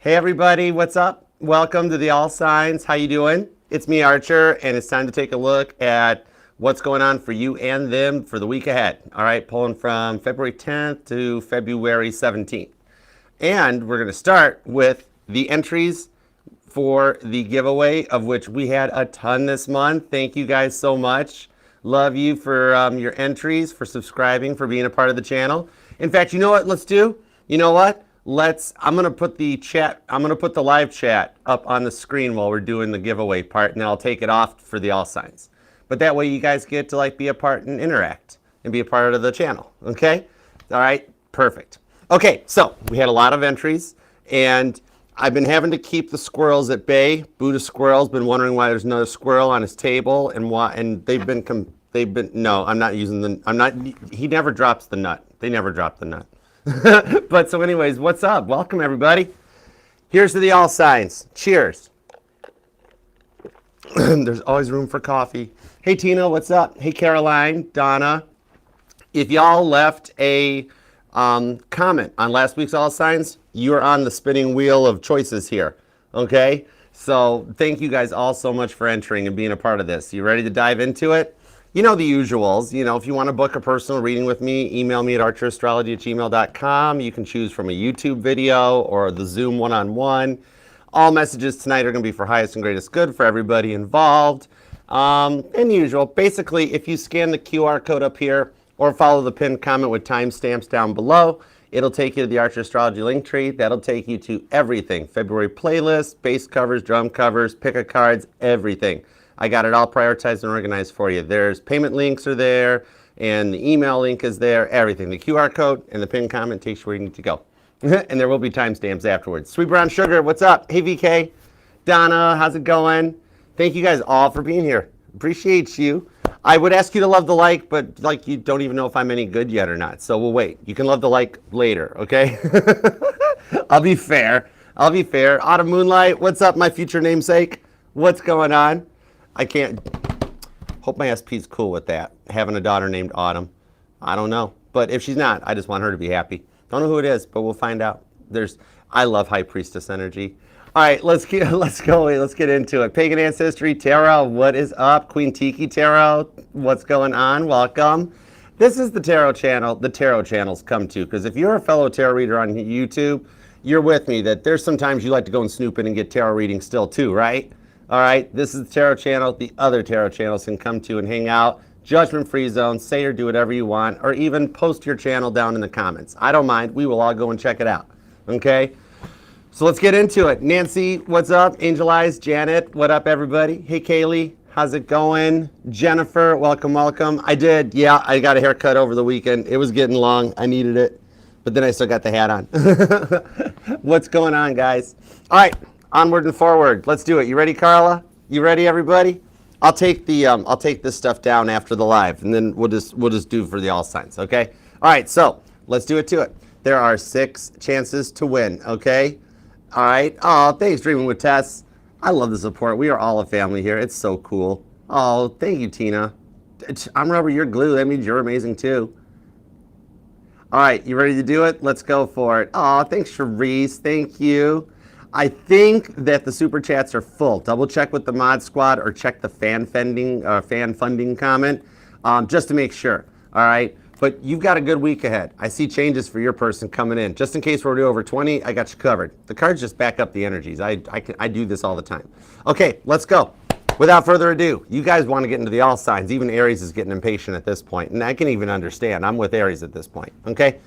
Hey everybody, what's up? Welcome to the All Signs. How you doing? It's me, Archer, and it's time to take a look at what's going on for you and them for the week ahead. All right, pulling from February 10th to February 17th. And we're going to start with the entries for the giveaway, of which we had a ton this month. Thank you guys so much. Love you for your entries, for subscribing, for being a part of the channel. In fact, you know what let's do? You know what? I'm going to put the live chat up on the screen while we're doing the giveaway part, and then I'll take it off for the All Signs. But that way you guys get to be a part and interact and be a part of the channel, okay? All right, perfect. Okay, so we had a lot of entries, and I've been having to keep the squirrels at bay. Buddha Squirrel's been wondering why there's another squirrel on his table, and no, I'm not using he never drops the nut. They never drop the nut. But so anyways, what's up? Welcome everybody. Here's to the All Signs. Cheers. There's always room for coffee. Hey Tina, what's up? Hey Caroline, Donna. If y'all left a comment on last week's All Signs, you're on the spinning wheel of choices here. Okay? So thank you guys all so much for entering and being a part of this. You ready to dive into it? You know the usuals. You know, if you want to book a personal reading with me, email me at archerastrology@gmail.com. You can choose from a YouTube video or the Zoom one-on-one. All messages tonight are going to be for highest and greatest good for everybody involved. And usual, basically, if you scan the QR code up here or follow the pinned comment with timestamps down below, it'll take you to the Archer Astrology link tree. That'll take you to everything. February playlist, bass covers, drum covers, pick-a-cards, everything. I got it all prioritized and organized for you. There's payment links are there, and the email link is there, everything. The QR code and the pinned comment takes you where you need to go. And there will be timestamps afterwards. Sweet Brown Sugar, what's up? Hey VK. Donna, how's it going? Thank you guys all for being here. Appreciate you. I would ask you to love the like, but you don't even know if I'm any good yet or not. So we'll wait. You can love the like later, okay? I'll be fair. Autumn Moonlight, what's up, my future namesake? What's going on? I can't, hope my SP's cool with that, having a daughter named Autumn. I don't know, but if she's not, I just want her to be happy. Don't know who it is, but we'll find out. I love High Priestess energy. All right, let's get into it. Pagan Ancestry Tarot, what is up? Queen Tiki Tarot, what's going on? Welcome. This is the Tarot channel, the Tarot channels come to, because if you're a fellow tarot reader on YouTube, you're with me that there's sometimes you like to go and snoop in and get tarot readings still too, right? All right, this is the Tarot channel. The other Tarot channels can come to and hang out. Judgment-free zone, say or do whatever you want, or even post your channel down in the comments. I don't mind. We will all go and check it out, okay? So let's get into it. Nancy, what's up? Angel Eyes, Janet, what up, everybody? Hey, Kaylee, how's it going? Jennifer, welcome, welcome. I got a haircut over the weekend. It was getting long. I needed it, but then I still got the hat on. What's going on, guys? All right. Onward and forward. Let's do it. You ready, Carla? You ready, everybody? I'll take this stuff down after the live, and then we'll just do for the All Signs, okay? All right, so let's do it to it. There are 6 chances to win, okay? All right. Oh, thanks, Dreaming with Tess. I love the support. We are all a family here. It's so cool. Oh, thank you, Tina. I'm rubber, you're glue. That means you're amazing too. All right, you ready to do it? Let's go for it. Oh, thanks, Cherise. Thank you. I think that the super chats are full. Double check with the mod squad or check the fan funding comment just to make sure. All right, but you've got a good week ahead. I see changes for your person coming in. Just in case we're over 20, I got you covered. The cards just back up the energies. I do this all the time. Okay, let's go. Without further ado, you guys want to get into the All Signs. Even Aries is getting impatient at this point, and I can even understand. I'm with Aries at this point. Okay.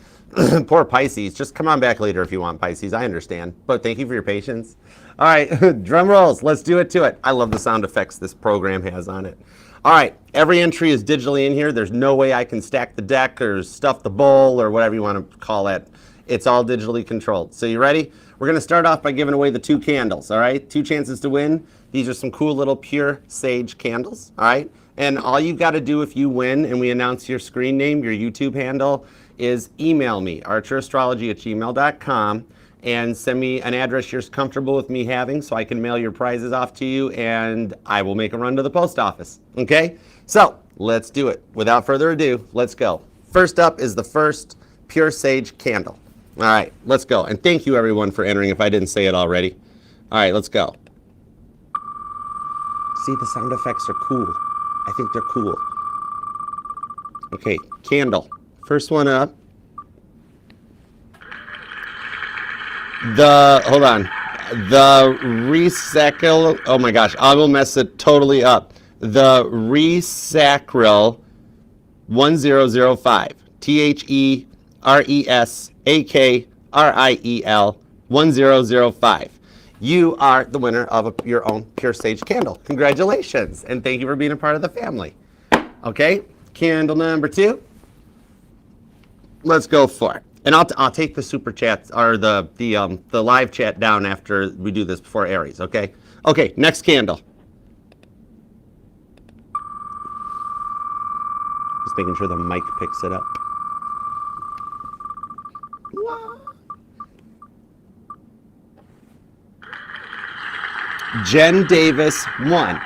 Poor Pisces. Just come on back later if you want, Pisces. I understand. But thank you for your patience. All right, drum rolls. Let's do it to it. I love the sound effects this program has on it. All right, every entry is digitally in here. There's no way I can stack the deck or stuff the bowl or whatever you want to call it. It's all digitally controlled. So you ready? We're going to start off by giving away the 2 candles, all right? 2 chances to win. These are some cool little pure sage candles, all right? And all you've got to do if you win and we announce your screen name, your YouTube handle, is email me, archerastrology@gmail.com, and send me an address you're comfortable with me having so I can mail your prizes off to you, and I will make a run to the post office, okay? So let's do it. Without further ado, let's go. First up is the first pure sage candle, All right, let's go. And thank you, everyone, for entering if I didn't say it already. All right, let's go. See, the sound effects are cool. I think they're cool. Okay, candle. First one up. Hold on. The resacral, oh my gosh, I will mess it totally up. The resacral 1005. THERESAKRIEL 1005. You are the winner of your own Pure Sage candle. Congratulations, and thank you for being a part of the family. Okay, candle number 2. Let's go for it. And I'll take the super chats or the live chat down after we do this before Aries, okay? Okay, next candle. Just making sure the mic picks it up. Jen Davis 1.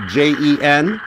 JENDAVIS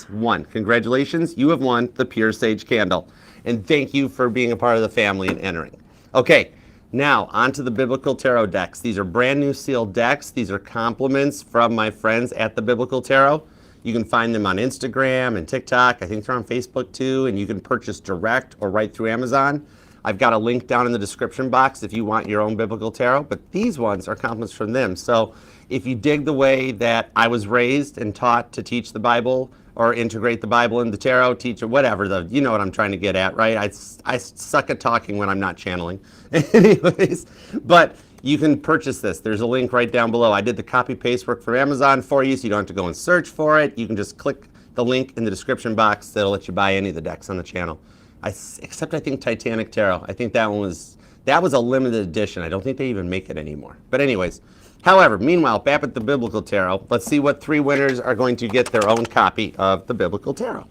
1. Congratulations, you have won the Pure Sage candle. And thank you for being a part of the family and entering. Okay, now onto the Biblical Tarot decks. These are brand new sealed decks. These are compliments from my friends at the Biblical Tarot. You can find them on Instagram and TikTok. I think they're on Facebook too, and you can purchase direct or right through Amazon. I've got a link down in the description box if you want your own Biblical Tarot, but these ones are compliments from them. So if you dig the way that I was raised and taught to teach the Bible or integrate the Bible into tarot, teach or whatever, you know what I'm trying to get at, right? I suck at talking when I'm not channeling. Anyways, but you can purchase this. There's a link right down below. I did the copy paste work for Amazon for you, so you don't have to go and search for it. You can just click the link in the description box that'll let you buy any of the decks on the channel. Except I think Titanic Tarot. I think that was a limited edition. I don't think they even make it anymore. But anyways, however, meanwhile, back at the Biblical Tarot, let's see what 3 winners are going to get their own copy of the Biblical Tarot.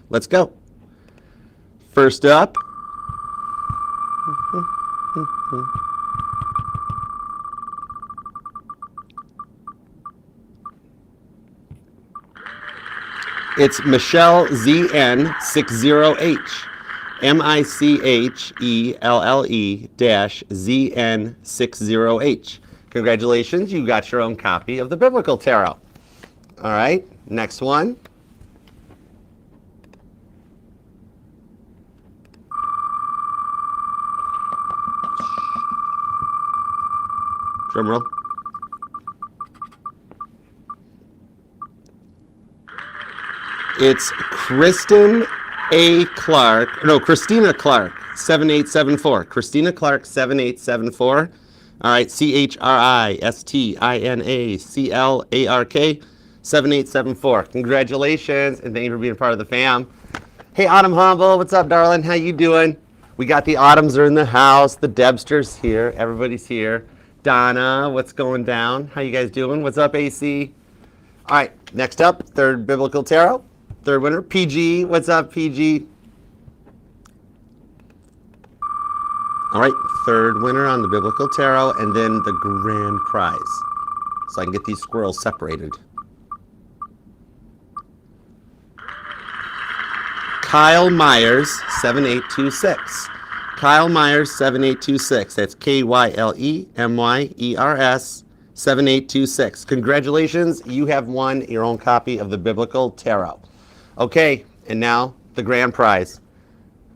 Let's go. First up. It's Michelle ZN60H. MICHELLE-ZN60H. Congratulations, you got your own copy of the Biblical Tarot. All right, next one. Drum roll. It's Christina Clark, 7874. Christina Clark, 7874. All right, CHRISTINACLARK, 7874. Congratulations, and thank you for being a part of the fam. Hey, Autumn Humble, what's up, darling? How you doing? We got the Autumns are in the house. The Debster's here. Everybody's here. Donna, what's going down? How you guys doing? What's up, AC? All right, next up, third Biblical Tarot. Third winner, PG. What's up, PG? All right, third winner on the Biblical Tarot, and then the grand prize. So I can get these squirrels separated. Kyle Myers, 7826. Kyle Myers, 7826. That's KYLEMYERS, 7826. Congratulations, you have won your own copy of the Biblical Tarot. Okay, and now the grand prize.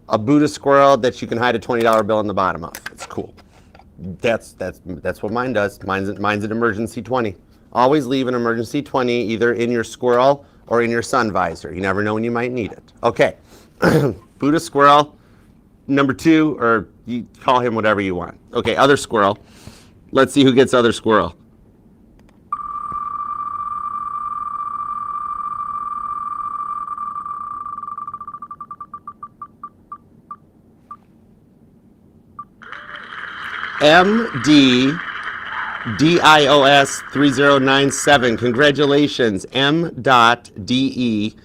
A Buddha squirrel that you can hide a $20 bill on the bottom of. It's cool. That's what mine does. Mine's an emergency 20. Always leave an emergency 20 either in your squirrel or in your sun visor. You never know when you might need it. Okay, Buddha squirrel, number 2, or you call him whatever you want. Okay, other squirrel. Let's see who gets other squirrel. MDDIOS 3097. Congratulations, M.DE-DIOS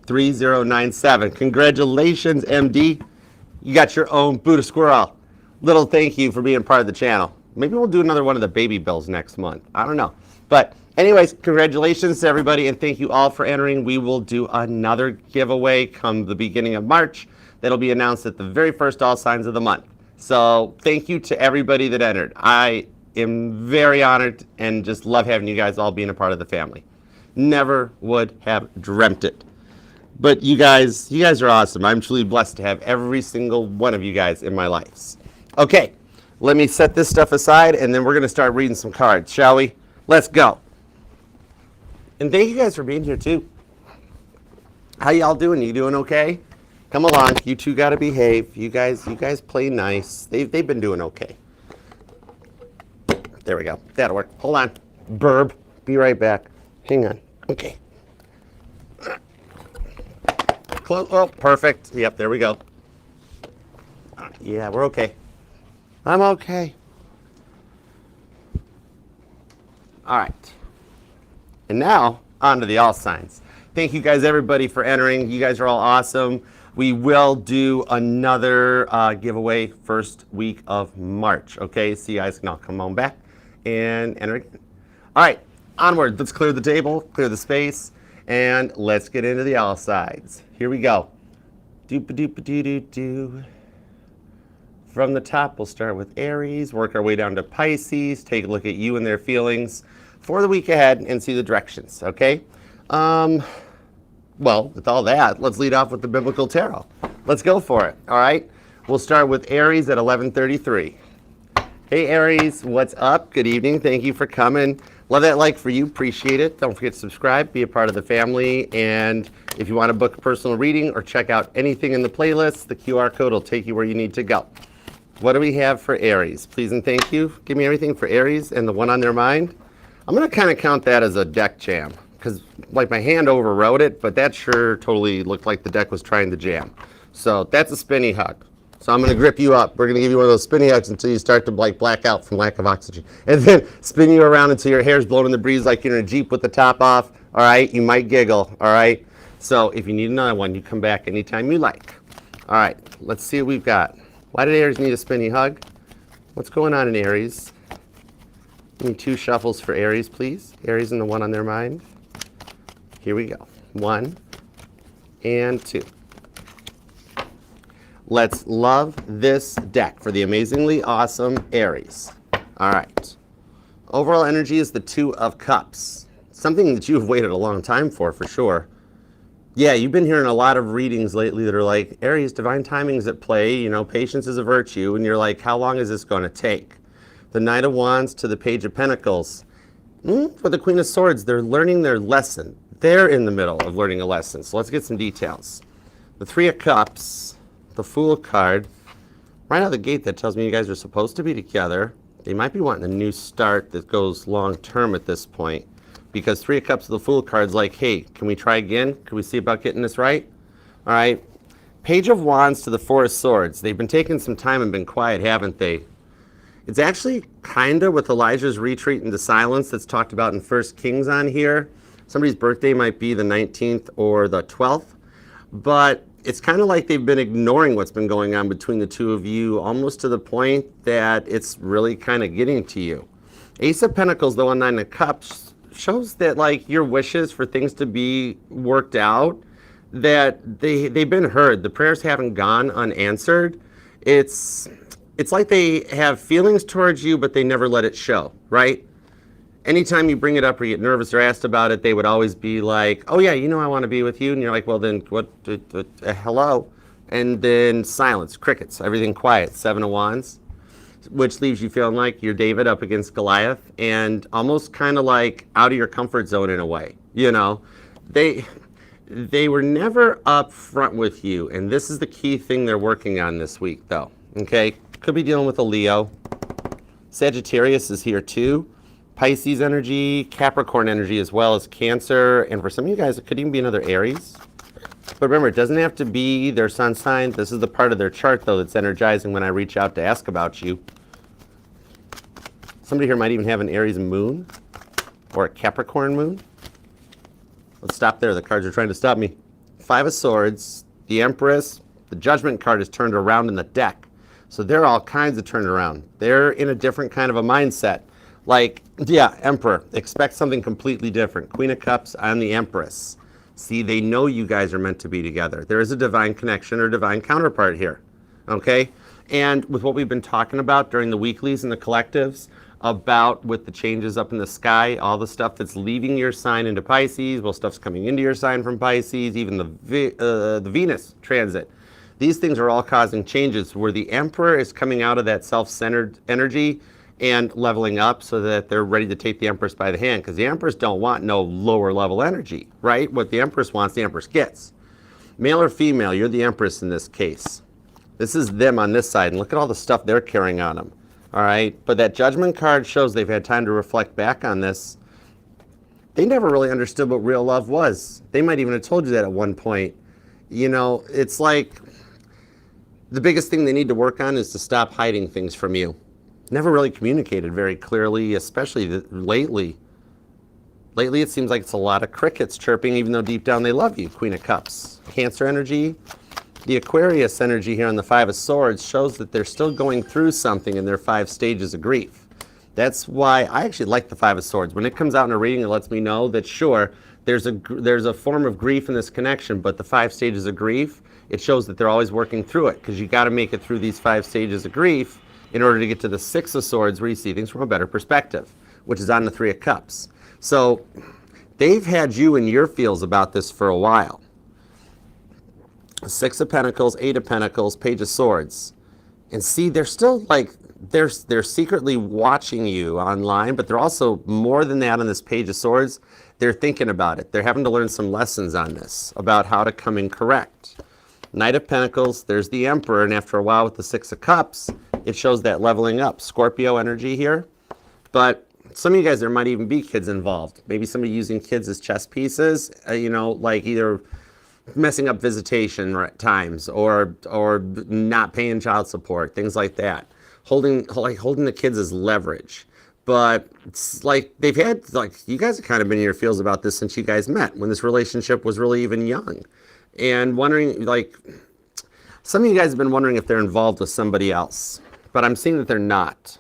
3097. Congratulations, MD. You got your own Buddha squirrel. Little thank you for being part of the channel. Maybe we'll do another one of the baby bills next month. I don't know. But Anyways, congratulations to everybody, and thank you all for entering. We will do another giveaway come the beginning of March. That'll be announced at the very first All Signs of the month. So thank you to everybody that entered. I am very honored and just love having you guys all being a part of the family. Never would have dreamt it. But you guys are awesome. I'm truly blessed to have every single one of you guys in my life. Okay, let me set this stuff aside, and then we're going to start reading some cards, shall we? Let's go. And thank you guys for being here, too. How y'all doing? You doing okay? Come along. You two got to behave. You guys play nice. They've been doing okay. There we go. That'll work. Hold on. Burb. Be right back. Hang on. Okay. Close. Oh, perfect. Yep, there we go. Yeah, we're okay. I'm okay. All right. And now, on to the all signs. Thank you guys, everybody, for entering. You guys are all awesome. We will do another giveaway first week of March. Okay, so you guys can all come on back and enter again. All right, onward. Let's clear the table, clear the space, and let's get into the all signs. Here we go. Doop-a-doop-a-doo-doo-doo. From the top, we'll start with Aries, work our way down to Pisces, take a look at you and their feelings for the week ahead and see the directions, okay? Well, with all that, let's lead off with the Biblical Tarot. Let's go for it, all right? We'll start with Aries at 11:33. Hey, Aries, what's up? Good evening. Thank you for coming. Love that like for you. Appreciate it. Don't forget to subscribe, be a part of the family, and if you want to book a personal reading or check out anything in the playlist, the QR code will take you where you need to go. What do we have for Aries? Please and thank you. Give me everything for Aries and the one on their mind. I'm going to kind of count that as a deck jam because like my hand overrode it, but that sure totally looked like the deck was trying to jam. So that's a spinny hug. So I'm going to grip you up. We're going to give you one of those spinny hugs until you start to like black out from lack of oxygen. And then spin you around until your hair's blowing in the breeze like you're in a Jeep with the top off. All right? You might giggle. All right? So if you need another one, you come back anytime you like. All right. Let's see what we've got. Why did Aries need a spinny hug? What's going on in Aries? Give me 2 shuffles for Aries, please. Aries and the one on their mind. Here we go. 1 and 2. Let's love this deck for the amazingly awesome Aries. All right. Overall energy is the 2 of Cups. Something that you've waited a long time for sure. Yeah, you've been hearing a lot of readings lately that are like, Aries, divine timing is at play, you know, patience is a virtue, and you're like, how long is this going to take? The Knight of Wands to the Page of Pentacles. For the Queen of Swords, they're learning their lesson. They're in the middle of learning a lesson, so let's get some details. The 3 of Cups, the Fool card. Right out of the gate, that tells me you guys are supposed to be together. They might be wanting a new start that goes long term at this point. Because 3 of Cups of the Fool card's like, hey, can we try again? Can we see about getting this right? All right. Page of Wands to the 4 of Swords. They've been taking some time and been quiet, haven't they? It's actually kind of with Elijah's retreat into silence that's talked about in 1 Kings on here. Somebody's birthday might be the 19th or the 12th. But it's kind of like they've been ignoring what's been going on between the two of you, almost to the point that it's really kind of getting to you. Ace of Pentacles, though, on 9 of Cups, shows that like your wishes for things to be worked out, that they've been heard. The prayers haven't gone unanswered. It's like they have feelings towards you, but they never let it show, right? Anytime you bring it up or you get nervous or asked about it, they would always be like, oh yeah, you know I want to be with you. And you're like, well then what, hello? And then silence, crickets, everything quiet, 7 of Wands. Which leaves you feeling like you're David up against Goliath and almost kind of like out of your comfort zone in a way. You know, they were never up front with you, and this is the key thing they're working on this week, though. Okay, could be dealing with a Leo. Sagittarius is here too. Pisces energy, Capricorn energy, as well as Cancer, and for some of you guys, it could even be another Aries. But remember, it doesn't have to be their sun sign. This is the part of their chart, though, that's energizing when I reach out to ask about you. Somebody here might even have an Aries moon or a Capricorn moon. Let's stop there. The cards are trying to stop me. 5 of Swords, the Empress, the Judgment card is turned around in the deck. So they're all kinds of turned around. They're in a different kind of a mindset. Like, yeah, Emperor. Expect something completely different. Queen of Cups on the Empress. See, they know you guys are meant to be together. There is a divine connection or divine counterpart here. Okay? And with what we've been talking about during the weeklies and the collectives, about with the changes up in the sky, all the stuff that's leaving your sign into Pisces, well, stuff's coming into your sign from Pisces, even the Venus transit. These things are all causing changes where the Emperor is coming out of that self-centered energy and leveling up so that they're ready to take the Empress by the hand, because the Empress don't want no lower level energy, right? What the Empress wants, the Empress gets. Male or female, you're the Empress in this case. This is them on this side, and look at all the stuff they're carrying on them. All right, but that Judgment card shows they've had time to reflect back on this. They never really understood what real love was. They might even have told you that at one point. You know, it's like the biggest thing they need to work on is to stop hiding things from you. Never really communicated very clearly, especially lately. Lately, it seems like it's a lot of crickets chirping, even though deep down they love you. Queen of Cups. Cancer energy. The Aquarius energy here on the Five of Swords shows that they're still going through something in their 5 stages of grief. That's why I actually like the Five of Swords. When it comes out in a reading, it lets me know that, sure, there's a form of grief in this connection, but the 5 stages of grief, it shows that they're always working through it, because you got to make it through these 5 stages of grief in order to get to the Six of Swords, where you see things from a better perspective, which is on the Three of Cups. So they've had you in your feels about this for a while. Six of Pentacles, Eight of Pentacles, Page of Swords. And see, they're still like, they're secretly watching you online, but they're also more than that on this Page of Swords. They're thinking about it. They're having to learn some lessons on this, about how to come in correct. Knight of Pentacles, there's the Emperor, and after a while with the Six of Cups, it shows that leveling up. Scorpio energy here. But some of you guys, there might even be kids involved. Maybe somebody using kids as chess pieces, you know, like either messing up visitation times or not paying child support, things like that. Holding the kids as leverage. But it's like they've had, like, you guys have kind of been in your feels about this since you guys met, when this relationship was really even young. And wondering, like, some of you guys have been wondering if they're involved with somebody else. But I'm seeing that they're not.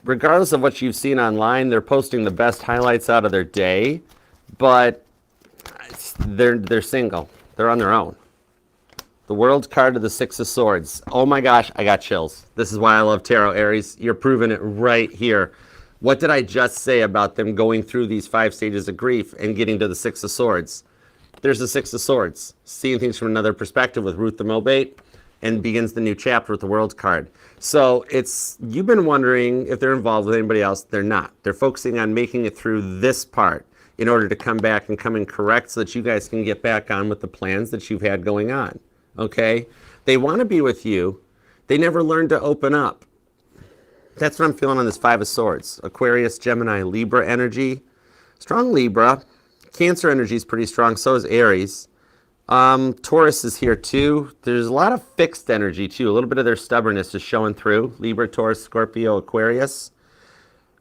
Regardless of what you've seen online, they're posting the best highlights out of their day, but they're single. They're on their own. The World card of the Six of Swords. Oh my gosh, I got chills. This is why I love tarot, Aries. You're proving it right here. What did I just say about them going through these 5 stages of grief and getting to the Six of Swords? There's the Six of Swords. Seeing things from another perspective with Ruth the Mobate, and begins the new chapter with the World card. So you've been wondering if they're involved with anybody else. They're not. They're focusing on making it through this part in order to come back and come in correct so that you guys can get back on with the plans that you've had going on. Okay? They want to be with you. They never learned to open up. That's what I'm feeling on this Five of Swords. Aquarius, Gemini, Libra energy. Strong Libra. Cancer energy is pretty strong. So is Aries. Taurus is here too. There's a lot of fixed energy too. A little bit of their stubbornness is showing through. Libra, Taurus, Scorpio, Aquarius.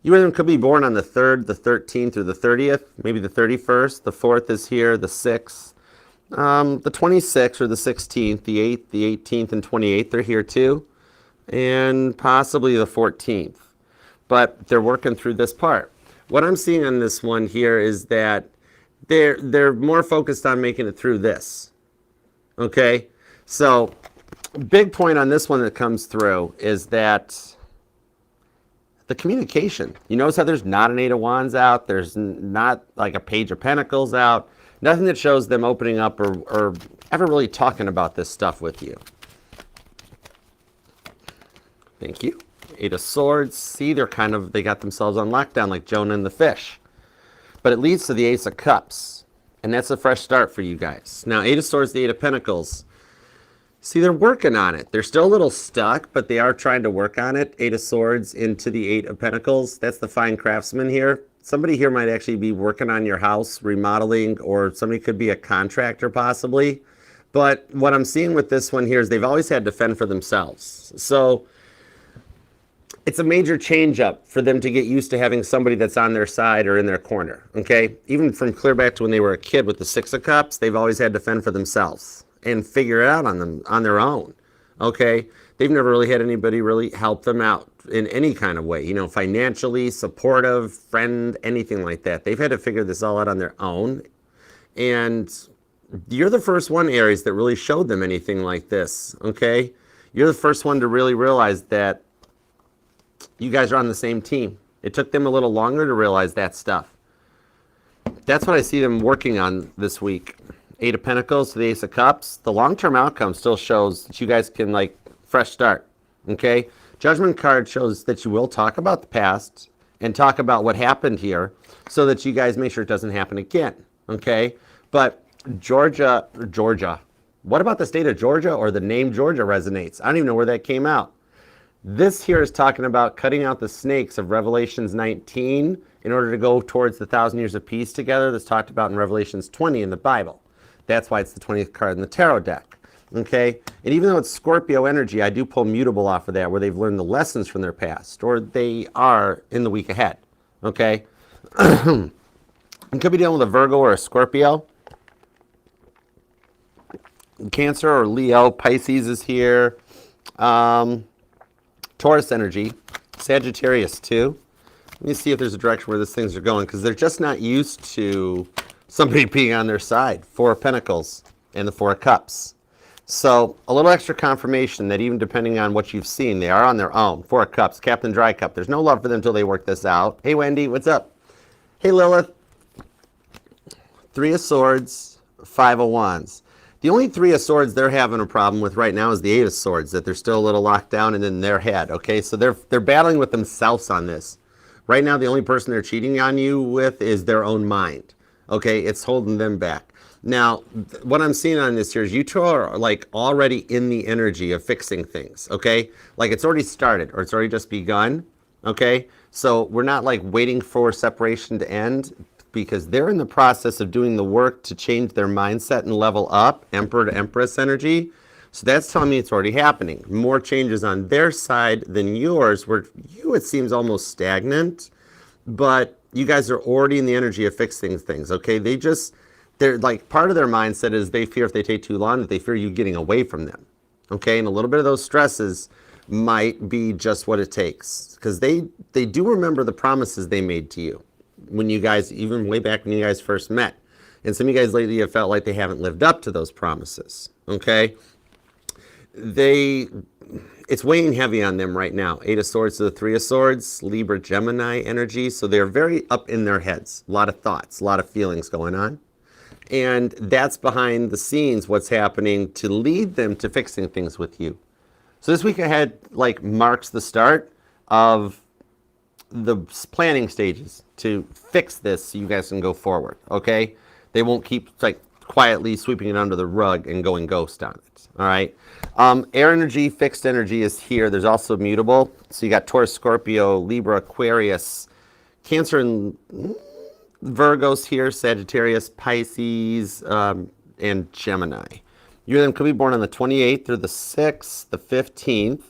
You and them could be born on the 3rd, the 13th, or the 30th, maybe the 31st. The 4th is here, the 6th. The 26th or the 16th, the 8th, the 18th, and 28th are here too. And possibly the 14th. But they're working through this part. What I'm seeing on this one here is that they're more focused on making it through this. Okay? So, big point on this one that comes through is that the communication. You notice how there's not an Eight of Wands out. There's not like a Page of Pentacles out. Nothing that shows them opening up or ever really talking about this stuff with you. Thank you. Eight of Swords. See, they got themselves on lockdown like Jonah and the fish. But it leads to the Ace of Cups. And that's a fresh start for you guys. Now, Eight of Swords, the Eight of Pentacles. See, they're working on it. They're still a little stuck, but they are trying to work on it. Eight of Swords into the Eight of Pentacles. That's the fine craftsman here. Somebody here might actually be working on your house, remodeling, or somebody could be a contractor possibly. But what I'm seeing with this one here is they've always had to fend for themselves. So it's a major change up for them to get used to having somebody that's on their side or in their corner, okay? Even from clear back to when they were a kid with the Six of Cups, they've always had to fend for themselves and figure it out on their own, okay? They've never really had anybody really help them out in any kind of way, you know, financially, supportive, friend, anything like that. They've had to figure this all out on their own. And you're the first one, Aries, that really showed them anything like this, okay? You're the first one to really realize that you guys are on the same team. It took them a little longer to realize that stuff. That's what I see them working on this week. Eight of Pentacles to the Ace of Cups. The long-term outcome still shows that you guys can, like, fresh start, okay? Judgment card shows that you will talk about the past and talk about what happened here so that you guys make sure it doesn't happen again, okay? But Georgia, what about the state of Georgia or the name Georgia resonates? I don't even know where that came out. This here is talking about cutting out the snakes of Revelations 19 in order to go towards the 1,000 years of peace together that's talked about in Revelations 20 in the Bible. That's why it's the 20th card in the tarot deck, okay? And even though it's Scorpio energy, I do pull mutable off of that where they've learned the lessons from their past or they are in the week ahead, okay? You could be dealing with a Virgo or a Scorpio. Cancer or Leo, Pisces is here. Taurus energy, Sagittarius too. Let me see if there's a direction where these things are going because they're just not used to somebody being on their side. Four of Pentacles and the Four of Cups. So a little extra confirmation that even depending on what you've seen, they are on their own. Four of Cups, Captain Dry Cup. There's no love for them until they work this out. Hey Wendy, what's up? Hey Lilith. Three of Swords, Five of Wands. The only Three of Swords they're having a problem with right now is the Eight of Swords, that they're still a little locked down and in their head, okay? So they're battling with themselves on this. Right now, the only person they're cheating on you with is their own mind, okay? It's holding them back. Now, what I'm seeing on this here is you two are like already in the energy of fixing things, okay? Like it's already started or it's already just begun, okay? So we're not like waiting for separation to end, because they're in the process of doing the work to change their mindset and level up, Emperor to Empress energy. So that's telling me it's already happening. More changes on their side than yours, where you, it seems almost stagnant, but you guys are already in the energy of fixing things, okay? They're like, part of their mindset is they fear if they take too long, that they fear you getting away from them, okay? And a little bit of those stresses might be just what it takes, because they do remember the promises they made to you when you guys, even way back when you guys first met. And some of you guys lately have felt like they haven't lived up to those promises, okay? It's weighing heavy on them right now. Eight of Swords to the Three of Swords, Libra, Gemini energy. So they're very up in their heads. A lot of thoughts, a lot of feelings going on. And that's behind the scenes what's happening to lead them to fixing things with you. So this week ahead, like, marks the start of the planning stages to fix this so you guys can go forward, okay? They won't keep like quietly sweeping it under the rug and going ghost on it, all right? Air energy, fixed energy is here. There's also mutable. So you got Taurus, Scorpio, Libra, Aquarius, Cancer, and Virgos here, Sagittarius, Pisces, and Gemini. You then could be born on the 28th or the 6th, the 15th,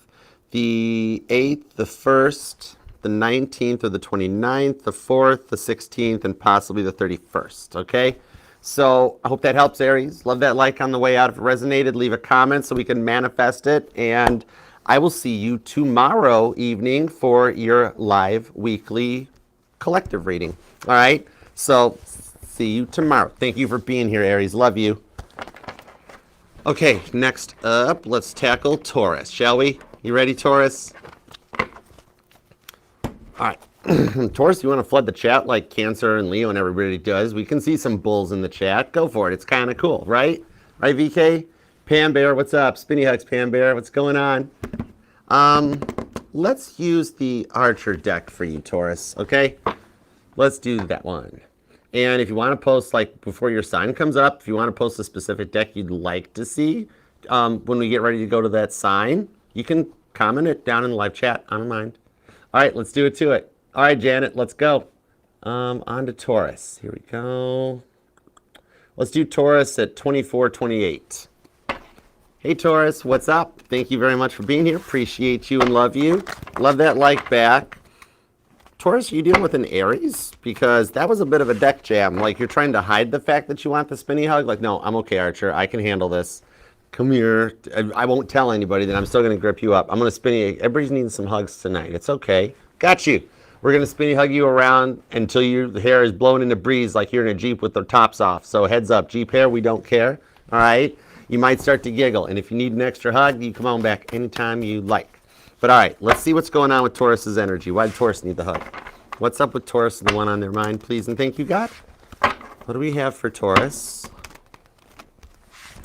the 8th, the 1st, the 19th or the 29th, the 4th, the 16th, and possibly the 31st, okay? So I hope that helps, Aries. Love that like on the way out. If it resonated, leave a comment so we can manifest it. And I will see you tomorrow evening for your live weekly collective reading, all right? So see you tomorrow. Thank you for being here, Aries. Love you. Okay, next up, let's tackle Taurus, shall we? You ready, Taurus? All right, Taurus, you want to flood the chat like Cancer and Leo and everybody does? We can see some bulls in the chat. Go for it. It's kind of cool, right? Right, VK? Pam Bear, what's up? Spinny Hugs, Pam Bear, what's going on? Let's use the Archer deck for you, Taurus, okay? Let's do that one. And if you want to post, like, before your sign comes up, if you want to post a specific deck you'd like to see when we get ready to go to that sign, you can comment it down in the live chat. I don't mind. All right, let's do it to it. All right, Janet, let's go. On to Taurus. Here we go. Let's do Taurus at 2428. Hey, Taurus, what's up? Thank you very much for being here. Appreciate you and love you. Love that like back. Taurus, are you dealing with an Aries? Because that was a bit of a deck jam. Like, you're trying to hide the fact that you want the spinny hug. Like, no, I'm okay, Archer. I can handle this. Come here. I won't tell anybody that I'm still going to grip you up. I'm going to spin you. Everybody's needing some hugs tonight. It's okay. Got you. We're going to spinny hug you around until your hair is blown in the breeze like you're in a Jeep with the tops off. So heads up, Jeep hair, we don't care. All right? You might start to giggle. And if you need an extra hug, you come on back anytime you like. But all right, let's see what's going on with Taurus's energy. Why did Taurus need the hug? What's up with Taurus, the one on their mind, please and thank you, God? What do we have for Taurus?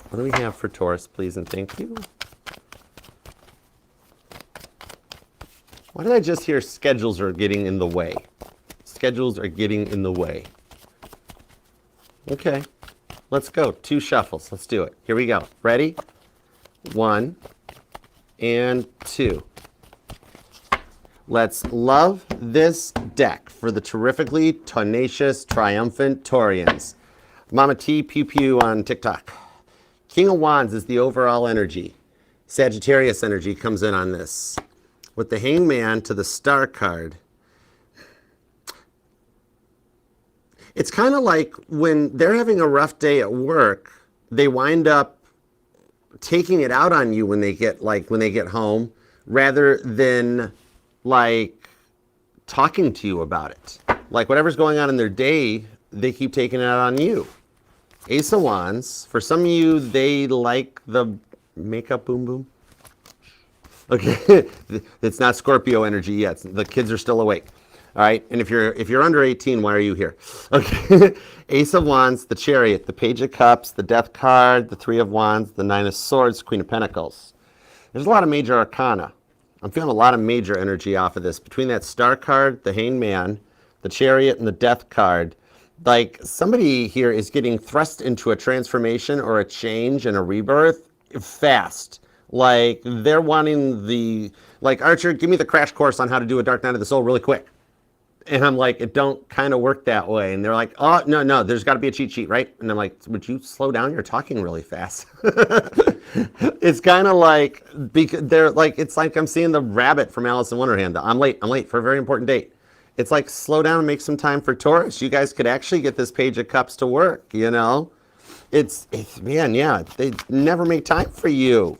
What do we have for Taurus, please and thank you? Why did I just hear schedules are getting in the way? Schedules are getting in the way. Okay, let's go. 2 shuffles. Let's do it. Here we go. Ready? 1 and 2. Let's love this deck for the terrifically tenacious, triumphant Taurians. Mama T, pew pew on TikTok. King of Wands is the overall energy. Sagittarius energy comes in on this. With the Hangman to the Star card. It's kind of like when they're having a rough day at work, they wind up taking it out on you when they get home, rather than like talking to you about it. Like whatever's going on in their day, they keep taking it out on you. Ace of Wands. For some of you, they like the makeup boom boom. Okay, it's not Scorpio energy yet. The kids are still awake. All right, and if you're under 18, why are you here? Okay, Ace of Wands, the Chariot, the Page of Cups, the Death card, the 3 of Wands, the 9 of Swords, Queen of Pentacles. There's a lot of major arcana. I'm feeling a lot of major energy off of this. Between that Star card, the Hangman, the Chariot, and the Death card, like somebody here is getting thrust into a transformation or a change and a rebirth fast. Like they're wanting like Archer, give me the crash course on how to do a Dark Night of the Soul really quick. And I'm like, it don't kind of work that way. And they're like, oh, no, there's got to be a cheat sheet, right? And I'm like, would you slow down? You're talking really fast. It's kind of like, they're like, it's like I'm seeing the rabbit from Alice in Wonderland. I'm late for a very important date. It's like, slow down and make some time for Taurus. You guys could actually get this Page of Cups to work, you know? It's man, yeah, they never make time for you.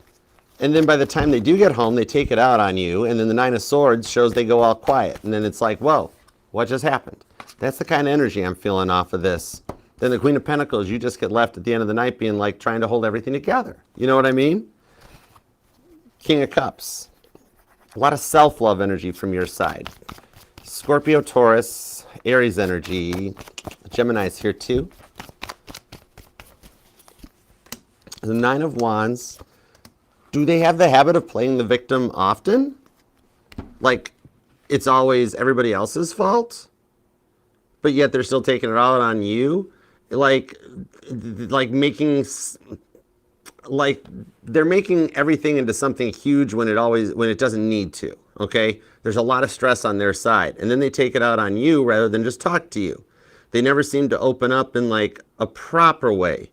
And then by the time they do get home, they take it out on you. And then the 9 of Swords shows they go all quiet. And then it's like, whoa, what just happened? That's the kind of energy I'm feeling off of this. Then the Queen of Pentacles, you just get left at the end of the night being like trying to hold everything together. You know what I mean? King of Cups. A lot of self-love energy from your side. Scorpio, Taurus, Aries energy. Gemini's here too. The 9 of Wands. Do they have the habit of playing the victim often? Like, it's always everybody else's fault, but yet they're still taking it out on you? Like making, like, they're making everything into something huge when it doesn't need to, okay? There's a lot of stress on their side, and then they take it out on you rather than just talk to you. They never seem to open up in, like, a proper way,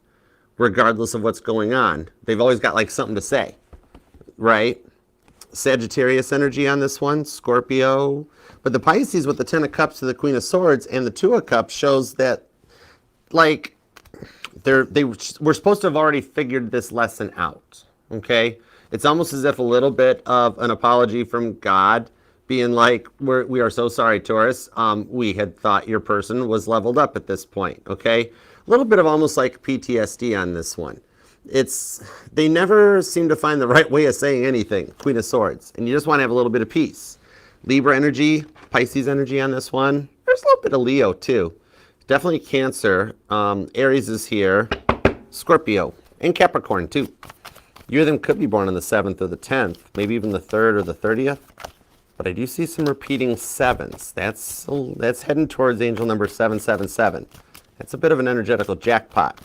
regardless of what's going on. They've always got, like, something to say. Right? Sagittarius energy on this one, Scorpio. But the Pisces with the 10 of Cups to the Queen of Swords and the 2 of Cups shows that, like, they were supposed to have already figured this lesson out. Okay? It's almost as if a little bit of an apology from God being like, we are so sorry, Taurus. We had thought your person was leveled up at this point. Okay? A little bit of almost like PTSD on this one. They never seem to find the right way of saying anything, Queen of Swords, and you just want to have a little bit of peace. Libra energy, Pisces energy on this one. There's a little bit of Leo too. Definitely Cancer. Aries is here. Scorpio and Capricorn too. You of them could be born on the 7th or the 10th, maybe even the 3rd or the 30th. But I do see some repeating 7s. That's heading towards angel number 777. That's a bit of an energetical jackpot.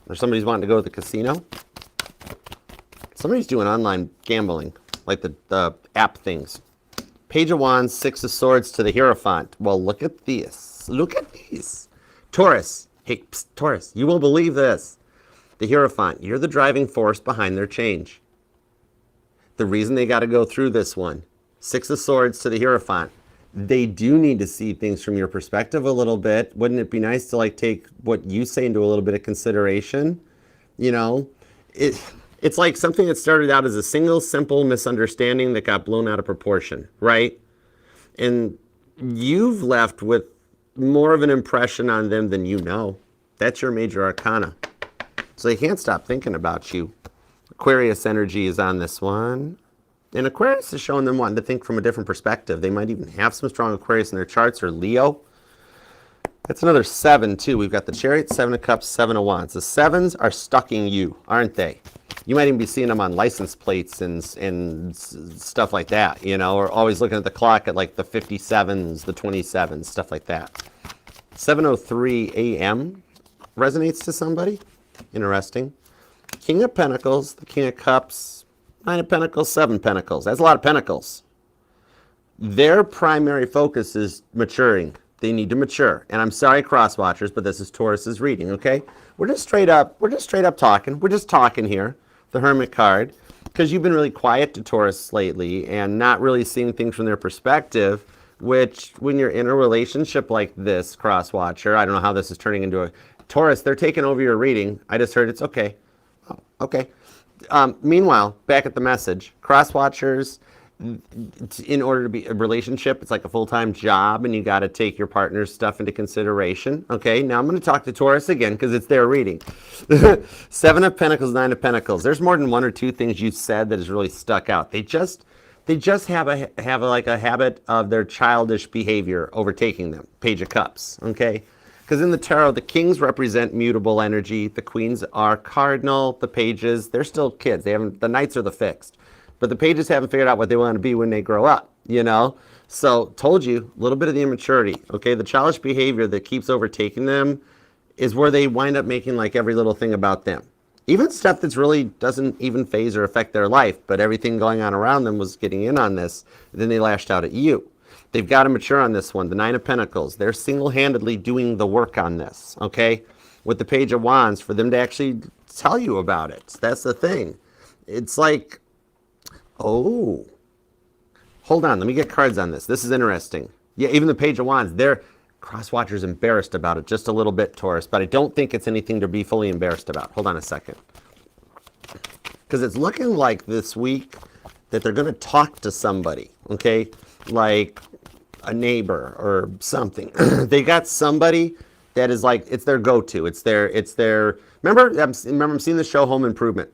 Or somebody's wanting to go to the casino. Somebody's doing online gambling, like the app things. Page of Wands, 6 of Swords to the Hierophant. Well, look at this. Look at these. Taurus. Hey, psst, Taurus, you won't believe this. The Hierophant, you're the driving force behind their change. The reason they got to go through this one. 6 of Swords to the Hierophant. They do need to see things from your perspective a little bit. Wouldn't it be nice to like take what you say into a little bit of consideration? You know, It's like something that started out as a single simple misunderstanding that got blown out of proportion, right? And you've left with more of an impression on them than you know. That's your major arcana. So they can't stop thinking about you. Aquarius energy is on this one. And Aquarius is showing them wanting to think from a different perspective. They might even have some strong Aquarius in their charts, or Leo. That's another 7 too. We've got the Chariot, 7 of Cups, 7 of Wands. The 7s are stalking you, aren't they? You might even be seeing them on license plates and stuff like that, you know, or always looking at the clock at like the 57s, the 27s, stuff like that. 7:03 a.m. resonates to somebody. Interesting. King of Pentacles, the King of Cups, 9 of Pentacles, 7 Pentacles. That's a lot of pentacles. Their primary focus is maturing. They need to mature. And I'm sorry, cross watchers, but this is Taurus's reading, okay? We're just straight up talking. We're just talking here. The Hermit card, because you've been really quiet to Taurus lately and not really seeing things from their perspective, which when you're in a relationship like this, cross watcher, I don't know how this is turning into a Taurus, they're taking over your reading. I just heard it's okay. Oh, okay. Meanwhile, back at the message, cross watchers, in order to be a relationship, it's like a full-time job, and you got to take your partner's stuff into consideration. Okay, now I'm going to talk to Taurus again because it's their reading. 7 of Pentacles, 9 of Pentacles. There's more than one or two things you said that has really stuck out. They just have a habit of their childish behavior overtaking them. Page of Cups. Okay. Because in the tarot, the kings represent mutable energy. The queens are cardinal. The pages, they're still kids. They haven't. The knights are the fixed. But the pages haven't figured out what they want to be when they grow up, you know? So, told you, a little bit of the immaturity, okay? The childish behavior that keeps overtaking them is where they wind up making like every little thing about them. Even stuff that's really doesn't even phase or affect their life, but everything going on around them was getting in on this. Then they lashed out at you. They've got to mature on this one, the 9 of Pentacles. They're single-handedly doing the work on this, okay? With the Page of Wands, for them to actually tell you about it. That's the thing. It's like... Oh, hold on. Let me get cards on this. This is interesting. Yeah, even the Page of Wands, they're cross-watchers embarrassed about it just a little bit, Taurus, but I don't think it's anything to be fully embarrassed about. Hold on a second. Because it's looking like this week that they're going to talk to somebody, okay? Like a neighbor or something. They got somebody that is like, it's their go-to. It's their, remember I'm seeing the show Home Improvement.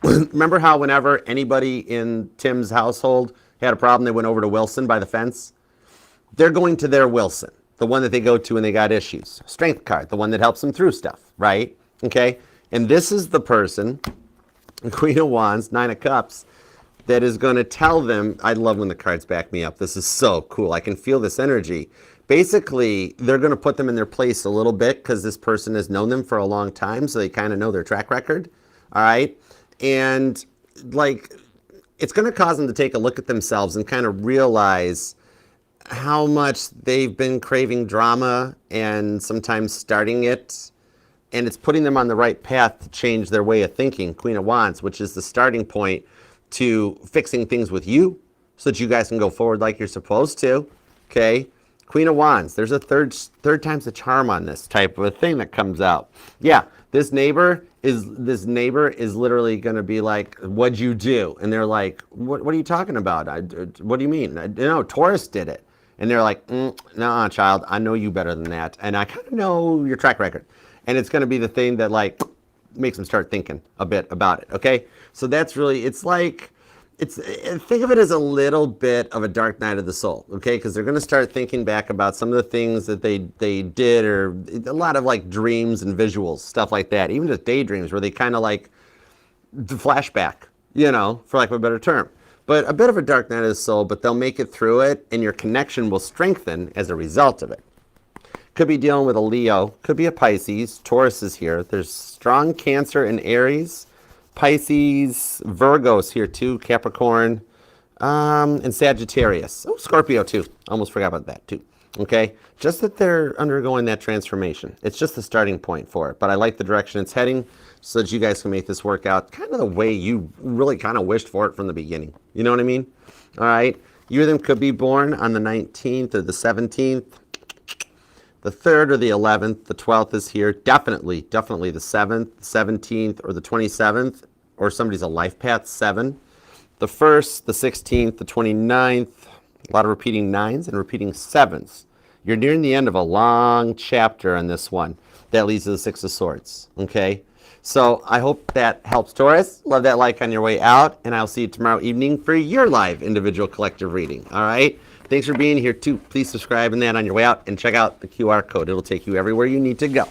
Remember how whenever anybody in Tim's household had a problem, they went over to Wilson by the fence? They're going to their Wilson, the one that they go to when they got issues. Strength card, the one that helps them through stuff, right? Okay? And this is the person, Queen of Wands, 9 of Cups, that is going to tell them, I love when the cards back me up. This is so cool. I can feel this energy. Basically, they're going to put them in their place a little bit because this person has known them for a long time, so they kind of know their track record, all right? And like, it's going to cause them to take a look at themselves and kind of realize how much they've been craving drama and sometimes starting it. And it's putting them on the right path to change their way of thinking. Queen of Wands, which is the starting point to fixing things with you so that you guys can go forward like you're supposed to. Okay. Queen of Wands. There's a third time's the charm on this type of a thing that comes out. Yeah. This neighbor is literally going to be like, what'd you do? And they're like, what are you talking about? What do you mean? No, Taurus did it. And they're like, no, child, I know you better than that. And I kind of know your track record. And it's going to be the thing that like makes them start thinking a bit about it. Okay. So that's really, it's like, think of it as a little bit of a dark night of the soul, okay? Because they're going to start thinking back about some of the things that they did, or a lot of like dreams and visuals, stuff like that. Even just daydreams where they kind of like flashback, you know, for lack of a better term. But a bit of a dark night of the soul, but they'll make it through it, and your connection will strengthen as a result of it. Could be dealing with a Leo, could be a Pisces. Taurus is here. There's strong Cancer and Aries. Pisces, Virgos here too, Capricorn, and Sagittarius. Oh, Scorpio too. Almost forgot about that too. Okay, just that they're undergoing that transformation. It's just the starting point for it. But I like the direction it's heading so that you guys can make this work out kind of the way you really kind of wished for it from the beginning. You know what I mean? All right. You of them could be born on the 19th or the 17th. The 3rd or the 11th, the 12th is here. Definitely the 7th, 17th, or the 27th, or somebody's a life path 7. The 1st, the 16th, the 29th, a lot of repeating 9s and repeating 7s. You're nearing the end of a long chapter on this one. That leads to the 6 of Swords, okay? So I hope that helps, Taurus. Love that like on your way out, and I'll see you tomorrow evening for your live individual collective reading, all right? Thanks for being here, too. Please subscribe and that on your way out, and check out the QR code. It'll take you everywhere you need to go.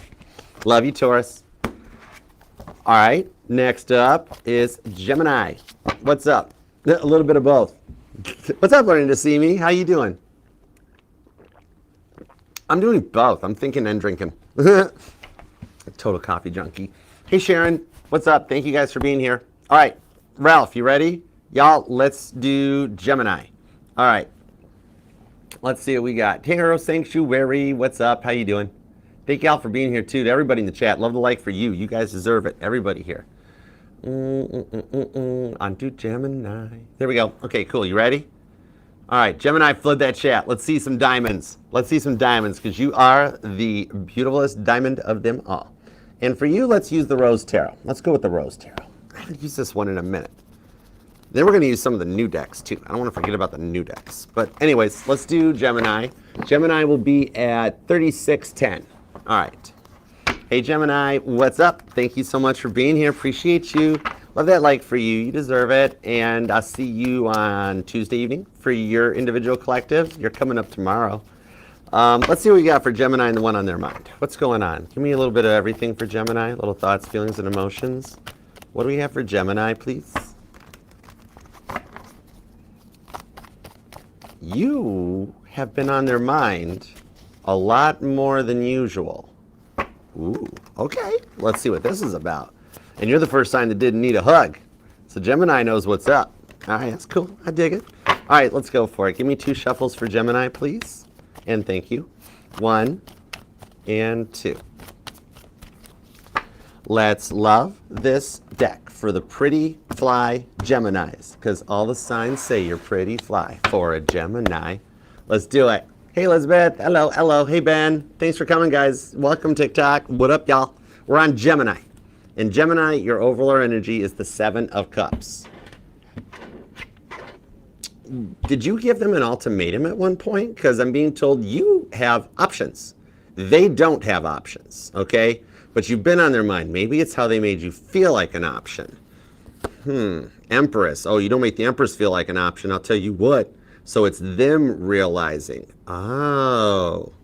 Love you, Taurus. All right, next up is Gemini. What's up? A little bit of both. What's up, learning to see me? How you doing? I'm doing both. I'm thinking and drinking. Total coffee junkie. Hey, Sharon. What's up? Thank you guys for being here. All right, Ralph, you ready? Y'all, let's do Gemini. All right. Let's see what we got. Hero Sanctuary, what's up? How you doing? Thank y'all for being here, too. To everybody in the chat, love the like for you. You guys deserve it. Everybody here. On to Gemini. There we go. Okay, cool. You ready? All right, Gemini, flood that chat. Let's see some diamonds. Let's see some diamonds, because you are the beautifulest diamond of them all. And for you, let's use the Rose Tarot. Let's go with the Rose Tarot. I haven't used this one in a minute. Then we're going to use some of the new decks, too. I don't want to forget about the new decks. But anyways, let's do Gemini. Gemini will be at 3610. All right. Hey, Gemini, what's up? Thank you so much for being here. Appreciate you. Love that like for you. You deserve it. And I'll see you on Tuesday evening for your individual collective. You're coming up tomorrow. Let's see what we got for Gemini and the one on their mind. What's going on? Give me a little bit of everything for Gemini. Little thoughts, feelings, and emotions. What do we have for Gemini, please? You have been on their mind a lot more than usual. Ooh, okay. Let's see what this is about. And you're the first sign that didn't need a hug. So Gemini knows what's up. All right, that's cool. I dig it. All right, let's go for it. Give me 2 shuffles for Gemini, please. And thank you. 1 and 2. Let's love this deck for the pretty fly Geminis, because all the signs say you're pretty fly for a Gemini. Let's do it. Hey, Elizabeth. Hello, hello. Hey, Ben. Thanks for coming, guys. Welcome, TikTok. What up, y'all? We're on Gemini. In Gemini, your overlord energy is the 7 of Cups. Did you give them an ultimatum at one point? Because I'm being told you have options. They don't have options, okay? But you've been on their mind. Maybe it's how they made you feel like an option. Empress. Oh, you don't make the Empress feel like an option. I'll tell you what. So it's them realizing. Oh,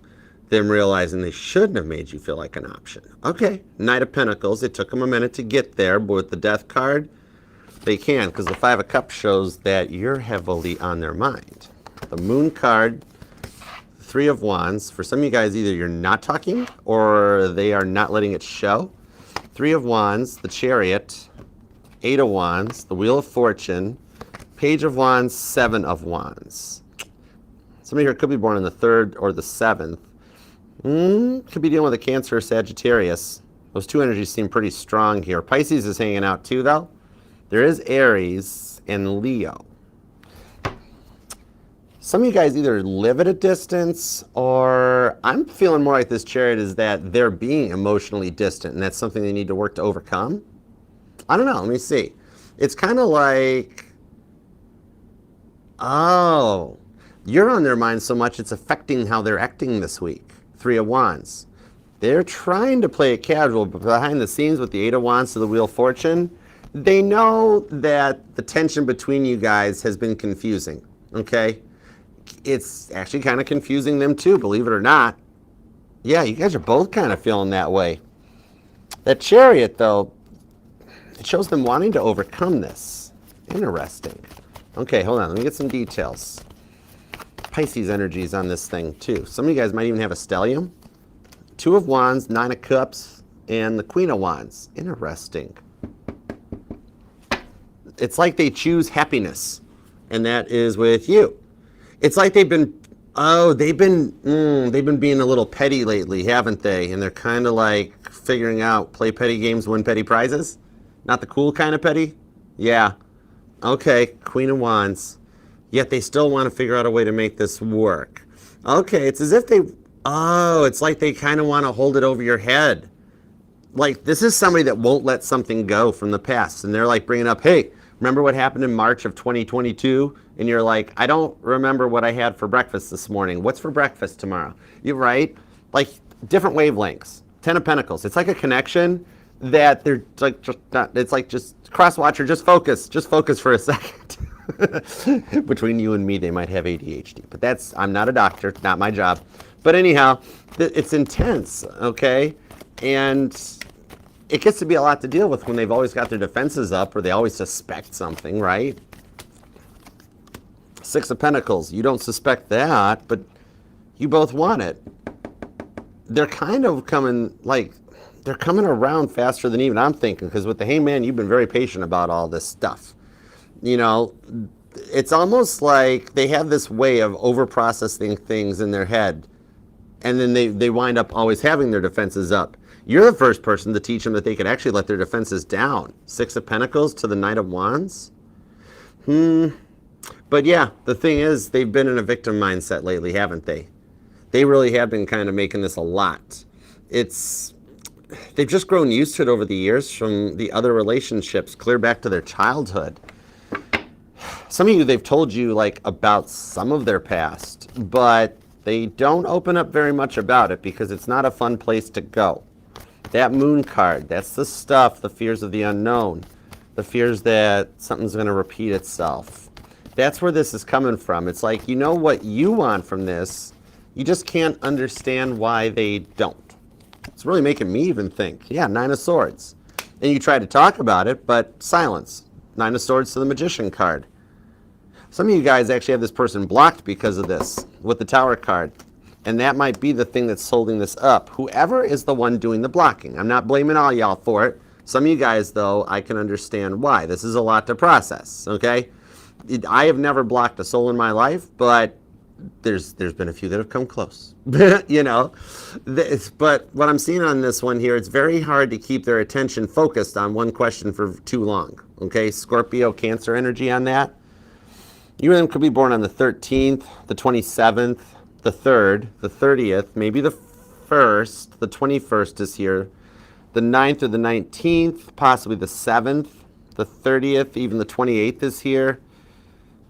them realizing they shouldn't have made you feel like an option. Okay. Knight of Pentacles. It took them a minute to get there, but with the Death card, they can, because the 5 of Cups shows that you're heavily on their mind. The Moon card, 3 of Wands. For some of you guys, either you're not talking or they are not letting it show. 3 of Wands, the Chariot, 8 of Wands, the Wheel of Fortune, Page of Wands, 7 of Wands. Somebody here could be born on the 3rd or the 7th. Could be dealing with a Cancer or Sagittarius. Those 2 energies seem pretty strong here. Pisces is hanging out too, though. There is Aries and Leo. Some of you guys either live at a distance, or I'm feeling more like this Chariot is that they're being emotionally distant, and that's something they need to work to overcome. I don't know. Let me see. It's kind of like, oh, you're on their mind so much it's affecting how they're acting this week. 3 of Wands. They're trying to play it casual, but behind the scenes with the 8 of Wands to the Wheel of Fortune, they know that the tension between you guys has been confusing, okay? It's actually kind of confusing them too, believe it or not. Yeah, you guys are both kind of feeling that way. That Chariot, though, it shows them wanting to overcome this. Interesting. Okay, hold on. Let me get some details. Pisces energies on this thing, too. Some of you guys might even have a stellium. 2 of Wands, 9 of Cups, and the Queen of Wands. Interesting. It's like they choose happiness, and that is with you. It's like they've been being a little petty lately, haven't they? And they're kind of like figuring out, play petty games, win petty prizes. Not the cool kind of petty? Yeah. Okay, Queen of Wands. Yet they still want to figure out a way to make this work. Okay, it's as if they Oh, it's like they kind of want to hold it over your head. Like, this is somebody that won't let something go from the past. And they're like bringing up, hey, remember what happened in March of 2022? And you're like, I don't remember what I had for breakfast this morning. What's for breakfast tomorrow? You're right. Like, different wavelengths. Ten of Pentacles. It's like a connection that they're like just not, it's like just cross-watcher, just focus for a second. Between you and me, they might have ADHD, but that's, I'm not a doctor, not my job. But anyhow, it's intense, okay? And it gets to be a lot to deal with when they've always got their defenses up or they always suspect something, right? Six of Pentacles, you don't suspect that, but you both want it. They're kind of coming, like, they're coming around faster than even I'm thinking, because with the Hangman, you've been very patient about all this stuff. You know, it's almost like they have this way of over-processing things in their head, and then they wind up always having their defenses up. You're the first person to teach them that they could actually let their defenses down. Six of Pentacles to the Knight of Wands. But yeah, the thing is, they've been in a victim mindset lately, haven't they? They really have been kind of making this a lot. They've just grown used to it over the years from the other relationships, clear back to their childhood. Some of you, they've told you like about some of their past, but they don't open up very much about it because it's not a fun place to go. That Moon card, that's the stuff, the fears of the unknown, the fears that something's going to repeat itself. That's where this is coming from. It's like, you know what you want from this, you just can't understand why they don't. It's really making me even think. Yeah, Nine of Swords. And you try to talk about it, but silence. Nine of Swords to the Magician card. Some of you guys actually have this person blocked because of this with the Tower card. And that might be the thing that's holding this up. Whoever is the one doing the blocking. I'm not blaming all y'all for it. Some of you guys, though, I can understand why. This is a lot to process, okay? I have never blocked a soul in my life, but there's been a few that have come close, you know. But what I'm seeing on this one here, it's very hard to keep their attention focused on one question for too long, okay? Scorpio, Cancer energy on that. You and them could be born on the 13th, the 27th, the 3rd, the 30th, maybe the 1st, the 21st is here, the 9th or the 19th, possibly the 7th, the 30th, even the 28th is here.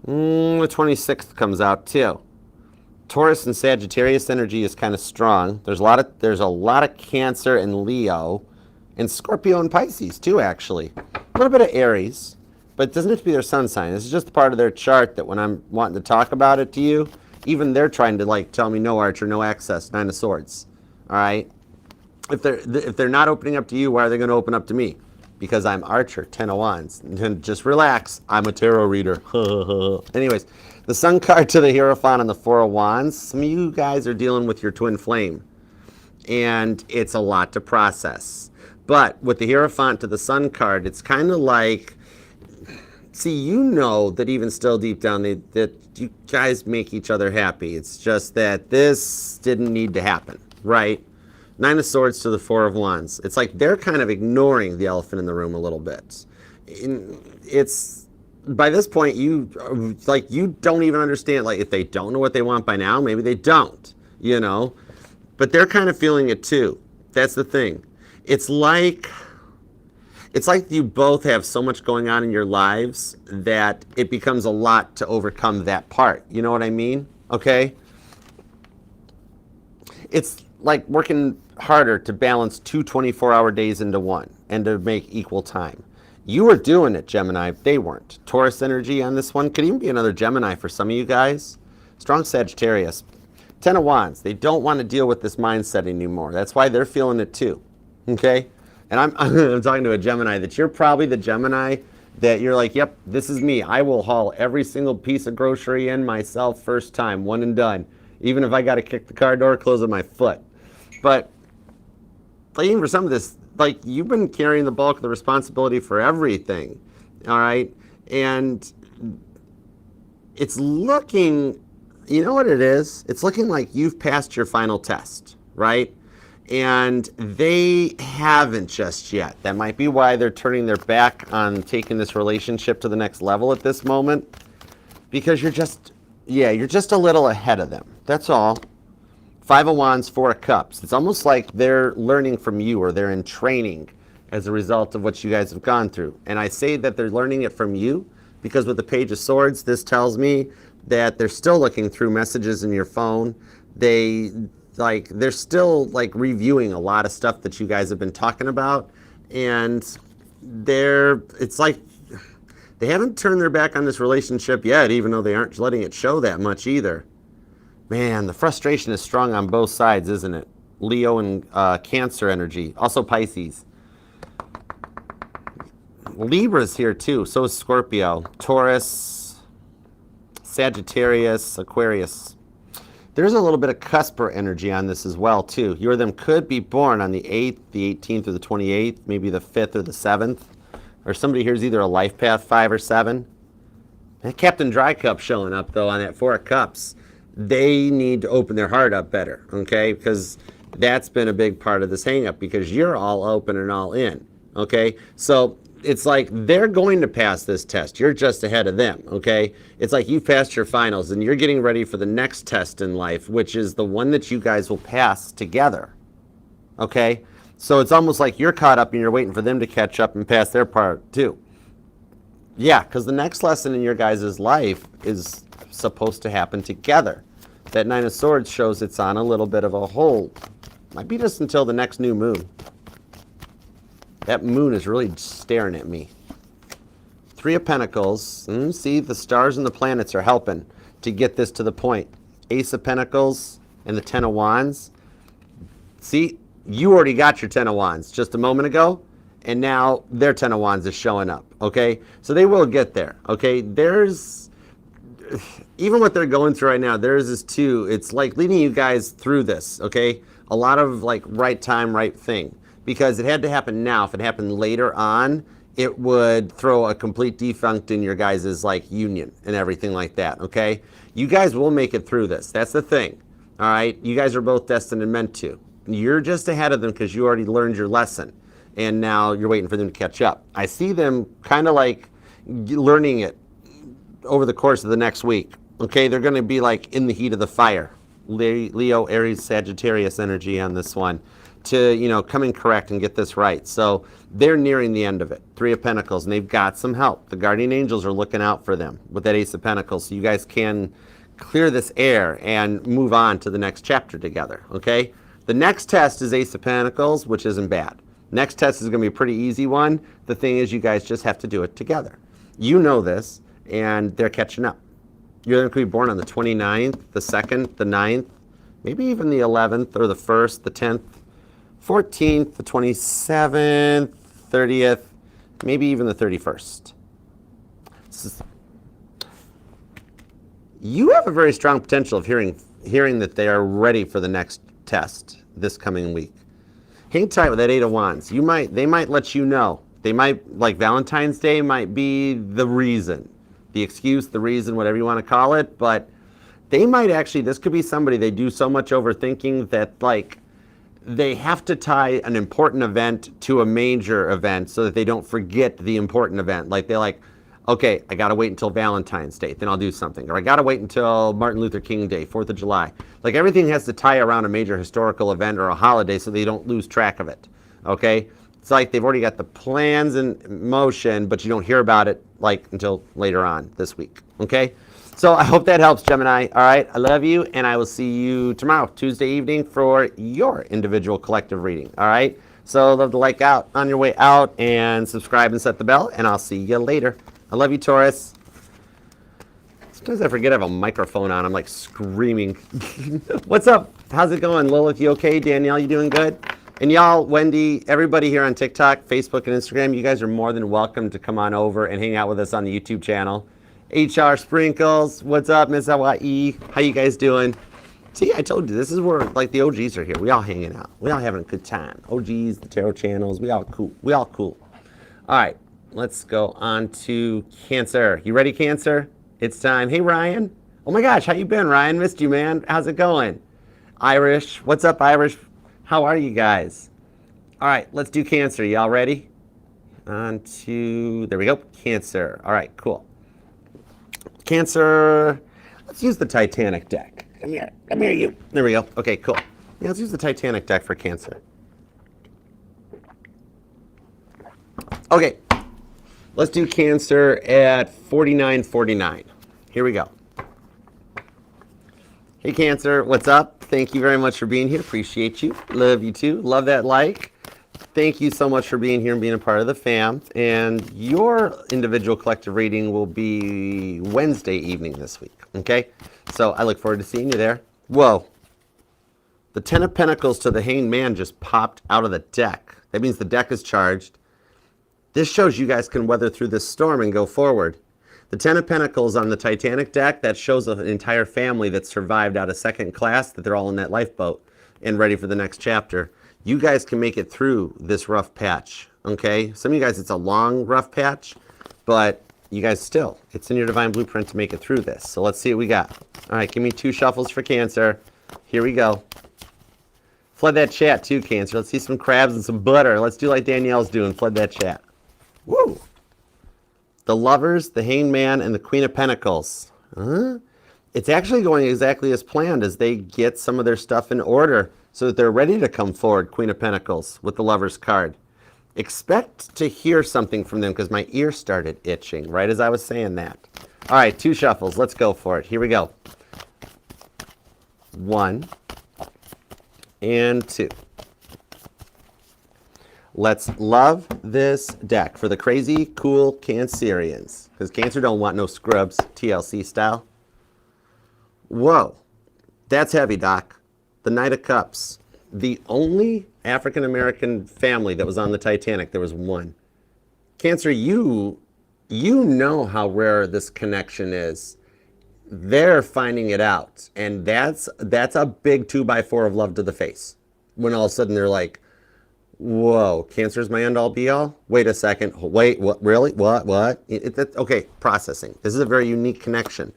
The 26th comes out too. Taurus and Sagittarius energy is kind of strong. There's a lot of Cancer and Leo, and Scorpio and Pisces too, actually. A little bit of Aries, but it doesn't have to be their sun sign. This is just part of their chart that when I'm wanting to talk about it to you, even they're trying to like tell me no Archer, no access, Nine of Swords. All right. If they're not opening up to you, why are they going to open up to me? Because I'm Archer, 10 of Wands. And just relax. I'm a tarot reader. Anyways, the Sun card to the Hierophant and the Four of Wands. Some of you guys are dealing with your twin flame. And it's a lot to process. But with the Hierophant to the Sun card, it's kind of like, see, you know that even still deep down that you guys make each other happy. It's just that this didn't need to happen, right? Nine of Swords to the Four of Wands. It's like they're kind of ignoring the elephant in the room a little bit. It's, by this point, you don't even understand. Like, if they don't know what they want by now, maybe they don't, you know? But they're kind of feeling it too. That's the thing. It's like you both have so much going on in your lives that it becomes a lot to overcome that part. You know what I mean? Okay? It's like working harder to balance two 24-hour days into one and to make equal time. You were doing it, Gemini. They weren't. Taurus energy on this one. Could even be another Gemini for some of you guys. Strong Sagittarius. 10 of Wands. They don't want to deal with this mindset anymore. That's why they're feeling it too. Okay? And I'm talking to a Gemini that you're probably the Gemini that you're like, yep, this is me. I will haul every single piece of grocery in myself first time, one and done. Even if I got to kick the car door, close with my foot. But like, even for some of this, like, you've been carrying the bulk of the responsibility for everything, all right? And it's looking, you know what it is? It's looking like you've passed your final test, right? And they haven't just yet. That might be why they're turning their back on taking this relationship to the next level at this moment. Because you're just a little ahead of them. That's all. Five of Wands, Four of Cups. It's almost like they're learning from you, or they're in training as a result of what you guys have gone through. And I say that they're learning it from you because with the Page of Swords, this tells me that they're still looking through messages in your phone. They're still like reviewing a lot of stuff that you guys have been talking about, and it's like they haven't turned their back on this relationship yet, even though they aren't letting it show that much either. Man, the frustration is strong on both sides, isn't it? Leo and Cancer energy, also Pisces. Libra's here too, so is Scorpio, Taurus, Sagittarius, Aquarius. There's a little bit of cusper energy on this as well too. You or them could be born on the 8th, the 18th, or the 28th, maybe the 5th or the 7th. Or somebody here's either a life path 5 or 7. That Captain Dry Cup showing up though on that Four of Cups. They need to open their heart up better, okay? Because that's been a big part of this hang up, because you're all open and all in, okay? So it's like they're going to pass this test. You're just ahead of them, okay? It's like you've passed your finals and you're getting ready for the next test in life, which is the one that you guys will pass together, okay? So it's almost like you're caught up and you're waiting for them to catch up and pass their part too. Yeah, because the next lesson in your guys' life is supposed to happen together. That Nine of Swords shows it's on a little bit of a hold. Might be just until the next new moon. That moon is really staring at me. Three of Pentacles. See, the stars and the planets are helping to get this to the point. Ace of Pentacles and the Ten of Wands. See, you already got your Ten of Wands just a moment ago, and now their Ten of Wands is showing up, okay? So they will get there, okay? Even what they're going through right now, theirs is too. It's like leading you guys through this, okay? A lot of like right time, right thing. Because it had to happen now. If it happened later on, it would throw a complete defunct in your guys' like union and everything like that, okay? You guys will make it through this. That's the thing, all right? You guys are both destined and meant to. You're just ahead of them because you already learned your lesson. And now you're waiting for them to catch up. I see them kind of like learning it over the course of the next week. Okay, they're going to be like in the heat of the fire. Leo, Aries, Sagittarius energy on this one to, come in correct and get this right. So they're nearing the end of it. Three of Pentacles, and they've got some help. The guardian angels are looking out for them with that Ace of Pentacles, so you guys can clear this air and move on to the next chapter together, okay? The next test is Ace of Pentacles, which isn't bad. Next test is going to be a pretty easy one. The thing is, you guys just have to do it together. You know this, and they're catching up. You're going to be born on the 29th, the 2nd, the 9th, maybe even the 11th or the 1st, the 10th, 14th, the 27th, 30th, maybe even the 31st. You have a very strong potential of hearing that they are ready for the next test this coming week. Hang tight with that Eight of Wands. They might let you know. They might, like Valentine's Day might be the reason, the excuse, the reason, whatever you want to call it, but they might actually, this could be somebody, they do so much overthinking that like they have to tie an important event to a major event so that they don't forget the important event. Like they're like, okay, I got to wait until Valentine's Day, then I'll do something. Or I got to wait until Martin Luther King Day, 4th of July. Like everything has to tie around a major historical event or a holiday so they don't lose track of it, okay? It's like they've already got the plans in motion, but you don't hear about it like until later on this week, okay? So I hope that helps, Gemini. All right, I love you, and I will see you tomorrow, Tuesday evening, for your individual collective reading, all right? So love to like out on your way out and subscribe and set the bell, and I'll see you later. I love you, Taurus. Sometimes I forget I have a microphone on. I'm like screaming. What's up? How's it going? Lilith, you okay? Danielle, you doing good? And y'all, Wendy, everybody here on TikTok, Facebook, and Instagram, you guys are more than welcome to come on over and hang out with us on the YouTube channel. HR Sprinkles, what's up, Miss Hawaii? How you guys doing? See, I told you, this is where like the OGs are here. We all hanging out. We all having a good time. OGs, the tarot channels, we all cool. We all cool. All right, let's go on to Cancer. You ready, Cancer? It's time. Hey, Ryan. Oh my gosh, how you been, Ryan? Missed you, man. How's it going? Irish, what's up, Irish? How are you guys? All right, let's do Cancer. Y'all ready? On to, there we go, Cancer. All right, cool. Cancer, let's use the Titanic deck. Come here. Come here, you. There we go. Okay, cool. Yeah, let's use the Titanic deck for Cancer. Okay. Let's do Cancer at 49.49. Here we go. Hey, Cancer. What's up? Thank you very much for being here. Appreciate you. Love you, too. Love that like. Thank you so much for being here and being a part of the fam. And your individual collective reading will be Wednesday evening this week, okay? So I look forward to seeing you there. Whoa. The Ten of Pentacles to the Hanged Man just popped out of the deck. That means the deck is charged. This shows you guys can weather through this storm and go forward. The Ten of Pentacles on the Titanic deck, that shows an entire family that survived out of second class, that they're all in that lifeboat and ready for the next chapter. You guys can make it through this rough patch, okay? Some of you guys, it's a long, rough patch, but you guys still, it's in your divine blueprint to make it through this. So let's see what we got. All right, give me 2 shuffles for Cancer. Here we go. Flood that chat too, Cancer. Let's see some crabs and some butter. Let's do like Danielle's doing, flood that chat. Woo! The Lovers, the Hanged Man, and the Queen of Pentacles. It's actually going exactly as planned as they get some of their stuff in order so that they're ready to come forward, Queen of Pentacles, with the Lovers card. Expect to hear something from them because my ear started itching right as I was saying that. All right, 2 shuffles. Let's go for it. Here we go. 1 and 2. Let's love this deck for the crazy, cool Cancerians. Because Cancer don't want no scrubs, TLC style. Whoa. That's heavy, Doc. The Knight of Cups. The only African-American family that was on the Titanic, there was one. Cancer, you know how rare this connection is. They're finding it out. And that's a big 2x4 of love to the face. When all of a sudden they're like, whoa, Cancer's my end-all be-all? Wait a second. Wait, what? Really? What? Okay, processing. This is a very unique connection.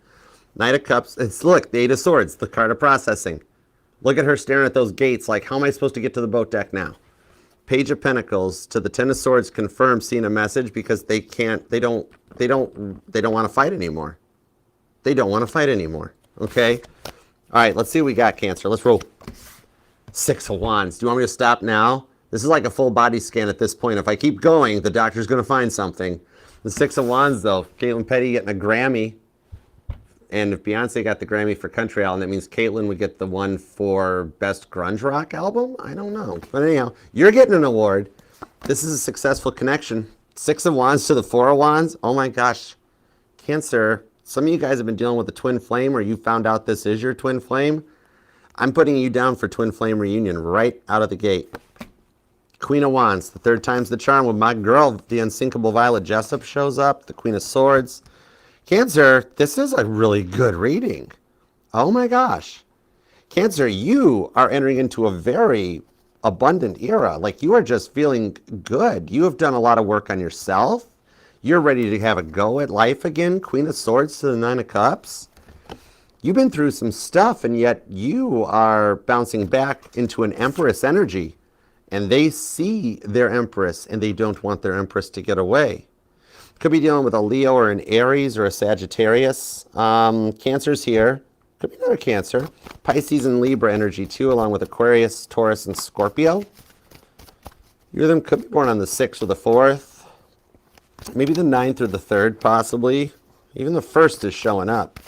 Knight of Cups. Look, the 8 of Swords, the card of processing. Look at her staring at those gates like, how am I supposed to get to the boat deck now? Page of Pentacles to the 10 of Swords confirms seeing a message because they don't want to fight anymore. They don't want to fight anymore. Okay? All right, let's see what we got, Cancer. Let's roll. 6 of Wands. Do you want me to stop now? This is like a full body scan at this point. If I keep going, the doctor's going to find something. The 6 of Wands, though. Caitlin Petty getting a Grammy. And if Beyonce got the Grammy for Country Album, that means Caitlin would get the one for Best Grunge Rock Album? I don't know. But anyhow, you're getting an award. This is a successful connection. 6 of Wands to the 4 of Wands. Oh my gosh. Cancer, some of you guys have been dealing with a twin flame or you found out this is your twin flame. I'm putting you down for twin flame reunion right out of the gate. Queen of Wands, the 3rd time's the charm. When my girl, the unsinkable Violet Jessup, shows up, the Queen of Swords. Cancer, this is a really good reading. Oh my gosh. Cancer, you are entering into a very abundant era. Like you are just feeling good. You have done a lot of work on yourself. You're ready to have a go at life again. Queen of Swords to the 9 of Cups. You've been through some stuff and yet you are bouncing back into an Empress energy. And they see their Empress and they don't want their Empress to get away. Could be dealing with a Leo or an Aries or a Sagittarius. Cancer's here. Could be another Cancer. Pisces and Libra energy too, along with Aquarius, Taurus, and Scorpio. You of them could be born on the 6th or the 4th. Maybe the 9th or the 3rd, possibly. Even the 1st is showing up.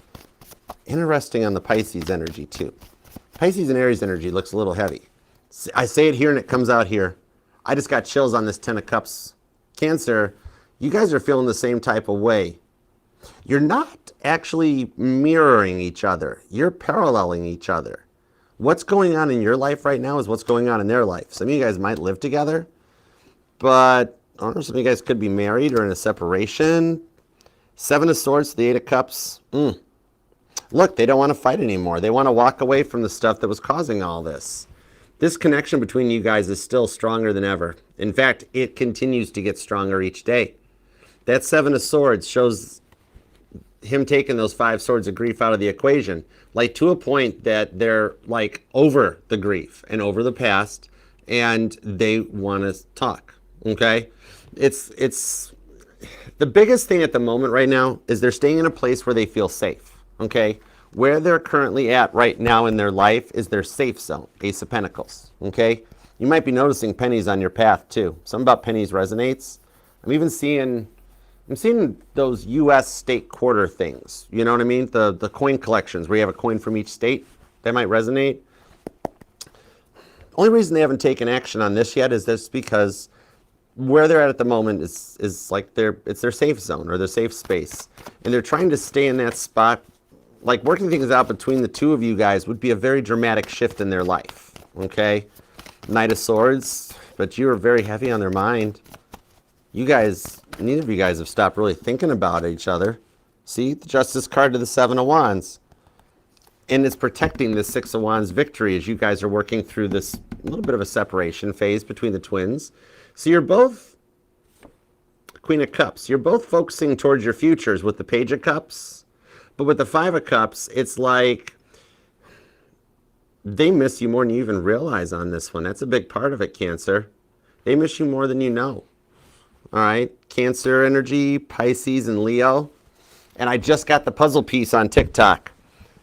Interesting on the Pisces energy too. Pisces and Aries energy looks a little heavy. I say it here and it comes out here. I just got chills on this 10 of Cups. Cancer, you guys are feeling the same type of way. You're not actually mirroring each other. You're paralleling each other. What's going on in your life right now is what's going on in their life. Some of you guys might live together, but I don't know, some of you guys could be married or in a separation. 7 of Swords to the 8 of Cups. Look, they don't want to fight anymore. They want to walk away from the stuff that was causing all this. This connection between you guys is still stronger than ever. In fact, it continues to get stronger each day. That 7 of Swords shows him taking those 5 swords of grief out of the equation, like to a point that they're like over the grief and over the past, and they want to talk. Okay, it's the biggest thing at the moment right now is they're staying in a place where they feel safe. Okay, Where they're currently at right now in their life is their safe zone, Ace of Pentacles, okay? You might be noticing pennies on your path too. Something about pennies resonates. I'm seeing those U.S. state quarter things. You know what I mean? The coin collections where you have a coin from each state. That might resonate. Only reason they haven't taken action on this yet is this because where they're at the moment is like it's their safe zone or their safe space. And they're trying to stay in that spot. Like working things out between the two of you guys would be a very dramatic shift in their life. Okay? Knight of Swords, but you are very heavy on their mind. You guys, neither of you guys have stopped really thinking about each other. See, the Justice card to the Seven of Wands. And it's protecting the Six of Wands victory as you guys are working through this little bit of a separation phase between the twins. So you're both, Queen of Cups, you're both focusing towards your futures with the Page of Cups. But with the Five of Cups, it's like they miss you more than you even realize on this one. That's a big part of it, Cancer. They miss you more than you know. All right, Cancer energy, Pisces, and Leo. And I just got the puzzle piece on TikTok.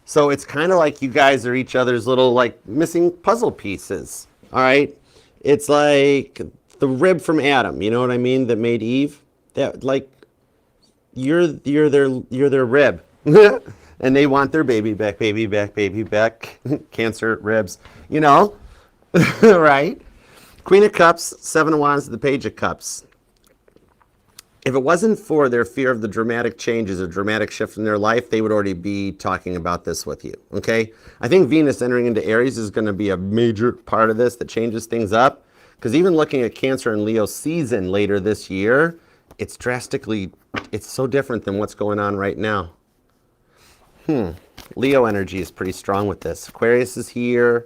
So it's kind of like you guys are each other's little like missing puzzle pieces. All right, it's like the rib from Adam. You know what I mean? That made Eve. That like you're their rib, and they want their baby back, baby back, baby back. Cancer ribs. You know, right? Queen of Cups, Seven of Wands, the Page of Cups. If it wasn't for their fear of the dramatic changes or dramatic shift in their life, they would already be talking about this with you, okay? I think Venus entering into Aries is going to be a major part of this that changes things up. Because even looking at Cancer and Leo season later this year, it's so different than what's going on right now. Leo energy is pretty strong with this. Aquarius is here.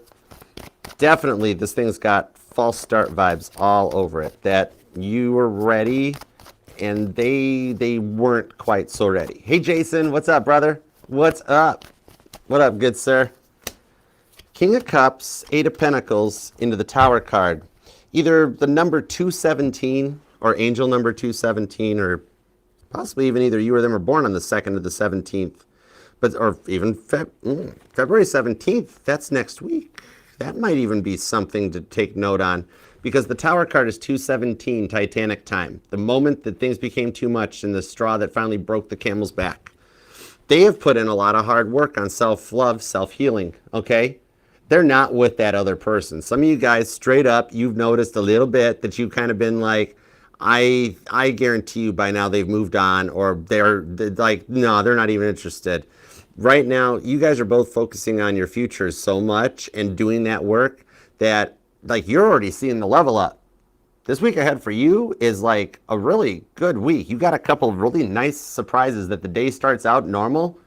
Definitely, this thing's got false start vibes all over it. That you were ready and they weren't quite so ready. Hey, Jason, what's up, brother? What's up? What up, good sir? King of Cups, Eight of Pentacles into the Tower card. Either the number 217 or angel number 217, or possibly even either you or them are born on the 2nd of the 17th. Or even February 17th, that's next week. That might even be something to take note on. Because the Tower card is 217, Titanic time. The moment that things became too much and the straw that finally broke the camel's back. They have put in a lot of hard work on self-love, self-healing, okay? They're not with that other person. Some of you guys, straight up, you've noticed a little bit that you've kind of been like, I guarantee you by now they've moved on, or they're like, no, they're not even interested. Right now, you guys are both focusing on your futures so much and doing that work that like you're already seeing the level up. This week ahead for you is like a really good week. You got a couple of really nice surprises that the day starts out normal,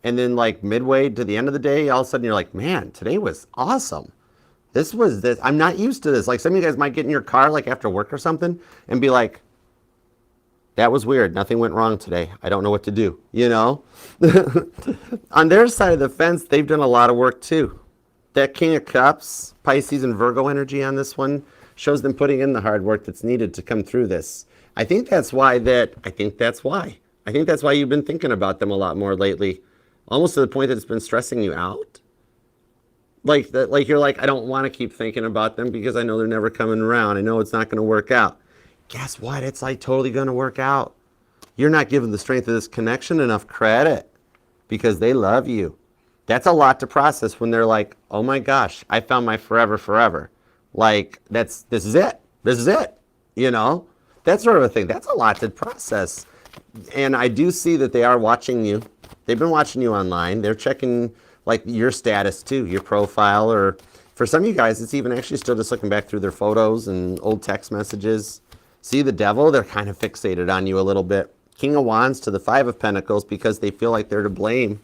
and then like midway to the end of the day, all of a sudden you're like, man, today was awesome. I'm not used to this. Like some of you guys might get in your car like after work or something and be like, that was weird. Nothing went wrong today. I don't know what to do, you know? On their side of the fence, they've done a lot of work too. That King of Cups, Pisces and Virgo energy on this one shows them putting in the hard work that's needed to come through this. I think that's why you've been thinking about them a lot more lately, almost to the point that it's been stressing you out. Like that, like you're like, I don't want to keep thinking about them because I know they're never coming around. I know it's not going to work out. Guess what? It's like totally going to work out. You're not giving the strength of this connection enough credit because they love you. That's a lot to process when they're like, oh my gosh, I found my forever. Like, this is it, you know? That sort of a thing. That's a lot to process. And I do see that they are watching you. They've been watching you online. They're checking, like, your status, too, your profile. Or for some of you guys, it's even actually still just looking back through their photos and old text messages. See the devil? They're kind of fixated on you a little bit. King of Wands to the Five of Pentacles because they feel like they're to blame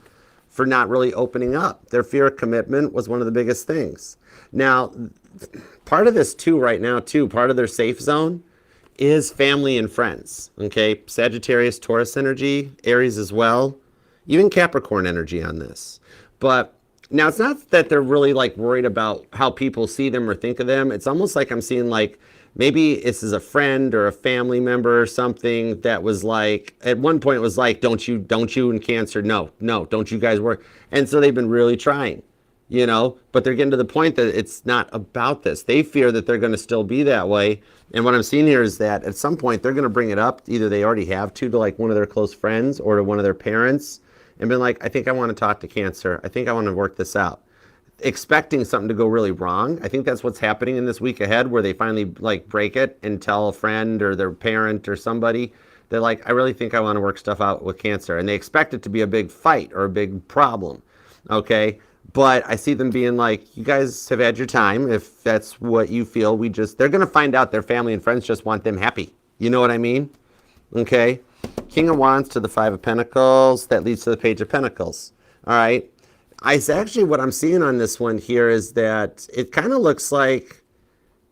for not really opening up. Their fear of commitment was one of the biggest things. Now, part of this too right now too, part of their safe zone is family and friends, okay? Sagittarius, Taurus energy, Aries as well, even Capricorn energy on this. But now it's not that they're really like worried about how people see them or think of them. It's almost like I'm seeing like Maybe this is a friend or a family member or something that was like, at one point it was like, don't you in Cancer, no, don't you guys work. And so they've been really trying, but they're getting to the point that it's not about this. They fear that they're going to still be that way. And what I'm seeing here is that at some point they're going to bring it up. Either they already have to like one of their close friends or to one of their parents and been like, I think I want to talk to Cancer. I think I want to work this out, expecting something to go really wrong. I think that's what's happening in this week ahead, where they finally like break it and tell a friend or their parent or somebody. They're like, I really think I want to work stuff out with Cancer. And they expect it to be a big fight or a big problem. Okay. But I see them being like, you guys have had your time. If that's what you feel, they're going to find out their family and friends just want them happy. You know what I mean? Okay. King of Wands to the Five of Pentacles. That leads to the Page of Pentacles. All right. Actually, what I'm seeing on this one here is that it kind of looks like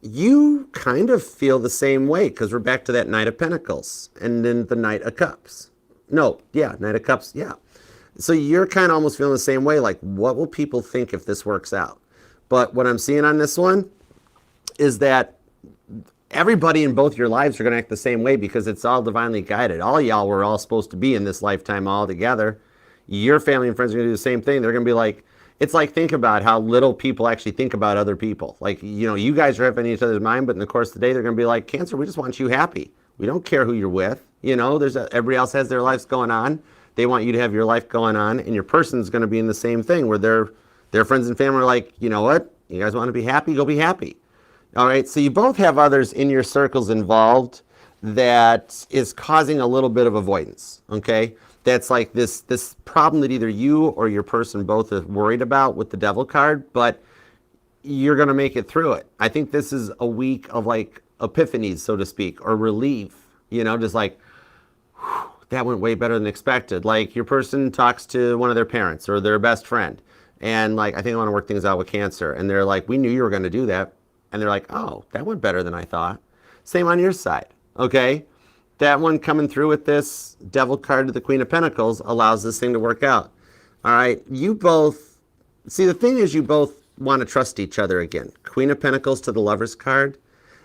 you kind of feel the same way, because we're back to that Knight of Pentacles and then the Knight of Cups. No, yeah, Knight of Cups, yeah. So you're kind of almost feeling the same way, like, what will people think if this works out? But what I'm seeing on this one is that everybody in both your lives are going to act the same way, because it's all divinely guided. All y'all were all supposed to be in this lifetime all together. Your family and friends are going to do the same thing. They're going to be like, it's like, think about how little people actually think about other people. Like, you guys are having each other's mind, but in the course of the day, they're going to be like, Cancer, we just want you happy. We don't care who you're with. Everybody else has their lives going on. They want you to have your life going on, and your person's going to be in the same thing, where their friends and family are like, you know what? You guys want to be happy? Go be happy. All right. So you both have others in your circles involved that is causing a little bit of avoidance. Okay. That's like this problem that either you or your person both are worried about with the Devil card, but you're going to make it through it. I think this is a week of like epiphanies, so to speak, or relief, just like, whew, that went way better than expected. Like, your person talks to one of their parents or their best friend, and like, I think I want to work things out with Cancer. And they're like, we knew you were going to do that. And they're like, oh, that went better than I thought. Same on your side. Okay. That one coming through with this Devil card to the Queen of Pentacles allows this thing to work out. All right. You both, see, the thing is, you both want to trust each other again. Queen of Pentacles to the Lover's card.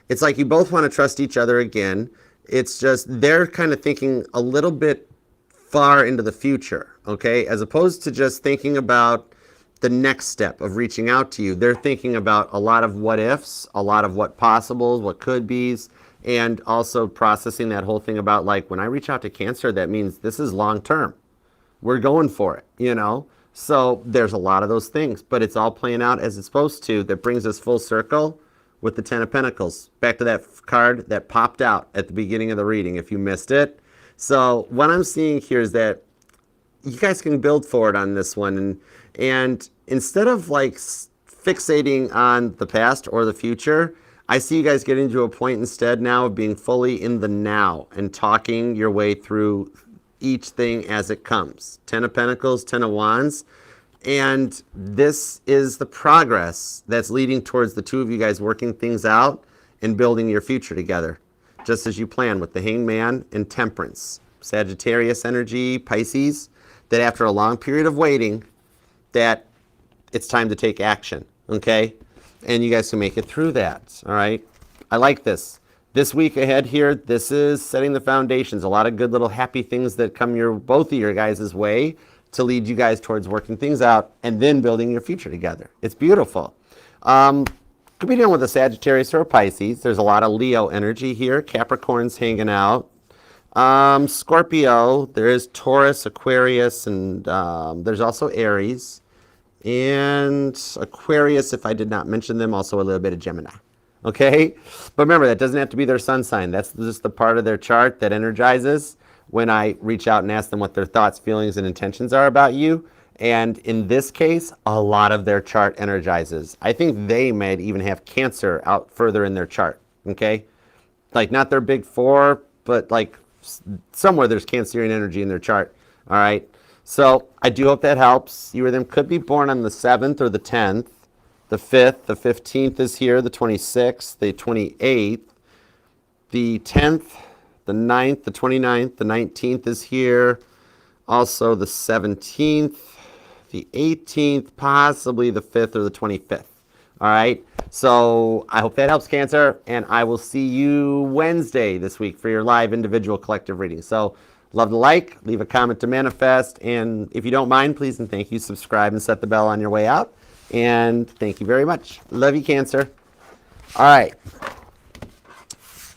It's like you both want to trust each other again. It's just they're kind of thinking a little bit far into the future, okay? As opposed to just thinking about the next step of reaching out to you. They're thinking about a lot of what ifs, a lot of what possibles, what could be's, and also processing that whole thing about, like, when I reach out to Cancer, that means this is long term. We're going for it, So there's a lot of those things, but it's all playing out as it's supposed to. That brings us full circle with the Ten of Pentacles. Back to that card that popped out at the beginning of the reading if you missed it. So what I'm seeing here is that you guys can build forward on this one. And instead of like fixating on the past or the future, I see you guys getting to a point instead now of being fully in the now and talking your way through each thing as it comes. Ten of Pentacles, Ten of Wands. And this is the progress that's leading towards the two of you guys working things out and building your future together, just as you plan with the Hangman and Temperance. Sagittarius energy, Pisces, that after a long period of waiting, that it's time to take action, okay? And you guys can make it through that, all right? I like this. This week ahead here, this is setting the foundations. A lot of good little happy things that come both of your guys' way to lead you guys towards working things out and then building your future together. It's beautiful. Could be dealing with a Sagittarius or a Pisces. There's a lot of Leo energy here. Capricorn's hanging out. Scorpio, there is Taurus, Aquarius, and there's also Aries. And Aquarius, if I did not mention them, also a little bit of Gemini. Okay? But remember, that doesn't have to be their sun sign. That's just the part of their chart that energizes when I reach out and ask them what their thoughts, feelings, and intentions are about you. And in this case, a lot of their chart energizes. I think they might even have Cancer out further in their chart. Okay? Like, not their big four, but like somewhere there's Cancerian energy in their chart. All right? So I do hope that helps. You or them could be born on the 7th or the 10th. The 5th, the 15th is here, the 26th, the 28th, the 10th, the 9th, the 29th, the 19th is here. Also the 17th, the 18th, possibly the 5th or the 25th. All right. So I hope that helps, Cancer. And I will see you Wednesday this week for your live individual collective reading. So love to like, leave a comment to manifest. And if you don't mind, please and thank you, subscribe and set the bell on your way out. And thank you very much. Love you, Cancer. All right.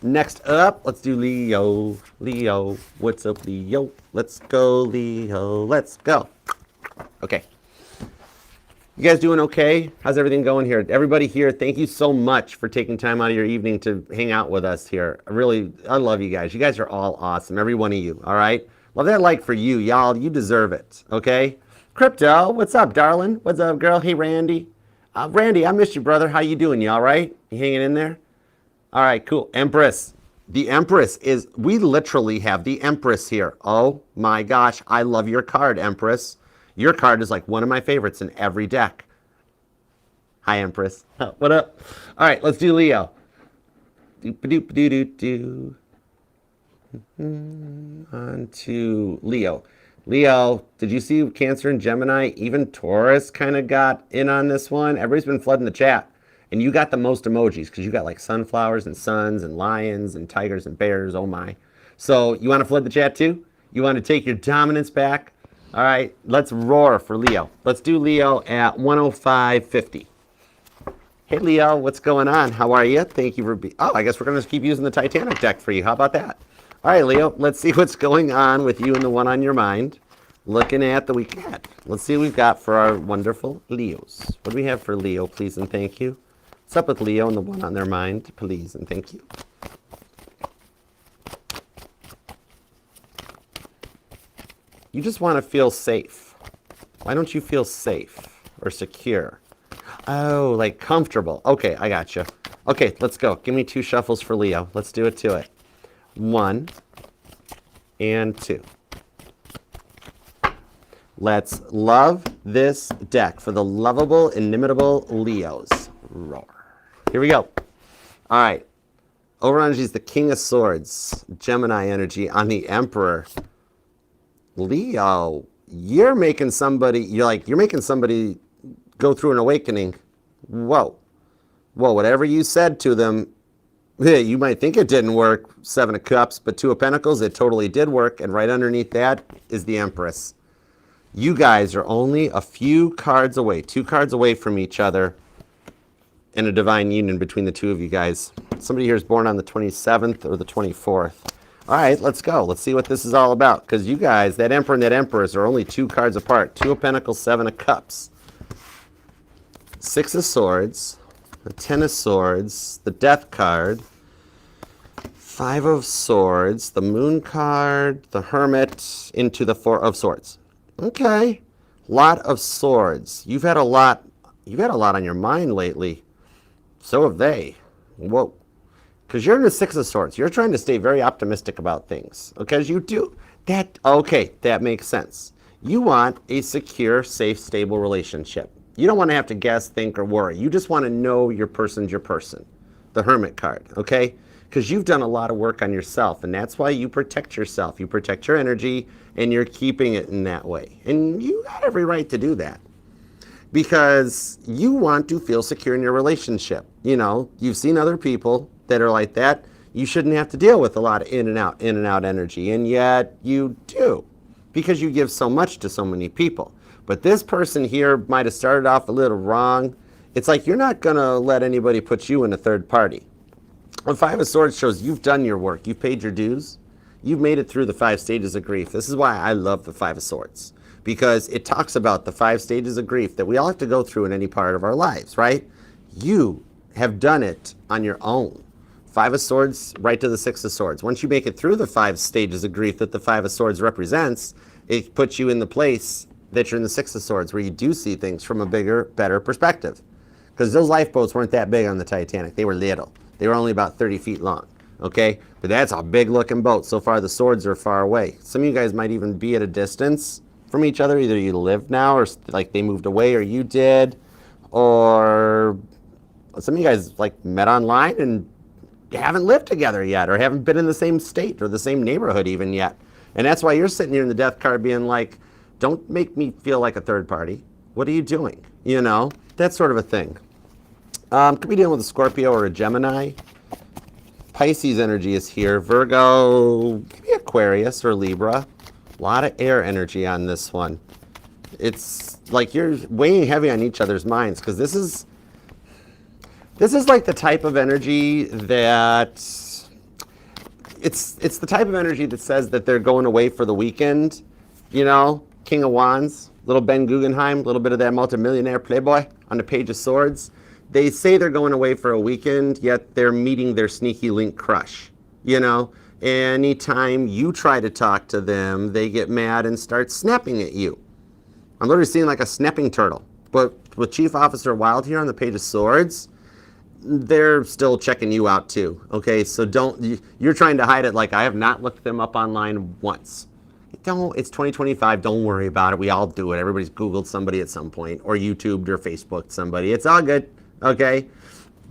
Next up, let's do Leo. Leo, what's up, Leo? Let's go, Leo. Let's go. Okay. You guys doing okay? How's everything going here? Everybody here, thank you so much for taking time out of your evening to hang out with us here. I love you guys. You guys are all awesome, every one of you, all right? Love that like for you, y'all. You deserve it, okay? Crypto, what's up, darling? What's up, girl? Hey, Randy. Randy, I missed you, brother. How you doing? You all right? You hanging in there? All right, cool. Empress. The Empress is, we literally have the Empress here. Oh my gosh, I love your card, Empress. Your card is like one of my favorites in every deck. Hi, Empress. What up? All right, let's do Leo. Doop-a-doop-a-doo-doo-doo. On to Leo. Leo, did you see Cancer and Gemini? Even Taurus kind of got in on this one. Everybody's been flooding the chat. And you got the most emojis because you got like sunflowers and suns and lions and tigers and bears. Oh my. So you want to flood the chat too? You want to take your dominance back? All right, let's roar for Leo. Let's do Leo at 105.50. Hey, Leo, what's going on? How are you? Thank you for I guess we're going to keep using the Titanic deck for you. How about that? All right, Leo, let's see what's going on with you and the one on your mind. Looking at the week ahead. Let's see what we've got for our wonderful Leos. What do we have for Leo, please and thank you? What's up with Leo and the one on their mind, please and thank you? You just want to feel safe. Why don't you feel safe or secure? Oh, like comfortable. Okay, I got you. Okay, let's go. Give me 2 shuffles for Leo. Let's do it to it. 1 and 2. Let's love this deck for the lovable, inimitable Leos. Roar. Here we go. All right. Over energy is the King of Swords. Gemini energy on the Emperor. Leo, you're making somebody go through an awakening. Whoa. Whatever you said to them, you might think it didn't work, 7 of Cups, but 2 of Pentacles, it totally did work. And right underneath that is the Empress. You guys are only a few cards away, 2 cards away from each other in a divine union between the two of you guys. Somebody here is born on the 27th or the 24th. All right, let's go. Let's see what this is all about. Because you guys, that Emperor and that Empress are only 2 cards apart. 2 of Pentacles, 7 of Cups. 6 of Swords. The 10 of Swords. The Death card. 5 of Swords. The Moon card. The Hermit. Into the 4 of Swords. Okay. Lot of Swords. You've had a lot on your mind lately. So have they. Whoa. Because you're in the 6 of Swords. You're trying to stay very optimistic about things. Because you do. That makes sense. You want a secure, safe, stable relationship. You don't want to have to guess, think, or worry. You just want to know your person's your person. The Hermit card, okay? Because you've done a lot of work on yourself, and that's why you protect yourself. You protect your energy, and you're keeping it in that way. And you got every right to do that. Because you want to feel secure in your relationship. You know, you've seen other people that are like that. You shouldn't have to deal with a lot of in and out energy, and yet you do, because you give so much to so many people. But this person here might have started off a little wrong. It's like you're not going to let anybody put you in a third party. The 5 of Swords shows you've done your work. You've paid your dues. You've made it through the 5 stages of grief. This is why I love the 5 of Swords, because it talks about the 5 stages of grief that we all have to go through in any part of our lives, right? You have done it on your own. 5 of Swords, right to the 6 of Swords. Once you make it through the 5 stages of grief that the 5 of Swords represents, it puts you in the place that you're in the 6 of Swords, where you do see things from a bigger, better perspective. Because those lifeboats weren't that big on the Titanic. They were little. They were only about 30 feet long, okay? But that's a big-looking boat. So far, the swords are far away. Some of you guys might even be at a distance from each other. Either you live now, or like they moved away, or you did. Or some of you guys like met online and haven't lived together yet, or haven't been in the same state or the same neighborhood even yet. And that's why you're sitting here in the Death card being like, don't make me feel like a third party. What are you doing? You know, that sort of a thing. Could be dealing with a Scorpio or a Gemini. Pisces energy is here. Virgo, maybe Aquarius or Libra. A lot of air energy on this one. It's like you're weighing heavy on each other's minds because this is like the type of energy that it's the type of energy that says that they're going away for the weekend. You know, King of Wands, little Ben Guggenheim, a little bit of that multimillionaire playboy on the Page of Swords. They say they're going away for a weekend, yet they're meeting their sneaky link crush. You know, anytime you try to talk to them, they get mad and start snapping at you. I'm literally seeing like a snapping turtle. But with Chief Officer Wilde here on the Page of Swords, they're still checking you out too. Okay, so you're trying to hide it like I have not looked them up online once. It's 2025, don't worry about it. We all do it. Everybody's Googled somebody at some point or YouTubed or Facebooked somebody. It's all good. Okay,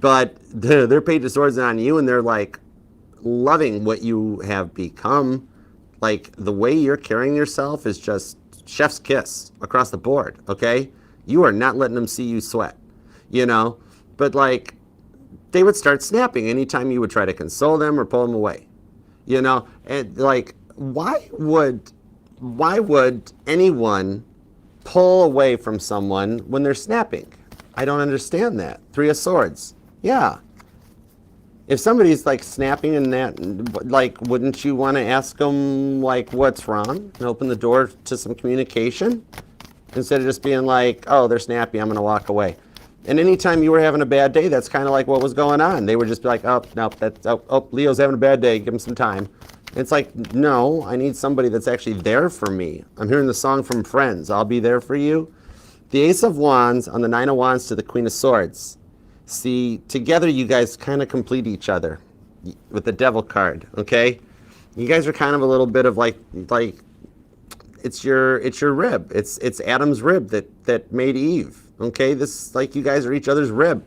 but their Page of Swords are on you, and they're like loving what you have become. Like the way you're carrying yourself is just chef's kiss across the board. Okay, you are not letting them see you sweat, you know. But like they would start snapping anytime you would try to console them or pull them away, you know. And like why would anyone pull away from someone when they're snapping? I don't understand that. Three of Swords. Yeah. If somebody's like snapping and that, like, wouldn't you want to ask them like what's wrong and open the door to some communication instead of just being like, oh, they're snappy, I'm going to walk away. And anytime you were having a bad day, that's kind of like what was going on. They would just be like, oh, no, Leo's having a bad day, give him some time. And it's like, no, I need somebody that's actually there for me. I'm hearing the song from Friends, I'll be there for you. The Ace of Wands on the Nine of Wands to the Queen of Swords. See, together you guys kind of complete each other with the Devil card, okay? You guys are kind of a little bit of like it's your rib. It's Adam's rib that made Eve, okay? This like you guys are each other's rib,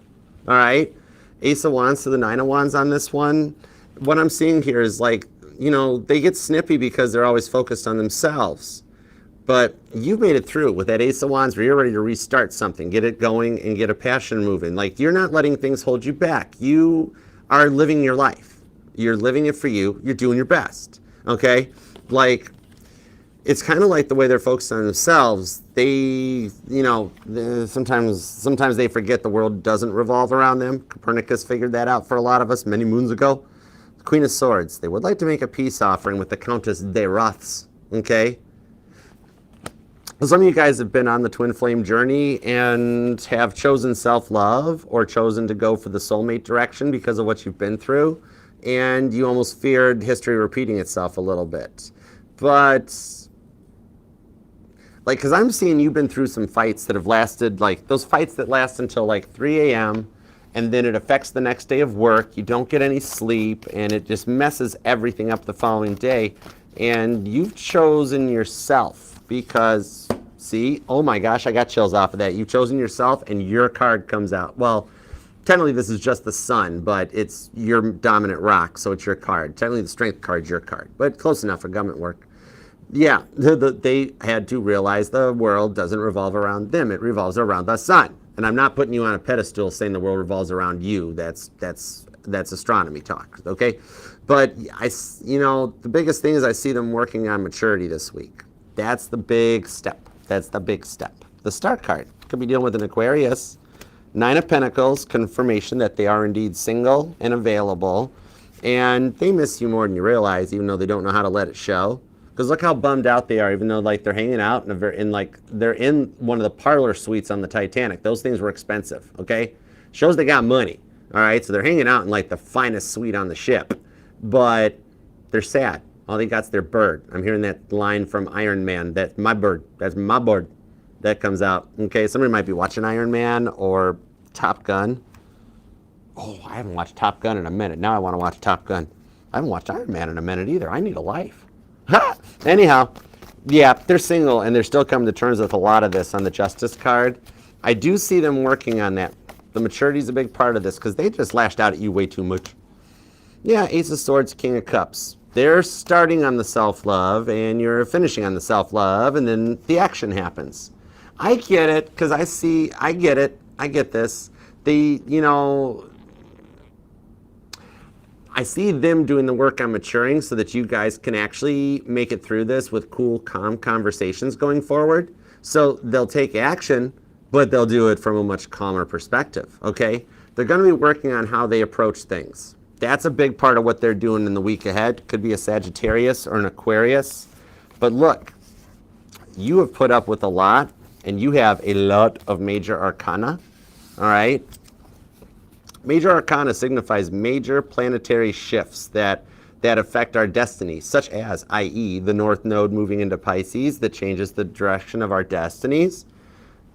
all right? Ace of Wands to the Nine of Wands on this one. What I'm seeing here is like, you know, they get snippy because they're always focused on themselves. But you made it through with that Ace of Wands where you're ready to restart something, get it going and get a passion moving. Like you're not letting things hold you back. You are living your life. You're living it for you. You're doing your best. Okay? Like it's kind of like the way they're focused on themselves. They, you know, sometimes they forget the world doesn't revolve around them. Copernicus figured that out for a lot of us many moons ago. Queen of Swords. They would like to make a peace offering with the Countess de Roths. Okay? Some of you guys have been on the twin flame journey and have chosen self-love or chosen to go for the soulmate direction because of what you've been through, and you almost feared history repeating itself a little bit. But, like, because I'm seeing you've been through some fights that have lasted, like, those fights that last until, like, 3 a.m., and then it affects the next day of work, you don't get any sleep, and it just messes everything up the following day, and you've chosen yourself. Because, see, oh my gosh, I got chills off of that. You've chosen yourself and your card comes out. Well, technically this is just the sun, but it's your dominant rock, so it's your card. Technically the strength card's your card, but close enough for government work. Yeah, they had to realize the world doesn't revolve around them. It revolves around the sun. And I'm not putting you on a pedestal saying the world revolves around you. That's astronomy talk, okay? But, you know, the biggest thing is I see them working on maturity this week. That's the big step. That's the big step. The Star card could be dealing with an Aquarius. Nine of Pentacles, confirmation that they are indeed single and available. And they miss you more than you realize, even though they don't know how to let it show. Because look how bummed out they are, even though like they're hanging out and they're in one of the parlor suites on the Titanic. Those things were expensive, okay? Shows they got money, all right? So they're hanging out in like the finest suite on the ship. But they're sad. All they got's their bird. I'm hearing that line from Iron Man. That's my bird. That's my bird. That comes out. Okay, somebody might be watching Iron Man or Top Gun. Oh, I haven't watched Top Gun in a minute. Now I want to watch Top Gun. I haven't watched Iron Man in a minute either. I need a life. Ha! Anyhow, yeah, they're single and they're still coming to terms with a lot of this on the Justice card. I do see them working on that. The maturity is a big part of this because they just lashed out at you way too much. Yeah, Ace of Swords, King of Cups. They're starting on the self-love, and you're finishing on the self-love, and then the action happens. I get it, because I get it. I get this. they, you know, I see them doing the work on maturing so that you guys can actually make it through this with cool, calm conversations going forward. So they'll take action, but they'll do it from a much calmer perspective, okay? They're going to be working on how they approach things. That's a big part of what they're doing in the week ahead. Could be a Sagittarius or an Aquarius. But look, you have put up with a lot, and you have a lot of major arcana, all right? Major arcana signifies major planetary shifts that affect our destiny, such as, i.e., the North Node moving into Pisces that changes the direction of our destinies.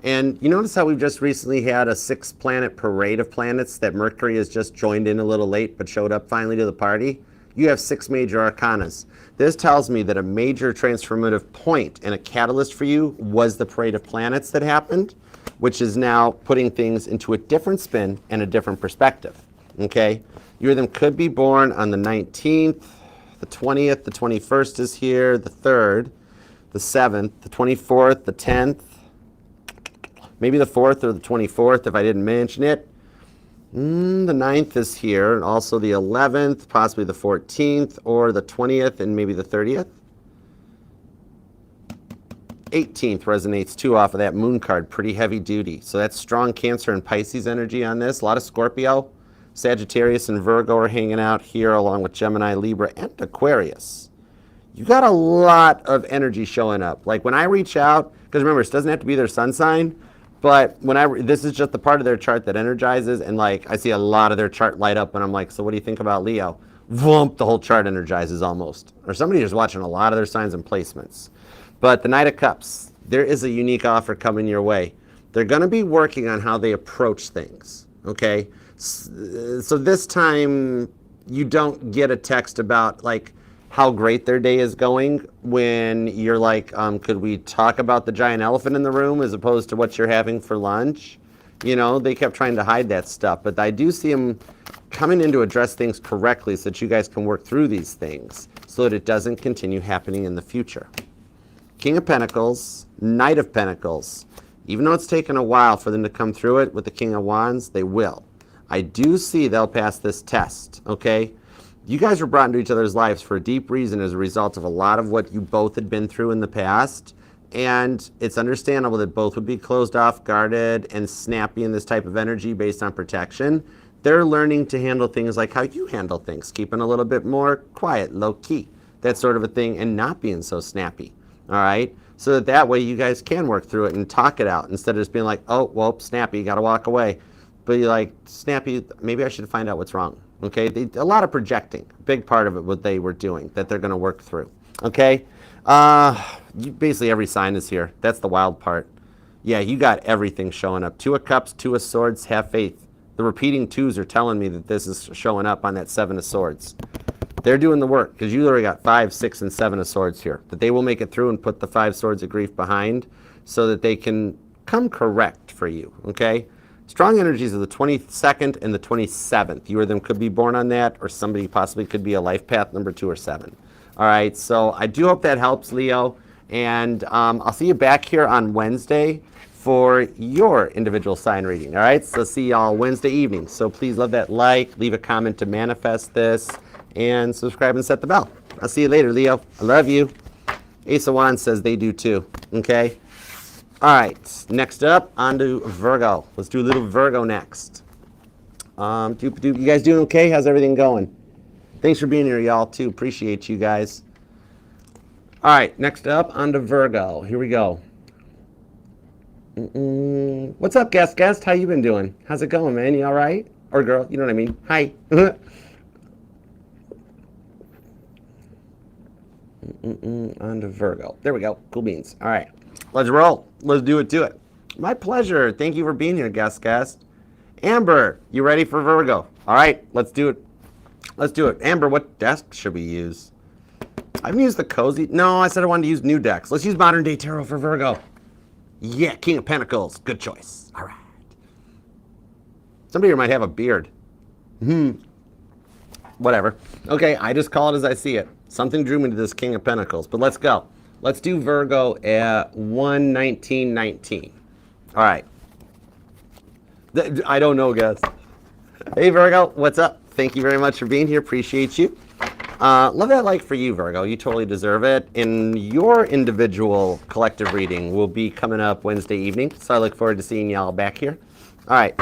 And you notice how we've just recently had a 6-planet parade of planets that Mercury has just joined in a little late but showed up finally to the party? You have 6 major arcanas. This tells me that a major transformative point and a catalyst for you was the parade of planets that happened, which is now putting things into a different spin and a different perspective, okay? You or them could be born on the 19th, the 20th, the 21st is here, the 3rd, the 7th, the 24th, the 10th, maybe the 4th or the 24th if I didn't mention it. The 9th is here, and also the 11th, possibly the 14th, or the 20th, and maybe the 30th. 18th resonates too off of that moon card, pretty heavy duty. So that's strong Cancer and Pisces energy on this. A lot of Scorpio, Sagittarius and Virgo are hanging out here along with Gemini, Libra, and Aquarius. You got a lot of energy showing up. Like when I reach out, because remember, it doesn't have to be their sun sign, but this is just the part of their chart that energizes, and like I see a lot of their chart light up, and I'm like, so what do you think about Leo? Vroom, the whole chart energizes almost. Or somebody is watching a lot of their signs and placements. But the Knight of Cups, there is a unique offer coming your way. They're going to be working on how they approach things, okay? So this time, you don't get a text about, like, how great their day is going when you're like, could we talk about the giant elephant in the room as opposed to what you're having for lunch? You know, they kept trying to hide that stuff. But I do see them coming in to address things correctly so that you guys can work through these things so that it doesn't continue happening in the future. King of Pentacles, Knight of Pentacles. Even though it's taken a while for them to come through it with the King of Wands, they will. I do see they'll pass this test, okay? You guys were brought into each other's lives for a deep reason as a result of a lot of what you both had been through in the past. And it's understandable that both would be closed off, guarded, and snappy in this type of energy based on protection. They're learning to handle things like how you handle things, keeping a little bit more quiet, low-key, that sort of a thing, and not being so snappy. All right, so that way you guys can work through it and talk it out instead of just being like, oh, well, snappy, you got to walk away. But you're like, snappy, maybe I should find out what's wrong. Okay, a lot of projecting, big part of it what they were doing that they're going to work through. Okay, basically every sign is here. That's the wild part. Yeah, you got everything showing up. 2 of Cups, 2 of Swords, have faith. The repeating 2s are telling me that this is showing up on that 7 of Swords. They're doing the work because you already got 5, 6, and 7 of Swords here. That they will make it through and put the 5 Swords of Grief behind so that they can come correct for you, okay? Strong energies of the 22nd and the 27th. You or them could be born on that, or somebody possibly could be a life path number 2 or 7. All right, so I do hope that helps, Leo. And I'll see you back here on Wednesday for your individual sign reading, all right? So see y'all Wednesday evening. So please leave that like, leave a comment to manifest this, and subscribe and set the bell. I'll see you later, Leo. I love you. Ace of Wands says they do too, okay? All right, next up, on to Virgo. Let's do a little Virgo next. You guys doing okay? How's everything going? Thanks for being here, y'all, too. Appreciate you guys. All right, next up, on to Virgo. Here we go. What's up, guest? How you been doing? How's it going, man? You all right? Or girl, you know what I mean. Hi. On to Virgo. There we go. Cool beans. All right. Let's roll. Let's do it. My pleasure. Thank you for being here, guest. Amber, you ready for Virgo? All right. Let's do it. Amber, what desk should we use? I haven't used the cozy. No, I said I wanted to use new decks. Let's use Modern Day Tarot for Virgo. Yeah, King of Pentacles. Good choice. All right. Somebody here might have a beard. Whatever. Okay, I just call it as I see it. Something drew me to this King of Pentacles, but let's go. Let's do Virgo at 1:19:19. All right. I don't know, guys. Hey, Virgo, what's up? Thank you very much for being here. Appreciate you. Love that like for you, Virgo. You totally deserve it. And your individual collective reading will be coming up Wednesday evening. So I look forward to seeing y'all back here. All right,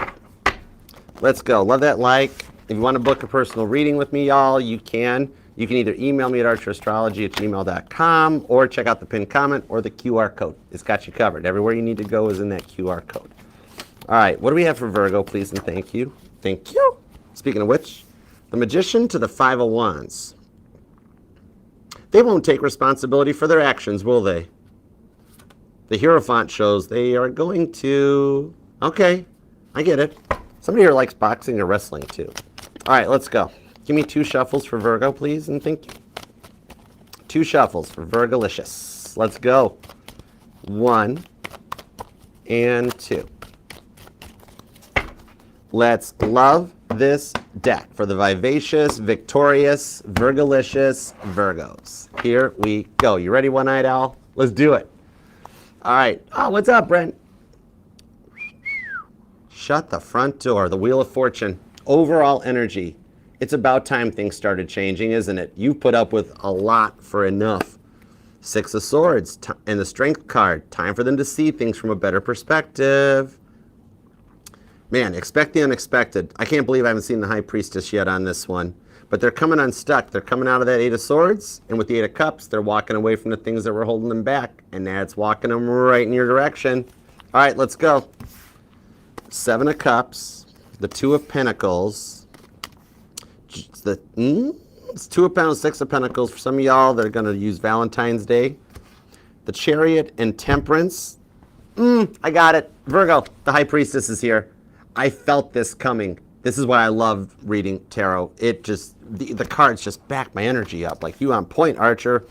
let's go. Love that like. If you want to book a personal reading with me, y'all, you can. You can either email me at archerastrology@gmail.com or check out the pinned comment or the QR code. It's got you covered. Everywhere you need to go is in that QR code. All right, what do we have for Virgo, please and thank you? Thank you. Speaking of which, the Magician to the Five of Wands. They won't take responsibility for their actions, will they? The Hierophant shows they are going to... Okay, I get it. Somebody here likes boxing or wrestling too. All right, let's go. Give me 2 shuffles for Virgo, please, and thank you. 2 shuffles for Virgolicious. Let's go. 1 and 2. Let's love this deck for the vivacious, victorious, Virgolicious Virgos. Here we go. You ready, One-Eyed Owl? Let's do it. All right. Oh, what's up, Brent? Shut the front door. The Wheel of Fortune. Overall energy. It's about time things started changing, isn't it? You've put up with a lot for enough. 6 of Swords and the Strength card. Time for them to see things from a better perspective. Man, expect the unexpected. I can't believe I haven't seen the High Priestess yet on this one. But they're coming unstuck. They're coming out of that 8 of Swords, and with the 8 of Cups, they're walking away from the things that were holding them back, and that's walking them right in your direction. All right, let's go. 7 of Cups, the 2 of Pentacles, it's 2 of Pentacles, 6 of Pentacles for some of y'all that are going to use Valentine's Day. The Chariot and Temperance. I got it. Virgo, the High Priestess is here. I felt this coming. This is why I love reading tarot. It just, the cards just back my energy up. Like, you on point, Archer.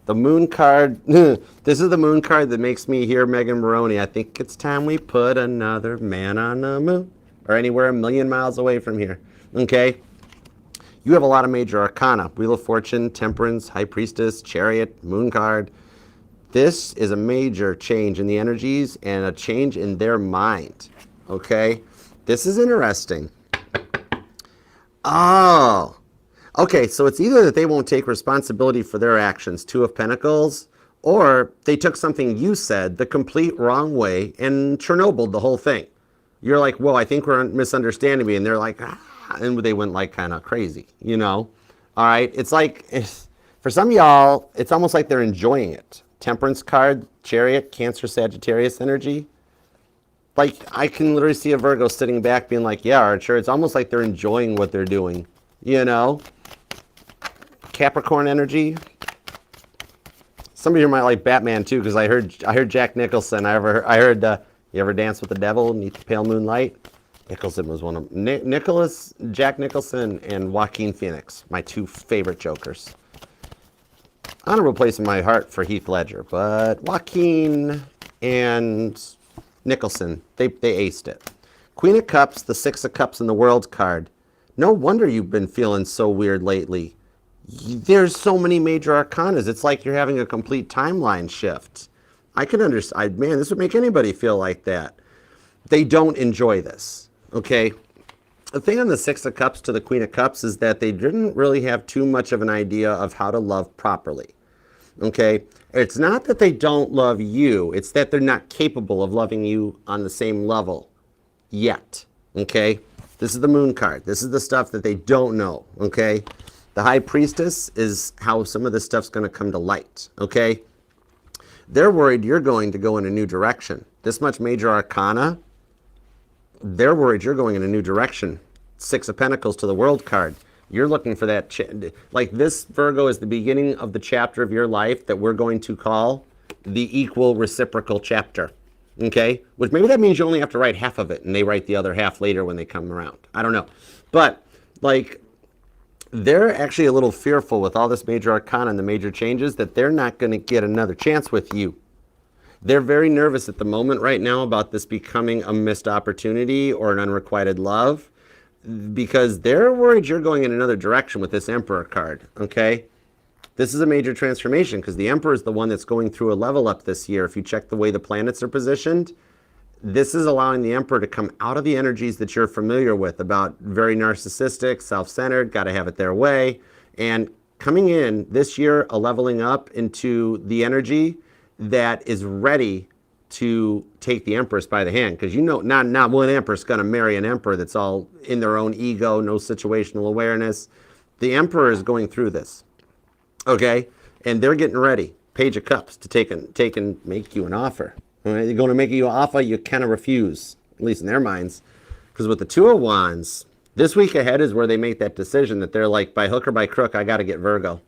The Moon card. This is the Moon card that makes me hear Megan Maroney. I think it's time we put another man on the moon. Or anywhere a million miles away from here. Okay? You have a lot of major arcana. Wheel of Fortune, Temperance, High Priestess, Chariot, Moon card. This is a major change in the energies and a change in their mind. Okay? This is interesting. Oh. Okay, so it's either that they won't take responsibility for their actions, 2 of Pentacles, or they took something you said the complete wrong way and Chernobyled the whole thing. You're like, whoa, I think we're misunderstanding me. And they're like, and they went like kind of crazy, you know? All right, it's like, for some of y'all, it's almost like they're enjoying it. Temperance card, Chariot, Cancer, Sagittarius energy. Like, I can literally see a Virgo sitting back being like, yeah, Archer, it's almost like they're enjoying what they're doing, you know? Capricorn energy. Somebody here might like Batman too, because I heard Jack Nicholson. I heard you ever dance with the devil beneath the pale moonlight? Nicholson was one of them. Jack Nicholson and Joaquin Phoenix, my 2 favorite Jokers. Honorable place in my heart for Heath Ledger, but Joaquin and Nicholson, they aced it. Queen of Cups, the 6 of Cups, and the World card. No wonder you've been feeling so weird lately. There's so many major arcanas. It's like you're having a complete timeline shift. I can understand. Man, this would make anybody feel like that. They don't enjoy this, okay? The thing on the 6 of Cups to the Queen of Cups is that they didn't really have too much of an idea of how to love properly, okay? It's not that they don't love you. It's that they're not capable of loving you on the same level yet, okay? This is the Moon card. This is the stuff that they don't know, okay? The High Priestess is how some of this stuff's going to come to light, okay? They're worried you're going to go in a new direction. This much major arcana, they're worried you're going in a new direction. 6 of Pentacles to the World card. You're looking for that, like this, Virgo, is the beginning of the chapter of your life that we're going to call the equal reciprocal chapter, okay? Which maybe that means you only have to write half of it, and they write the other half later when they come around. I don't know. But, like, they're actually a little fearful with all this major arcana and the major changes that they're not going to get another chance with you. They're very nervous at the moment right now about this becoming a missed opportunity or an unrequited love, because they're worried you're going in another direction with this Emperor card, okay? This is a major transformation because the Emperor is the one that's going through a level up this year. If you check the way the planets are positioned, this is allowing the Emperor to come out of the energies that you're familiar with about very narcissistic, self-centered, got to have it their way, and coming in this year, a leveling up into the energy that is ready to take the Empress by the hand. Because you know, not one Empress going to marry an Emperor that's all in their own ego, no situational awareness. The Emperor is going through this, okay? And they're getting ready, Page of Cups, to take and make you an offer. They're going to make you an offer you cannot refuse, at least in their minds. Because with the Two of Wands, this week ahead is where they make that decision that they're like, by hook or by crook, I got to get Virgo.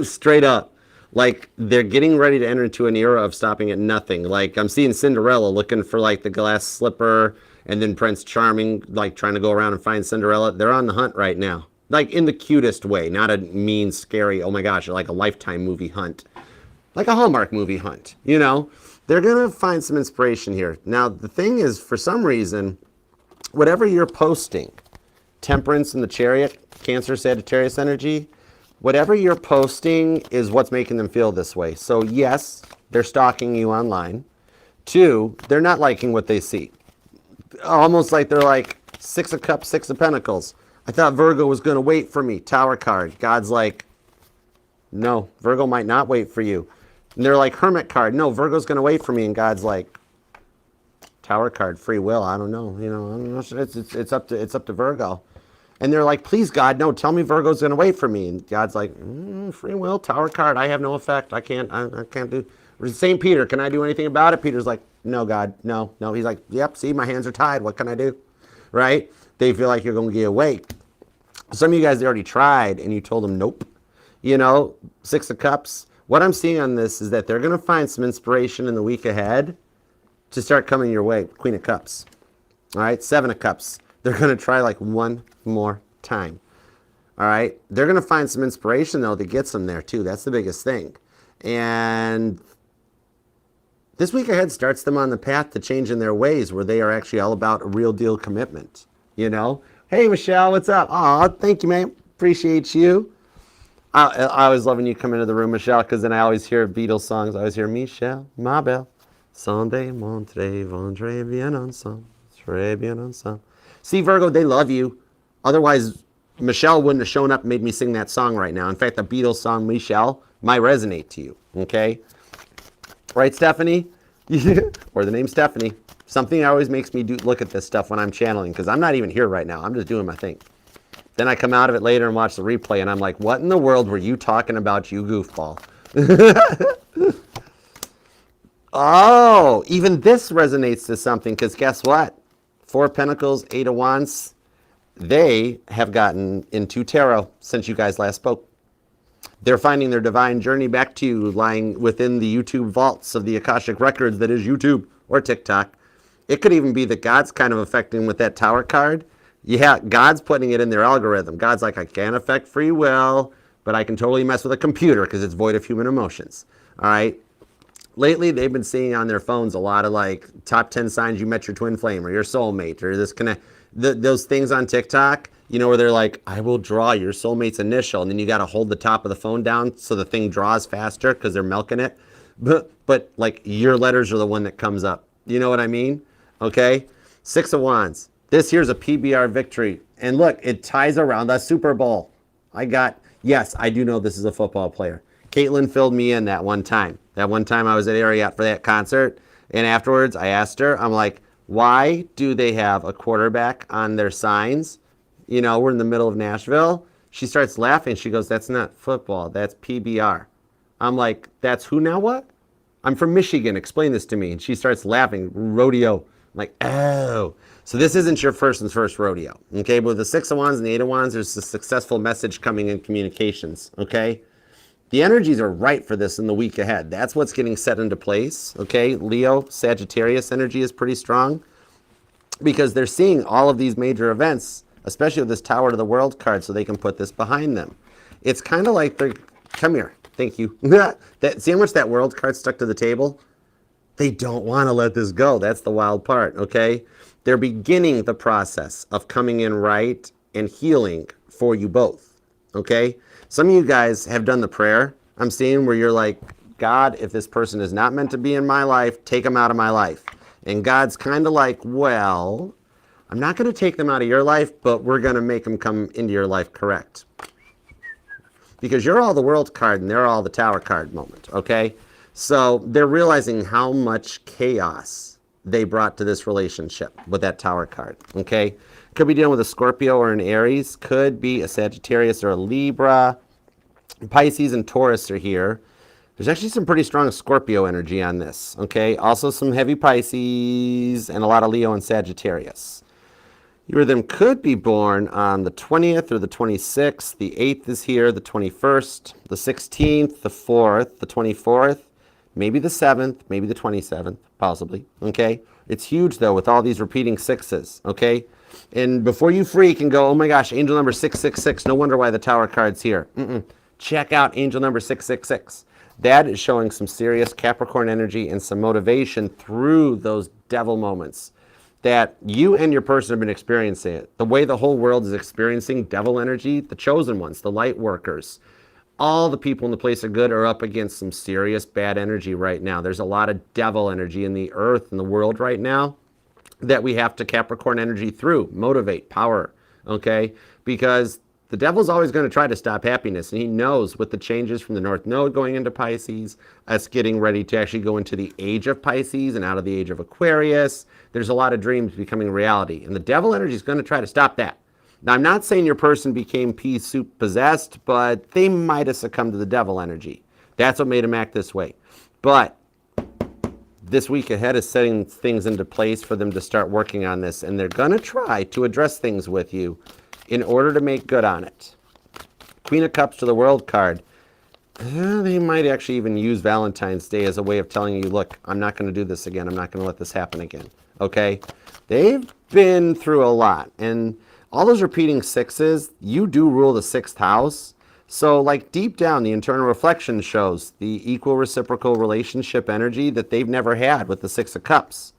Straight up. Like, they're getting ready to enter into an era of stopping at nothing. Like, I'm seeing Cinderella looking for, like, the glass slipper, and then Prince Charming, like, trying to go around and find Cinderella. They're on the hunt right now. Like, in the cutest way, not a mean, scary, oh my gosh, like a Lifetime movie hunt. Like a Hallmark movie hunt, you know? They're going to find some inspiration here. Now, the thing is, for some reason, whatever you're posting, Temperance in the Chariot, Cancer, Sagittarius energy, whatever you're posting is what's making them feel this way. So yes, they're stalking you online. 2, they're not liking what they see. Almost like they're like, 6 of Cups, 6 of Pentacles. I thought Virgo was going to wait for me. Tower card. God's like, no, Virgo might not wait for you. And they're like, Hermit card. No, Virgo's going to wait for me. And God's like, Tower card, free will. I don't know. You know, I don't know. It's up to Virgo. And they're like, please, God, no, tell me Virgo's going to wait for me. And God's like, free will, Tower card. I have no effect. I can't do. St. Peter, can I do anything about it? Peter's like, no, God, no. He's like, yep, see, my hands are tied. What can I do? Right? They feel like you're going to get away. Some of you guys already tried and you told them, nope. You know, 6 of Cups. What I'm seeing on this is that they're going to find some inspiration in the week ahead to start coming your way. Queen of Cups. All right, 7 of Cups. They're going to try like one more time. All right, they're going to find some inspiration, though, that gets them there, too. That's the biggest thing. And this week ahead starts them on the path to changing their ways where they are actually all about a real deal commitment. You know? Hey, Michelle, what's up? Aw, thank you, man. Appreciate you. I always love when you come into the room, Michelle, because then I always hear Beatles songs. I always hear Michelle, ma belle, Sunday, montre, vendre, bien ensemble, très bien ensemble. See, Virgo, they love you. Otherwise, Michelle wouldn't have shown up and made me sing that song right now. In fact, the Beatles song, Michelle, might resonate to you, okay? Right, Stephanie? Or the name Stephanie. Something always makes me look at this stuff when I'm channeling, because I'm not even here right now. I'm just doing my thing. Then I come out of it later and watch the replay, and I'm like, what in the world were you talking about, you goofball? Oh, even this resonates to something, because guess what? 4 of Pentacles, 8 of Wands, they have gotten into tarot since you guys last spoke. They're finding their divine journey back to you, lying within the YouTube vaults of the Akashic Records that is YouTube or TikTok. It could even be that God's kind of affecting with that Tower card. Yeah, God's putting it in their algorithm. God's like, I can't affect free will, but I can totally mess with a computer because it's void of human emotions. All right? Lately, they've been seeing on their phones a lot of like top 10 signs you met your twin flame or your soulmate or this connect. Those things on TikTok, you know, where they're like, I will draw your soulmate's initial, and then you got to hold the top of the phone down so the thing draws faster because they're milking it. But like your letters are the one that comes up. You know what I mean? Okay? 6 of Wands. This here's a PBR victory. And look, it ties around the Super Bowl. Yes, I do know this is a football player. Caitlin filled me in that one time. That one time I was at Ariat for that concert. And afterwards, I asked her, I'm like, why do they have a quarterback on their signs? You know, we're in the middle of Nashville. She starts laughing. She goes, that's not football. That's PBR. I'm like, that's who now what? I'm from Michigan. Explain this to me. And she starts laughing. Rodeo. I'm like, oh. So this isn't your first rodeo. Okay, but with the 6 of Wands and the 8 of Wands, there's a successful message coming in communications. Okay? The energies are right for this in the week ahead. That's what's getting set into place. Okay, Leo, Sagittarius energy is pretty strong because they're seeing all of these major events, especially with this Tower to the World card, so they can put this behind them. It's kind of like they're, come here, thank you. See how much that World card stuck to the table? They don't want to let this go. That's the wild part, okay? They're beginning the process of coming in right and healing for you both, okay? Some of you guys have done the prayer I'm seeing where you're like, God, if this person is not meant to be in my life, take them out of my life. And God's kind of like, well, I'm not going to take them out of your life, but we're going to make them come into your life correct. Because you're all the world card and they're all the tower card moment, okay? So they're realizing how much chaos they brought to this relationship with that tower card, okay? Could be dealing with a Scorpio or an Aries. Could be a Sagittarius or a Libra. Pisces and Taurus are here. There's actually some pretty strong Scorpio energy on this, okay? Also some heavy Pisces and a lot of Leo and Sagittarius. You or them could be born on the 20th or the 26th. The 8th is here, the 21st, the 16th, the 4th, the 24th, maybe the 7th, maybe the 27th, possibly, okay? It's huge, though, with all these repeating sixes, okay? And before you freak and go, oh my gosh, angel number 666, no wonder why the tower card's here. Check out angel number 666. That is showing some serious Capricorn energy and some motivation through those devil moments that you and your person have been experiencing it. The way the whole world is experiencing devil energy, the chosen ones, the light workers, all the people in the place of good are up against some serious bad energy right now. There's a lot of devil energy in the earth and the world right now that we have to Capricorn energy through, motivate, power, okay? Because the devil's always going to try to stop happiness, and he knows with the changes from the North Node going into Pisces, us getting ready to actually go into the age of Pisces and out of the age of Aquarius, there's a lot of dreams becoming reality, and the devil energy is going to try to stop that. Now, I'm not saying your person became pea soup possessed, but they might have succumbed to the devil energy. That's what made them act this way. But this week ahead is setting things into place for them to start working on this, and they're going to try to address things with you in order to make good on it. Queen of Cups to the World card. They might actually even use Valentine's Day as a way of telling you, look, I'm not going to do this again. I'm not going to let this happen again. Okay? They've been through a lot. And all those repeating sixes, you do rule the sixth house. So like deep down, the internal reflection shows the equal reciprocal relationship energy that they've never had with the Six of Cups.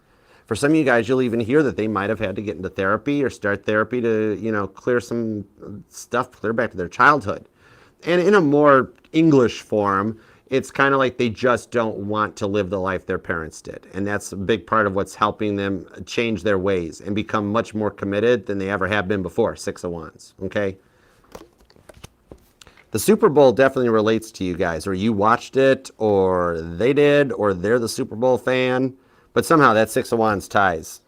For some of you guys, you'll even hear that they might have had to get into therapy or start therapy to, clear some stuff, clear back to their childhood. And in a more English form, it's kind of like they just don't want to live the life their parents did. And that's a big part of what's helping them change their ways and become much more committed than they ever have been before. Six of Wands, okay? The Super Bowl definitely relates to you guys, or you watched it, or they did, or they're the Super Bowl fan. But somehow that Six of Wands ties.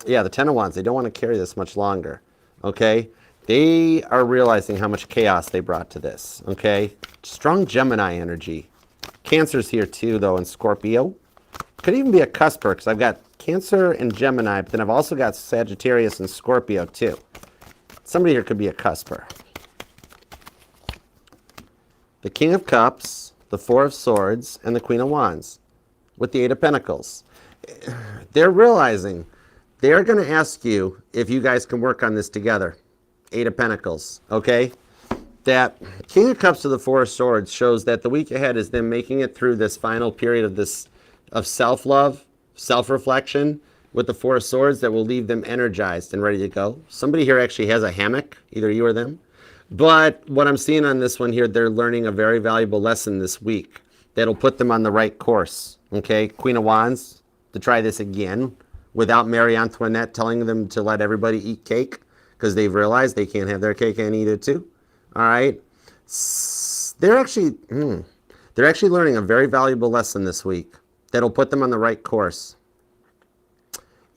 Yeah, the Ten of Wands, they don't want to carry this much longer, okay? They are realizing how much chaos they brought to this, okay? Strong Gemini energy. Cancer's here too, though, and Scorpio. Could even be a cusper, because I've got Cancer and Gemini, but then I've also got Sagittarius and Scorpio too. Somebody here could be a cusper. The King of Cups, the Four of Swords, and the Queen of Wands with the Eight of Pentacles. They're realizing they're going to ask you if you guys can work on this together. Eight of Pentacles, okay? That King of Cups to the Four of Swords shows that the week ahead is them making it through this final period of self-love, self-reflection with the Four of Swords that will leave them energized and ready to go. Somebody here actually has a hammock, either you or them. But what I'm seeing on this one here, they're learning a very valuable lesson this week that'll put them on the right course, okay? Queen of Wands, to try this again without Marie Antoinette telling them to let everybody eat cake because they've realized they can't have their cake and eat it too. All right? They're actually learning a very valuable lesson this week that'll put them on the right course.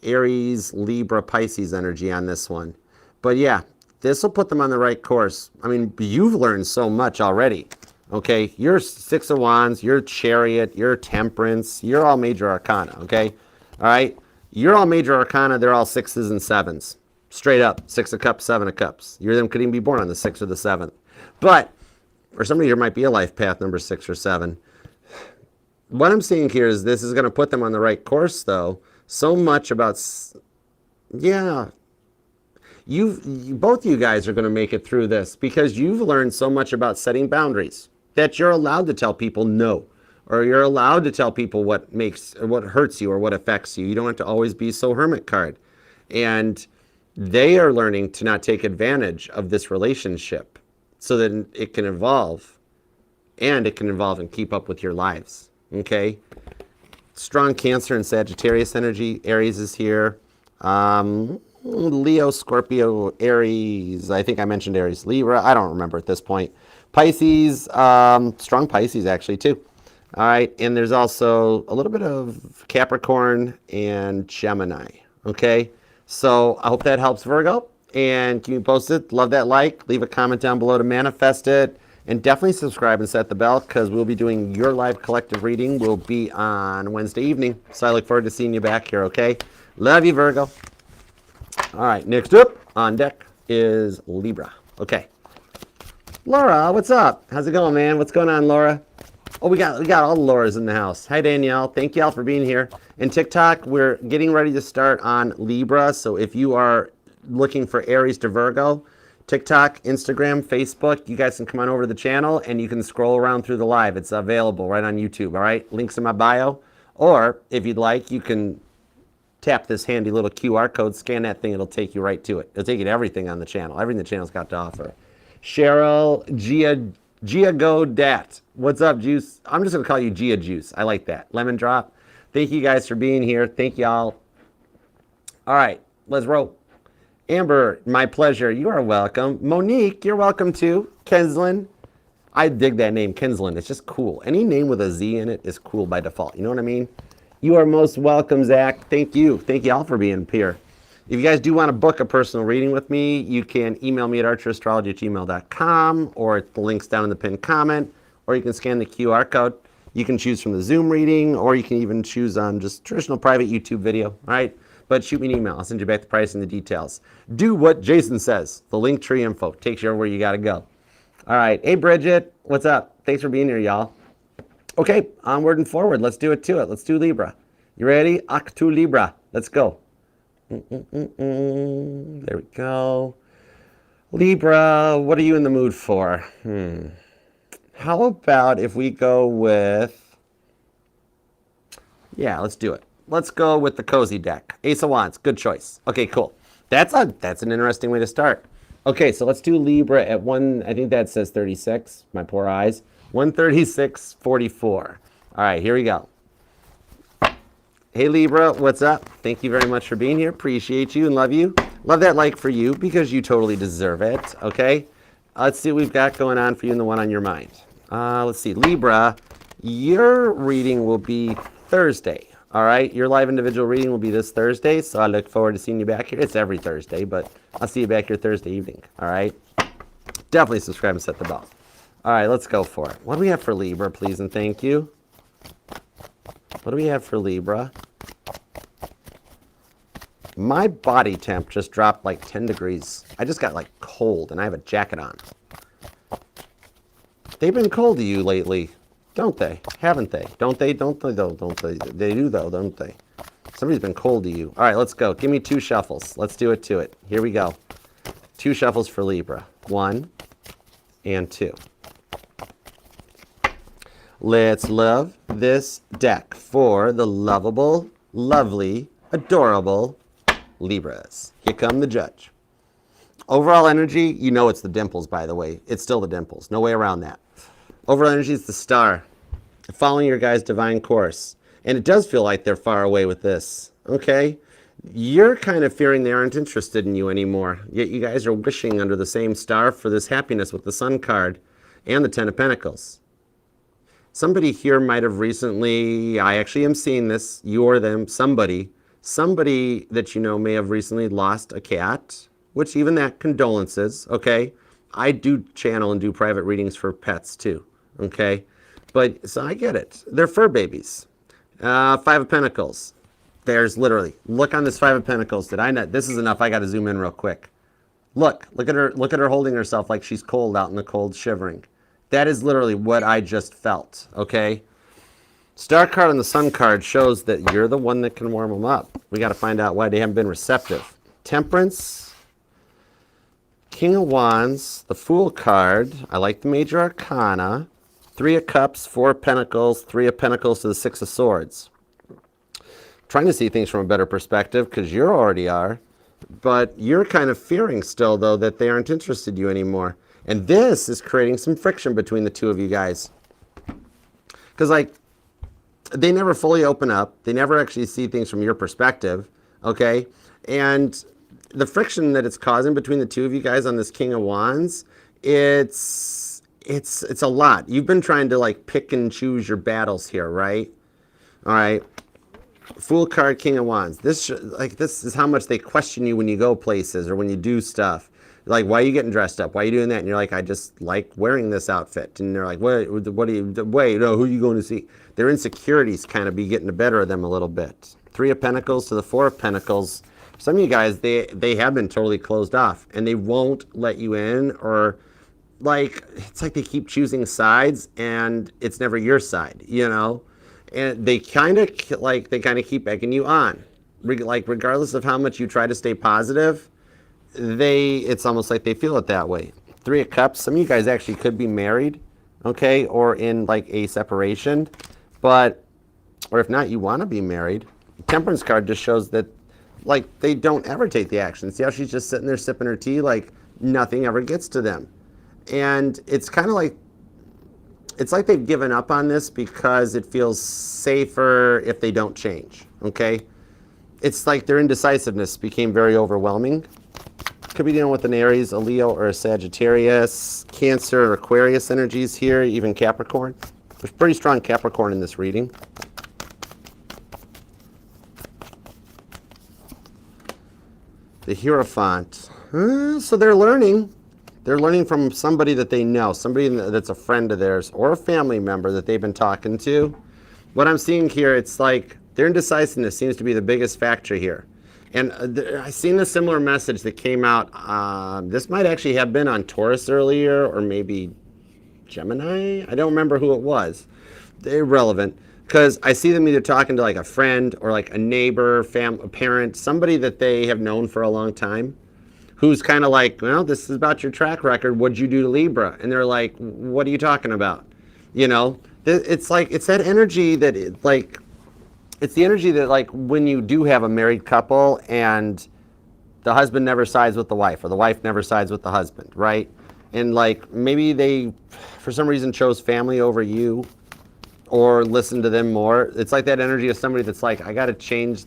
Aries, Libra, Pisces energy on this one. But yeah, this will put them on the right course. I mean, you've learned so much already. Okay, you're Six of Wands, you're Chariot, you're Temperance, you're all major arcana, okay? All right, you're all major arcana, they're all sixes and sevens. Straight up, Six of Cups, Seven of Cups. You or them could even be born on the 6th or the 7th. But, or somebody here might be a life path number 6 or 7. What I'm seeing here is this is going to put them on the right course, though. So much about, yeah, both you guys are going to make it through this because you've learned so much about setting boundaries that you're allowed to tell people no, or you're allowed to tell people what hurts you or what affects you. You don't have to always be so hermit card. And they are learning to not take advantage of this relationship so that it can evolve, and it can evolve and keep up with your lives, okay? Strong Cancer and Sagittarius energy. Aries is here. Leo, Scorpio, Aries. I think I mentioned Aries. Libra. I don't remember at this point. Pisces. Strong Pisces actually too. All right. And there's also a little bit of Capricorn and Gemini. Okay. So I hope that helps, Virgo. And keep me posted. Love that like. Leave a comment down below to manifest it. And definitely subscribe and set the bell because we'll be doing your live collective reading. Will be on Wednesday evening. So I look forward to seeing you back here, okay? Love you, Virgo. All right, next up on deck is Libra. Okay. Laura, what's up? How's it going, man? What's going on, Laura? Oh, we got all the Lauras in the house. Hi, Danielle. Thank you all for being here. And TikTok, we're getting ready to start on Libra. So if you are looking for Aries to Virgo, TikTok, Instagram, Facebook, you guys can come on over to the channel and you can scroll around through the live. It's available right on YouTube, all right? Links in my bio. Or if you'd like, you can tap this handy little QR code, scan that thing, it'll take you right to it. It'll take you to everything on the channel, everything the channel's got to offer. Cheryl Giagodat. What's up, Juice? I'm just going to call you Gia Juice. I like that. Lemon Drop. Thank you guys for being here. Thank y'all. All right, let's roll. Amber, my pleasure. You are welcome. Monique, you're welcome too. Kenslin. I dig that name, Kenslin. It's just cool. Any name with a Z in it is cool by default. You know what I mean? You are most welcome, Zach. Thank you. Thank you all for being here. If you guys do want to book a personal reading with me, you can email me at archerastrology@gmail.com or at the links down in the pinned comment, or you can scan the QR code. You can choose from the Zoom reading, or you can even choose on just traditional private YouTube video, all right? But shoot me an email. I'll send you back the price and the details. Do what Jason says. The link tree info takes you where you got to go. All right. Hey, Bridget. What's up? Thanks for being here, y'all. Okay. Onward and forward. Let's do it to it. Let's do Libra. You ready? Actu Libra. Let's go. There we go. Libra, what are you in the mood for? How about if we go with... Yeah, let's do it. Let's go with the cozy deck. Ace of Wands, good choice. Okay, cool. That's an interesting way to start. Okay, so let's do Libra at I think that says 36, my poor eyes. 136.44. All right, here we go. Hey Libra, what's up? Thank you very much for being here. Appreciate you and love you. Love that like for you because you totally deserve it, okay? Let's see what we've got going on for you and the one on your mind. Let's see, Libra, your reading will be Thursday. All right, your live individual reading will be this Thursday, so I look forward to seeing you back here. It's every Thursday, but I'll see you back here Thursday evening, all right? Definitely subscribe and set the bell. All right, let's go for it. What do we have for Libra, please and thank you? What do we have for Libra? My body temp just dropped like 10 degrees. I just got like cold, and I have a jacket on. They've been cold to you lately. Don't they? Haven't they? Don't they? Don't they though? Don't they? They do though, don't they? Somebody's been cold to you. All right, let's go. Give me 2 shuffles. Let's do it to it. Here we go. 2 shuffles for Libra. 1 and 2. Let's love this deck for the lovable, lovely, adorable Libras. Here come the judge. Overall energy, you know it's the dimples, by the way. It's still the dimples. No way around that. Overall energy is the star, following your guys' divine course. And it does feel like they're far away with this, okay? You're kind of fearing they aren't interested in you anymore. Yet you guys are wishing under the same star for this happiness with the Sun card and the Ten of Pentacles. Somebody here might have recently, I actually am seeing this, you or them, somebody that you know may have recently lost a cat, which even that, condolences, okay? I do channel and do private readings for pets too. Okay, but so I get it. They're fur babies. 5 of Pentacles. There's literally, look on this 5 of Pentacles. Did I not? This is enough. I got to zoom in real quick. Look at her. Look at her holding herself like she's cold out in the cold, shivering. That is literally what I just felt. Okay. Star card and the Sun card shows that you're the one that can warm them up. We got to find out why they haven't been receptive. Temperance. King of Wands. The Fool card. I like the Major Arcana. 3 of Cups, 4 of Pentacles, 3 of Pentacles to the 6 of Swords. Trying to see things from a better perspective because you already are. But you're kind of fearing still, though, that they aren't interested in you anymore. And this is creating some friction between the two of you guys. Because, like, they never fully open up. They never actually see things from your perspective, okay? And the friction that it's causing between the two of you guys on this King of Wands, it's a lot. You've been trying to like pick and choose your battles here, right? All right. Fool card, King of Wands. This is how much they question you when you go places or when you do stuff. Like, why are you getting dressed up? Why are you doing that? And you're like, I just like wearing this outfit. And they're like, what do you, wait, no, who are you going to see? Their insecurities kind of be getting the better of them a little bit. Three of Pentacles to the Four of Pentacles. Some of you guys, they have been totally closed off and they won't let you in, or like, it's like they keep choosing sides and it's never your side, you know? And they kind of keep egging you on. Like, regardless of how much you try to stay positive, it's almost like they feel it that way. Three of Cups, some of you guys actually could be married, okay, or in like a separation, or if not, you want to be married. Temperance card just shows that like they don't ever take the action. See how she's just sitting there sipping her tea, like nothing ever gets to them. And it's kind of like, it's like they've given up on this because it feels safer if they don't change, okay? It's like their indecisiveness became very overwhelming. Could be dealing with an Aries, a Leo, or a Sagittarius, Cancer, or Aquarius energies here, even Capricorn. There's pretty strong Capricorn in this reading. The Hierophant. So they're learning. They're learning from somebody that they know, somebody that's a friend of theirs, or a family member that they've been talking to. What I'm seeing here, it's like their indecisiveness seems to be the biggest factor here. And I seen a similar message that came out. This might actually have been on Taurus earlier, or maybe Gemini. I don't remember who it was. They're irrelevant, because I see them either talking to like a friend or like a neighbor, a parent, somebody that they have known for a long time, who's kind of like, well, this is about your track record. What'd you do to Libra? And they're like, what are you talking about? You know, it's like, it's that energy that it's the energy that like when you do have a married couple and the husband never sides with the wife, or the wife never sides with the husband, right? And like maybe they, for some reason, chose family over you, or listen to them more. It's like that energy of somebody that's like, I gotta change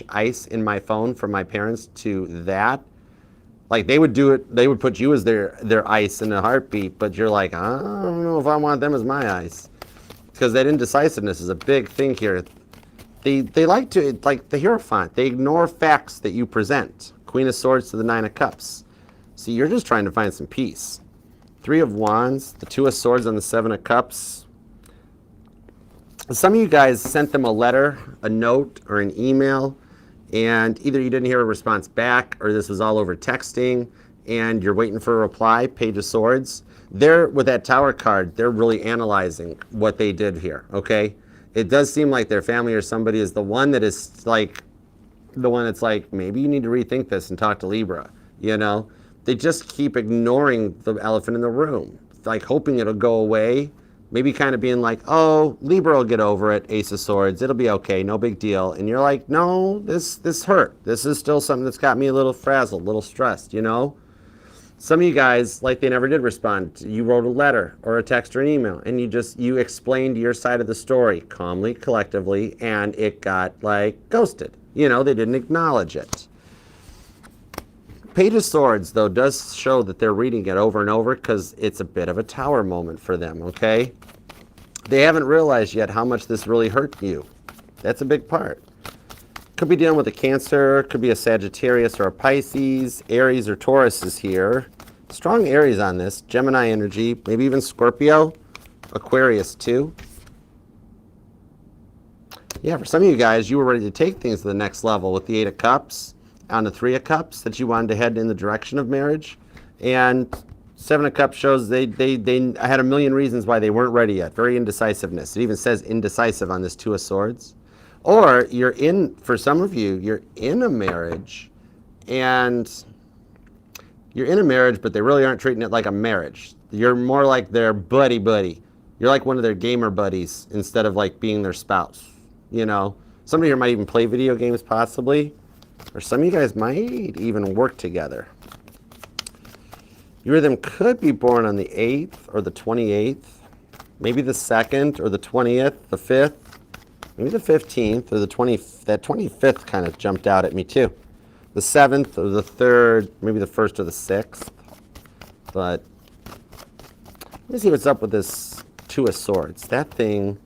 ice in my phone from my parents to that. Like they would do it, they would put you as their ice in a heartbeat, but you're like, I don't know if I want them as my ice. Because that indecisiveness is a big thing here. They like to, like the Hierophant, they ignore facts that you present. Queen of Swords to the Nine of Cups. See, you're just trying to find some peace. Three of Wands, the Two of Swords on the Seven of Cups. Some of you guys sent them a letter, a note, or an email, and either you didn't hear a response back, or this was all over texting, and you're waiting for a reply. Page of Swords. They're, with that Tower card, they're really analyzing what they did here, okay? It does seem like their family or somebody is the one that is like, the one that's like, maybe you need to rethink this and talk to Libra, you know? They just keep ignoring the elephant in the room, like hoping it'll go away. Maybe kind of being like, oh, Libra will get over it, Ace of Swords, it'll be okay, no big deal. And you're like, no, this hurt. This is still something that's got me a little frazzled, a little stressed, you know? Some of you guys, like they never did respond. You wrote a letter or a text or an email, and you explained your side of the story calmly, collectively, and it got like ghosted. You know, they didn't acknowledge it. Page of Swords, though, does show that they're reading it over and over because it's a bit of a tower moment for them, okay? They haven't realized yet how much this really hurt you. That's a big part. Could be dealing with a Cancer, could be a Sagittarius or a Pisces. Aries or Taurus is here. Strong Aries on this. Gemini energy, maybe even Scorpio. Aquarius too. Yeah, for some of you guys, you were ready to take things to the next level with the Eight of Cups on the Three of Cups, that you wanted to head in the direction of marriage. And Seven of Cups shows they had a million reasons why they weren't ready yet. Very indecisiveness. It even says indecisive on this Two of Swords. Or you're in, for some of you, you're in a marriage, and you're in a marriage, but they really aren't treating it like a marriage. You're more like their buddy. You're like one of their gamer buddies instead of like being their spouse. You know, somebody here might even play video games possibly, or some of you guys might even work together. You or them could be born on the 8th or the 28th, maybe the 2nd or the 20th, the 5th. Maybe the 15th or the 20th. That 25th kind of jumped out at me too. The 7th or the 3rd, maybe the 1st or the 6th. But let me see what's up with this Two of Swords. That thing,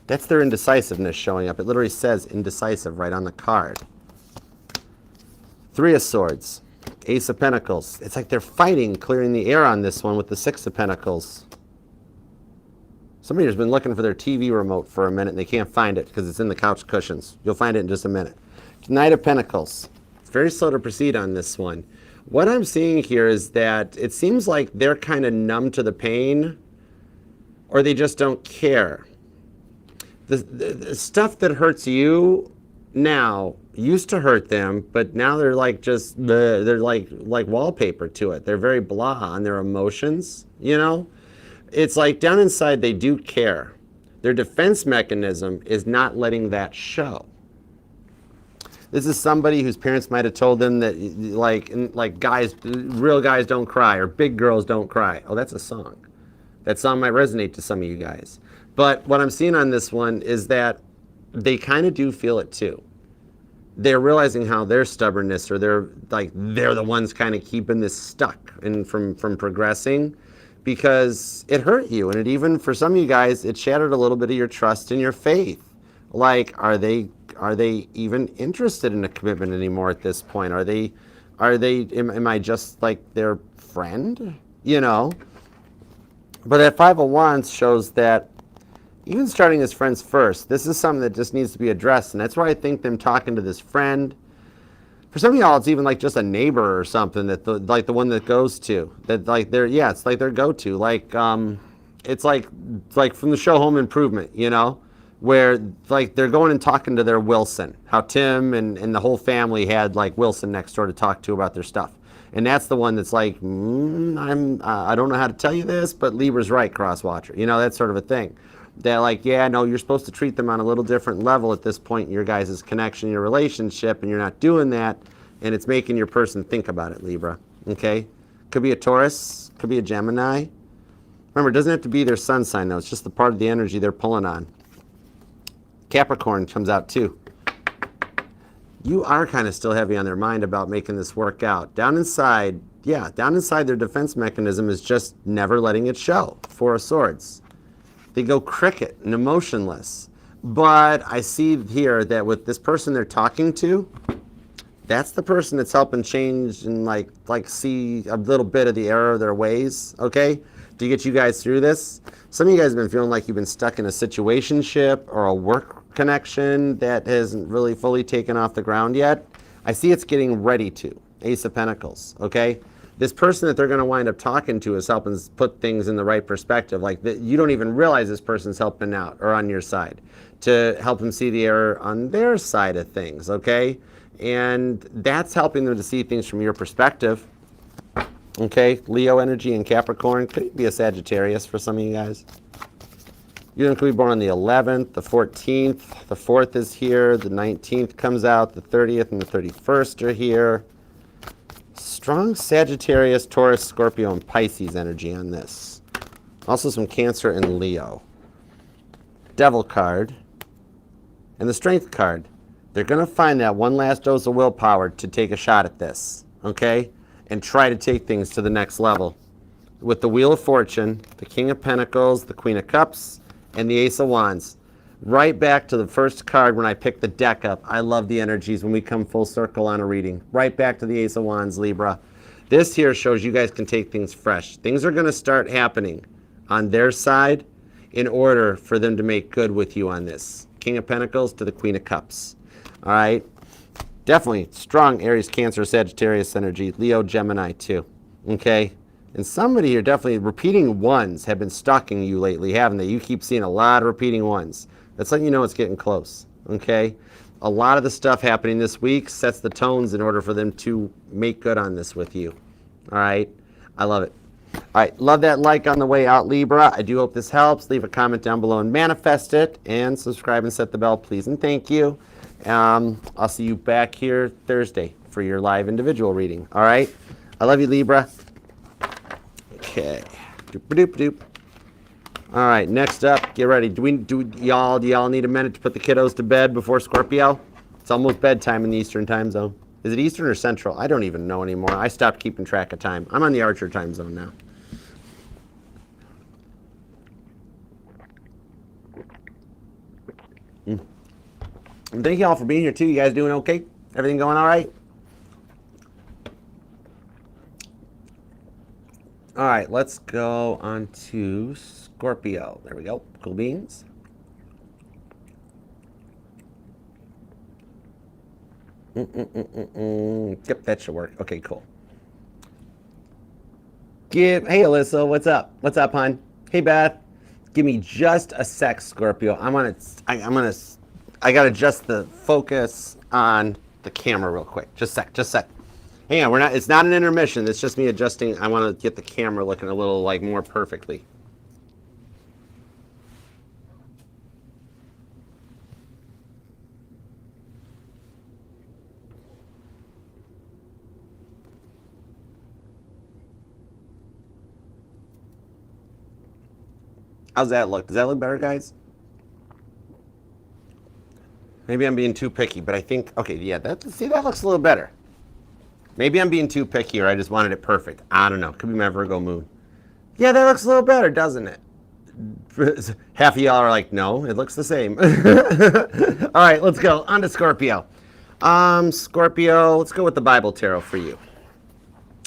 that's their indecisiveness showing up. It literally says indecisive right on the card. Three of Swords, Ace of Pentacles. It's like they're fighting, clearing the air on this one with the Six of Pentacles. Somebody has been looking for their TV remote for a minute and they can't find it because it's in the couch cushions. You'll find it in just a minute. Knight of Pentacles. It's very slow to proceed on this one. What I'm seeing here is that it seems like they're kind of numb to the pain, or they just don't care. The stuff that hurts you now used to hurt them, but now they're like just, they're like wallpaper to it. They're very blah on their emotions, you know? It's like down inside they do care. Their defense mechanism is not letting that show. This is somebody whose parents might have told them that like guys, real guys don't cry, or big girls don't cry. Oh, that's a song. That song might resonate to some of you guys. But what I'm seeing on this one is that they kind of do feel it too. They're realizing how their stubbornness, or they're the ones kind of keeping this stuck and from progressing, because it hurt you, and it even, for some of you guys, it shattered a little bit of your trust and your faith. Like, are they even interested in a commitment anymore at this point? Am I just like their friend? You know? But that Five of Wands shows that even starting as friends first, this is something that just needs to be addressed. And that's why I think them talking to this friend, for some of y'all, it's even like just a neighbor or something that the one that goes to, that like it's like their go-to. It's like from the show Home Improvement, you know, where like they're going and talking to their Wilson, how Tim and the whole family had like Wilson next door to talk to about their stuff. And that's the one that's like, I don't know how to tell you this, but Libra's right, crosswatcher. You know, that sort of a thing. That like, yeah, no, you're supposed to treat them on a little different level at this point in your guys' connection, your relationship, and you're not doing that, and it's making your person think about it, Libra, okay? Could be a Taurus, could be a Gemini. Remember, it doesn't have to be their sun sign, though. It's just the part of the energy they're pulling on. Capricorn comes out, too. You are kind of still heavy on their mind about making this work out. Down inside, their defense mechanism is just never letting it show. Four of Swords. They go cricket and emotionless. But I see here that with this person they're talking to, that's the person that's helping change and like see a little bit of the error of their ways, okay? To get you guys through this. Some of you guys have been feeling like you've been stuck in a situationship or a work connection that hasn't really fully taken off the ground yet. I see it's getting ready to. Ace of Pentacles, okay? This person that they're going to wind up talking to is helping put things in the right perspective. Like, you don't even realize this person's helping out or on your side to help them see the error on their side of things, okay? And that's helping them to see things from your perspective, okay? Leo energy and Capricorn. Could be a Sagittarius for some of you guys. You could be born on the 11th, the 14th. The 4th is here. The 19th comes out. The 30th and the 31st are here. Strong Sagittarius, Taurus, Scorpio, and Pisces energy on this. Also some Cancer and Leo. Devil card and the Strength card. They're going to find that one last dose of willpower to take a shot at this, okay? And try to take things to the next level. With the Wheel of Fortune, the King of Pentacles, the Queen of Cups, and the Ace of Wands. Right back to the first card when I picked the deck up. I love the energies when we come full circle on a reading. Right back to the Ace of Wands, Libra. This here shows you guys can take things fresh. Things are going to start happening on their side in order for them to make good with you on this. King of Pentacles to the Queen of Cups. All right? Definitely strong Aries, Cancer, Sagittarius energy. Leo, Gemini too. Okay? And somebody here, definitely repeating ones have been stalking you lately, haven't they? You keep seeing a lot of repeating ones. That's letting you know it's getting close, okay? A lot of the stuff happening this week sets the tones in order for them to make good on this with you, all right? I love it. All right, love that like on the way out, Libra. I do hope this helps. Leave a comment down below and manifest it, and subscribe and set the bell, please, and thank you. I'll see you back here Thursday for your live individual reading, all right? I love you, Libra. Okay. Doop-a-doop-a-doop. All right, next up, get ready. Do y'all need a minute to put the kiddos to bed before Scorpio? It's almost bedtime in the Eastern time zone. Is it Eastern or Central? I don't even know anymore. I stopped keeping track of time. I'm on the Archer time zone now. And thank you all for being here too. You guys doing okay? Everything going all right? All right, let's go on to Scorpio. There we go. Cool beans. Yep, that should work. Okay, cool. Hey Alyssa, what's up? What's up, hon? Hey Beth, give me just a sec, Scorpio. I gotta adjust the focus on the camera real quick. Just a sec. Hang on, it's not an intermission. It's just me adjusting. I want to get the camera looking a little like more perfectly. How's that look? Does that look better, guys? Maybe I'm being too picky, but I think, okay, yeah, that looks a little better. Maybe I'm being too picky or I just wanted it perfect. I don't know. Could be my Virgo moon. Yeah, that looks a little better, doesn't it? Half of y'all are like, no, it looks the same. All right, let's go. On to Scorpio. Scorpio, let's go with the Bible Tarot for you.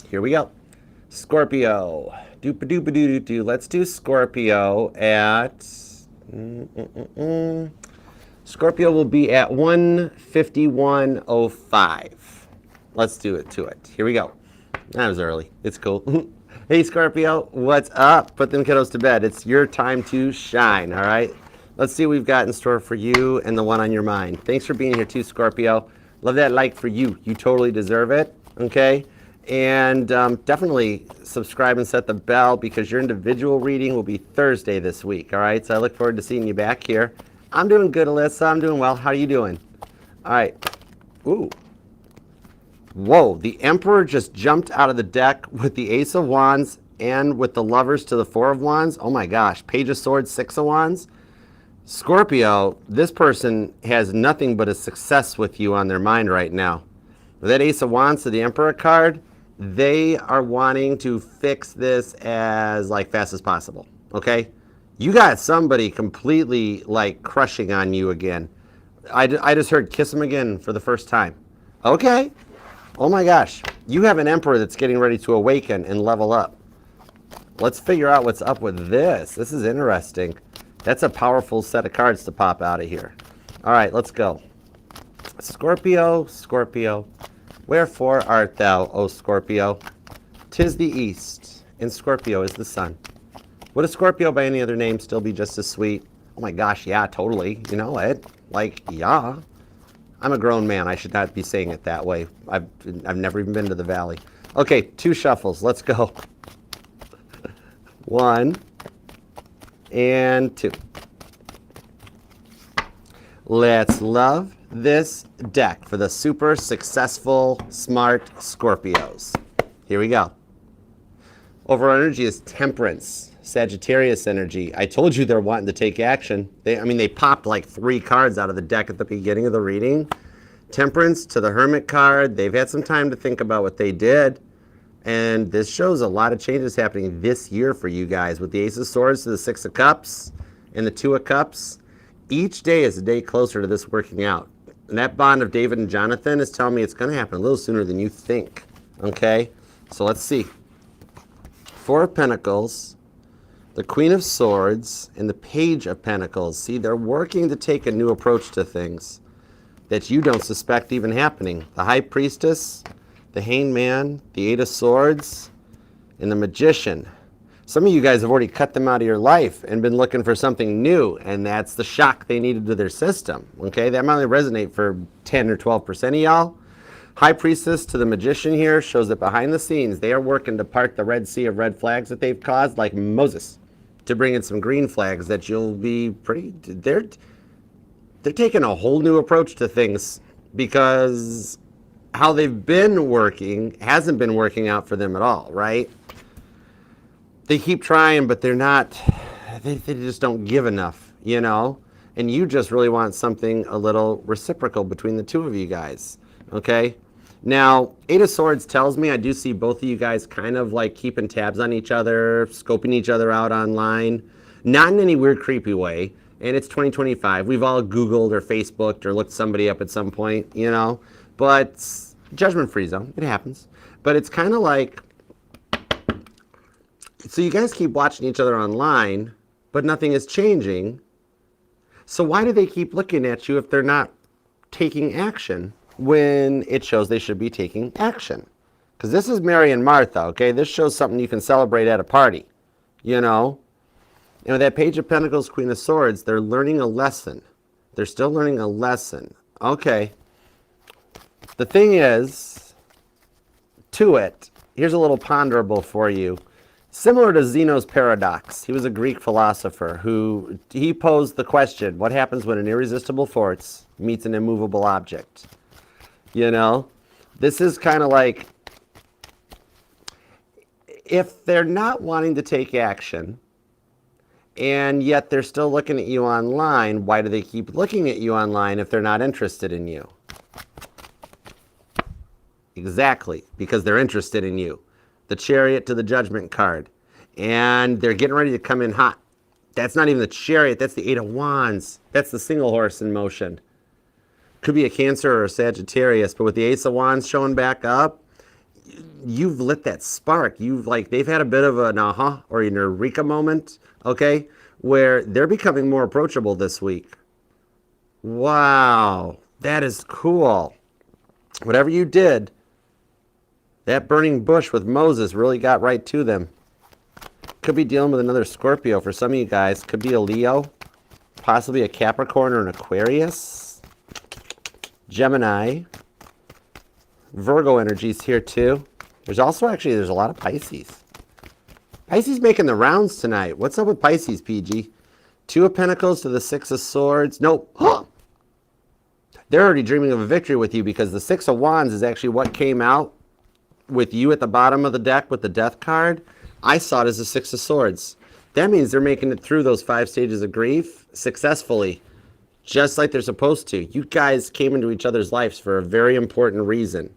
Here we go. Scorpio. Doop-a-doop-a-doo-doo-doo. Let's do Scorpio at... Scorpio will be at 1:51:05. Let's do it to it. Here we go. That was early. It's cool. Hey, Scorpio, what's up? Put them kiddos to bed. It's your time to shine, all right? Let's see what we've got in store for you and the one on your mind. Thanks for being here too, Scorpio. Love that like for you. You totally deserve it, okay? And definitely subscribe and set the bell because your individual reading will be Thursday this week, all right? So I look forward to seeing you back here. I'm doing good, Alyssa. I'm doing well. How are you doing? All right. Ooh. Whoa, the Emperor just jumped out of the deck with the Ace of Wands and with the Lovers to the Four of Wands. Oh my gosh. Page of Swords, Six of Wands. Scorpio, this person has nothing but a success with you on their mind right now. With that Ace of Wands to the Emperor card, they are wanting to fix this as like fast as possible, okay? You got somebody completely like crushing on you again. I just heard kiss him again for the first time. Okay. Oh my gosh. You have an Emperor that's getting ready to awaken and level up. Let's figure out what's up with this. This is interesting. That's a powerful set of cards to pop out of here. All right, let's go. Scorpio, Scorpio, wherefore art thou, O Scorpio? 'Tis the east, and Scorpio is the sun. Would a Scorpio by any other name still be just as sweet? Oh my gosh, yeah, totally. You know it. Like, yeah. I'm a grown man. I should not be saying it that way. I've never even been to the valley. Okay, 2 shuffles. Let's go. 1 and 2. Let's love this deck for the super successful, smart Scorpios. Here we go. Overall energy is Temperance, Sagittarius energy. I told you they're wanting to take action. They popped like 3 cards out of the deck at the beginning of the reading. Temperance to the Hermit card. They've had some time to think about what they did. And this shows a lot of changes happening this year for you guys with the Ace of Swords to the Six of Cups and the Two of Cups. Each day is a day closer to this working out. And that bond of David and Jonathan is telling me it's going to happen a little sooner than you think. Okay? So let's see. 4 of Pentacles, the Queen of Swords, and the Page of Pentacles. See, they're working to take a new approach to things that you don't suspect even happening. The High Priestess, the Hanged Man, the 8 of Swords, and the Magician. Some of you guys have already cut them out of your life and been looking for something new, and that's the shock they needed to their system. Okay, that might only resonate for 10 or 12% of y'all. High Priestess to the Magician here shows that behind the scenes, they are working to part the Red Sea of red flags that they've caused, like Moses, to bring in some green flags that you'll be pretty... They're taking a whole new approach to things because how they've been working hasn't been working out for them at all, right? They keep trying, but they're not they just don't give enough, you know? And you just really want something a little reciprocal between the two of you guys, okay? Now, Eight of Swords tells me I do see both of you guys kind of like keeping tabs on each other, scoping each other out online, not in any weird, creepy way. And it's 2025. We've all Googled or Facebooked or looked somebody up at some point, you know? But judgment-free zone, it happens. But it's kind of like, so you guys keep watching each other online, but nothing is changing. So why do they keep looking at you if they're not taking action when it shows they should be taking action? Because this is Mary and Martha, okay? This shows something you can celebrate at a party, you know? And with that Page of Pentacles, Queen of Swords, they're learning a lesson. They're still learning a lesson. Okay. The thing is, to it, here's a little ponderable for you. Similar to Zeno's paradox, he was a Greek philosopher who, he posed the question, what happens when an irresistible force meets an immovable object? You know, this is kind of like, if they're not wanting to take action, and yet they're still looking at you online, why do they keep looking at you online if they're not interested in you? Exactly, because they're interested in you. The Chariot to the Judgment card. And they're getting ready to come in hot. That's not even the Chariot, that's the Eight of Wands. That's the single horse in motion. Could be a Cancer or a Sagittarius, but with the Ace of Wands showing back up, you've lit that spark. They've had a bit of an aha or an eureka moment, okay, where they're becoming more approachable this week. Wow, that is cool. Whatever you did, that burning bush with Moses really got right to them. Could be dealing with another Scorpio for some of you guys. Could be a Leo, possibly a Capricorn or an Aquarius. Gemini. Virgo energies here too. There's a lot of Pisces. Pisces making the rounds tonight. What's up with Pisces, PG? Two of Pentacles to the Six of Swords. Nope. They're already dreaming of a victory with you because the Six of Wands is actually what came out with you at the bottom of the deck with the Death card. I saw it as a Six of Swords. That means they're making it through those 5 stages of grief successfully, just like they're supposed to. You guys came into each other's lives for a very important reason.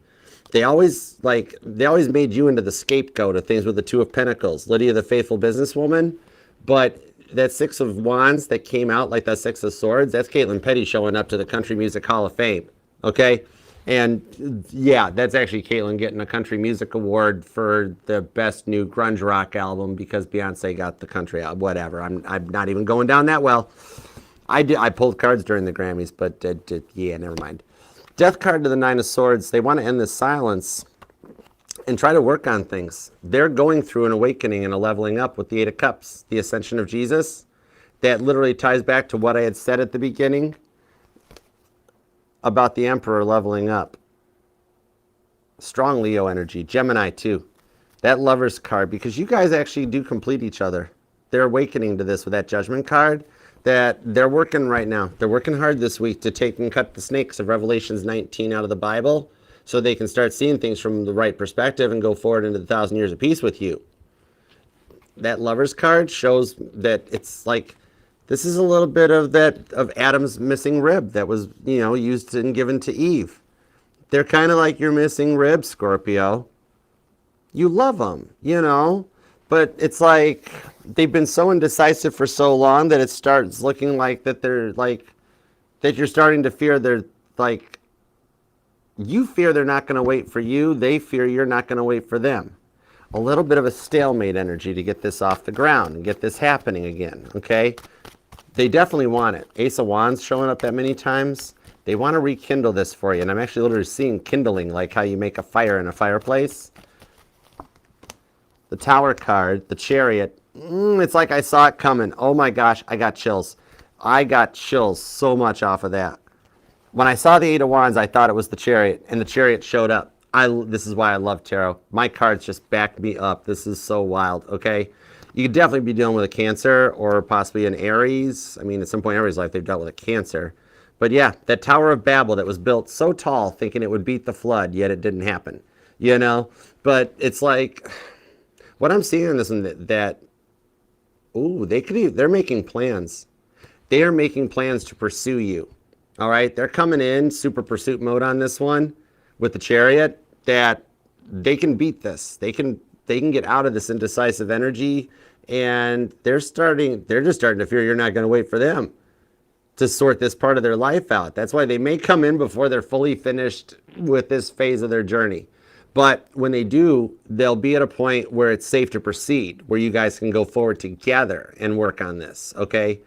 They always made you into the scapegoat of things with the Two of Pentacles, Lydia the faithful businesswoman. But that Six of Wands that came out like that Six of Swords, that's Caitlin Petty showing up to the Country Music Hall of Fame, okay? And yeah, that's actually Caitlin getting a Country Music Award for the best new grunge rock album because Beyonce got the country album, whatever. I'm not even going down that well. I pulled cards during the Grammys, but yeah, never mind. Death card to the Nine of Swords. They want to end this silence and try to work on things. They're going through an awakening and a leveling up with the Eight of Cups, the ascension of Jesus. That literally ties back to what I had said at the beginning about the Emperor leveling up. Strong Leo energy. Gemini too. That Lover's card, because you guys actually do complete each other. They're awakening to this with that Judgment card. That they're working right now. They're working hard this week to take and cut the snakes of Revelations 19 out of the Bible so they can start seeing things from the right perspective and go forward into the 1,000 years of peace with you. That Lover's card shows that it's like, this is a little bit of Adam's missing rib that was, used and given to Eve. They're kind of like your missing rib, Scorpio. You love them, but it's like they've been so indecisive for so long that it starts looking like that you're starting to fear you fear they're not going to wait for you. They fear you're not going to wait for them. A little bit of a stalemate energy to get this off the ground and get this happening again, okay? They definitely want it. Ace of Wands showing up that many times. They want to rekindle this for you. And I'm actually literally seeing kindling, like how you make a fire in a fireplace. The Tower card, the Chariot. It's like I saw it coming. Oh my gosh, I got chills. I got chills so much off of that. When I saw the Eight of Wands, I thought it was the Chariot, and the Chariot showed up. This is why I love tarot. My cards just backed me up. This is so wild, okay? You could definitely be dealing with a Cancer or possibly an Aries. I mean, at some point in Aries' life, they've dealt with a Cancer. But yeah, that Tower of Babel that was built so tall, thinking it would beat the flood, yet it didn't happen, But it's like, what I'm seeing in this one, that Ooh, they're making plans. They are making plans to pursue you. All right, they're coming in super pursuit mode on this one with the Chariot, that they can beat this. They can get out of this indecisive energy, and they're just starting to fear you're not going to wait for them to sort this part of their life out. That's why they may come in before they're fully finished with this phase of their journey. But when they do, they'll be at a point where it's safe to proceed, where you guys can go forward together and work on this, okay?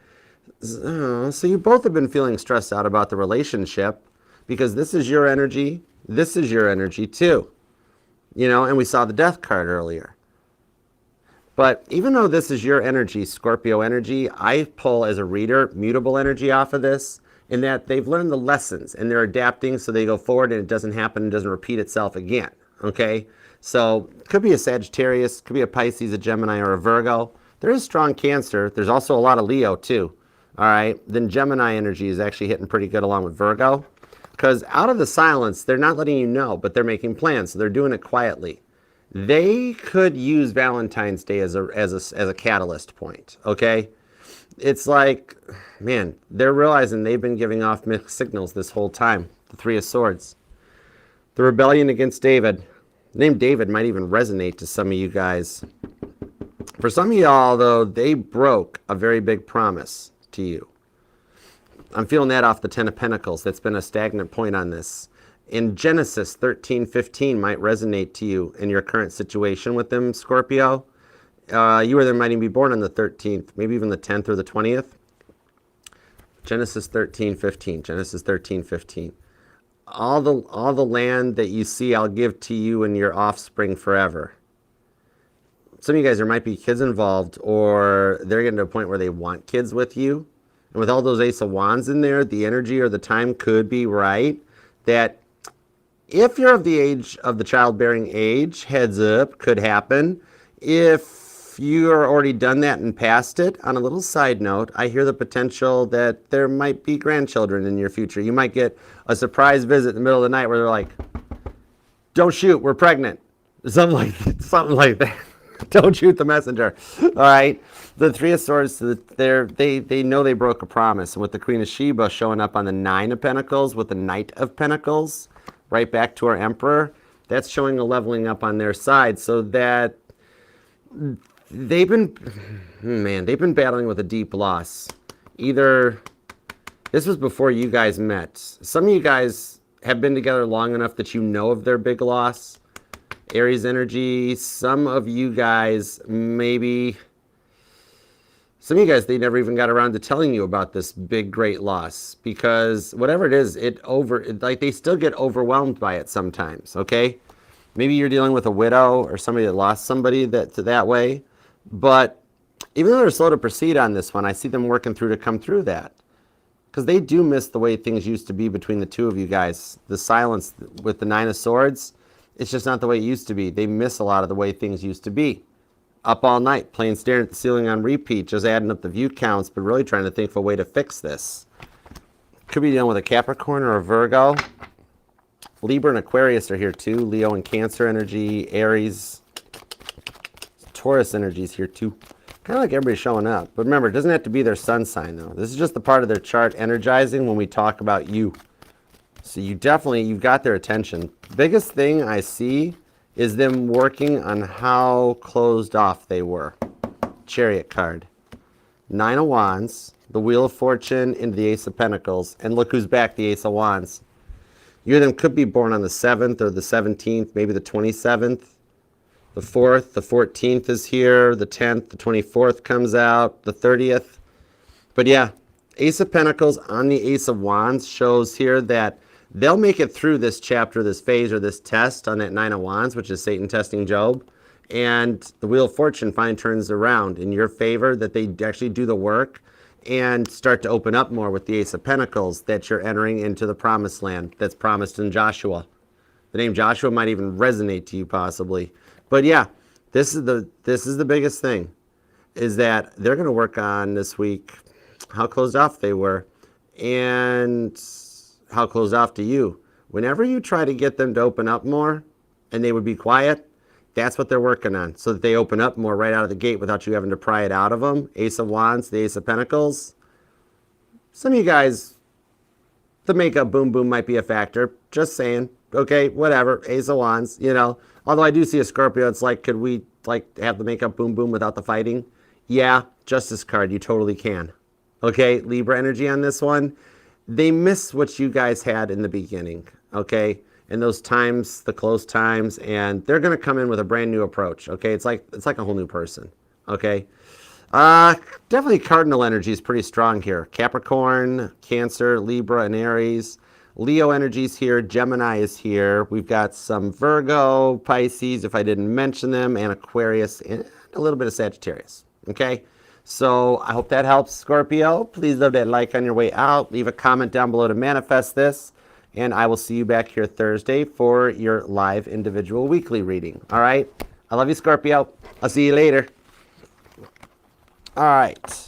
So you both have been feeling stressed out about the relationship because this is your energy. This is your energy too. And we saw the death card earlier. But even though this is your energy, Scorpio energy, I pull as a reader mutable energy off of this, in that they've learned the lessons and they're adapting so they go forward and it doesn't happen and doesn't repeat itself again. Okay? So it could be a Sagittarius, could be a Pisces, a Gemini, or a Virgo. There is strong Cancer. There's also a lot of Leo too. All right? Then Gemini energy is actually hitting pretty good along with Virgo. Because out of the silence, they're not letting you know, but they're making plans. So they're doing it quietly. They could use Valentine's Day as a catalyst point, okay? It's like, man, they're realizing they've been giving off mixed signals this whole time. The Three of Swords. The rebellion against David. The name David might even resonate to some of you guys. For some of y'all, though, they broke a very big promise to you. I'm feeling that off the Ten of Pentacles. That's been a stagnant point on this. In Genesis 13:15 might resonate to you in your current situation with them, Scorpio. You or them might even be born on the 13th, maybe even the 10th or the 20th. Genesis 13:15. Genesis 13:15. All the land that you see, I'll give to you and your offspring forever. Some of you guys, there might be kids involved, or they're getting to a point where they want kids with you. And with all those Ace of Wands in there, the energy or the time could be right that if you're of the age of the childbearing age, heads up, could happen. If you're already done that and passed it, on a little side note, I hear the potential that there might be grandchildren in your future. You might get a surprise visit in the middle of the night where they're like, don't shoot, we're pregnant. Something like that. Don't shoot the messenger. All right. The Three of Swords, they know they broke a promise. And with the Queen of Sheba showing up on the Nine of Pentacles with the Knight of Pentacles, right back to our Emperor, that's showing a leveling up on their side, so that they've been battling with a deep loss. Either this was before you guys met. Some of you guys have been together long enough that you know of their big loss. Aries energy. Some of you guys, they never even got around to telling you about this big, great loss, because whatever it is, they still get overwhelmed by it sometimes, okay? Maybe you're dealing with a widow or somebody that lost somebody that way, but even though they're slow to proceed on this one, I see them working through to come through that, because they do miss the way things used to be between the two of you guys. The silence with the Nine of Swords, it's just not the way it used to be. They miss a lot of the way things used to be. Up all night, playing, staring at the ceiling on repeat, just adding up the view counts, but really trying to think of a way to fix this. Could be dealing with a Capricorn or a Virgo. Libra and Aquarius are here too. Leo and Cancer energy, Aries. Taurus energy is here too. Kind of like everybody's showing up. But remember, it doesn't have to be their sun sign though. This is just the part of their chart energizing when we talk about you. So you've got their attention. Biggest thing I see is them working on how closed off they were. Chariot card. Nine of Wands, the Wheel of Fortune into the Ace of Pentacles, and look who's back, the Ace of Wands. You or them could be born on the 7th or the 17th, maybe the 27th. The 4th, the 14th is here, the 10th, the 24th comes out, the 30th. But yeah, Ace of Pentacles on the Ace of Wands shows here that they'll make it through this chapter, this phase, or this test on that Nine of Wands, which is Satan testing Job. And the Wheel of Fortune finally turns around in your favor, that they actually do the work and start to open up more with the Ace of Pentacles, that you're entering into the promised land that's promised in Joshua. The name Joshua might even resonate to you possibly. But yeah, this is the biggest thing, is that they're going to work on this week how closed off they were, and how closed off to you. Whenever you try to get them to open up more and they would be quiet, That's what they're working on, so that they open up more right out of the gate without you having to pry it out of them. Ace of Wands, the Ace of Pentacles. Some of you guys, the makeup boom boom might be a factor. Just saying. Okay, whatever. Ace of Wands, you know. Although I do see a Scorpio, it's like, could we like have the makeup boom boom without the fighting? Yeah, Justice card, you totally can. Okay, Libra energy on this one. They miss what you guys had in the beginning, okay? In those times, the close times, and they're going to come in with a brand new approach, okay? It's like a whole new person, okay? Definitely cardinal energy is pretty strong here. Capricorn, Cancer, Libra, and Aries. Leo energy's here. Gemini is here. We've got some Virgo, Pisces, if I didn't mention them, and Aquarius, and a little bit of Sagittarius, okay? So I hope that helps, Scorpio. Please leave that like on your way out. Leave a comment down below to manifest this. And I will see you back here Thursday for your live individual weekly reading. All right? I love you, Scorpio. I'll see you later. All right.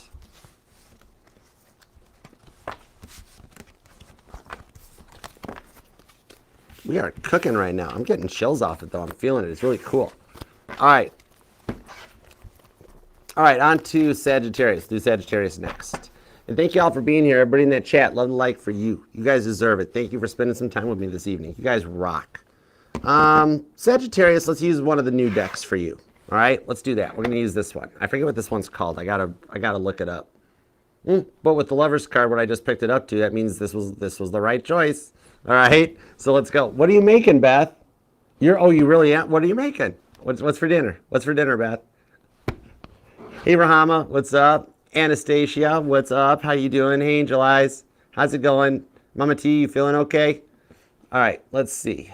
We are cooking right now. I'm getting chills off it, though. I'm feeling it. It's really cool. All right. All right, on to Sagittarius. Do Sagittarius next. And thank you all for being here. Everybody in that chat, love and like for you. You guys deserve it. Thank you for spending some time with me this evening. You guys rock. Sagittarius, let's use one of the new decks for you. All right, let's do that. We're going to use this one. I forget what this one's called. I gotta look it up. But with the Lover's card, what I just picked it up to, that means this was the right choice. All right, so let's go. What are you making, Beth? You really am? What are you making? What's for dinner? What's for dinner, Beth? Hey, Rahama, what's up? Anastasia, what's up? How you doing? Hey, Angel Eyes, how's it going? Mama T, you feeling okay? All right, let's see.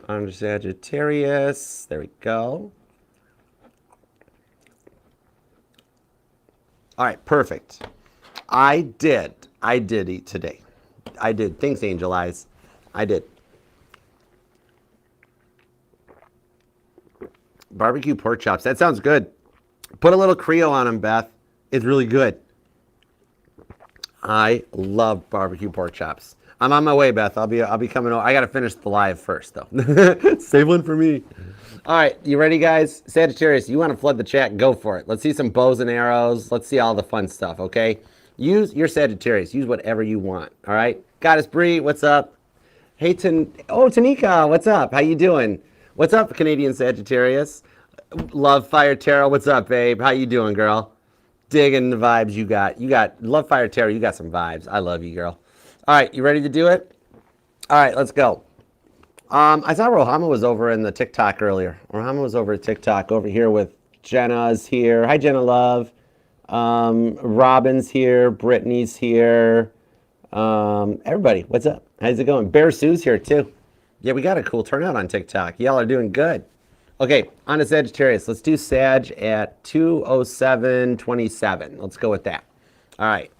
I'm Sagittarius. There we go. All right, perfect. I did eat today. I did. Thanks, Angel Eyes. I did. Barbecue pork chops. That sounds good. Put a little Creole on them, Beth. It's really good. I love barbecue pork chops. I'm on my way, Beth. I'll be coming over. I got to finish the live first, though. Save one for me. All right, you ready, guys? Sagittarius, you want to flood the chat? Go for it. Let's see some bows and arrows. Let's see all the fun stuff, okay? Use your Sagittarius. Use whatever you want, all right? Goddess Bree, what's up? Hey, Tanika, what's up? How you doing? What's up, Canadian Sagittarius? Love Fire Tarot, what's up, babe? How you doing, girl? Digging the vibes you got. Love Fire Tarot, you got some vibes. I love you, girl. All right, you ready to do it? All right, let's go. I saw Rohama was over in the TikTok earlier. Rohama was over at TikTok over here with Jenna's here. Hi, Jenna Love. Robin's here. Brittany's here. Everybody, what's up? How's it going? Bear Sue's here, too. Yeah, we got a cool turnout on TikTok. Y'all are doing good. Okay, on to Sagittarius. Let's do Sag at 2:07:27. Let's go with that. All right.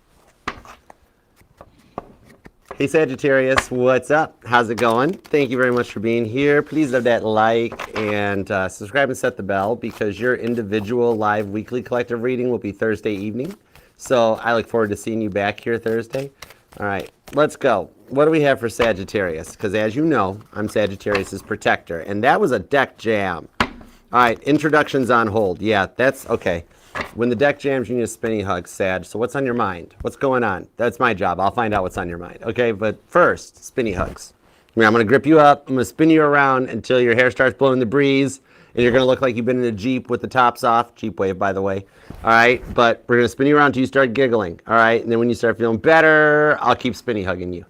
Hey, Sagittarius, what's up? How's it going? Thank you very much for being here. Please leave that like and subscribe and set the bell because your individual live weekly collective reading will be Thursday evening. So I look forward to seeing you back here Thursday. All right, let's go. What do we have for Sagittarius? Because as you know, I'm Sagittarius's protector. And that was a deck jam. All right, introductions on hold. Yeah, that's okay. When the deck jams, you need a spinny hug, Sag. So what's on your mind? What's going on? That's my job. I'll find out what's on your mind. Okay, but first, spinny hugs. I mean, I'm going to grip you up. I'm going to spin you around until your hair starts blowing the breeze. And you're going to look like you've been in a Jeep with the tops off. Jeep wave, by the way. All right, but we're going to spin you around until you start giggling. All right, and then when you start feeling better, I'll keep spinny hugging you.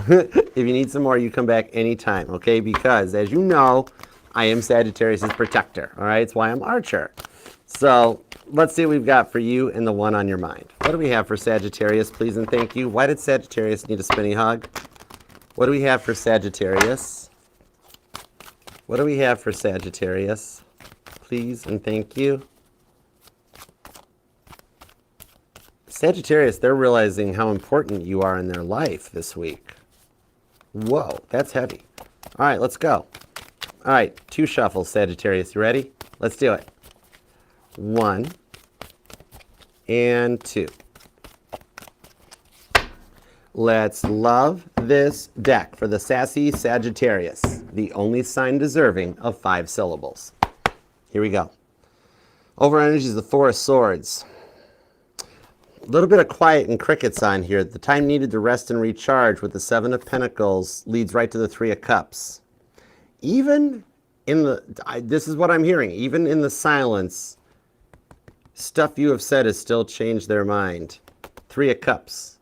If you need some more, you come back anytime, okay? Because, as you know, I am Sagittarius' protector. All right, it's why I'm Archer. So let's see what we've got for you and the one on your mind. What do we have for Sagittarius, please and thank you? Why did Sagittarius need a spinny hug? What do we have for Sagittarius? What do we have for Sagittarius? Please and thank you. Sagittarius, they're realizing how important you are in their life this week. Whoa, that's heavy. All right, let's go. All right, 2 shuffles, Sagittarius. You ready? Let's do it. 1 and 2. Let's love this deck for the sassy Sagittarius, the only sign deserving of 5 syllables. Here we go. Over energy is the Four of Swords. A little bit of quiet and crickets on here. The time needed to rest and recharge with the Seven of Pentacles leads right to the Three of Cups. Even in the, this is what I'm hearing, even in the silence, stuff you have said has still changed their mind. Three of Cups.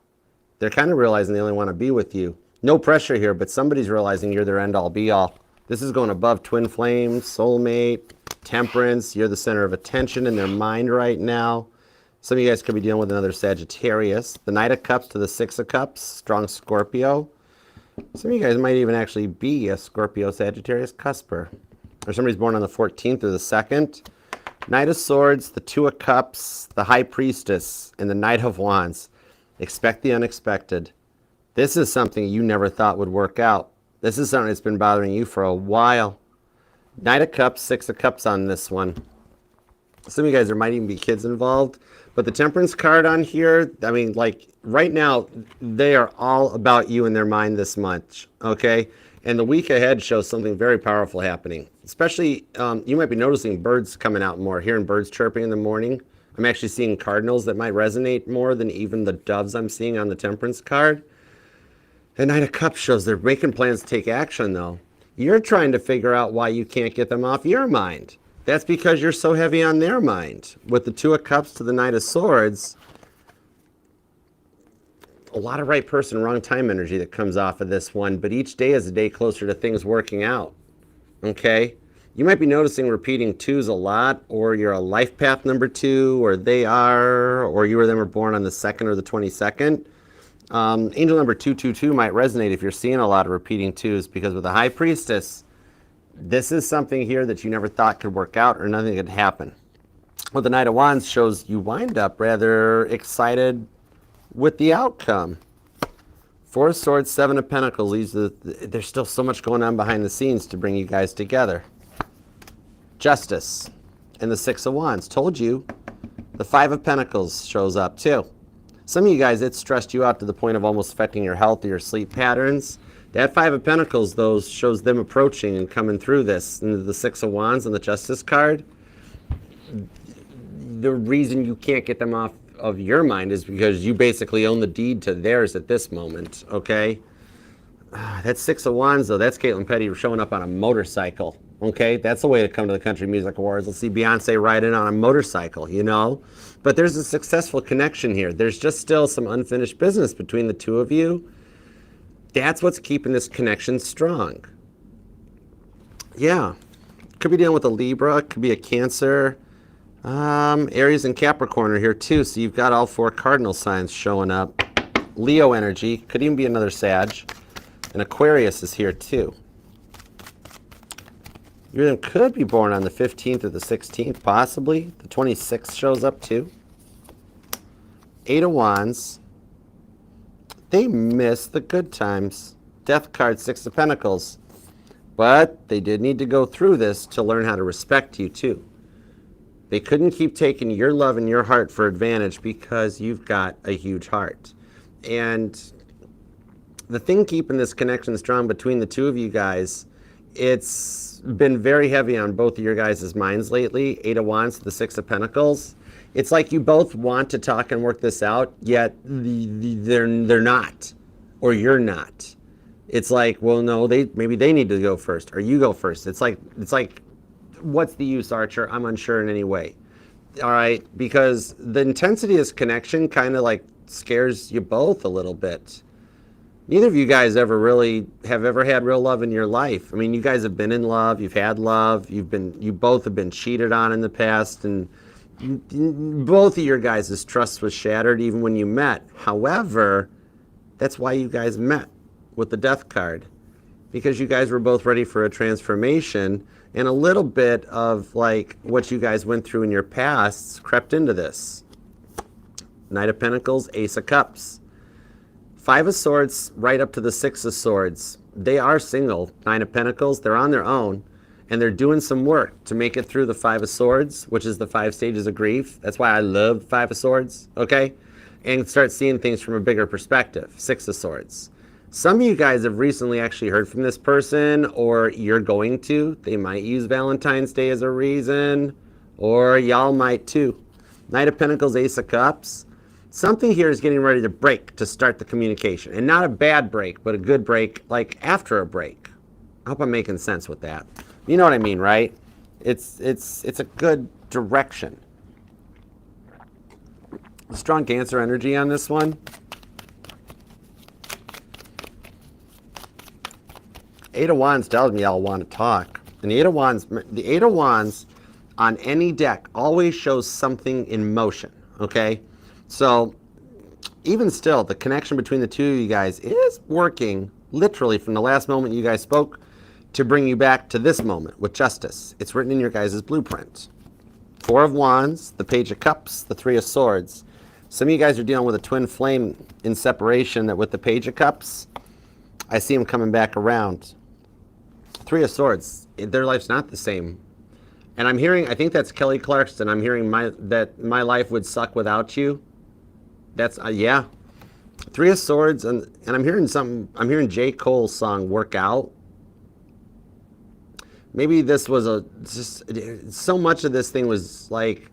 They're kind of realizing they only want to be with you. No pressure here, but somebody's realizing you're their end-all, be-all. This is going above twin flames, soulmate, temperance. You're the center of attention in their mind right now. Some of you guys could be dealing with another Sagittarius. The Knight of Cups to the Six of Cups, strong Scorpio. Some of you guys might even actually be a Scorpio Sagittarius cusper. Or somebody's born on the 14th or the 2nd. Knight of Swords, the Two of Cups, the High Priestess, and the Knight of Wands. Expect the unexpected. This is something you never thought would work out. This is something that's been bothering you for a while. Knight of Cups, Six of Cups on this one. Some of you guys, there might even be kids involved. But the Temperance card on here, I mean, like, right now, they are all about you in their mind this month, okay? And the week ahead shows something very powerful happening. Especially, you might be noticing birds coming out more, hearing birds chirping in the morning. I'm actually seeing cardinals that might resonate more than even the doves I'm seeing on the Temperance card. The Knight of Cups shows they're making plans to take action, though. You're trying to figure out why you can't get them off your mind. That's because you're so heavy on their mind. With the Two of Cups to the Knight of Swords, a lot of right person, wrong time energy that comes off of this one, but each day is a day closer to things working out, okay? You might be noticing repeating twos a lot, or you're a life path number 2, or they are, or you or them were born on the 2nd or the 22nd. Angel number 222 might resonate if you're seeing a lot of repeating twos, because with the High Priestess, this is something here that you never thought could work out or nothing could happen. Well, the Knight of Wands shows you wind up rather excited with the outcome. Four of Swords, Seven of Pentacles. There's still so much going on behind the scenes to bring you guys together. Justice and the Six of Wands. Told you. The Five of Pentacles shows up too. Some of you guys, it stressed you out to the point of almost affecting your health or your sleep patterns. That Five of Pentacles, though, shows them approaching and coming through this. And the Six of Wands and the Justice card, the reason you can't get them off of your mind is because you basically own the deed to theirs at this moment, okay? That Six of Wands, though, that's Caitlin Petty showing up on a motorcycle, okay? That's the way to come to the Country Music Awards. Let's see Beyonce riding on a motorcycle, you know? But there's a successful connection here. There's just still some unfinished business between the two of you. That's what's keeping this connection strong. Yeah. Could be dealing with a Libra. Could be a Cancer. Aries and Capricorn are here too. So you've got all 4 cardinal signs showing up. Leo energy. Could even be another Sag. And Aquarius is here too. You could be born on the 15th or the 16th, possibly. The 26th shows up too. Eight of Wands. They miss the good times. Death card, Six of Pentacles. But they did need to go through this to learn how to respect you too. They couldn't keep taking your love and your heart for advantage because you've got a huge heart. And the thing keeping this connection strong between the two of you guys, it's been very heavy on both of your guys' minds lately. Eight of Wands, the Six of Pentacles. It's like you both want to talk and work this out, yet they're not, or you're not. It's like, well, no, maybe they need to go first, or you go first. It's like, what's the use, Archer? I'm unsure in any way. All right, because the intensity of this connection kind of like scares you both a little bit. Neither of you guys have ever had real love in your life. I mean, you guys have been in love, you've had love, you both have been cheated on in the past, and both of your guys' trust was shattered even when you met. However, that's why you guys met with the Death card, because you guys were both ready for a transformation, and a little bit of like what you guys went through in your pasts crept into this. Knight of Pentacles, Ace of Cups. Five of Swords right up to the Six of Swords. They are single. Nine of Pentacles, they're on their own. And they're doing some work to make it through the Five of Swords, which is the 5 stages of grief. That's why I love Five of Swords, okay? And start seeing things from a bigger perspective. Six of Swords. Some of you guys have recently actually heard from this person, or you're going to. They might use Valentine's Day as a reason, or y'all might too. Knight of Pentacles, Ace of Cups. Something here is getting ready to break to start the communication. And not a bad break, but a good break, like after a break. I hope I'm making sense with that. You know what I mean, right? It's a good direction. Strong Cancer energy on this one. Eight of Wands tells me y'all want to talk. And the Eight of Wands on any deck always shows something in motion, okay? So even still, the connection between the two of you guys is working literally from the last moment you guys spoke to bring you back to this moment with justice. It's written in your guys' blueprint. Four of Wands, the Page of Cups, the Three of Swords. Some of you guys are dealing with a twin flame in separation that with the Page of Cups, I see them coming back around. Three of Swords, their life's not the same. And I'm hearing, I think that's Kelly Clarkson. I'm hearing that my life would suck without you. That's, yeah. Three of Swords, and I'm hearing J. Cole's song, Work Out. Maybe this was so much of this thing was like,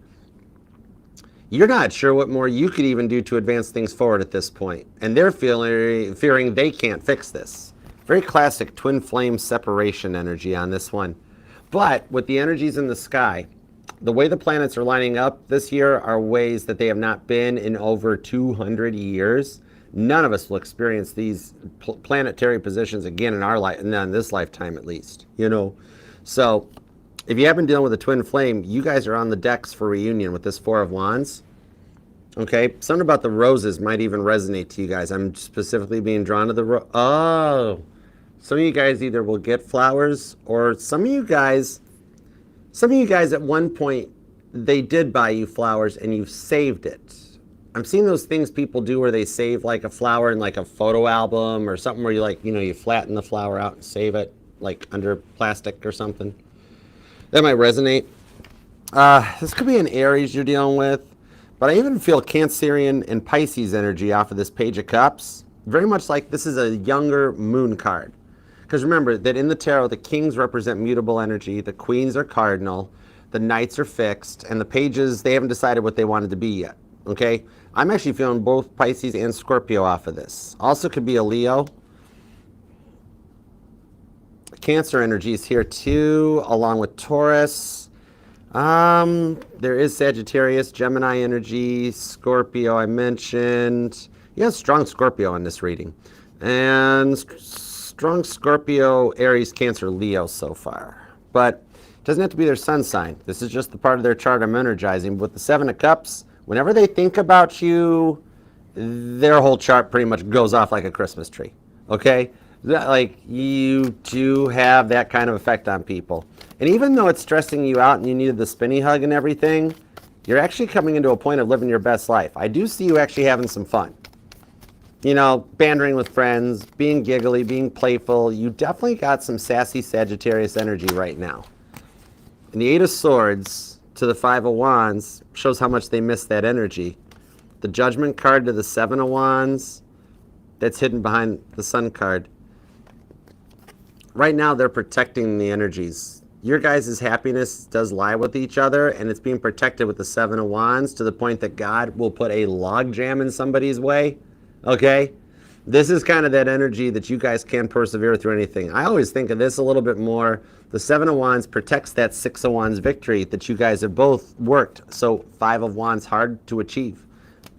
you're not sure what more you could even do to advance things forward at this point. And they're fearing they can't fix this. Very classic twin flame separation energy on this one. But with the energies in the sky, the way the planets are lining up this year are ways that they have not been in over 200 years. None of us will experience these planetary positions again in our life, not in this lifetime at least, you know. So if you have been dealing with a twin flame, you guys are on the decks for reunion with this Four of Wands. Okay, something about the roses might even resonate to you guys. I'm specifically being drawn to the oh. Some of you guys either will get flowers, or some of you guys at one point, they did buy you flowers and you've saved it. I'm seeing those things people do where they save like a flower in like a photo album or something where you like, you know, you flatten the flower out and save it like under plastic or something. That might resonate. This could be an Aries you're dealing with, but I even feel Cancerian and Pisces energy off of this Page of Cups. Very much like this is a younger moon card. Because remember that in the tarot, the kings represent mutable energy, the queens are cardinal, the knights are fixed, and the pages, they haven't decided what they wanted to be yet, okay? I'm actually feeling both Pisces and Scorpio off of this. Also could be a Leo. Cancer energy is here too, along with Taurus. There is Sagittarius, Gemini energy, Scorpio I mentioned. You have strong Scorpio in this reading. And strong Scorpio, Aries, Cancer, Leo so far. But it doesn't have to be their sun sign. This is just the part of their chart I'm energizing. With the Seven of Cups, whenever they think about you, their whole chart pretty much goes off like a Christmas tree. Okay? Like, you do have that kind of effect on people. And even though it's stressing you out and you needed the spinny hug and everything, you're actually coming into a point of living your best life. I do see you actually having some fun. You know, bantering with friends, being giggly, being playful. You definitely got some sassy Sagittarius energy right now. And the Eight of Swords to the Five of Wands shows how much they miss that energy. The Judgment card to the Seven of Wands, that's hidden behind the Sun card. Right now, they're protecting the energies. Your guys' happiness does lie with each other, and it's being protected with the Seven of Wands to the point that God will put a log jam in somebody's way. Okay, this is kind of that energy that you guys can persevere through anything. I always think of this a little bit more. The Seven of Wands protects that Six of Wands victory that you guys have both worked so Five of Wands hard to achieve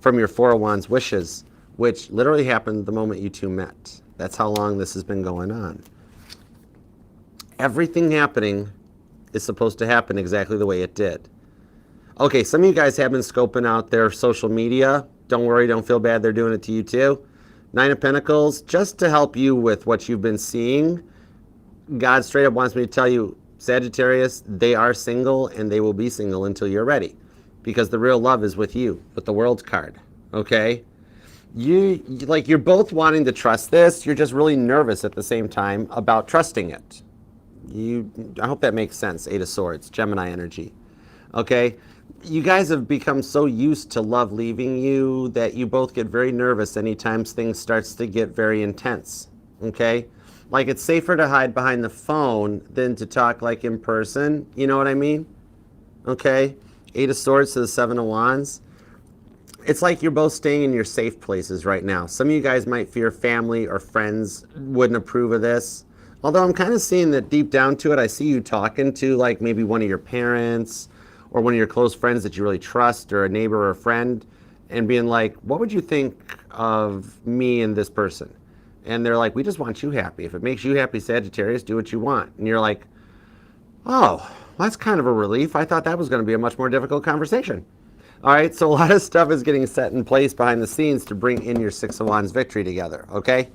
from your Four of Wands wishes, which literally happened the moment you two met. That's how long this has been going on. Everything happening is supposed to happen exactly the way it did. Okay, some of you guys have been scoping out their social media. Don't worry, don't feel bad, they're doing it to you too. Nine of Pentacles, just to help you with what you've been seeing, God straight up wants me to tell you, Sagittarius, they are single and they will be single until you're ready. Because the real love is with you, with the World card, okay? You're both wanting to trust this, you're just really nervous at the same time about trusting it. I hope that makes sense, Eight of Swords, Gemini energy. Okay, you guys have become so used to love leaving you that you both get very nervous anytime things starts to get very intense. Okay? Like it's safer to hide behind the phone than to talk like in person. You know what I mean? Okay? Eight of Swords to the Seven of Wands. It's like you're both staying in your safe places right now. Some of you guys might fear family or friends wouldn't approve of this. Although I'm kind of seeing that deep down to it, I see you talking to like maybe one of your parents or one of your close friends that you really trust, or a neighbor or a friend, and being like, what would you think of me and this person? And they're like, we just want you happy. If it makes you happy, Sagittarius, do what you want. And you're like, oh, that's kind of a relief. I thought that was going to be a much more difficult conversation. All right, so a lot of stuff is getting set in place behind the scenes to bring in your Six of Wands victory together, okay?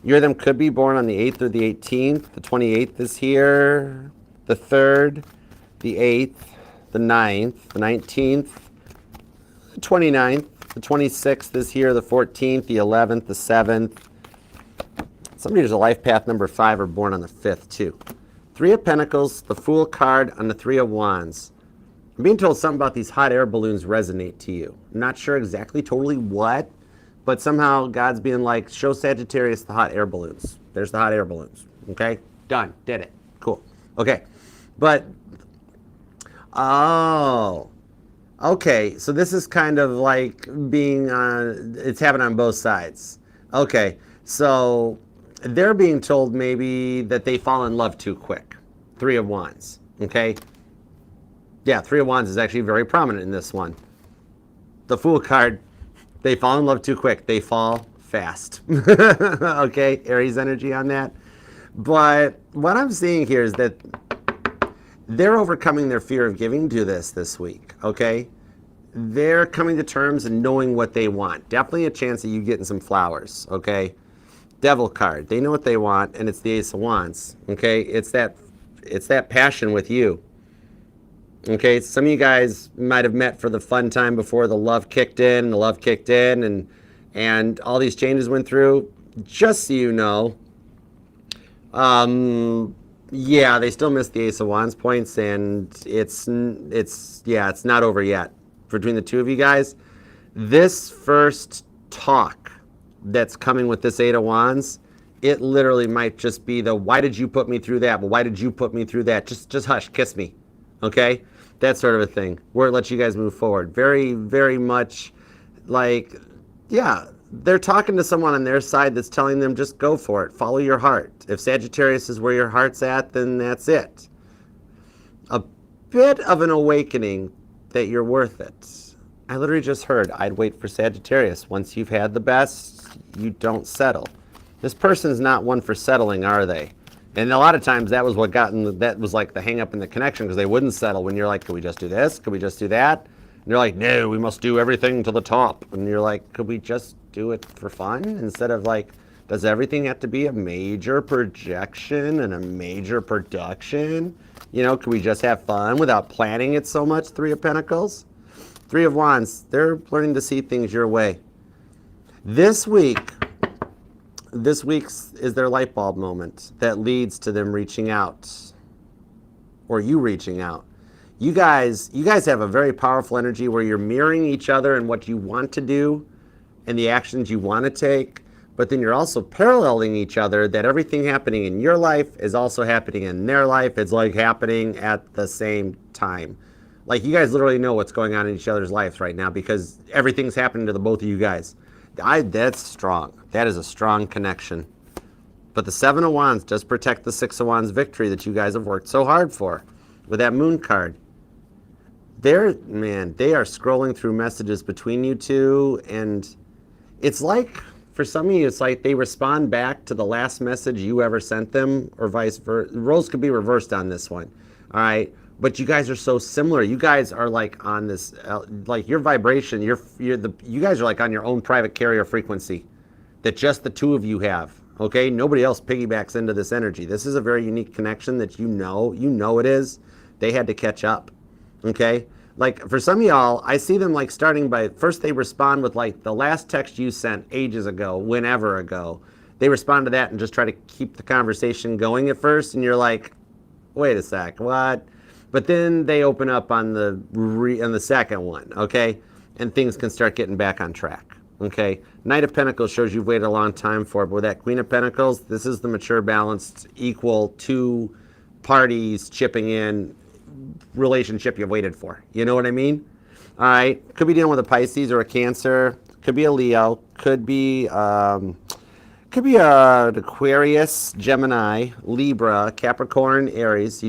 You or them could be born on the 8th or the 18th. The 28th is here, the 3rd, the 8th, the 9th, the 19th, the 29th, the 26th is here, the 14th, the 11th, the 7th. Somebody who's a life path number 5 are born on the 5th too. Three of Pentacles, the Fool card, and the Three of Wands. I'm being told something about these hot air balloons resonate to you. I'm not sure exactly totally what, but somehow God's being like, show Sagittarius the hot air balloons. There's the hot air balloons. Okay? Done. Did it. Cool. Okay. But, oh, okay. So this is kind of like being on, it's happening on both sides. Okay. So they're being told maybe that they fall in love too quick. Three of Wands. Okay? Yeah, Three of Wands is actually very prominent in this one. The Fool card, they fall in love too quick. They fall fast. Okay, Aries energy on that. But what I'm seeing here is that they're overcoming their fear of giving to this week, okay? They're coming to terms and knowing what they want. Definitely a chance of you getting some flowers, okay? Devil card, they know what they want, and it's the Ace of Wands, okay? It's that passion with you. Okay, some of you guys might have met for the fun time before the love kicked in, and all these changes went through. Just so you know, yeah, they still missed the Ace of Wands points, and it's not over yet. Between the two of you guys, this first talk that's coming with this Eight of Wands, it literally might just be the, why did you put me through that? But why did you put me through that? Just hush, kiss me, okay? That sort of a thing, where it lets you guys move forward. Very, very much like, yeah, they're talking to someone on their side that's telling them just go for it, follow your heart. If Sagittarius is where your heart's at, then that's it. A bit of an awakening that you're worth it. I literally just heard, I'd wait for Sagittarius. Once you've had the best, you don't settle. This person's not one for settling, are they? And a lot of times that was what that was like the hang up in the connection, because they wouldn't settle when you're like, could we just do this? Could we just do that? And they're like, no, we must do everything to the top. And you're like, could we just do it for fun? Instead of like, does everything have to be a major projection and a major production? You know, could we just have fun without planning it so much? Three of Pentacles. Three of Wands, they're learning to see things your way. This week's is their light bulb moment that leads to them reaching out, or you reaching out. You guys have a very powerful energy where you're mirroring each other and what you want to do and the actions you want to take, but then you're also paralleling each other, that everything happening in your life is also happening in their life. It's like happening at the same time. Like you guys literally know what's going on in each other's lives right now, because everything's happening to the both of you guys. That's strong. That is a strong connection. But the Seven of Wands does protect the Six of Wands victory that you guys have worked so hard for with that Moon card. They are scrolling through messages between you two, and it's like, for some of you, it's like they respond back to the last message you ever sent them, or vice versa. Roles could be reversed on this one, all right? But you guys are so similar. You guys are like on this, like your vibration, you guys are like on your own private carrier frequency that just the two of you have, okay? Nobody else piggybacks into this energy. This is a very unique connection that you know it is. They had to catch up, okay? Like for some of y'all, I see them like starting by, first they respond with like the last text you sent ages ago, whenever ago. They respond to that and just try to keep the conversation going at first, and you're like, wait a sec, what? But then they open up on the second one, okay? And things can start getting back on track, okay? Knight of Pentacles shows you've waited a long time for it, but with that Queen of Pentacles, this is the mature, balanced, equal, two parties chipping in relationship you've waited for. You know what I mean? All right. Could be dealing with a Pisces or a Cancer. Could be a Leo. Could be an Aquarius, Gemini, Libra, Capricorn, Aries.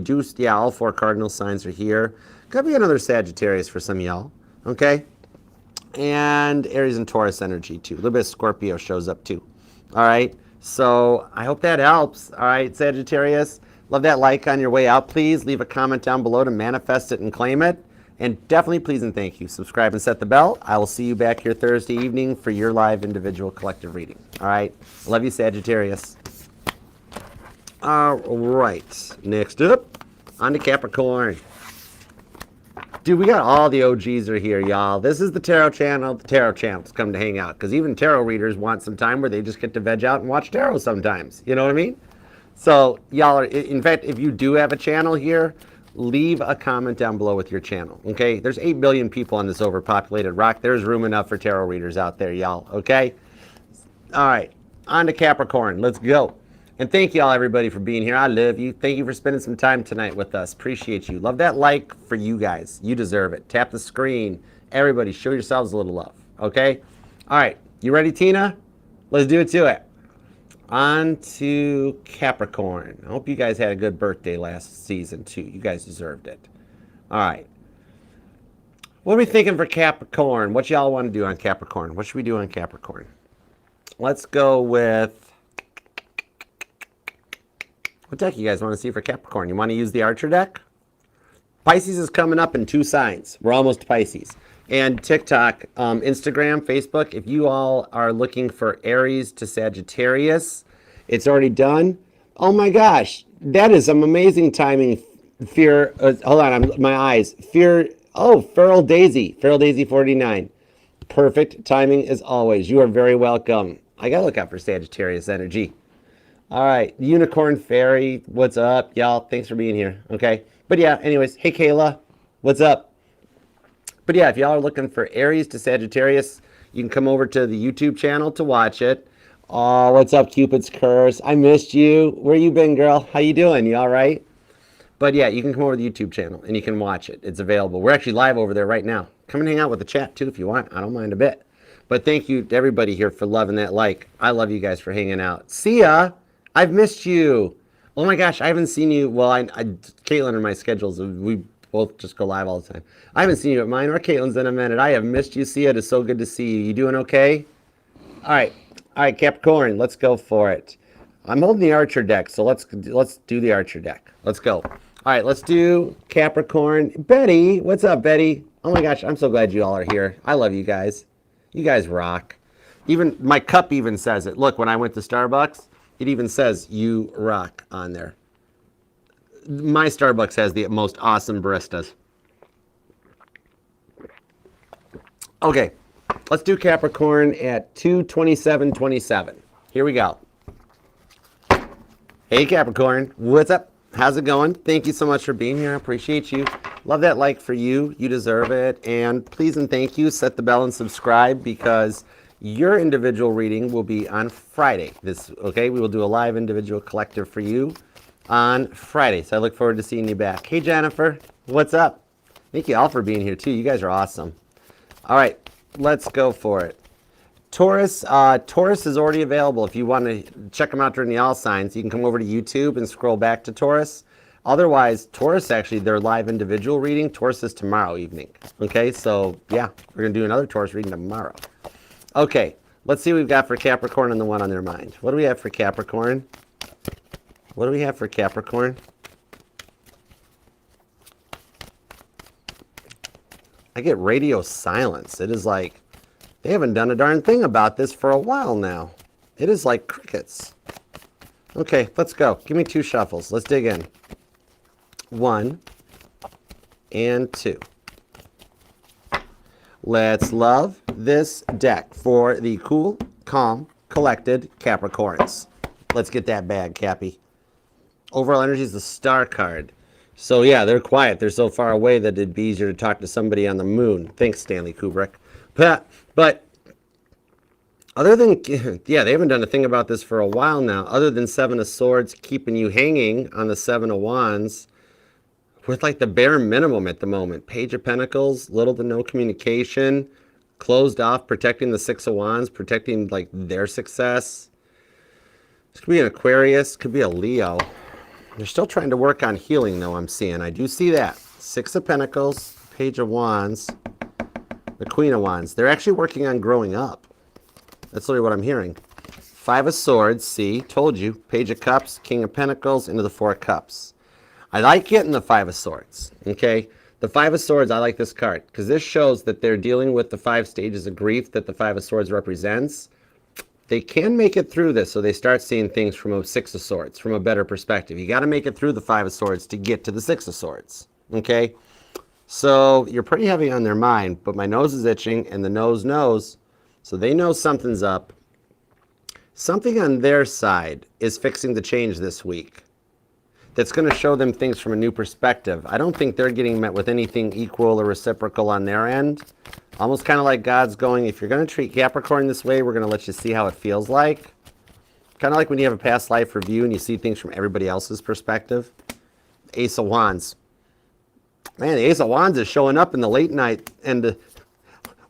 All four cardinal signs are here. Could be another Sagittarius for some of y'all. Okay. And Aries and Taurus energy too. A little bit of Scorpio shows up too. All right. So I hope that helps. All right, Sagittarius. Love that like on your way out. Please leave a comment down below to manifest it and claim it. And definitely please and thank you. Subscribe and set the bell. I will see you back here Thursday evening for your live individual collective reading. All right. Love you, Sagittarius. All right. Next up, on to Capricorn. Dude, we got all the OGs are here, y'all. This is the Tarot channel. The Tarot channel's come to hang out because even tarot readers want some time where they just get to veg out and watch tarot sometimes. You know what I mean? So y'all are, in fact, if you do have a channel here, leave a comment down below with your channel, okay? There's 8 billion people on this overpopulated rock. There's room enough for tarot readers out there, y'all, okay? All right, on to Capricorn. Let's go. And thank you all, everybody, for being here. I love you. Thank you for spending some time tonight with us. Appreciate you. Love that like for you guys. You deserve it. Tap the screen. Everybody, show yourselves a little love, okay? All right, you ready, Tina? Let's do it to it. On to Capricorn. I hope you guys had a good birthday last season, too. You guys deserved it. All right. What are we thinking for Capricorn? What y'all want to do on Capricorn? What should we do on Capricorn? Let's go with... What deck you guys want to see for Capricorn? You want to use the Archer deck? Pisces is coming up in 2 signs. We're almost to Pisces. And TikTok, Instagram, Facebook, if you all are looking for Aries to Sagittarius, it's already done. Oh my gosh, that is some amazing timing. Hold on, my eyes. Feral Daisy 49. Perfect timing as always. You are very welcome. I gotta look out for Sagittarius energy. All right, Unicorn Fairy, what's up, y'all? Thanks for being here, okay? But yeah, anyways, hey Kayla, what's up? But yeah, if y'all are looking for Aries to Sagittarius, you can come over to the YouTube channel to watch it. Oh, what's up, Cupid's Curse? I missed you. Where you been, girl? How you doing? You all right? But yeah, you can come over to the YouTube channel and you can watch it. It's available. We're actually live over there right now. Come and hang out with the chat too if you want. I don't mind a bit. But thank you to everybody here for loving that like. I love you guys for hanging out. See ya. I've missed you. Oh my gosh, I haven't seen you. Well, Caitlin and my schedules, we both just go live all the time. I haven't seen you at mine or Caitlin's in a minute. I have missed you. See it is so good to see you. You doing okay? All right, Capricorn, let's go for it. I'm holding the Archer deck, so let's do the Archer deck. Let's go. All right, let's do Capricorn. Betty, what's up, Betty? Oh my gosh, I'm so glad you all are here. I love you guys. You guys rock. Even my cup even says it. Look, when I went to Starbucks, it even says you rock on there. My Starbucks has the most awesome baristas. Okay, let's do Capricorn at 2:27:27. Here we go. Hey Capricorn, what's up? How's it going? Thank you so much for being here. I appreciate you. Love that like for you. You deserve it. And please and thank you. Set the bell and subscribe because your individual reading will be on Friday. Okay, we will do a live individual collective for you on Friday. So I look forward to seeing you back. Hey Jennifer, what's up? Thank you all for being here too. You guys are awesome. All right, let's go for it. Taurus is already available. If you want to check them out during the all signs, you can come over to YouTube and scroll back to Taurus. Otherwise, Taurus, actually, their live individual reading, Taurus is tomorrow evening. Okay, so yeah, we're going to do another Taurus reading tomorrow. Okay, let's see what we've got for Capricorn and the one on their mind. What do we have for Capricorn? What do we have for Capricorn? I get radio silence. It is like, they haven't done a darn thing about this for a while now. It is like crickets. Okay, let's go. Give me 2 shuffles. Let's dig in. 1 and 2. Let's love this deck for the cool, calm, collected Capricorns. Let's get that bag, Cappy. Overall energy is the Star card. So yeah, they're quiet. They're so far away that it'd be easier to talk to somebody on the moon. Thanks, Stanley Kubrick. But other than, yeah, they haven't done a thing about this for a while now, other than Seven of Swords keeping you hanging on the Seven of Wands with like the bare minimum at the moment. Page of Pentacles, little to no communication, closed off, protecting the Six of Wands, protecting like their success. This could be an Aquarius, could be a Leo. They're still trying to work on healing though, I'm seeing. I do see that. Six of Pentacles, Page of Wands, the Queen of Wands. They're actually working on growing up. That's literally what I'm hearing. Five of Swords, see, told you. Page of Cups, King of Pentacles, into the Four of Cups. I like getting the Five of Swords, okay? The Five of Swords, I like this card because this shows that they're dealing with the 5 stages of grief that the Five of Swords represents. They can make it through this, so they start seeing things from a Six of Swords, from a better perspective. You got to make it through the Five of Swords to get to the Six of Swords, okay? So you're pretty heavy on their mind, but my nose is itching and the nose knows. So they know something's up. Something on their side is fixing the change this week. That's going to show them things from a new perspective. I don't think they're getting met with anything equal or reciprocal on their end. Almost kind of like God's going, if you're going to treat Capricorn this way, we're going to let you see how it feels like. Kind of like when you have a past life review and you see things from everybody else's perspective. Ace of Wands. Man, the Ace of Wands is showing up in the late night. And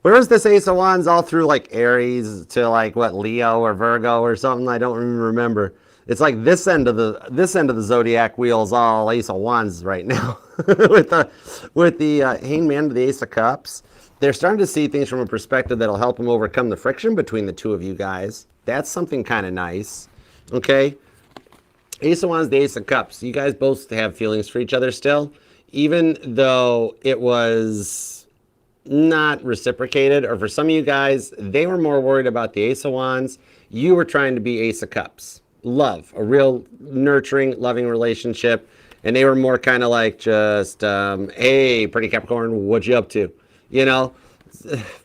where is this Ace of Wands all through like Aries to like what, Leo or Virgo or something? I don't even remember. It's like this end of the zodiac wheel is all Ace of Wands right now, with the Hangman to the Ace of Cups. They're starting to see things from a perspective that'll help them overcome the friction between the two of you guys. That's something kind of nice, okay? Ace of Wands, the Ace of Cups. You guys both have feelings for each other still, even though it was not reciprocated, or for some of you guys, they were more worried about the Ace of Wands. You were trying to be Ace of Cups. Love, a real nurturing, loving relationship. And they were more kind of like just, hey, pretty Capricorn, what you up to? You know?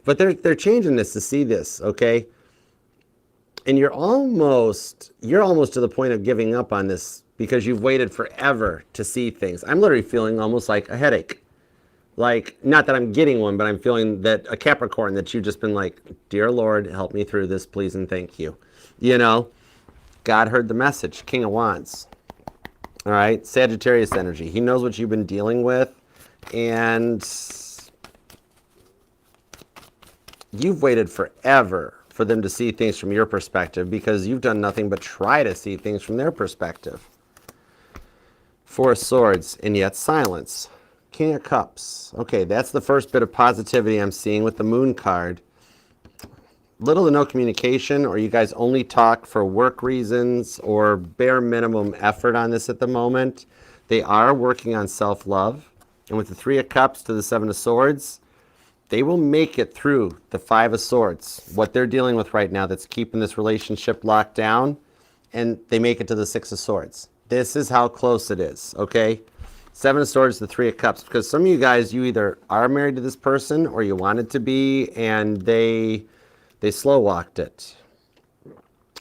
But they're changing this to see this, okay? And you're almost to the point of giving up on this because you've waited forever to see things. I'm literally feeling almost like a headache. Like, not that I'm getting one, but I'm feeling that a Capricorn that you've just been like, dear Lord, help me through this, please and thank you. You know? God heard the message. King of Wands. All right? Sagittarius energy. He knows what you've been dealing with. And you've waited forever for them to see things from your perspective because you've done nothing but try to see things from their perspective. Four of Swords, and yet silence. King of Cups. Okay, that's the first bit of positivity I'm seeing with the Moon card. Little to no communication, or you guys only talk for work reasons or bare minimum effort on this at the moment. They are working on self-love. And with the Three of Cups to the Seven of Swords, they will make it through the Five of Swords, what they're dealing with right now that's keeping this relationship locked down, and they make it to the Six of Swords. This is how close it is, okay? Seven of Swords, the Three of Cups, because some of you guys, you either are married to this person or you wanted to be, and they slow walked it.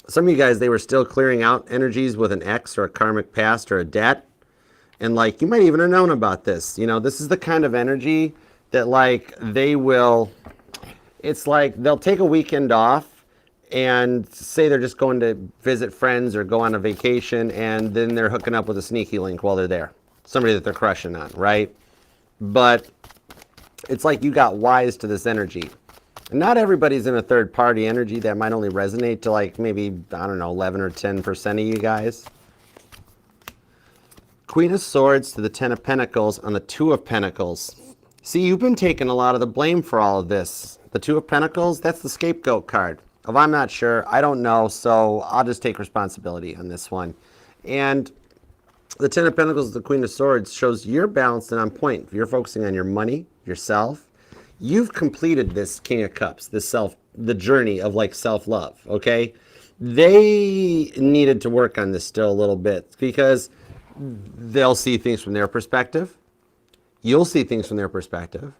Some of you guys, they were still clearing out energies with an ex or a karmic past or a debt. And like, you might even have known about this. You know, this is the kind of energy that like they will, it's like they'll take a weekend off and say they're just going to visit friends or go on a vacation, and then they're hooking up with a sneaky link while they're there. Somebody that they're crushing on, right? But it's like you got wise to this energy. Not everybody's in a third party energy. That might only resonate to like maybe, I don't know, 11 or 10% of you guys. Queen of Swords to the Ten of Pentacles on the Two of Pentacles. See, you've been taking a lot of the blame for all of this. The Two of Pentacles, that's the scapegoat card. If I'm not sure, I don't know, so I'll just take responsibility on this one. And the Ten of Pentacles, the Queen of Swords, shows you're balanced and on point. You're focusing on your money, yourself. You've completed this King of Cups, the journey of like self-love, okay? They needed to work on this still a little bit because they'll see things from their perspective. You'll see things from their perspective.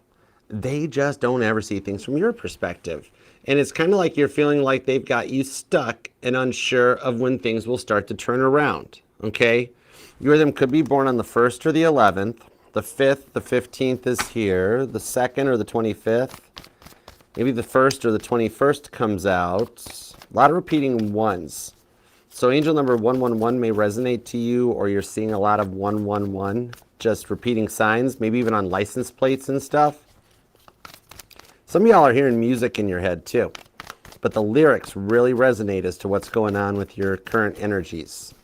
They just don't ever see things from your perspective. And it's kind of like you're feeling like they've got you stuck and unsure of when things will start to turn around, okay? You or them could be born on the 1st or the 11th. The 5th, the 15th is here. The 2nd or the 25th. Maybe the 1st or the 21st comes out. A lot of repeating ones. So angel number 111 may resonate to you, or you're seeing a lot of 111, just repeating signs, maybe even on license plates and stuff. Some of y'all are hearing music in your head too, but the lyrics really resonate as to what's going on with your current energies.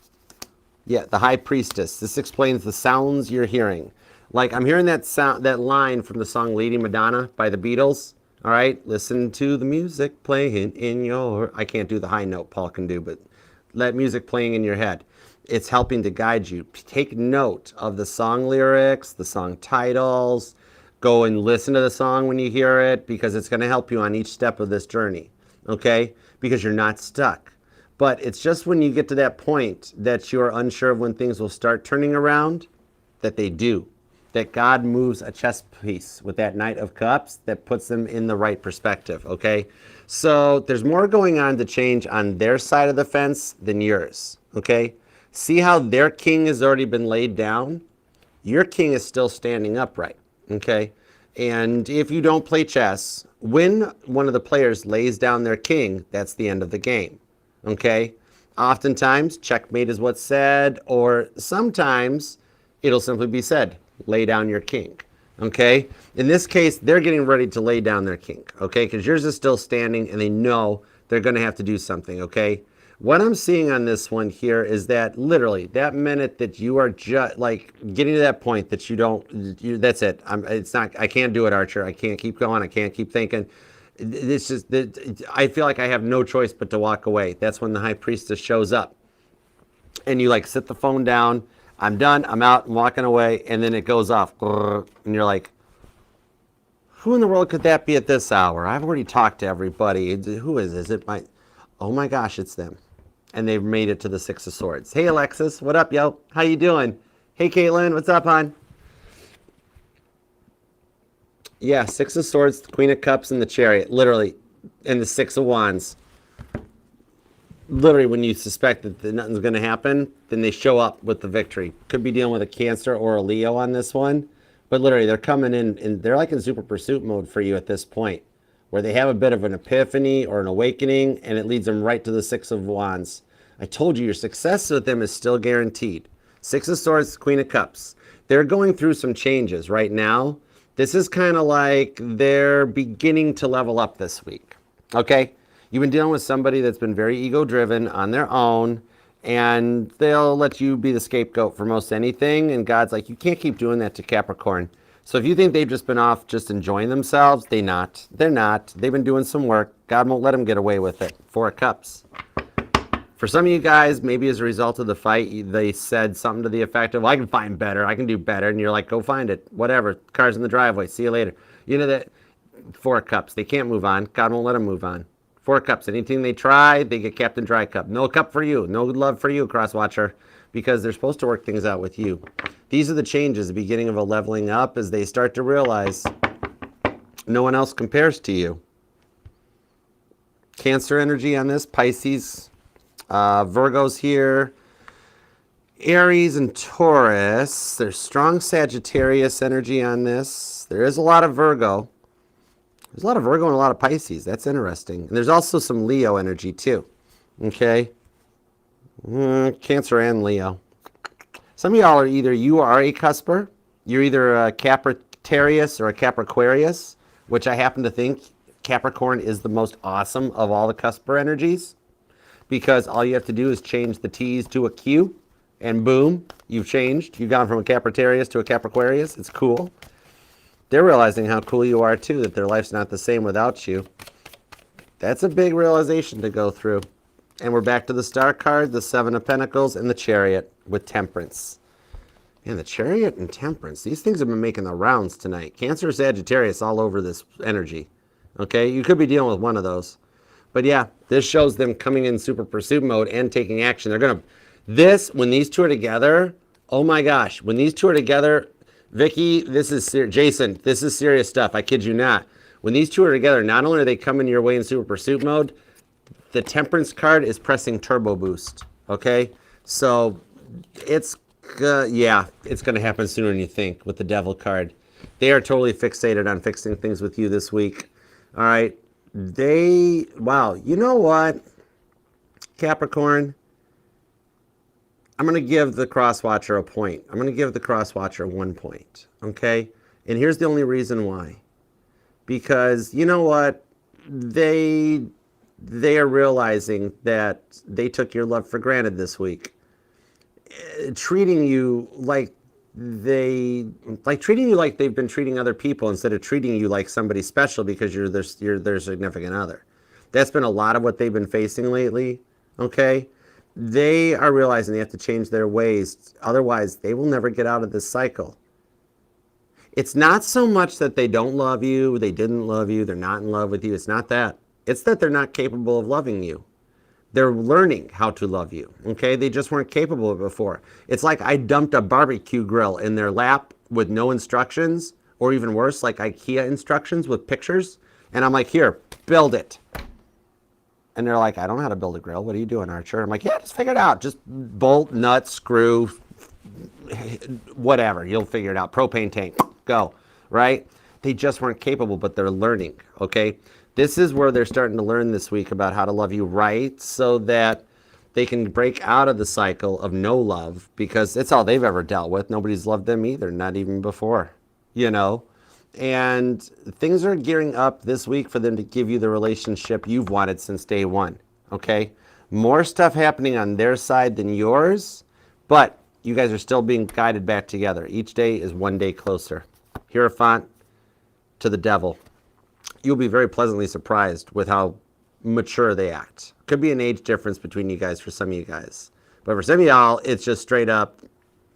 Yeah, the High Priestess. This explains the sounds you're hearing. Like I'm hearing that sound, that line from the song Lady Madonna by the Beatles. All right, listen to the music playing in your... I can't do the high note Paul can do, but let music playing in your head. It's helping to guide you. Take note of the song lyrics, the song titles. Go and listen to the song when you hear it, because it's going to help you on each step of this journey, okay? Because you're not stuck. But it's just when you get to that point that you're unsure of when things will start turning around, that they do. That God moves a chess piece with that Knight of Cups that puts them in the right perspective, okay? So there's more going on to change on their side of the fence than yours, okay? See how their king has already been laid down? Your king is still standing upright, okay? And if you don't play chess, when one of the players lays down their king, that's the end of the game, okay? Oftentimes, checkmate is what's said, or sometimes it'll simply be said, lay down your king, okay? In this case, they're getting ready to lay down their king, okay? Because yours is still standing, and they know they're going to have to do something, okay? What I'm seeing on this one here is that literally that minute that you are just like getting to that point that you don't, that's it. I can't do it, Archer. I can't keep going. I can't keep thinking. This is, I feel like I have no choice but to walk away. That's when the High Priestess shows up. And you like sit the phone down. I'm done. I'm out. I'm walking away. And then it goes off. And you're like, who in the world could that be at this hour? I've already talked to everybody. Who is this? Is it my... Oh my gosh, it's them. And they've made it to the Six of Swords. Hey, Alexis. What up, yo? How you doing? Hey, Caitlin. What's up, hon? Yeah, Six of Swords, the Queen of Cups, and the Chariot. Literally. And the Six of Wands. Literally, when you suspect that nothing's going to happen, then they show up with the victory. Could be dealing with a Cancer or a Leo on this one. But literally, they're coming in, and they're like in super pursuit mode for you at this point, where they have a bit of an epiphany or an awakening, and it leads them right to the Six of Wands. I told you, your success with them is still guaranteed. Six of Swords, Queen of Cups. They're going through some changes right now. This is kind of like they're beginning to level up this week, okay? You've been dealing with somebody that's been very ego-driven on their own, and they'll let you be the scapegoat for most anything, and God's like, you can't keep doing that to Capricorn. So if you think they've just been off just enjoying themselves, they're not. They're not. They've been doing some work. God won't let them get away with it. Four of Cups. For some of you guys, maybe as a result of the fight, they said something to the effect of, well, I can find better. I can do better. And you're like, go find it. Whatever. Car's in the driveway. See you later. You know that Four of Cups. They can't move on. God won't let them move on. Four of Cups. Anything they try, they get Captain Dry Cup. No cup for you. No love for you, Crosswatcher, because they're supposed to work things out with you. These are the changes, the beginning of a leveling up as they start to realize no one else compares to you. Cancer energy on this, Pisces, Virgo's here, Aries and Taurus. There's strong Sagittarius energy on this. There is a lot of Virgo. There's a lot of Virgo and a lot of Pisces. That's interesting. And there's also some Leo energy too. Okay? Cancer and Leo. Some of y'all are either, you are a cusper, you're either a Capricornus or a Capriquarius, which I happen to think Capricorn is the most awesome of all the cusper energies, because all you have to do is change the T's to a Q, and boom, you've changed. You've gone from a Capricornus to a Capriquarius. It's cool. They're realizing how cool you are too, that their life's not the same without you. That's a big realization to go through. And we're back to the Star card, the Seven of Pentacles, and the Chariot with Temperance. And the Chariot and Temperance, these things have been making the rounds tonight. Cancer, Sagittarius, all over this energy. Okay, you could be dealing with one of those. But yeah, this shows them coming in super pursuit mode and taking action. They're going to, when these two are together, oh my gosh, when these two are together, Vicky, Jason, this is serious stuff. I kid you not. When these two are together, not only are they coming your way in super pursuit mode, the Temperance card is pressing turbo boost, okay? So it's Yeah, it's going to happen sooner than you think with the devil card. They are totally fixated on fixing things with you this week. All right. Wow, you know what, Capricorn? I'm going to give the cross-watcher a point. I'm going to give the cross-watcher 1 point, okay? And here's the only reason why. Because, you know what? They are realizing that they took your love for granted this week. Treating you like treating you like they've been treating other people instead of treating you like somebody special because you're their significant other. That's been a lot of what they've been facing lately, okay? They are realizing they have to change their ways. Otherwise, they will never get out of this cycle. It's not so much that they don't love you, they didn't love you, they're not in love with you. It's not that. It's that they're not capable of loving you. They're learning how to love you, okay? They just weren't capable of it before. It's like I dumped a barbecue grill in their lap with no instructions, or even worse, like IKEA instructions with pictures. And I'm like, here, build it. And they're like, I don't know how to build a grill. What are you doing, Archer? I'm like, yeah, just figure it out. Just bolt, nut, screw, whatever. You'll figure it out. Propane tank, go, right? They just weren't capable, but they're learning, okay? This is where they're starting to learn this week about how to love you right so that they can break out of the cycle of no love because it's all they've ever dealt with. Nobody's loved them either, not even before, you know? And things are gearing up this week for them to give you the relationship you've wanted since day one, okay? More stuff happening on their side than yours, but you guys are still being guided back together. Each day is one day closer. Hierophant to the devil. You'll be very pleasantly surprised with how mature they act. Could be an age difference between you guys for some of you guys. But for some of y'all, it's just straight up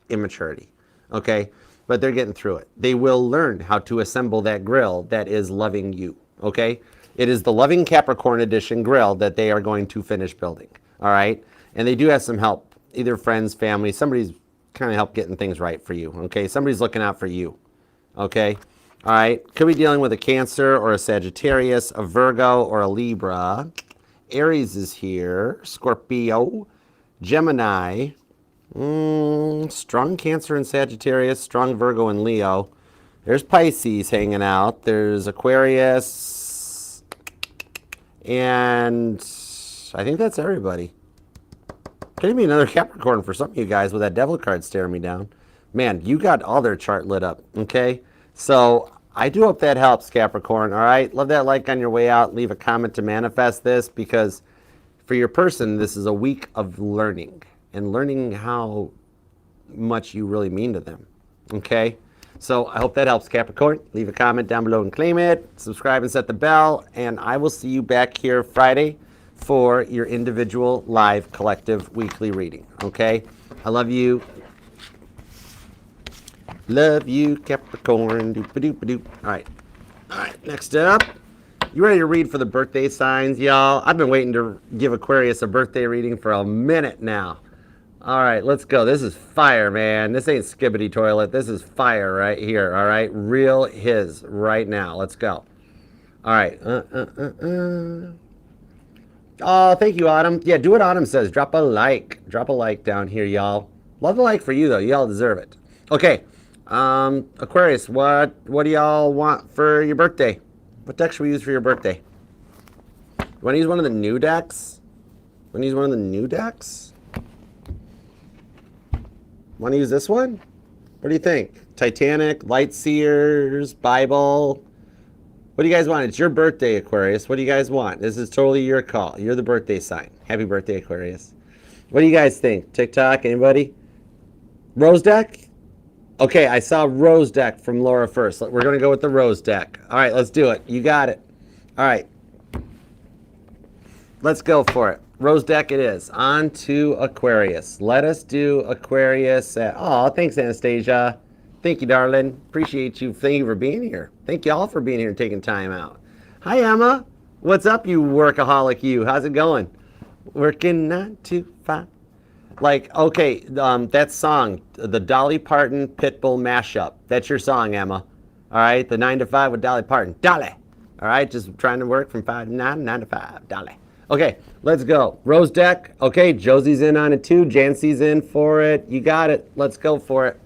immaturity, okay? But they're getting through it. They will learn how to assemble that grill that is loving you, okay? It is the Loving Capricorn Edition grill that they are going to finish building, all right? And they do have some help, either friends, family, somebody's kind of help getting things right for you, okay? Somebody's looking out for you, okay? All right, could be dealing with a Cancer or a Sagittarius, a Virgo or a Libra. Aries is here, Scorpio, Gemini, strong Cancer and Sagittarius, strong Virgo and Leo. There's Pisces hanging out. There's Aquarius, and I think that's everybody. Could be another Capricorn for some of you guys with that devil card staring me down. Man, you got all their chart lit up, okay? So I do hope that helps, Capricorn, all right? Love that like on your way out. Leave a comment to manifest this because for your person, this is a week of learning and learning how much you really mean to them, okay? So I hope that helps, Capricorn. Leave a comment down below and claim it. Subscribe and set the bell. And I will see you back here Friday for your individual live collective weekly reading, okay? I love you. Love you, Capricorn. Doop-a-doop-a-doop. All right, next up. You ready to read for the birthday signs, y'all? I've been waiting to give Aquarius a birthday reading for a minute now. All right, let's go. This is fire, man. This ain't skibbity toilet. This is fire right here, all right? Real his right now. Let's go. All right. Oh, thank you, Autumn. Yeah, do what Autumn says. Drop a like. Drop a like down here, y'all. Love the like for you, though. Y'all deserve it. Okay. Aquarius, what do y'all want for your birthday? What deck should we use for your birthday? You want to use one of the new decks? Want to use one of the new decks? Want to use this one? What do you think? Titanic, Lightseers, Bible. What do you guys want? It's your birthday, Aquarius. What do you guys want? This is totally your call. You're the birthday sign. Happy birthday, Aquarius. What do you guys think? TikTok, anybody? Rose deck? Okay, I saw Rose deck from Laura first. We're going to go with the Rose deck. All right, let's do it. You got it. All right. Let's go for it. Rose deck it is. On to Aquarius. Let us do Aquarius. Oh, thanks, Anastasia. Thank you, darling. Appreciate you. Thank you for being here. Thank you all for being here and taking time out. Hi, Emma. What's up, you workaholic you? How's it going? Working 9 to 5. Like, okay, that song, the Dolly Parton Pitbull mashup. That's your song, Emma. All right, the 9 to 5 with Dolly Parton. Dolly. All right, just trying to work from 5 to 9, 9 to 5. Dolly. Okay, let's go. Rose deck. Okay, Josie's in on it too. Jancy's in for it. You got it. Let's go for it.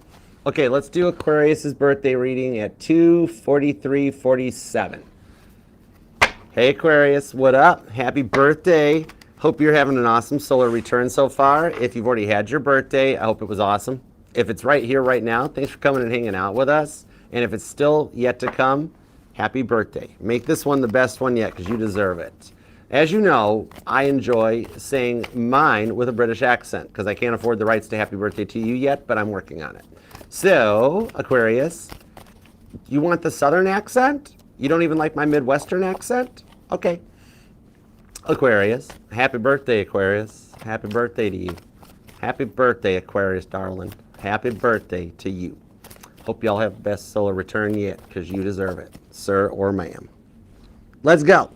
Okay, let's do Aquarius's birthday reading at 2:43:47. Hey Aquarius, what up? Happy birthday. Hope you're having an awesome solar return so far. If you've already had your birthday, I hope it was awesome. If it's right here, right now, thanks for coming and hanging out with us. And if it's still yet to come, happy birthday. Make this one the best one yet because you deserve it. As you know, I enjoy saying mine with a British accent because I can't afford the rights to happy birthday to you yet, but I'm working on it. So, Aquarius, you want the southern accent? You don't even like my Midwestern accent? Okay. Aquarius, happy birthday, Aquarius. Happy birthday to you. Happy birthday, Aquarius, darling. Happy birthday to you. Hope y'all have the best solar return yet because you deserve it, sir or ma'am. Let's go.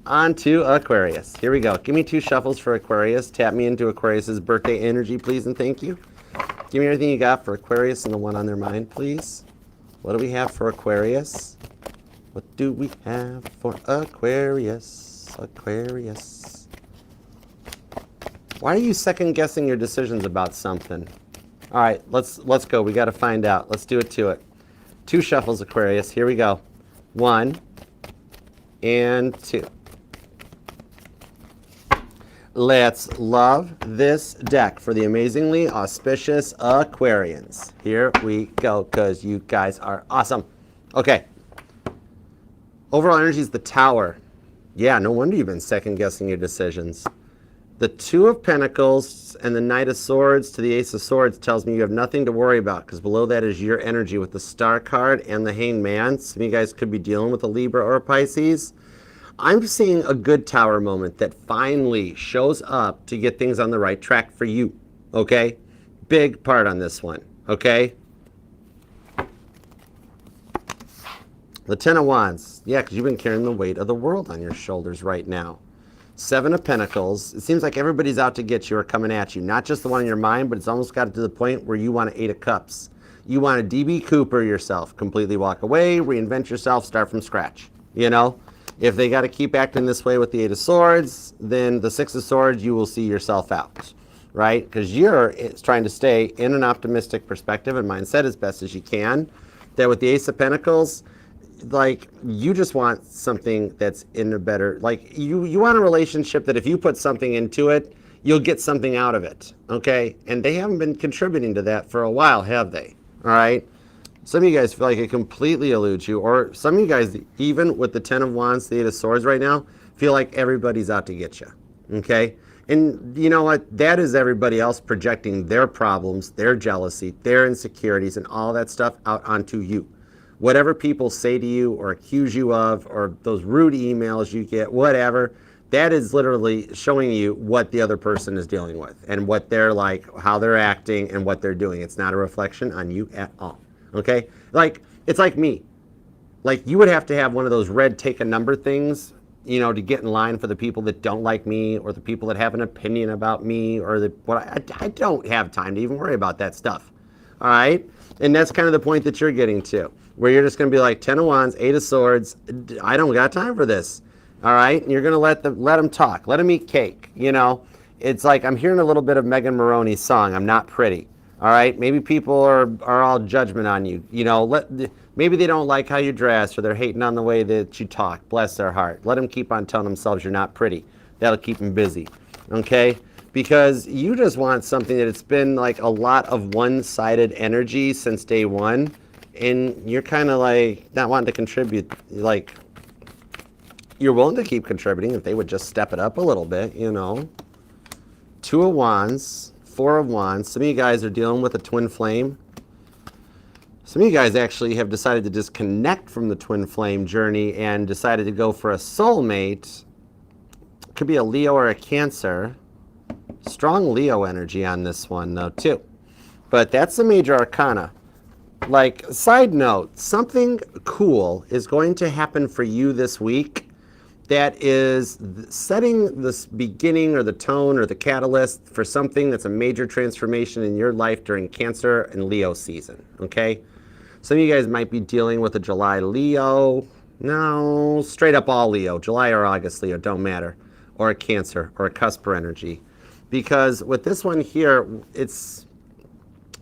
On to Aquarius. Here we go. Give me 2 shuffles for Aquarius. Tap me into Aquarius's birthday energy, please, and thank you. Give me everything you got for Aquarius and the one on their mind, please. What do we have for Aquarius? What do we have for Aquarius? Aquarius. Why are you second guessing your decisions about something? All right, let's go. We got to find out. Let's do it to it. 2 shuffles, Aquarius. Here we go. 1 and 2. Let's love this deck for the amazingly auspicious Aquarians. Here we go, because you guys are awesome. Okay. Overall energy is the Tower. Yeah, no wonder you've been second guessing your decisions. The 2 of Pentacles and the Knight of Swords to the Ace of Swords tells me you have nothing to worry about because below that is your energy with the Star card and the Hanged Man. Some of you guys could be dealing with a Libra or a Pisces. I'm seeing a good Tower moment that finally shows up to get things on the right track for you, okay? Big part on this one, okay? The 10 of Wands. Yeah, because you've been carrying the weight of the world on your shoulders right now. 7 of Pentacles. It seems like everybody's out to get you or coming at you. Not just the one in your mind, but it's almost got to the point where you want an 8 of Cups. You want to D.B. Cooper yourself. Completely walk away, reinvent yourself, start from scratch. You know? If they got to keep acting this way with the 8 of Swords, then the 6 of Swords, you will see yourself out. Right? Because you're trying to stay in an optimistic perspective and mindset as best as you can. That with the Ace of Pentacles, like, you just want something that's in a better, like, you want a relationship that if you put something into it, you'll get something out of it, okay? And they haven't been contributing to that for a while, have they? All right? Some of you guys feel like it completely eludes you, or some of you guys, even with the 10 of Wands, the 8 of Swords right now, feel like everybody's out to get you, okay? And you know what? That is everybody else projecting their problems, their jealousy, their insecurities, and all that stuff out onto you. Whatever people say to you or accuse you of, or those rude emails you get, whatever, that is literally showing you what the other person is dealing with and what they're like, how they're acting and what they're doing. It's not a reflection on you at all, okay? Like, it's like me. Like, you would have to have one of those red take a number things, you know, to get in line for the people that don't like me or the people that have an opinion about me or I don't have time to even worry about that stuff, all right? And that's kind of the point that you're getting to, where you're just going to be like 10 of Wands, 8 of Swords. I don't got time for this. All right. And you're going to let them talk. Let them eat cake. You know, it's like I'm hearing a little bit of Megan Moroney's song, I'm Not Pretty. All right. Maybe people are all judgment on you. You know, maybe they don't like how you dress or they're hating on the way that you talk. Bless their heart. Let them keep on telling themselves you're not pretty. That'll keep them busy. Okay. Because you just want something that it's been like a lot of one-sided energy since day one. And you're kind of like not wanting to contribute. Like, you're willing to keep contributing if they would just step it up a little bit, you know. 2 of Wands, 4 of Wands. Some of you guys are dealing with a twin flame. Some of you guys actually have decided to disconnect from the twin flame journey and decided to go for a soulmate. Could be a Leo or a Cancer. Strong Leo energy on this one, though, too. But that's the major arcana. Like, side note, something cool is going to happen for you this week that is setting this beginning or the tone or the catalyst for something that's a major transformation in your life during Cancer and Leo season, okay? Some of you guys might be dealing with a July Leo. No, straight up all Leo. July or August Leo, don't matter. or a Cancer or a cusper energy. Because with this one here,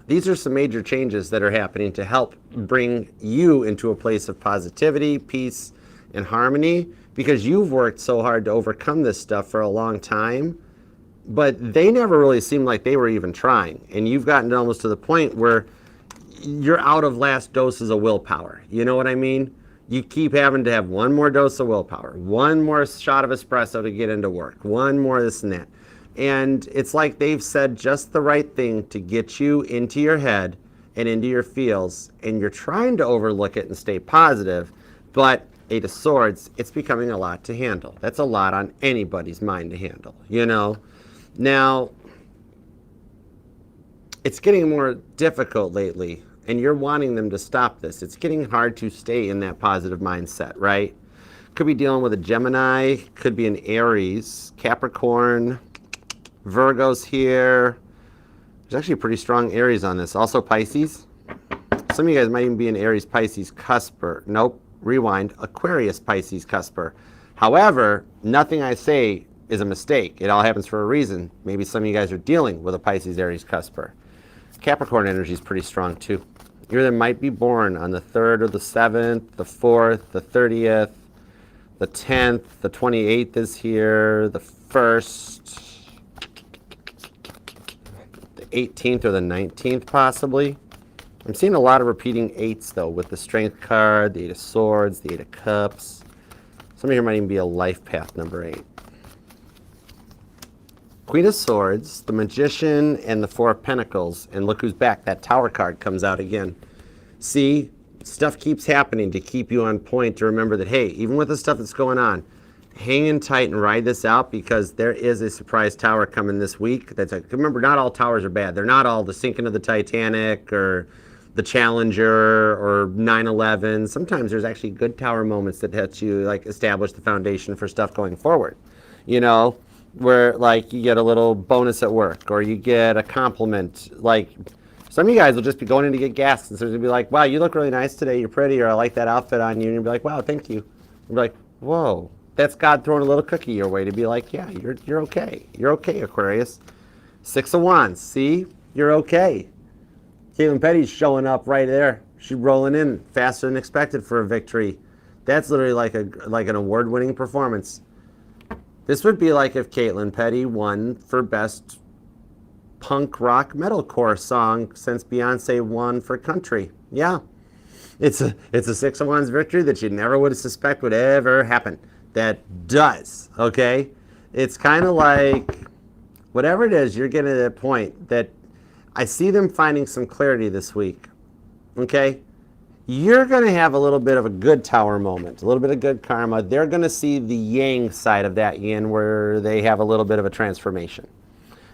these are some major changes that are happening to help bring you into a place of positivity, peace, and harmony, because you've worked so hard to overcome this stuff for a long time, but they never really seemed like they were even trying. And you've gotten almost to the point where you're out of last doses of willpower. You know what I mean? You keep having to have one more dose of willpower, one more shot of espresso to get into work, one more this and that. And it's like they've said just the right thing to get you into your head and into your feels, and you're trying to overlook it and stay positive, but Eight of Swords, it's becoming a lot to handle. That's a lot on anybody's mind to handle, you know? Now, it's getting more difficult lately, and you're wanting them to stop this. It's getting hard to stay in that positive mindset, right? Could be dealing with a Gemini, could be an Aries, Capricorn, Virgo's here. There's actually a pretty strong Aries on this. Also Pisces. Some of you guys might even be an Aries, Pisces, cusper. Nope, rewind, Aquarius, Pisces, cusper. However, nothing I say is a mistake. It all happens for a reason. Maybe some of you guys are dealing with a Pisces, Aries, cusper. Capricorn energy is pretty strong too. You either might be born on the 3rd or the 7th, the 4th, the 30th, the 10th, the 28th is here, the 1st, the 18th or the 19th possibly. I'm seeing a lot of repeating 8s though, with the Strength card, the 8 of Swords, the 8 of Cups. Some of you might even be a life path number 8. Queen of Swords, the Magician, and the 4 of Pentacles. And look who's back. That Tower card comes out again. See, stuff keeps happening to keep you on point, to remember that, hey, even with the stuff that's going on, hang in tight and ride this out, because there is a surprise tower coming this week. Remember, not all towers are bad. They're not all the sinking of the Titanic or the Challenger or 9/11. Sometimes there's actually good tower moments that help you like establish the foundation for stuff going forward. You know, where like you get a little bonus at work, or you get a compliment. Like some of you guys will just be going in to get gas, and so they'll be like, wow, you look really nice today, you're pretty, or I like that outfit on you, and you'll be like, wow, thank you. You'll be like, whoa, that's God throwing a little cookie your way to be like, yeah, you're okay. You're okay, Aquarius. 6 of Wands, see? You're okay. Caitlin Petty's showing up right there. She's rolling in faster than expected for a victory. That's literally like an award-winning performance. This would be like if Caitlin Petty won for best punk rock metalcore song since Beyonce won for country. Yeah, it's a 6 of Wands victory that you never would suspect would ever happen. That does, okay? It's kind of like whatever it is, you're getting to that point that I see them finding some clarity this week, okay? You're going to have a little bit of a good tower moment, a little bit of good karma. They're going to see the yang side of that yin, where they have a little bit of a transformation.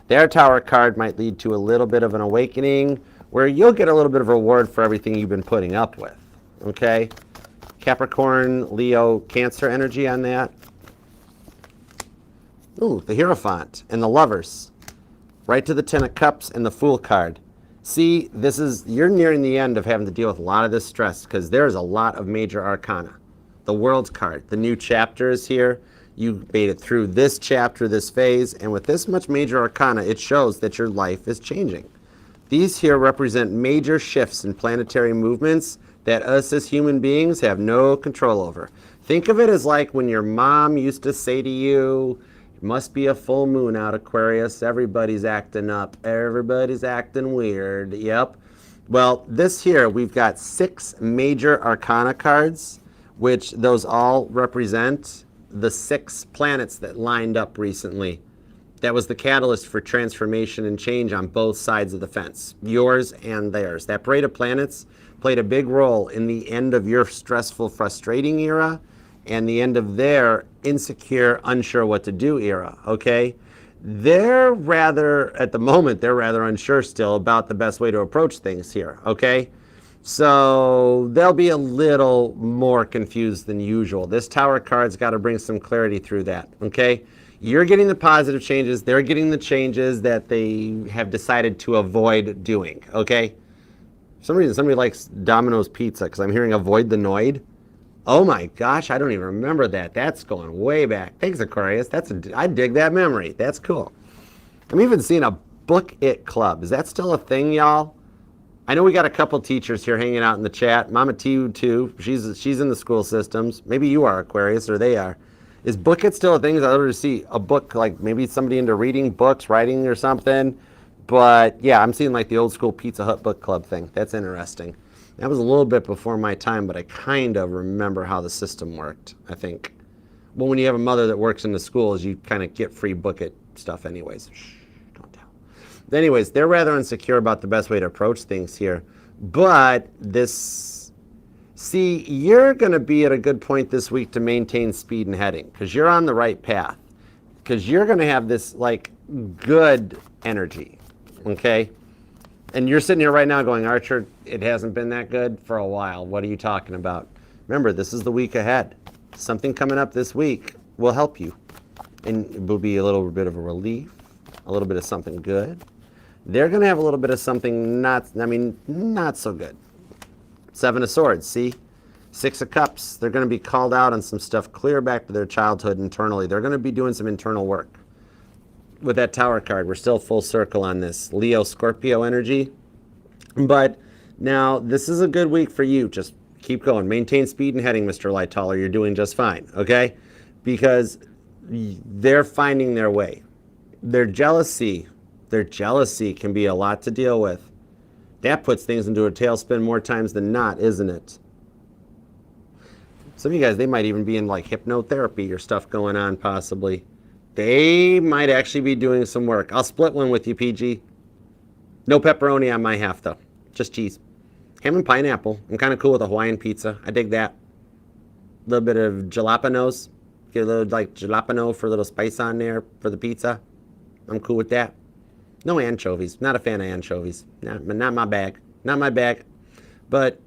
Their tower card might lead to a little bit of an awakening, where you'll get a little bit of reward for everything you've been putting up with, okay? Capricorn, Leo, Cancer energy on that. Ooh, the Hierophant and the Lovers. Right to the 10 of Cups and the Fool card. See, you're nearing the end of having to deal with a lot of this stress, because there's a lot of major arcana. The World card, the new chapter is here. You made it through this chapter, this phase, and with this much major arcana, it shows that your life is changing. These here represent major shifts in planetary movements that us as human beings have no control over. Think of it as like when your mom used to say to you, must be a full moon out, Aquarius. Everybody's acting up. Everybody's acting weird. Yep. Well, this here, we've got 6 major arcana cards, which those all represent the 6 planets that lined up recently. That was the catalyst for transformation and change on both sides of the fence, yours and theirs. That parade of planets played a big role in the end of your stressful, frustrating era and the end of their insecure, unsure what to do era, okay? They're rather, at the moment, they're rather unsure still about the best way to approach things here, okay? So they'll be a little more confused than usual. This Tower card's got to bring some clarity through that, okay? You're getting the positive changes. They're getting the changes that they have decided to avoid doing, okay? For some reason, somebody likes Domino's Pizza, because I'm hearing avoid the Noid. Oh my gosh, I don't even remember that. That's going way back. Thanks, Aquarius. I dig that memory. That's cool. I'm even seeing a Book It Club. Is that still a thing, y'all? I know we got a couple teachers here hanging out in the chat. Mama T too. She's in the school systems. Maybe you are, Aquarius, or they are. Is Book It still a thing? I love to see a book, like maybe somebody into reading books, writing or something. But yeah, I'm seeing like the old school Pizza Hut book club thing. That's interesting. That was a little bit before my time, but I kind of remember how the system worked, I think. Well, when you have a mother that works in the schools, you kind of get free Book It stuff anyways. Shh, don't tell. Anyways, they're rather insecure about the best way to approach things here. But see, you're going to be at a good point this week to maintain speed and heading because you're on the right path. Because you're going to have this like good energy, okay? And you're sitting here right now going, Archer, it hasn't been that good for a while. What are you talking about? Remember, this is the week ahead. Something coming up this week will help you. And it will be a little bit of a relief, a little bit of something good. They're going to have a little bit of something not so good. Seven of Swords, see? Six of Cups. They're going to be called out on some stuff clear back to their childhood internally. They're going to be doing some internal work. With that Tower card, we're still full circle on this Leo Scorpio energy. But now this is a good week for you. Just keep going. Maintain speed and heading, Mr. Lightaller. You're doing just fine, okay? Because they're finding their way. Their jealousy can be a lot to deal with. That puts things into a tailspin more times than not, isn't it? Some of you guys, they might even be in like hypnotherapy or stuff going on possibly. They might actually be doing some work. I'll split one with you, PG. No pepperoni on my half, though. Just cheese. Ham and pineapple. I'm kind of cool with a Hawaiian pizza. I dig that. A little bit of jalapenos. Get a little like jalapeno for a little spice on there for the pizza. I'm cool with that. No anchovies. Not a fan of anchovies. Not my bag. Not my bag. But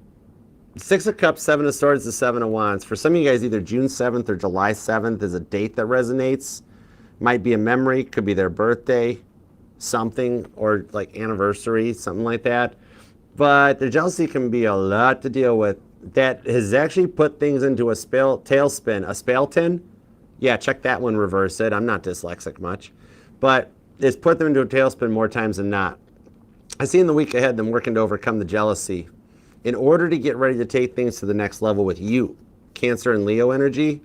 Six of Cups, Seven of Swords, the Seven of Wands. For some of you guys, either June 7th or July 7th is a date that resonates. Might be a memory, could be their birthday, something, or like anniversary, something like that. But the jealousy can be a lot to deal with. That has actually put things into a tailspin. A spaleton? Yeah, check that one, reverse it. I'm not dyslexic much. But it's put them into a tailspin more times than not. I see in the week ahead them working to overcome the jealousy in order to get ready to take things to the next level with you. Cancer and Leo energy.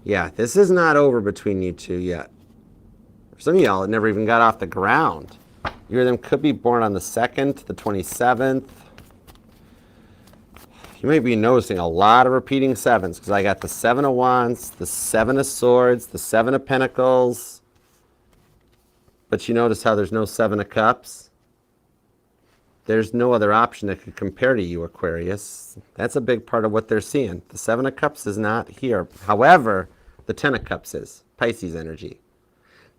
Yeah, this is not over between you two yet. Some of y'all, it never even got off the ground. You or them could be born on the 2nd, the 27th. You may be noticing a lot of repeating sevens because I got the Seven of Wands, the Seven of Swords, the Seven of Pentacles. But you notice how there's no Seven of Cups? There's no other option that could compare to you, Aquarius. That's a big part of what they're seeing. The Seven of Cups is not here. However, the Ten of Cups is. Pisces energy.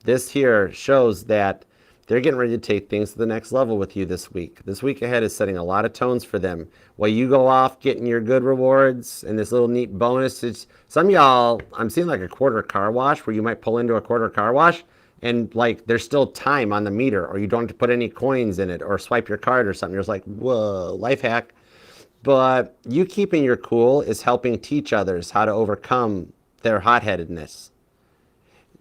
This here shows that they're getting ready to take things to the next level with you this week. This week ahead is setting a lot of tones for them. While you go off getting your good rewards and this little neat bonus, some of y'all, I'm seeing like a quarter car wash where you might pull into a quarter car wash and like there's still time on the meter or you don't have to put any coins in it or swipe your card or something. You're just like, whoa, life hack. But you keeping your cool is helping teach others how to overcome their hot-headedness.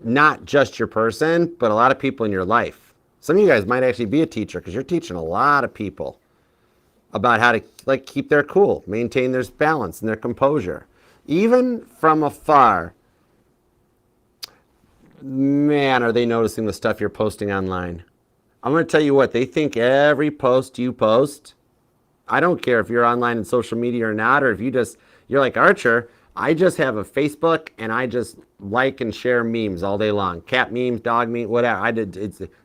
Not just your person, but a lot of people in your life. Some of you guys might actually be a teacher because you're teaching a lot of people about how to like keep their cool, maintain their balance and their composure. Even from afar, man, are they noticing the stuff you're posting online. I'm going to tell you what, they think every post you post, I don't care if you're online in social media or not, or if you're like Archer, I just have a Facebook and I just like and share memes all day long. Cat memes, dog memes, whatever.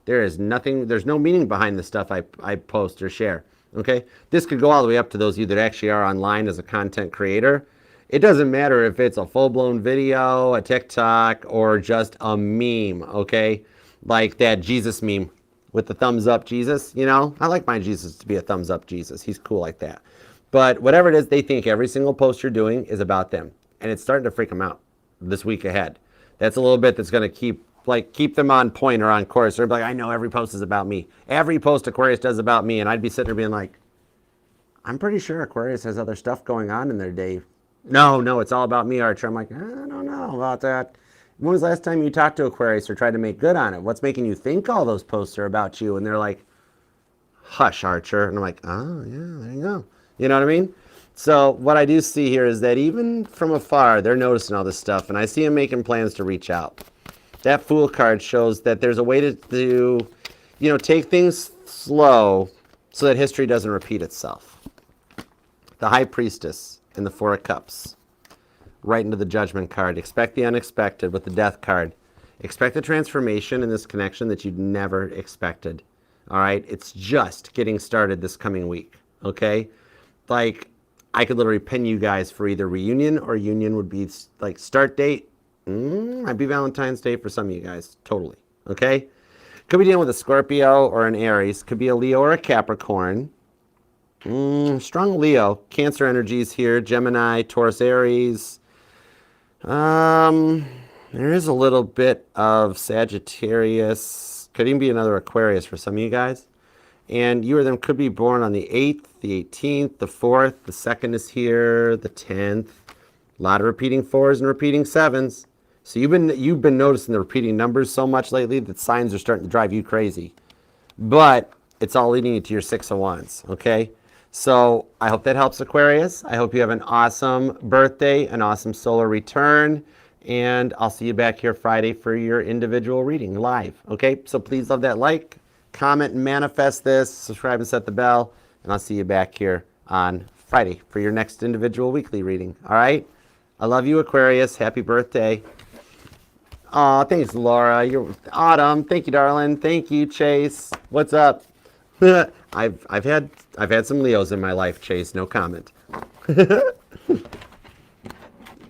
There's no meaning behind the stuff I post or share. Okay? This could go all the way up to those of you that actually are online as a content creator. It doesn't matter if it's a full-blown video, a TikTok, or just a meme, okay? Like that Jesus meme with the thumbs up Jesus, you know? I like my Jesus to be a thumbs up Jesus. He's cool like that. But whatever it is, they think every single post you're doing is about them. And it's starting to freak them out this week ahead. That's a little bit that's going to keep them on point or on course. They're like, I know every post is about me. Every post Aquarius does about me. And I'd be sitting there being like, I'm pretty sure Aquarius has other stuff going on in their day No, it's all about me, Archer. I'm like, I don't know about that. When was the last time you talked to Aquarius or tried to make good on it? What's making you think all those posts are about you? And they're like, hush, Archer. And I'm like, oh, yeah, there you go. You know what I mean? So what I do see here is that even from afar, they're noticing all this stuff, and I see them making plans to reach out. That Fool card shows that there's a way to take things slow so that history doesn't repeat itself. The High Priestess and the Four of Cups. Right into the Judgment card. Expect the unexpected with the Death card. Expect a transformation in this connection that you'd never expected. All right? It's just getting started this coming week. Okay? Like, I could literally pin you guys for either reunion or union would be like start date. Might be Valentine's Day for some of you guys. Totally. Okay? Could be dealing with a Scorpio or an Aries. Could be a Leo or a Capricorn. Strong Leo. Cancer energies here. Gemini, Taurus, Aries. There is a little bit of Sagittarius. Could even be another Aquarius for some of you guys. And you or them could be born on the 8th, the 18th, the 4th. The 2nd is here, the 10th. A lot of repeating 4s and repeating 7s. So you've been noticing the repeating numbers so much lately that signs are starting to drive you crazy. But it's all leading you to your 6 of Wands, okay? So I hope that helps, Aquarius. I hope you have an awesome birthday, an awesome solar return, and I'll see you back here Friday for your individual reading live, okay? So please love that like, comment, and manifest this, subscribe and set the bell, and I'll see you back here on Friday for your next individual weekly reading, all right? I love you, Aquarius. Happy birthday. Aw, thanks, Laura. You're Autumn. Thank you, darling. Thank you, Chase. What's up? I've had some Leos in my life, Chase. No comment.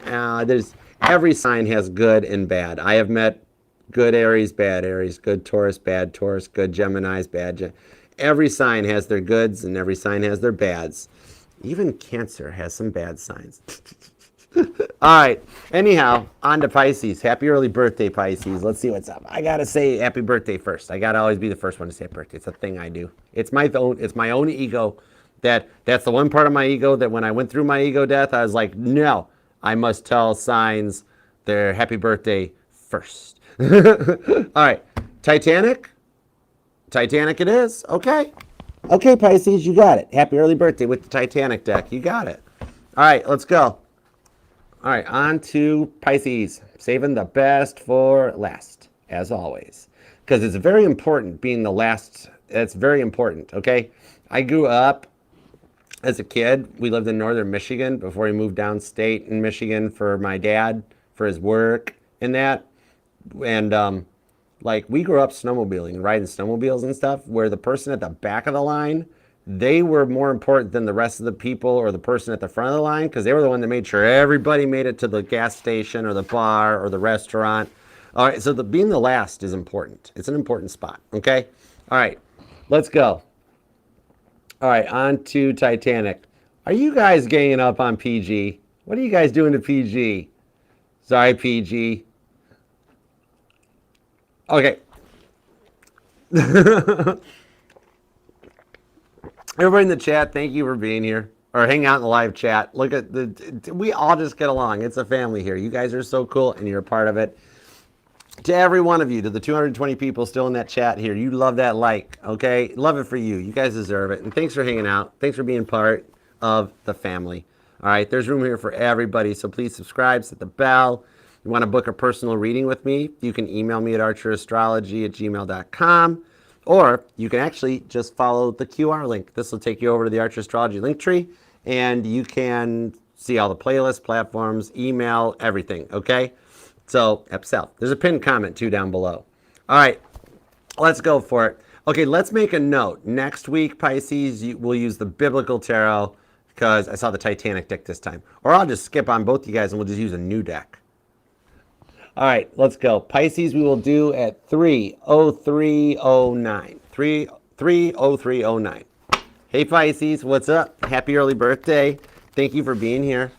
There's every sign has good and bad. I have met good Aries, bad Aries, good Taurus, bad Taurus, good Geminis, bad every sign has their goods and every sign has their bads. Even Cancer has some bad signs. All right. Anyhow, on to Pisces. Happy early birthday, Pisces. Let's see what's up. I got to say happy birthday first. I got to always be the first one to say happy birthday. It's a thing I do. It's my own ego. That's the one part of my ego that when I went through my ego death, I was like, no, I must tell signs their happy birthday first. All right. Titanic it is. Okay, Pisces, you got it. Happy early birthday with the Titanic deck. You got it. All right, let's go. All right, on to Pisces. Saving the best for last, as always. Because it's very important being the last. It's very important, okay? I grew up as a kid. We lived in northern Michigan before we moved downstate in Michigan for my dad, for his work and that. And, we grew up snowmobiling, riding snowmobiles and stuff, where the person at the back of the line, they were more important than the rest of the people or the person at the front of the line because they were the one that made sure everybody made it to the gas station or the bar or the restaurant. All right, so being the last is important. It's an important spot, okay? All right, let's go. All right, on to Titanic. Are you guys ganging up on PG? What are you guys doing to PG? Sorry, PG. Okay. Everybody in the chat, thank you for being here. Or hang out in the live chat. Look at we all just get along. It's a family here. You guys are so cool and you're a part of it. To every one of you, to the 220 people still in that chat here, you love that like, okay? Love it for you. You guys deserve it. And thanks for hanging out. Thanks for being part of the family. All right, there's room here for everybody. So please subscribe, set the bell. You want to book a personal reading with me? You can email me at archerastrology@gmail.com. Or you can actually just follow the QR link. This will take you over to the Archer Astrology link tree, and you can see all the playlists, platforms, email, everything, okay? So, Epsel. There's a pinned comment, too, down below. All right, let's go for it. Okay, let's make a note. Next week, Pisces, we'll use the Biblical Tarot because I saw the Titanic deck this time. Or I'll just skip on both you guys, and we'll just use a new deck. All right, let's go. Pisces, we will do at 3:03:09. 3:03:09. Hey, Pisces, what's up? Happy early birthday. Thank you for being here.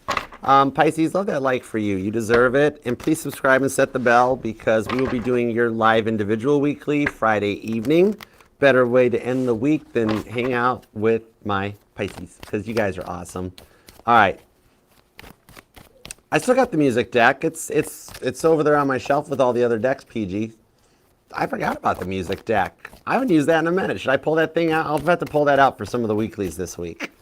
Pisces, love that like for you. You deserve it. And please subscribe and set the bell because we will be doing your live individual weekly Friday evening. Better way to end the week than hang out with my Pisces because you guys are awesome. All right. I still got the music deck. It's over there on my shelf with all the other decks, PG. I forgot about the music deck. I haven't used that in a minute. Should I pull that thing out? I'll have to pull that out for some of the weeklies this week.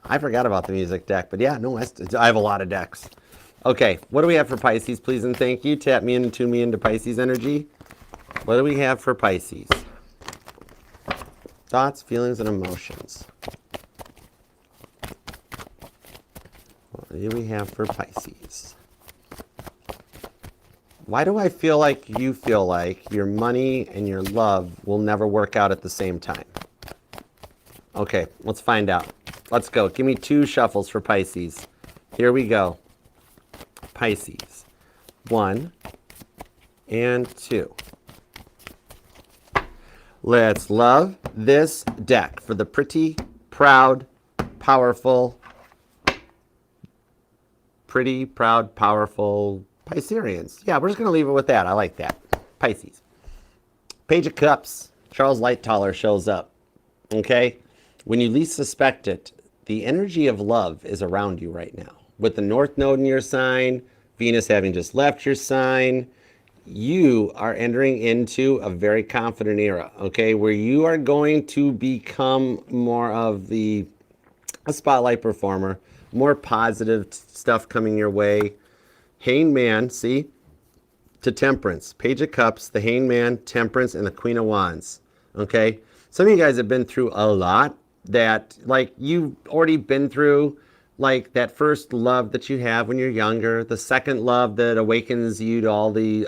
I forgot about the music deck, but yeah, no, I have a lot of decks. Okay, what do we have for Pisces, please and thank you? Tap me in and tune me into Pisces energy. What do we have for Pisces? Thoughts, feelings, and emotions. What do we have for Pisces? Why do I feel like you feel like your money and your love will never work out at the same time? Okay, let's find out. Let's go. Give me 2 shuffles for Pisces. Here we go. Pisces. 1 and 2. Let's love this deck for the pretty, proud, powerful, Pisceans. Yeah, we're just going to leave it with that. I like that. Pisces. Page of Cups. Charles Lightoller shows up. Okay? When you least suspect it, the energy of love is around you right now. With the North Node in your sign, Venus having just left your sign, you are entering into a very confident era, okay? Where you are going to become more of a spotlight performer, more positive stuff coming your way. Hangman, see? To Temperance. Page of Cups, the Hangman, Temperance, and the Queen of Wands. Okay? Some of you guys have been through a lot that, like, you've already been through, like, that first love that you have when you're younger, the second love that awakens you to all the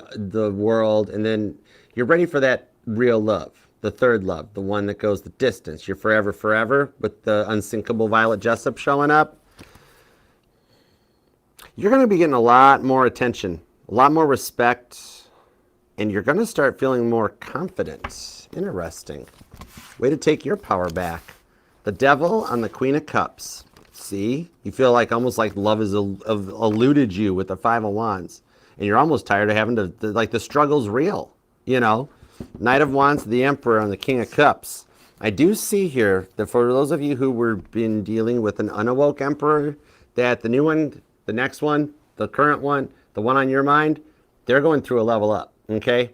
world, and then you're ready for that real love, the third love, the one that goes the distance. You're forever, forever, with the unsinkable Violet Jessup showing up. You're going to be getting a lot more attention, a lot more respect, and you're going to start feeling more confident. Interesting. Way to take your power back. The Devil on the Queen of Cups. See? You feel like almost like love has eluded you with the 5 of Wands. And you're almost tired of having to, like, the struggle's real, you know? Knight of Wands, the Emperor on the King of Cups. I do see here that for those of you who were been dealing with an unawoke Emperor, that the new one, the next one, the current one, the one on your mind, they're going through a level up, okay?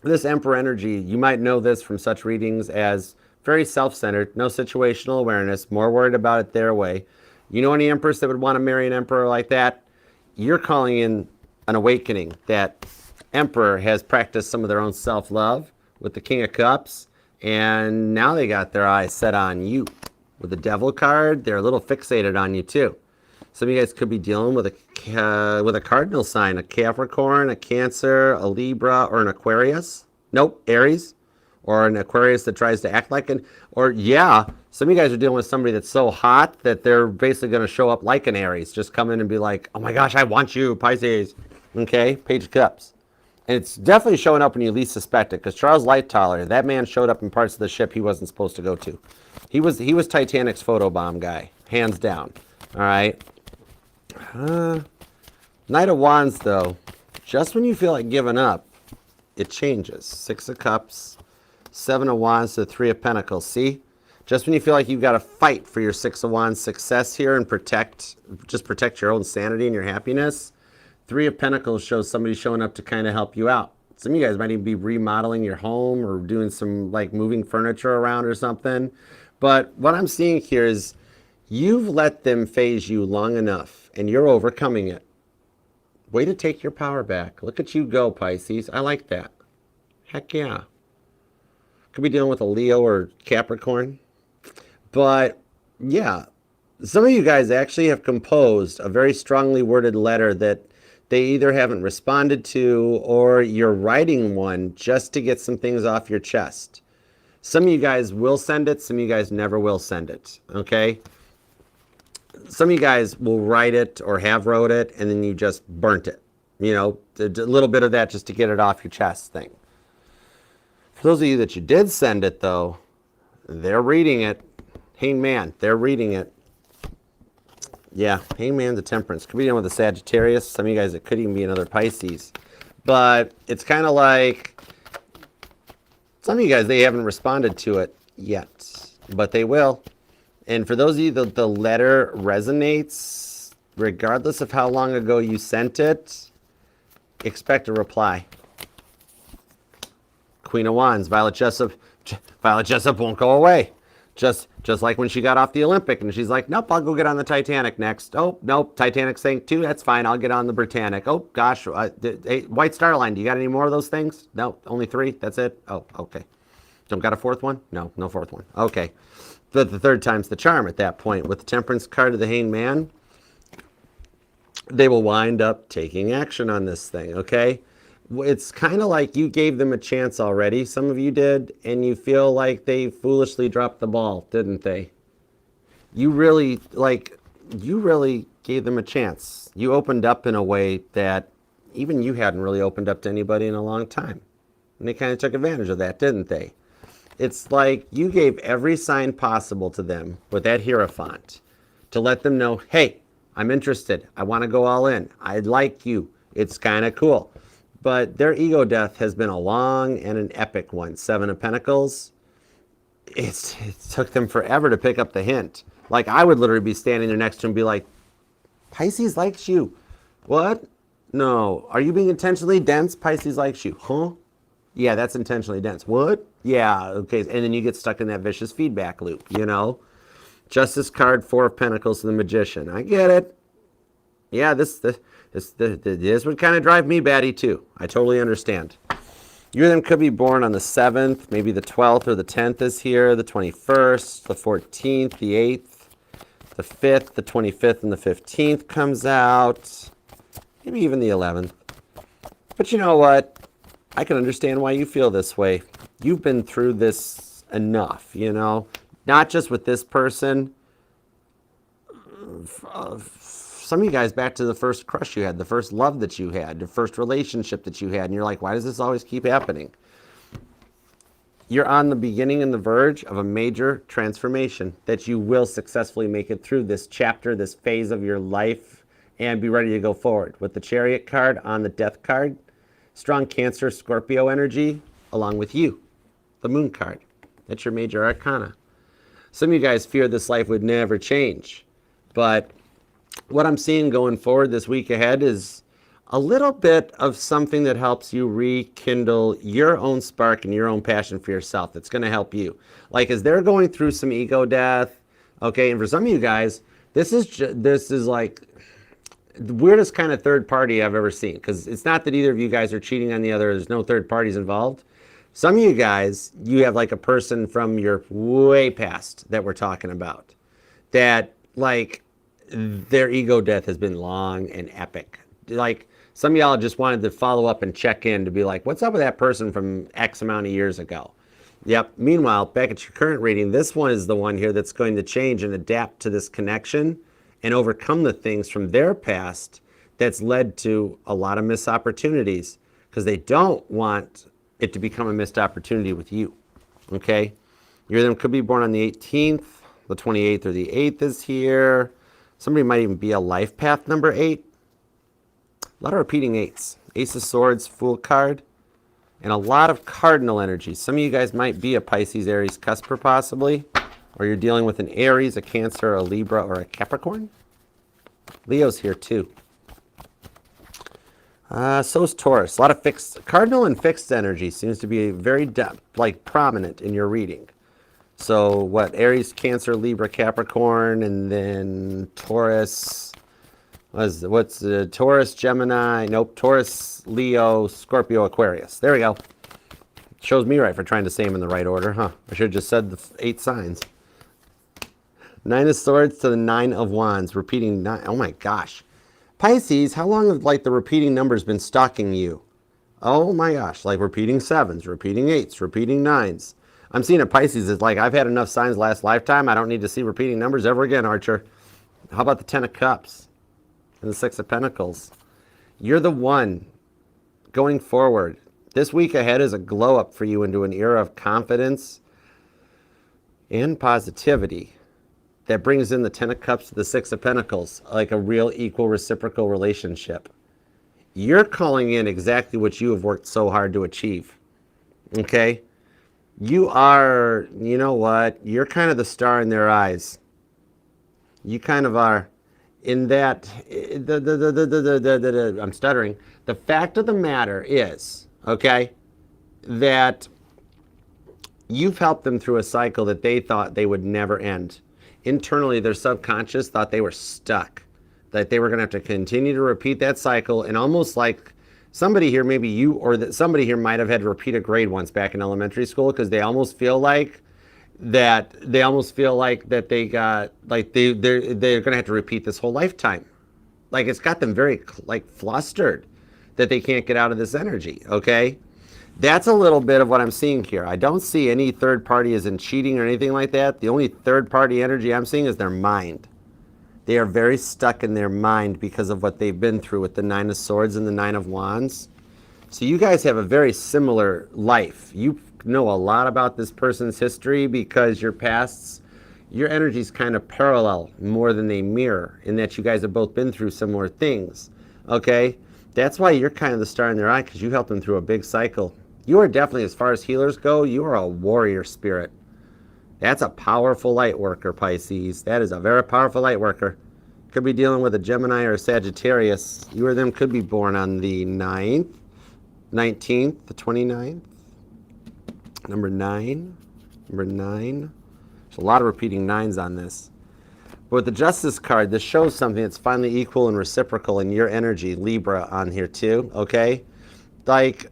This Emperor energy, you might know this from such readings as very self-centered, no situational awareness, more worried about it their way. You know any Empress that would want to marry an Emperor like that? You're calling in an awakening. That Emperor has practiced some of their own self-love with the King of Cups, and now they got their eyes set on you. With the Devil card, they're a little fixated on you too. Some of you guys could be dealing with a cardinal sign, a Capricorn, a Cancer, a Libra, or an Aquarius. Nope, Aries. Or an Aquarius that tries to act like some of you guys are dealing with somebody that's so hot that they're basically going to show up like an Aries. Just come in and be like, oh my gosh, I want you, Pisces. Okay, Page of Cups. And it's definitely showing up when you least suspect it, because Charles Lightoller, that man showed up in parts of the ship he wasn't supposed to go to. He was Titanic's photobomb guy, hands down. All right. Knight of Wands, though, just when you feel like giving up, it changes. 6 of Cups, 7 of Wands to 3 of Pentacles. See? Just when you feel like you've got to fight for your 6 of Wands success here and protect your own sanity and your happiness, 3 of Pentacles shows somebody showing up to kind of help you out. Some of you guys might even be remodeling your home or doing some, like, moving furniture around or something. But what I'm seeing here is you've let them phase you long enough, and you're overcoming it. Way to take your power back. Look at you go, Pisces. I like that. Heck yeah. Could be dealing with a Leo or Capricorn. But, yeah, some of you guys actually have composed a very strongly worded letter that they either haven't responded to, or you're writing one just to get some things off your chest. Some of you guys will send it. Some of you guys never will send it, okay? Some of you guys will write it or have wrote it, and then you just burnt it. You know, a little bit of that just to get it off your chest thing. For those of you that you did send it, though, they're reading it. Hangman, they're reading it. Yeah, Hangman's a Temperance. Could be dealing with a Sagittarius. Some of you guys, it could even be another Pisces. But it's kind of like some of you guys, they haven't responded to it yet, but they will. And for those of you that the letter resonates, regardless of how long ago you sent it, expect a reply. Queen of Wands, Violet Jessup won't go away. Just like when she got off the Olympic and she's like, nope, I'll go get on the Titanic next. Oh, nope, Titanic sank too. That's fine. I'll get on the Britannic. Oh, gosh. Hey, White Star Line, do you got any more of those things? No, only 3. That's it. Oh, okay. Don't got a 4th one? No 4th one. Okay. But the 3rd time's the charm at that point. With the Temperance card of the Hanged Man, they will wind up taking action on this thing, okay? It's kind of like you gave them a chance already. Some of you did, and you feel like they foolishly dropped the ball, didn't they? You really gave them a chance. You opened up in a way that even you hadn't really opened up to anybody in a long time. And they kind of took advantage of that, didn't they? It's like you gave every sign possible to them with that Hierophant to let them know, hey, I'm interested. I want to go all in. I like you. It's kind of cool. But their ego death has been a long and an epic one. 7 of Pentacles. It took them forever to pick up the hint. Like, I would literally be standing there next to him and be like, Pisces likes you. What? No. Are you being intentionally dense? Pisces likes you. Huh? Yeah, that's intentionally dense. What? Yeah, okay. And then you get stuck in that vicious feedback loop, you know? Justice card, 4 of Pentacles to the Magician. I get it. Yeah, this would kind of drive me batty too. I totally understand. You of them could be born on the 7th, maybe the 12th or the 10th is here, the 21st, the 14th, the 8th, the 5th, the 25th, and the 15th comes out. Maybe even the 11th. But you know what? I can understand why you feel this way. You've been through this enough, you know? Not just with this person. Some of you guys back to the first crush you had, the first love that you had, the first relationship that you had, and you're like, why does this always keep happening? You're on the beginning and the verge of a major transformation that you will successfully make it through this chapter, this phase of your life, and be ready to go forward. With the Chariot card on the Death card, strong Cancer, Scorpio energy, along with you, the Moon card. That's your major arcana. Some of you guys fear this life would never change, but what I'm seeing going forward this week ahead is a little bit of something that helps you rekindle your own spark and your own passion for yourself. That's going to help you. Like, as they're going through some ego death, okay, and for some of you guys, this is like the weirdest kind of third party I've ever seen, because it's not that either of you guys are cheating on the other. There's no third parties involved. Some of you guys, you have like a person from your way past that we're talking about that, like, their ego death has been long and epic. Like, some of y'all just wanted to follow up and check in to be like, what's up with that person from X amount of years ago? Yep. Meanwhile, back at your current reading, this one is the one here that's going to change and adapt to this connection and overcome the things from their past that's led to a lot of missed opportunities, because they don't want it to become a missed opportunity with you. Okay? Your them could be born on the 18th, the 28th, or the 8th is here. Somebody might even be a life path number 8. A lot of repeating 8s. Ace of Swords, Fool card, and a lot of cardinal energy. Some of you guys might be a Pisces, Aries, Cusper possibly, or you're dealing with an Aries, a Cancer, a Libra, or a Capricorn. Leo's here too. So is Taurus. A lot of fixed, cardinal and fixed energy seems to be very prominent in your reading. So what, Aries, Cancer, Libra, Capricorn, and then Taurus. What's Taurus, Gemini? Nope, Taurus, Leo, Scorpio, Aquarius. There we go. Shows me right for trying to say them in the right order, huh? I should have just said the 8 signs. 9 of Swords to the 9 of Wands. Repeating 9. Oh my gosh. Pisces, how long have the repeating numbers been stalking you? Oh my gosh, like repeating 7s, repeating 8s, repeating 9s. I'm seeing a Pisces is like, I've had enough signs last lifetime. I don't need to see repeating numbers ever again, Archer. How about the 10 of Cups and the 6 of Pentacles? You're the one going forward. This week ahead is a glow up for you into an era of confidence and positivity that brings in the 10 of Cups to the 6 of Pentacles, like a real equal reciprocal relationship. You're calling in exactly what you have worked so hard to achieve. Okay? You are, you know what? You're kind of the star in their eyes. You kind of are. in that, I'm stuttering. The fact of the matter is, okay, that you've helped them through a cycle that they thought they would never end. Internally, their subconscious thought they were stuck, that they were going to have to continue to repeat that cycle, and almost like somebody here, maybe you or that somebody here might have had to repeat a grade once back in elementary school, because they almost feel like that they got like they're going to have to repeat this whole lifetime. Like it's got them very like flustered that they can't get out of this energy, okay? That's a little bit of what I'm seeing here. I don't see any third party as in cheating or anything like that. The only third party energy I'm seeing is their mind. They are very stuck in their mind because of what they've been through with the Nine of Swords and the Nine of Wands. So you guys have a very similar life. You know a lot about this person's history because your pasts, your energies kind of parallel more than they mirror, in that you guys have both been through similar things, okay? That's why you're kind of the star in their eye, because you helped them through a big cycle. You are definitely, as far as healers go, you are a warrior spirit. That's a powerful light worker, Pisces. That is a very powerful light worker. Could be dealing with a Gemini or a Sagittarius. You or them could be born on the 9th, 19th, the 29th. Number 9. Number 9. There's a lot of repeating 9s on this. But with the Justice card, this shows something that's finally equal and reciprocal in your energy, Libra, on here too, okay? Like,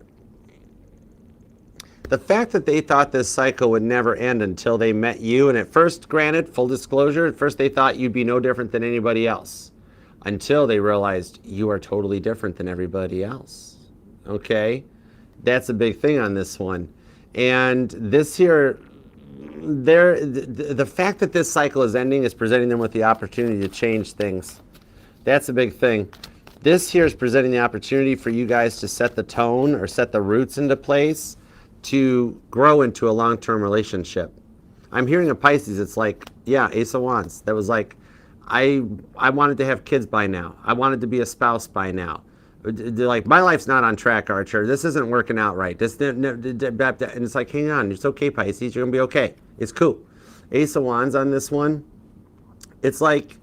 the fact that they thought this cycle would never end until they met you, and at first, granted, full disclosure, at first they thought you'd be no different than anybody else, until they realized you are totally different than everybody else, okay? That's a big thing on this one. And this here, the fact that this cycle is ending is presenting them with the opportunity to change things. That's a big thing. This here is presenting the opportunity for you guys to set the tone or set the roots into place to grow into a long-term relationship. I'm hearing a Pisces, it's like, yeah, Ace of Wands. That was like, I wanted to have kids by now. I wanted to be a spouse by now. Like, my life's not on track, Archer. This isn't working out right. And it's like, hang on, it's okay, Pisces. You're gonna be okay. It's cool. Ace of Wands on this one. It's like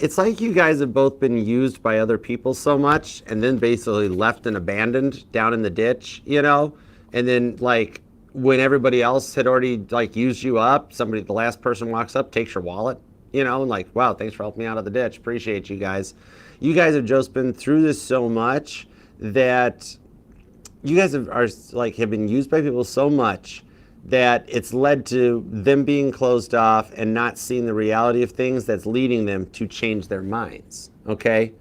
you guys have both been used by other people so much, and then basically left and abandoned down in the ditch, you know? And then, like, when everybody else had already, like, used you up, the last person walks up, takes your wallet, you know, and like, wow, thanks for helping me out of the ditch. Appreciate you guys. You guys have just been through this so much that you guys have been used by people so much that it's led to them being closed off and not seeing the reality of things, that's leading them to change their minds, okay?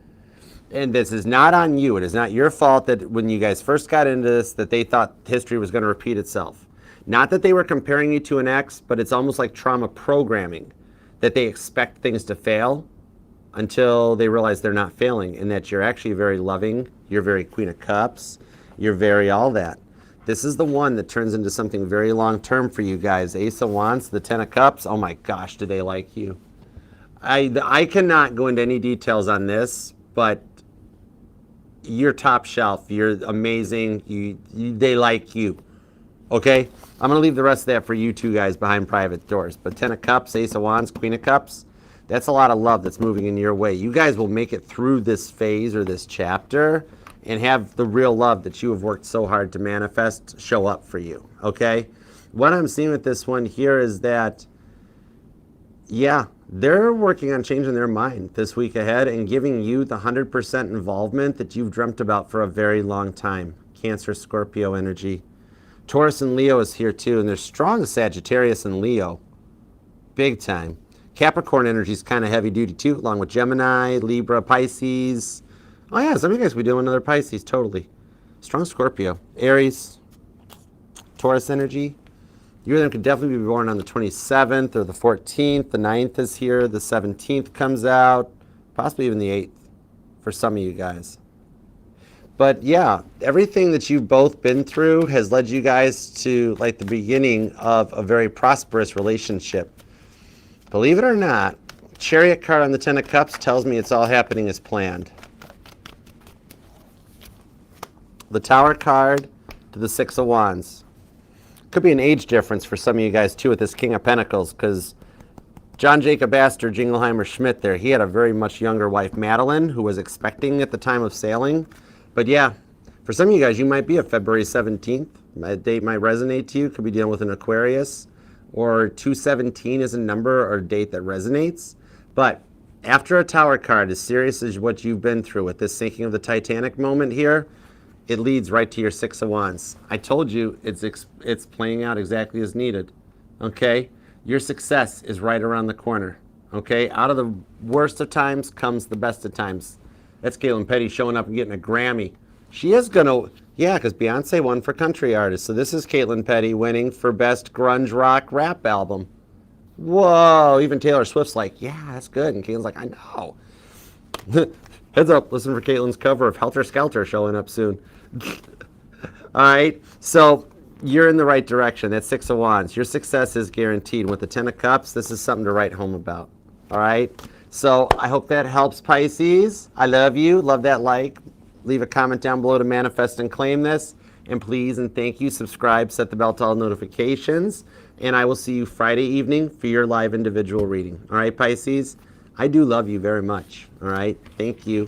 And this is not on you. It is not your fault that when you guys first got into this, that they thought history was going to repeat itself. Not that they were comparing you to an ex, but it's almost like trauma programming, that they expect things to fail until they realize they're not failing, and that you're actually very loving, you're very Queen of Cups, you're very all that. This is the one that turns into something very long-term for you guys. Ace of Wands, the Ten of Cups, oh my gosh, do they like you. I cannot go into any details on this, but you're top shelf, you're amazing, they like you, okay? I'm gonna leave the rest of that for you two guys behind private doors, but Ten of Cups, Ace of Wands, Queen of Cups, that's a lot of love that's moving in your way. You guys will make it through this phase or this chapter and have the real love that you have worked so hard to manifest show up for you, okay? What I'm seeing with this one here is that, yeah, they're working on changing their mind this week ahead and giving you the 100% involvement that you've dreamt about for a very long time. Cancer, Scorpio energy. Taurus and Leo is here too, and there's strong Sagittarius and Leo. Big time. Capricorn energy is kind of heavy duty too, along with Gemini, Libra, Pisces. Oh yeah, some of you guys will be doing another Pisces, totally. Strong Scorpio. Aries, Taurus energy. You and them could definitely be born on the 27th or the 14th. The 9th is here. The 17th comes out. Possibly even the 8th for some of you guys. But yeah, everything that you've both been through has led you guys to like the beginning of a very prosperous relationship. Believe it or not, Chariot card on the Ten of Cups tells me it's all happening as planned. The Tower card to the Six of Wands. Could be an age difference for some of you guys too with this King of Pentacles, because John Jacob Astor Jingleheimer Schmidt there, he had a very much younger wife, Madeline, who was expecting at the time of sailing. But yeah, for some of you guys, you might be a February 17th. That date might resonate to you. Could be dealing with an Aquarius. Or 217 is a number or a date that resonates. But after a Tower card, as serious as what you've been through with this sinking of the Titanic moment here, it leads right to your Six of Wands. I told you it's playing out exactly as needed. Okay? Your success is right around the corner. Okay? Out of the worst of times comes the best of times. That's Caitlin Petty showing up and getting a Grammy. She is going to, yeah, because Beyonce won for country artist. So this is Caitlin Petty winning for best grunge rock rap album. Whoa, even Taylor Swift's like, yeah, that's good. And Caitlin's like, I know. Heads up, listen for Caitlin's cover of Helter Skelter showing up soon. All right, so you're in the right direction. That's Six of Wands. Your success is guaranteed. With the Ten of Cups, this is something to write home about. All right, so I hope that helps, Pisces. I love you. Love that like. Leave a comment down below to manifest and claim this. And please and thank you, subscribe, set the bell to all notifications. And I will see you Friday evening for your live individual reading. All right, Pisces? I do love you very much. All right, thank you.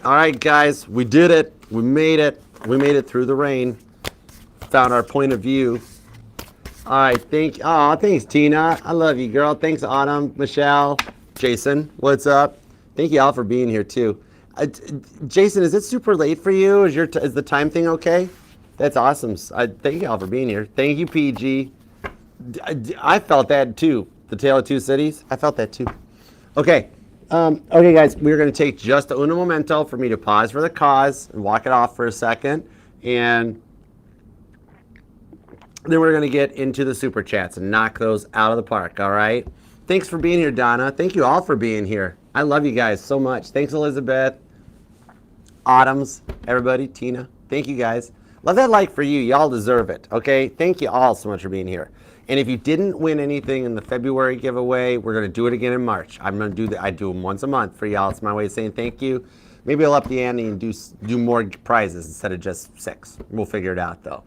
All right, guys, we did it. We made it. We made it through the rain. Found our point of view. All right, thanks, Tina. I love you, girl. Thanks, Autumn, Michelle, Jason. What's up? Thank you all for being here, too. Jason, is it super late for you? Is the time thing okay? That's awesome. Thank you all for being here. Thank you, PG. I felt that, too. The Tale of Two Cities. I felt that, too. Okay. Okay, guys, we're going to take just a uno momento for me to pause for the cause and walk it off for a second. And then we're going to get into the super chats and knock those out of the park, all right? Thanks for being here, Donna. Thank you all for being here. I love you guys so much. Thanks, Elizabeth. Autumns, everybody, Tina. Thank you, guys. Love that like for you. Y'all deserve it, okay? Thank you all so much for being here. And if you didn't win anything in the February giveaway, we're going to do it again in March. I'm going to do that. I do them once a month for y'all. It's my way of saying thank you. Maybe I'll up the ante and do more prizes instead of just 6. We'll figure it out, though.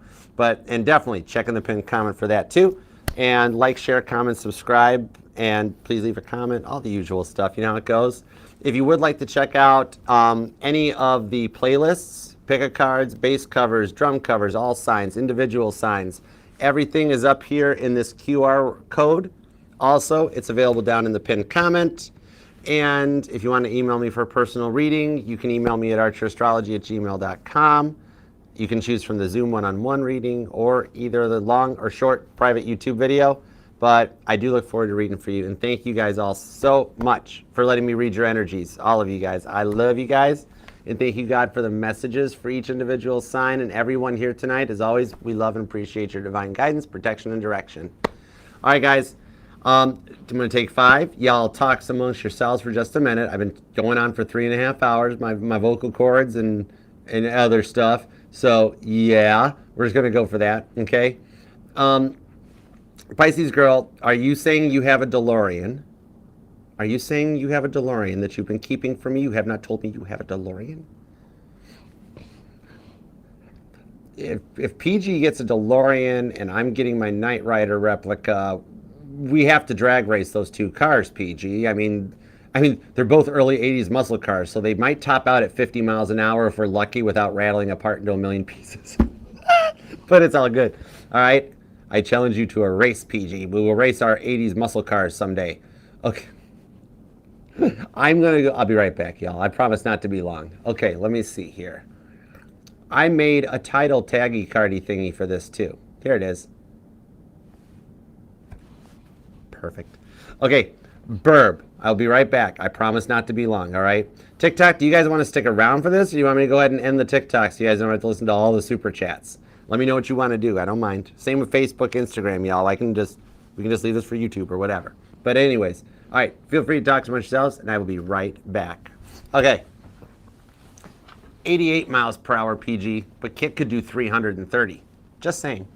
And definitely check in the pinned comment for that, too. And like, share, comment, subscribe, and please leave a comment. All the usual stuff. You know how it goes. If you would like to check out any of the playlists, pick-a cards, base covers, drum covers, all signs, individual signs, everything is up here in this QR code. Also, it's available down in the pinned comment. And if you want to email me for a personal reading, you can email me at archerastrology@gmail.com. You can choose from the Zoom one-on-one reading or either the long or short private YouTube video. But I do look forward to reading for you. And thank you guys all so much for letting me read your energies. All of you guys. I love you guys. And thank you, God, for the messages for each individual sign and everyone here tonight. As always, we love and appreciate your divine guidance, protection, and direction. All right, guys. I'm going to take 5. Y'all talk amongst yourselves for just a minute. I've been going on for 3.5 hours, my vocal cords and other stuff. So, yeah, we're just going to go for that, okay? Pisces girl, are you saying you have a DeLorean? Are you saying you have a DeLorean that you've been keeping from me? You have not told me you have a DeLorean? If PG gets a DeLorean and I'm getting my Knight Rider replica, we have to drag race those 2 cars, PG. I mean, they're both early 80s muscle cars, so they might top out at 50 miles an hour if we're lucky without rattling apart into a million pieces. But it's all good. All right? I challenge you to a race, PG. We will race our 80s muscle cars someday. Okay. I'm going to go. I'll be right back, y'all. I promise not to be long. Okay, let me see here. I made a title taggy cardy thingy for this, too. Here it is. Perfect. Okay, Burb. I'll be right back. I promise not to be long, all right? TikTok, do you guys want to stick around for this? Or do you want me to go ahead and end the TikTok so you guys don't have to listen to all the super chats? Let me know what you want to do. I don't mind. Same with Facebook, Instagram, y'all. We can just leave this for YouTube or whatever. But anyways, all right, feel free to talk amongst yourselves, and I will be right back. Okay. 88 miles per hour, PG, but Kit could do 330. Just saying.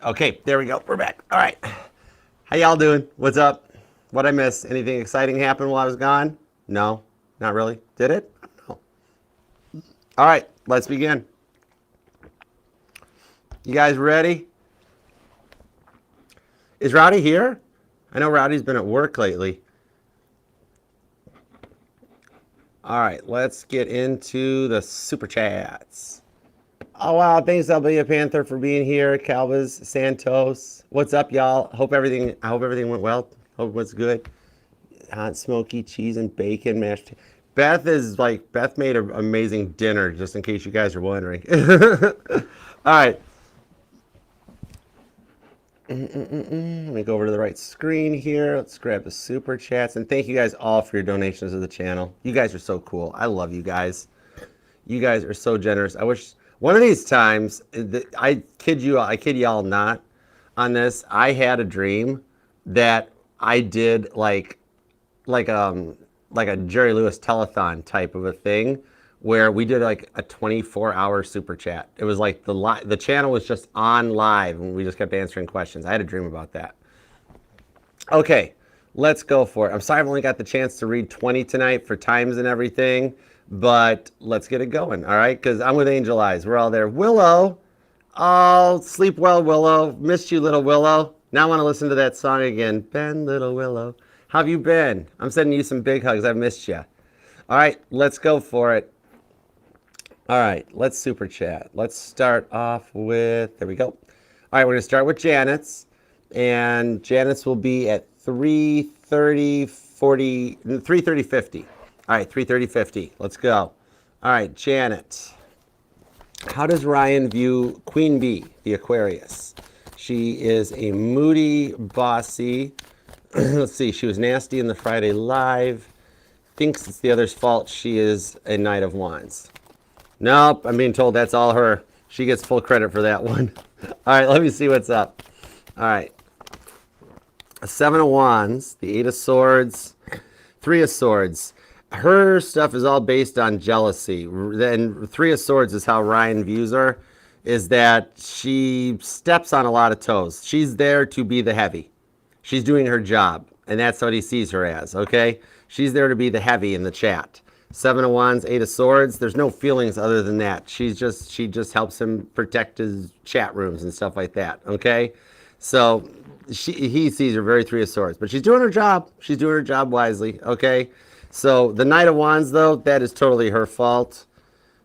Okay, there we go. We're back. All right. How y'all doing? What's up? What'd I miss? Anything exciting happen while I was gone? No, not really. Did it? No. All right, let's begin. You guys ready? Is Rowdy here? I know Rowdy's been at work lately. All right, let's get into the super chats. Oh wow, thanks LB Panther for being here. Calvas Santos, what's up, y'all? I hope everything went well. Hope it was good. Hot smoky cheese and bacon mashed. Beth made an amazing dinner, just in case you guys are wondering. All right. Let me go over to the right screen here. Let's grab the super chats, and thank you guys all for your donations to the channel. You guys are so cool. I love you guys. You guys are so generous. I wish one of these times, I kid y'all not on this. I had a dream that I did like a Jerry Lewis telethon type of a thing, where we did like a 24-hour super chat. It was like the channel was just on live, and we just kept answering questions. I had a dream about that. Okay, let's go for it. I'm sorry I've only got the chance to read 20 tonight for times and everything, but let's get it going, all right? Because I'm with Angel Eyes. We're all there. Willow. Oh, sleep well, Willow. Missed you, little Willow. Now I want to listen to that song again. Ben, little Willow. How have you been? I'm sending you some big hugs. I've missed you. All right, let's go for it. All right, let's super chat. Let's start off with, there we go. All right, we're going to start with Janet's, and Janet's will be at 3:30:50. All right, 3:30:50. Let's go. All right, Janet. How does Ryan view Queen Bee, the Aquarius? She is a moody, bossy. Let's see, she was nasty in the Friday Live. Thinks it's the other's fault. She is a Knight of Wands. Nope, I'm being told that's all her. She gets full credit for that one. All right, let me see what's up. All right. A 7 of Wands, the 8 of Swords, 3 of Swords. Her stuff is all based on jealousy. And 3 of Swords is how Ryan views her, is that she steps on a lot of toes. She's there to be the heavy. She's doing her job, and that's what he sees her as, okay? She's there to be the heavy in the chat. 7 of Wands, 8 of Swords. There's no feelings other than that. She just helps him protect his chat rooms and stuff like that, okay? So he sees her very 3 of Swords, but she's doing her job. She's doing her job wisely, okay? So the Knight of Wands, though, that is totally her fault.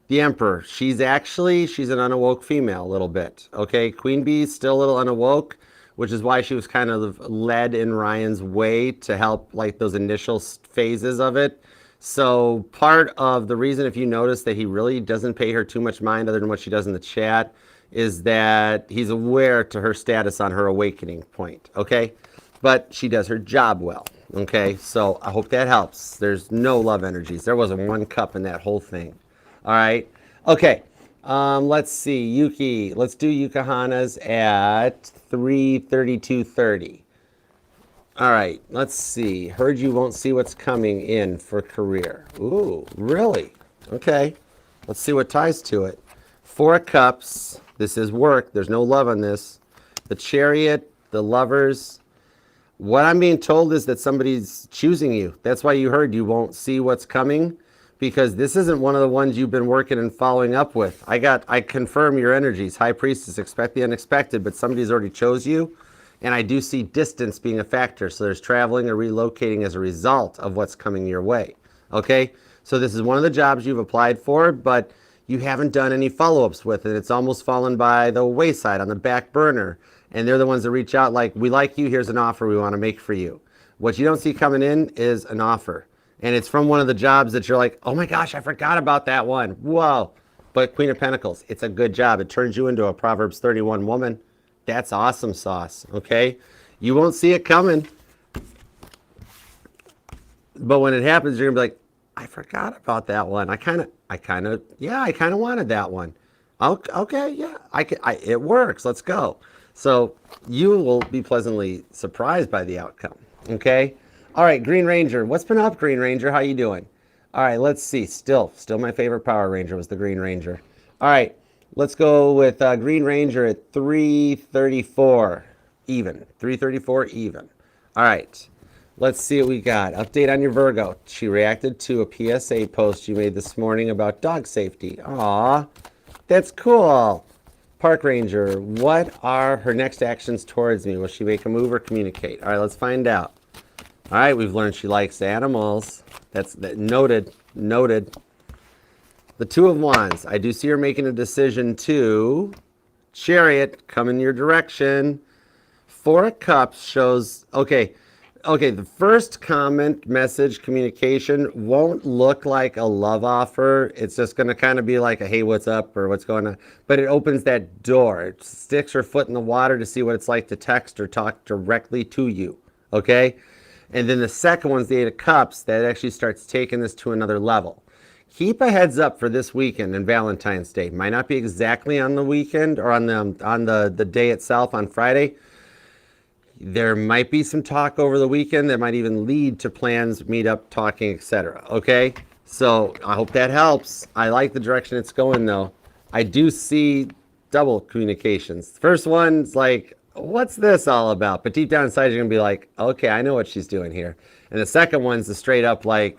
The Emperor, she's an unawoke female a little bit, okay? Queen Bee is still a little unawoke, which is why she was kind of led in Ryan's way to help like those initial phases of it. So part of the reason, if you notice, that he really doesn't pay her too much mind other than what she does in the chat, is that he's aware to her status on her awakening point, okay? But she does her job well, okay? So I hope that helps. There's no love energies. There wasn't one cup in that whole thing, all right? Okay, let's see. Yuki, let's do Yukahana's at 3:32:30. All right, let's see. Heard you won't see what's coming in for career. Ooh, really? Okay. Let's see what ties to it. 4 of Cups. This is work. There's no love on this. The Chariot, the Lovers. What I'm being told is that somebody's choosing you. That's why you heard you won't see what's coming, because this isn't one of the ones you've been working and following up with. I confirm your energies. High Priestess, expect the unexpected, but somebody's already chose you. And I do see distance being a factor. So there's traveling or relocating as a result of what's coming your way. Okay? So this is one of the jobs you've applied for, but you haven't done any follow-ups with it. It's almost fallen by the wayside, on the back burner. And they're the ones that reach out like, we like you, here's an offer we want to make for you. What you don't see coming in is an offer. And it's from one of the jobs that you're like, oh my gosh, I forgot about that one. Whoa. But Queen of Pentacles, it's a good job. It turns you into a Proverbs 31 woman. That's awesome sauce, okay? You won't see it coming. But when it happens, you're going to be like, I forgot about that one. I kind of wanted that one. Okay, yeah, it works. Let's go. So you will be pleasantly surprised by the outcome, okay? All right, Green Ranger. What's been up, Green Ranger? How you doing? All right, let's see. Still my favorite Power Ranger was the Green Ranger. All right. Let's go with Green Ranger at 334 even. 334 even. All right. Let's see what we got. Update on your Virgo. She reacted to a PSA post you made this morning about dog safety. Aw, that's cool. Park Ranger, what are her next actions towards me? Will she make a move or communicate? All right, let's find out. All right, we've learned she likes animals. That's noted. Noted. The Two of Wands. I do see her making a decision to Chariot, come in your direction. Four of Cups shows, okay, the first comment, message, communication won't look like a love offer. It's just going to kind of be like a, hey, what's up, or what's going on. But it opens that door. It sticks her foot in the water to see what it's like to text or talk directly to you, okay? And then the second one's the Eight of Cups. That actually starts taking this to another level. Keep a heads up for this weekend and Valentine's Day. Might not be exactly on the weekend or on the day itself on Friday. There might be some talk over the weekend that might even lead to plans, meet up, talking, etc. Okay? So I hope that helps. I like the direction it's going though. I do see double communications. The first one's like, what's this all about? But deep down inside, you're going to be like, okay, I know what she's doing here. And the second one's the straight up like,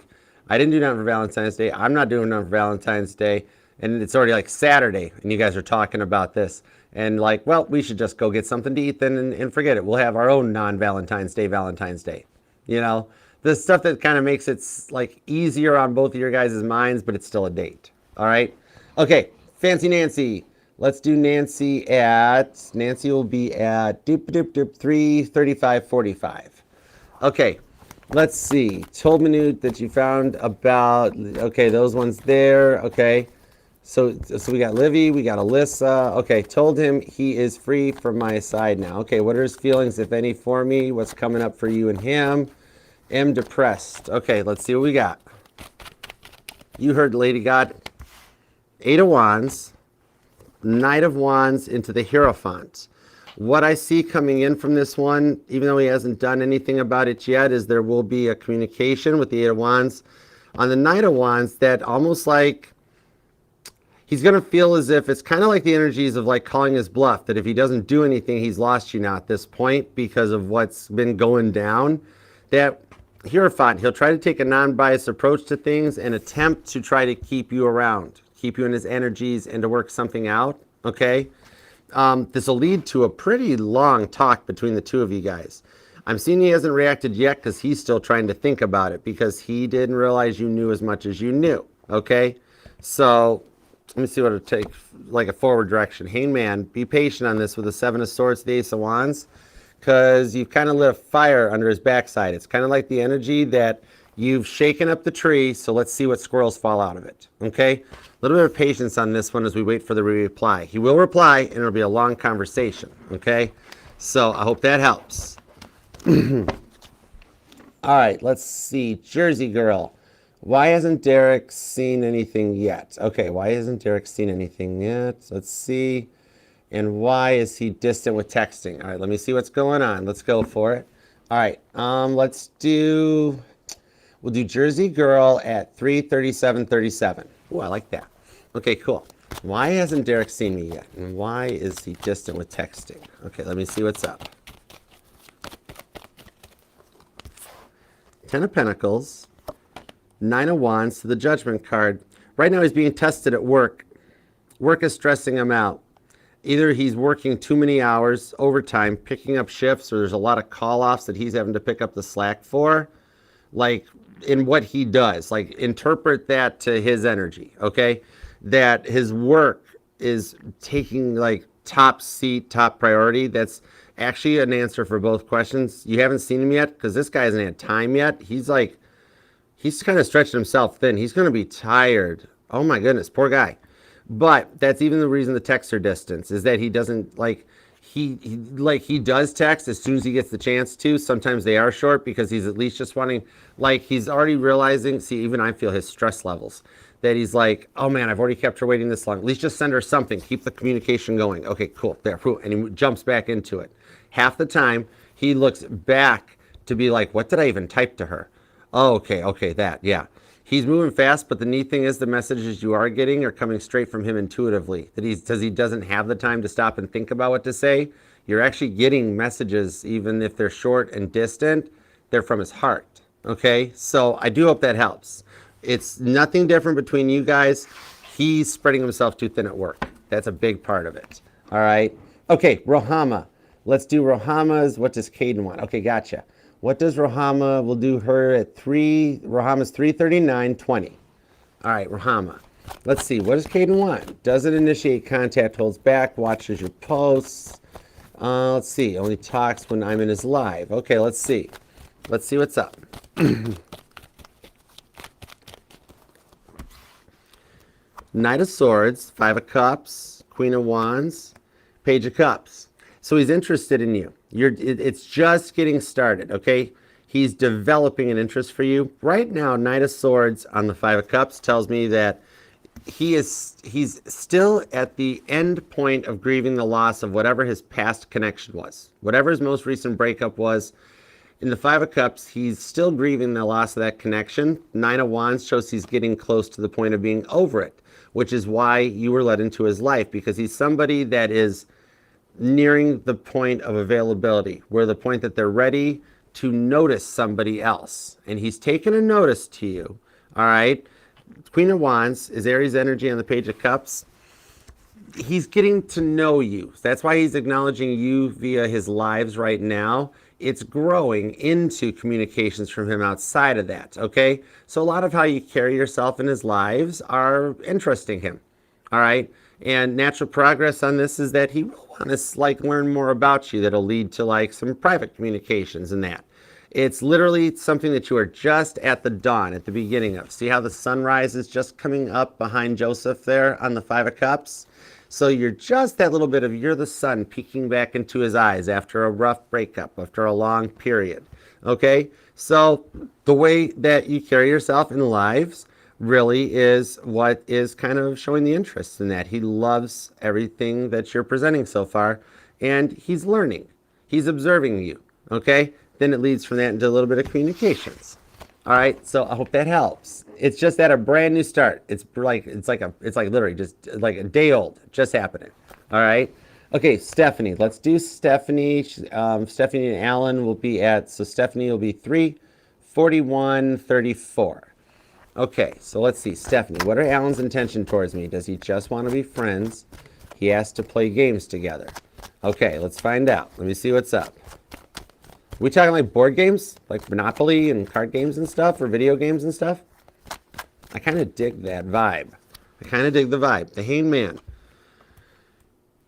I didn't do nothing for Valentine's Day. I'm not doing nothing for Valentine's Day. And it's already like Saturday, and you guys are talking about this. And like, well, we should just go get something to eat then and forget it. We'll have our own non-Valentine's Day Valentine's Day. You know, the stuff that kind of makes it like easier on both of your guys' minds, but it's still a date. All right? Okay, Fancy Nancy. Let's do Nancy will be at 3:35:45. Okay. Let's see. Told me that you found about, okay, those ones there. Okay. So we got Livy, we got Alyssa. Okay. Told him he is free from my side now. Okay. What are his feelings, if any, for me? What's coming up for you and him? Am depressed. Okay. Let's see what we got. You heard Lady God. Eight of Wands, Knight of Wands into the Hierophant. What I see coming in from this one, even though he hasn't done anything about it yet, is there will be a communication with the Eight of Wands. On the Knight of Wands, that almost like he's going to feel as if it's kind of like the energies of like calling his bluff, that if he doesn't do anything, he's lost you now at this point because of what's been going down. That Hierophant, he'll try to take a non-biased approach to things and attempt to try to keep you around, keep you in his energies and to work something out, okay? This will lead to a pretty long talk between the two of you guys. I'm seeing he hasn't reacted yet because he's still trying to think about it because he didn't realize you knew as much as you knew. Okay? So let me see what it'll take, like a forward direction. Hangman, be patient on this with the Seven of Swords, the Ace of Wands, because you've kind of lit a fire under his backside. It's kind of like the energy that you've shaken up the tree, so let's see what squirrels fall out of it. Okay? A little bit of patience on this one as we wait for the reply. He will reply, and it'll be a long conversation, okay? So I hope that helps. All right, let's see. Jersey Girl. Why hasn't Derek seen anything yet? Okay, why hasn't Derek seen anything yet? Let's see. And why is he distant with texting? All right, let me see what's going on. Let's go for it. All right, we'll do Jersey Girl at 3:37:37. Oh, I like that. Okay, cool. Why hasn't Derek seen me yet? And why is he distant with texting? Okay, let me see what's up. Ten of Pentacles, Nine of Wands to the Judgment card. Right now he's being tested at work. Work is stressing him out. Either he's working too many hours, overtime, picking up shifts, or there's a lot of call-offs that he's having to pick up the slack for. Like, in what he does. Like, interpret that to his energy, okay? That his work is taking, like, top seat, top priority. That's actually an answer for both questions. You haven't seen him yet, because this guy hasn't had time yet. He's, like, he's kind of stretching himself thin. He's going to be tired. Oh, my goodness, poor guy. But that's even the reason the texts are distance, is that he doesn't, like, he does text as soon as he gets the chance to. Sometimes they are short because he's at least just wanting, like, he's already realizing, see, even I feel his stress levels, that he's like, oh man, I've already kept her waiting this long. At least just send her something. Keep the communication going. Okay, cool. There, and he jumps back into it. Half the time, he looks back to be like, what did I even type to her? Oh, okay, that, yeah. He's moving fast, but the neat thing is the messages you are getting are coming straight from him intuitively. That he doesn't have the time to stop and think about what to say. You're actually getting messages, even if they're short and distant, they're from his heart. Okay, so I do hope that helps. It's nothing different between you guys. He's spreading himself too thin at work. That's a big part of it. All right. Okay, Rohama. Let's do Rohama's. What does Caden want? Okay, gotcha. What does Rohama? We'll do her at 3. Rohama's 339.20. All right, Rohama. Let's see. What does Caden want? Doesn't initiate contact, holds back, watches your posts. Let's see. Only talks when I'm in his live. Okay, let's see. Let's see what's up. Knight of Swords, 5 of Cups, Queen of Wands, Page of Cups. So he's interested in you. It's just getting started, okay? He's developing an interest for you. Right now, Knight of Swords on the 5 of Cups tells me that he's still at the end point of grieving the loss of whatever his past connection was. Whatever his most recent breakup was. In the 5 of Cups, he's still grieving the loss of that connection. 9 of Wands shows he's getting close to the point of being over it, which is why you were led into his life, because he's somebody that is nearing the point of availability, where the point that they're ready to notice somebody else. And he's taken a notice to you, all right? Queen of Wands is Aries energy on the Page of Cups. He's getting to know you. That's why he's acknowledging you via his lives right now. It's growing into communications from him outside of that, okay? So a lot of how you carry yourself in his lives are interesting him, all right? And natural progress on this is that he will want to learn more about you that'll lead to some private communications and that. It's literally something that you are just at the dawn, at the beginning of. See how the sunrise is just coming up behind Joseph there on the 5 of Cups? So you're just that little bit of you're the sun peeking back into his eyes after a rough breakup, after a long period. Okay? So the way that you carry yourself in lives really is what is kind of showing the interest in that. He loves everything that you're presenting so far, and he's learning. He's observing you. Okay? Then it leads from that into a little bit of communications. All right, so I hope that helps. It's just at a brand new start. It's like literally just like a day old, just happening. All right. Okay, Stephanie. Let's do Stephanie. Stephanie and Alan will be at. So Stephanie will be 3:41:34. Okay, so let's see, Stephanie. What are Alan's intention towards me? Does he just want to be friends? He has to play games together. Okay, let's find out. Let me see what's up. We talking like board games, like Monopoly and card games and stuff, or video games and stuff? I kind of dig that vibe. I kind of dig the vibe. The Hangman.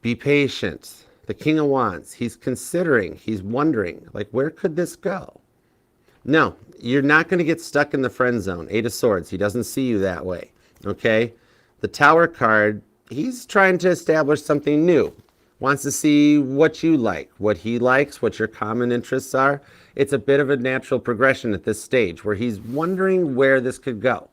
Be patient. The King of Wands. He's considering. He's wondering, where could this go? No, you're not going to get stuck in the friend zone. 8 of Swords. He doesn't see you that way. Okay? The Tower card. He's trying to establish something new. Wants to see what you like, what he likes, what your common interests are. It's a bit of a natural progression at this stage where he's wondering where this could go.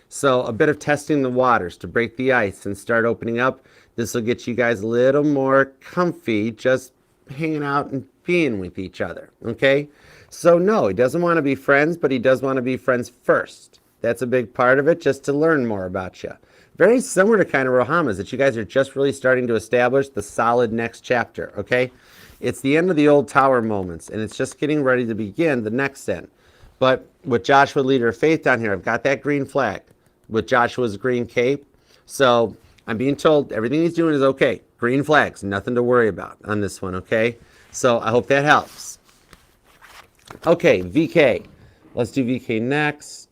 So a bit of testing the waters to break the ice and start opening up. This will get you guys a little more comfy just hanging out and being with each other, okay? So no, he doesn't want to be friends, but he does want to be friends first. That's a big part of it, just to learn more about you. Very similar to kind of Rohama's, that you guys are just really starting to establish the solid next chapter, okay? It's the end of the old tower moments, and it's just getting ready to begin the next end. But with Joshua, leader of faith down here, I've got that green flag with Joshua's green cape. So I'm being told everything he's doing is okay. Green flags, nothing to worry about on this one, okay? So I hope that helps. Okay, VK. Let's do VK next.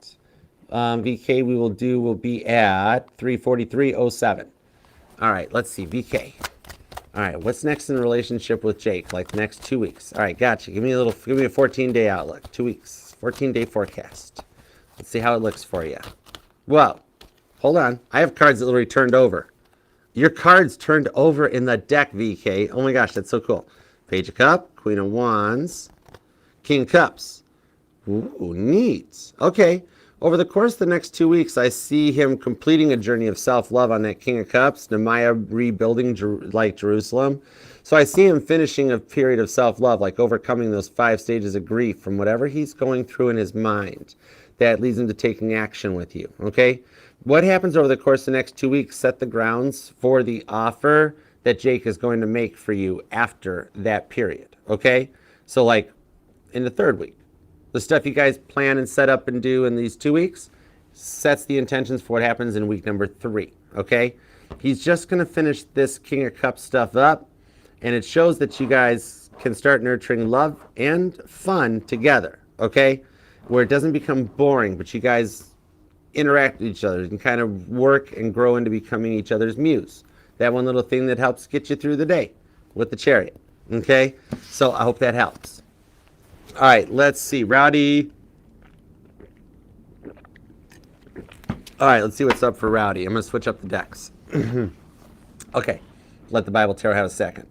VK will be at 3:43:07. All right, let's see, VK. All right, what's next in the relationship with Jake? Like the next 2 weeks. All right, gotcha. Give me a 14-day outlook. 2 weeks, 14-day forecast. Let's see how it looks for you. Well, hold on. I have cards that literally turned over. Your cards turned over in the deck, VK. Oh my gosh, that's so cool. Page of Cups, Queen of Wands, King of Cups. Ooh, neat. Okay. Over the course of the next 2 weeks, I see him completing a journey of self-love on that King of Cups, Nehemiah rebuilding Jerusalem. So I see him finishing a period of self-love, like overcoming those 5 stages of grief from whatever he's going through in his mind. that leads him to taking action with you, okay? What happens over the course of the next 2 weeks set the grounds for the offer that Jake is going to make for you after that period, okay? So like in the 3rd week, the stuff you guys plan and set up and do in these 2 weeks sets the intentions for what happens in week number 3, okay? He's just going to finish this King of Cups stuff up, and it shows that you guys can start nurturing love and fun together, okay? Where it doesn't become boring, but you guys interact with each other and kind of work and grow into becoming each other's muse. That one little thing that helps get you through the day with the Chariot, okay? So I hope that helps. All right, let's see. Rowdy. All right, let's see what's up for Rowdy. I'm going to switch up the decks. Okay, let the Bible Tarot have a second.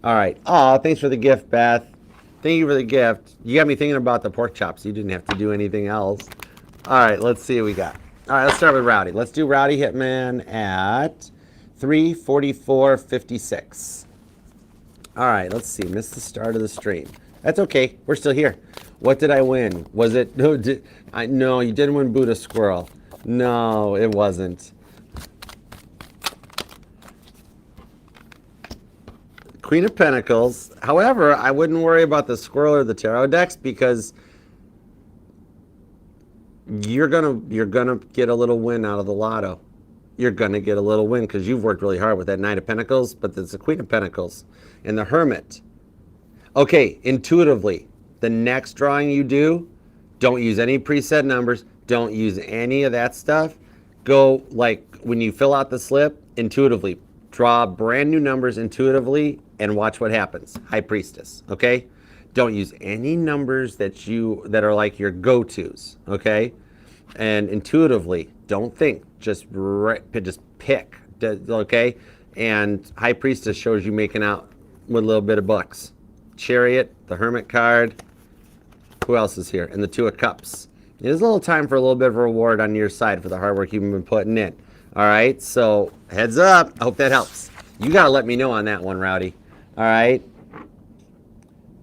All right. Oh, thanks for the gift, Beth. Thank you for the gift. You got me thinking about the pork chops. You didn't have to do anything else. All right, let's see what we got. All right, let's start with Rowdy. Let's do Rowdy Hitman at 3:44:56. All right, let's see. Missed the start of the stream. That's okay. We're still here. What did I win? Was it no? No, you didn't win Buddha Squirrel. No, it wasn't. Queen of Pentacles. However, I wouldn't worry about the squirrel or the tarot decks because you're gonna get a little win out of the lotto. You're gonna get a little win because you've worked really hard with that Knight of Pentacles, but there's the Queen of Pentacles and the Hermit. Okay, intuitively, the next drawing you do, don't use any preset numbers. Don't use any of that stuff. Go, like, when you fill out the slip, intuitively. Draw brand new numbers intuitively and watch what happens. High Priestess, okay? Don't use any numbers that are like your go-tos, okay? And intuitively, don't think. Just pick, okay? And High Priestess shows you making out with a little bit of bucks. Chariot, the Hermit card. Who else is here? And the Two of Cups. There's a little time for a little bit of a reward on your side for the hard work you've been putting in. All right, so heads up. I hope that helps. You got to let me know on that one, Rowdy. All right.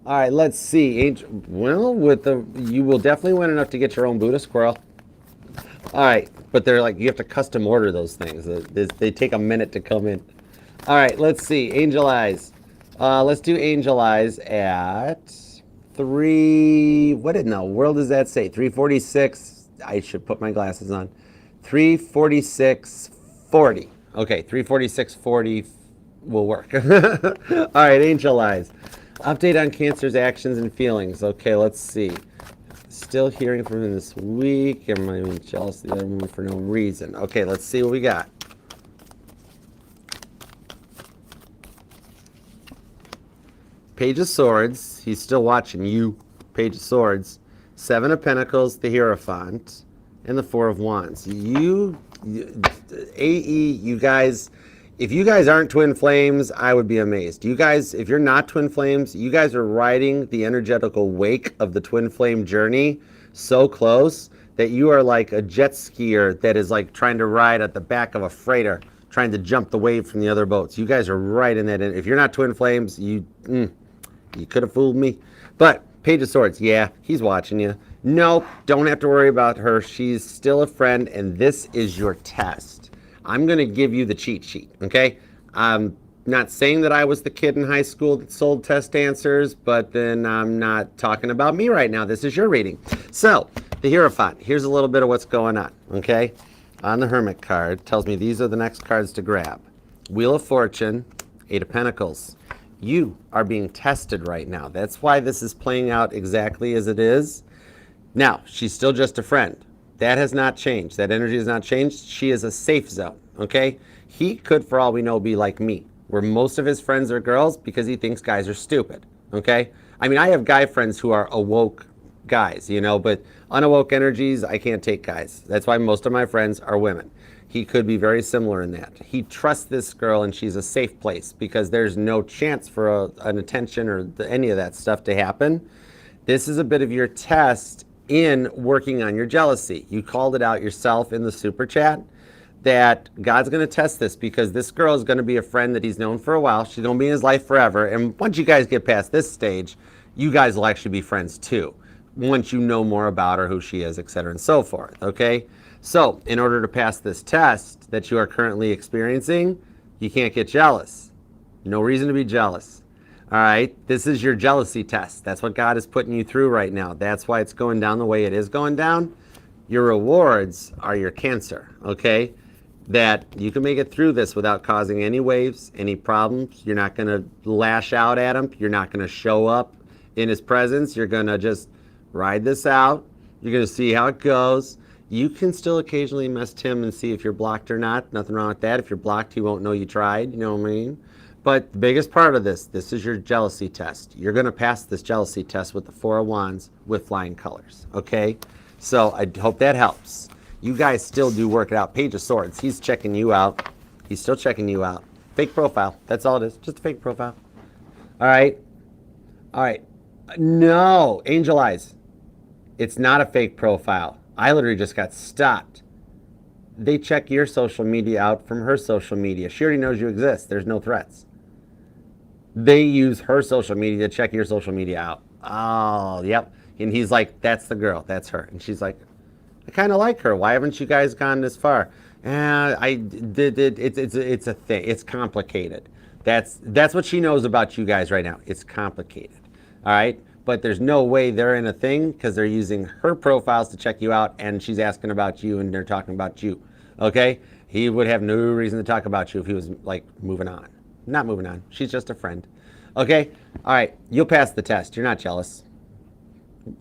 All right, let's see. Well, you will definitely win enough to get your own Buddha Squirrel. All right, but they're like, you have to custom order those things. They take a minute to come in. All right, let's see. Angel Eyes. Let's do Angel Eyes at 3. What in the world does that say? 3:46. I should put my glasses on. 3:46:40. Okay, 3:46:40 will work. All right, Angel Eyes. Update on Cancer's actions and feelings. Okay, let's see. Still hearing from him this week. Am I even jealous of the other one for no reason? Okay, let's see what we got. Page of Swords. He's still watching you. Page of Swords. 7 of Pentacles, the Hierophant, and the 4 of Wands. You guys, if you guys aren't twin flames, I would be amazed. You guys, if you're not twin flames, you guys are riding the energetical wake of the twin flame journey so close that you are like a jet skier that is like trying to ride at the back of a freighter, trying to jump the wave from the other boats. You guys are right in that. If you're not twin flames, you could have fooled me. But Page of Swords, yeah, he's watching you. Nope, don't have to worry about her. She's still a friend, and this is your test. I'm going to give you the cheat sheet, okay? I'm not saying that I was the kid in high school that sold test answers, but then I'm not talking about me right now. This is your reading. So, the Hierophant, here's a little bit of what's going on, okay? On the Hermit card, tells me these are the next cards to grab. Wheel of Fortune, 8 of Pentacles. You are being tested right now. That's why this is playing out exactly as it is. Now, she's still just a friend. That has not changed. That energy has not changed. She is a safe zone, okay? He could, for all we know, be like me, where most of his friends are girls because he thinks guys are stupid, okay? I mean, I have guy friends who are awoke guys, you know, but unawoke energies, I can't take guys. That's why most of my friends are women. He could be very similar in that. He trusts this girl and she's a safe place because there's no chance for an attention or any of that stuff to happen. This is a bit of your test in working on your jealousy. You called it out yourself in the super chat that God's going to test this because this girl is going to be a friend that he's known for a while. She's going to be in his life forever. And once you guys get past this stage, you guys will actually be friends too. once you know more about her, who she is, etc. and so forth, okay? So in order to pass this test that you are currently experiencing, you can't get jealous. No reason to be jealous. All right, this is your jealousy test. That's what God is putting you through right now. That's why it's going down the way it is going down. Your rewards are your Cancer, okay? That you can make it through this without causing any waves, any problems. You're not going to lash out at him. You're not going to show up in his presence. You're going to just ride this out. You're going to see how it goes. You can still occasionally mess him and see if you're blocked or not. Nothing wrong with that. If you're blocked, he won't know you tried. You know what I mean? But the biggest part of this is your jealousy test. You're going to pass this jealousy test with the Four of Wands with flying colors, okay? So I hope that helps. You guys still do work it out. Page of Swords, he's checking you out. He's still checking you out. Fake profile, that's all it is, just a fake profile. All right, no, Angel Eyes, it's not a fake profile. I literally just got stopped. They check your social media out from her social media. She already knows you exist, there's no threats. They use her social media to check your social media out. Oh, yep. And he's like, that's the girl, that's her. And she's like, I kind of like her. Why haven't you guys gone this far? It's a thing. It's complicated. That's what she knows about you guys right now. It's complicated. All right? But there's no way they're in a thing because they're using her profiles to check you out and she's asking about you and they're talking about you. Okay? He would have no reason to talk about you if he was like moving on. Not moving on. She's just a friend. Okay? All right. You'll pass the test. You're not jealous.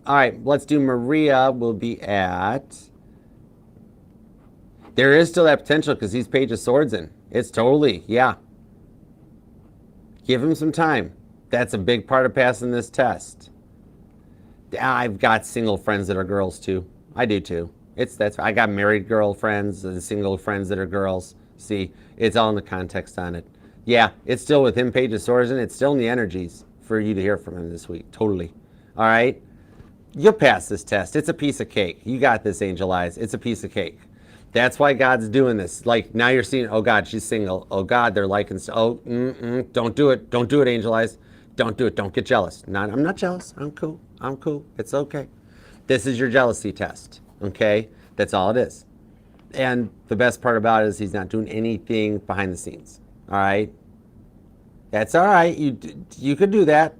All right, let's do Maria. Will be at. There is still that potential because he's Page of Swords in. It's totally, yeah. Give him some time. That's a big part of passing this test. I've got single friends that are girls too. I do too. I got married girlfriends and single friends that are girls. See, it's all in the context on it. Yeah, it's still with him, Page of Swords, and it's still in the energies for you to hear from him this week. Totally. All right. You'll pass this test. It's a piece of cake. You got this, Angel Eyes. It's a piece of cake. That's why God's doing this. Like, now you're seeing, oh, God, she's single. Oh, God, they're liking, don't do it. Don't do it, Angel Eyes. Don't do it. Don't get jealous. I'm not jealous. I'm cool. I'm cool. It's okay. This is your jealousy test, okay? That's all it is. And the best part about it is he's not doing anything behind the scenes, all right? That's all right. You could do that.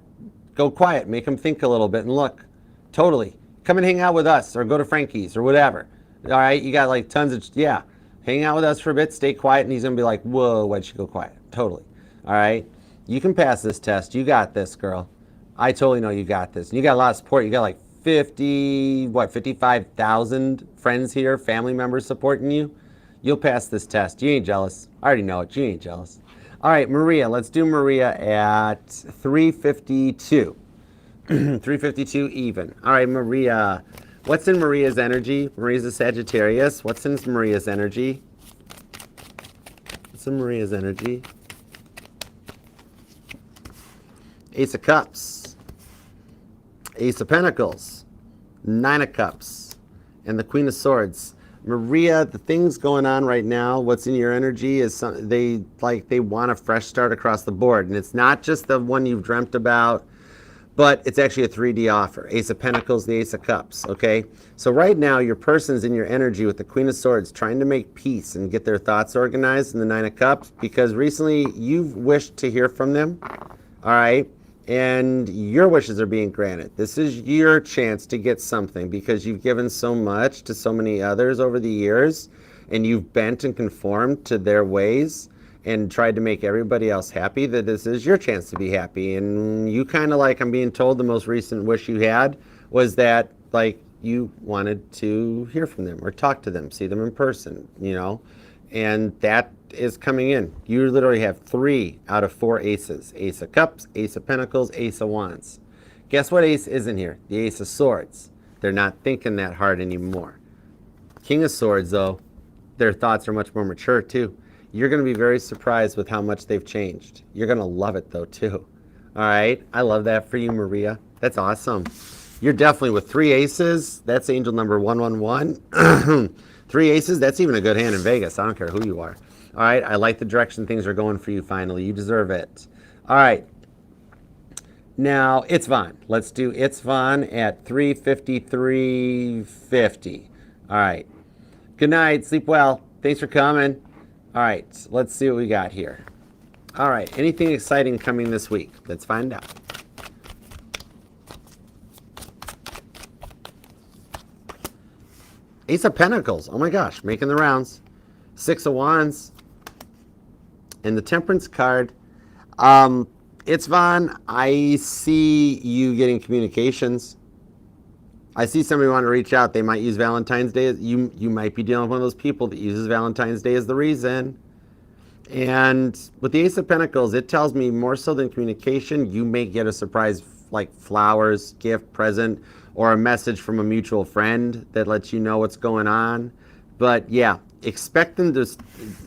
Go quiet. Make him think a little bit and look. Totally. Come and hang out with us or go to Frankie's or whatever. All right, you got like tons of, yeah. Hang out with us for a bit, stay quiet, and he's going to be like, whoa, why'd you go quiet? Totally. All right? You can pass this test. You got this, girl. I totally know you got this. And you got a lot of support. You got like 55,000 friends here, family members supporting you. You'll pass this test. You ain't jealous. I already know it. You ain't jealous. All right, Maria. Let's do Maria at 352. 352 even. All right, Maria. What's in Maria's energy? Maria's a Sagittarius. What's in Maria's energy? What's in Maria's energy? Ace of Cups. Ace of Pentacles. Nine of Cups. And the Queen of Swords. Maria, the things going on right now, what's in your energy is they want a fresh start across the board. And it's not just the one you've dreamt about, but it's actually a 3D offer. Ace of Pentacles, the Ace of Cups, okay? So right now, your person's in your energy with the Queen of Swords trying to make peace and get their thoughts organized in the Nine of Cups because recently you've wished to hear from them, all right? And your wishes are being granted. This is your chance to get something because you've given so much to so many others over the years and you've bent and conformed to their ways and tried to make everybody else happy, that this is your chance to be happy. And you kind of like, I'm being told the most recent wish you had was that like you wanted to hear from them or talk to them, see them in person, you know, and that is coming in. You literally have 3 out of 4 aces. Ace of Cups, Ace of Pentacles, Ace of Wands. Guess what ace isn't here? The Ace of Swords. They're not thinking that hard anymore. King of Swords, though, their thoughts are much more mature, too. You're going to be very surprised with how much they've changed. You're going to love it, though, too. All right? I love that for you, Maria. That's awesome. You're definitely with 3 aces. That's angel number 111. 3 aces, that's even a good hand in Vegas. I don't care who you are. All right? I like the direction things are going for you finally. You deserve it. All right. Now, It's Von. Let's do It's Von at 3:53:50. All right. Good night. Sleep well. Thanks for coming. All right. Let's see what we got here. All right. Anything exciting coming this week? Let's find out. Ace of Pentacles. Oh my gosh. Making the rounds. Six of Wands. And the Temperance card. It's Von. I see you getting communications. I see somebody want to reach out. They might use Valentine's Day. You might be dealing with one of those people that uses Valentine's Day as the reason. And with the Ace of Pentacles, it tells me more so than communication, you may get a surprise like flowers, gift, present, or a message from a mutual friend that lets you know what's going on. But yeah, expect them to,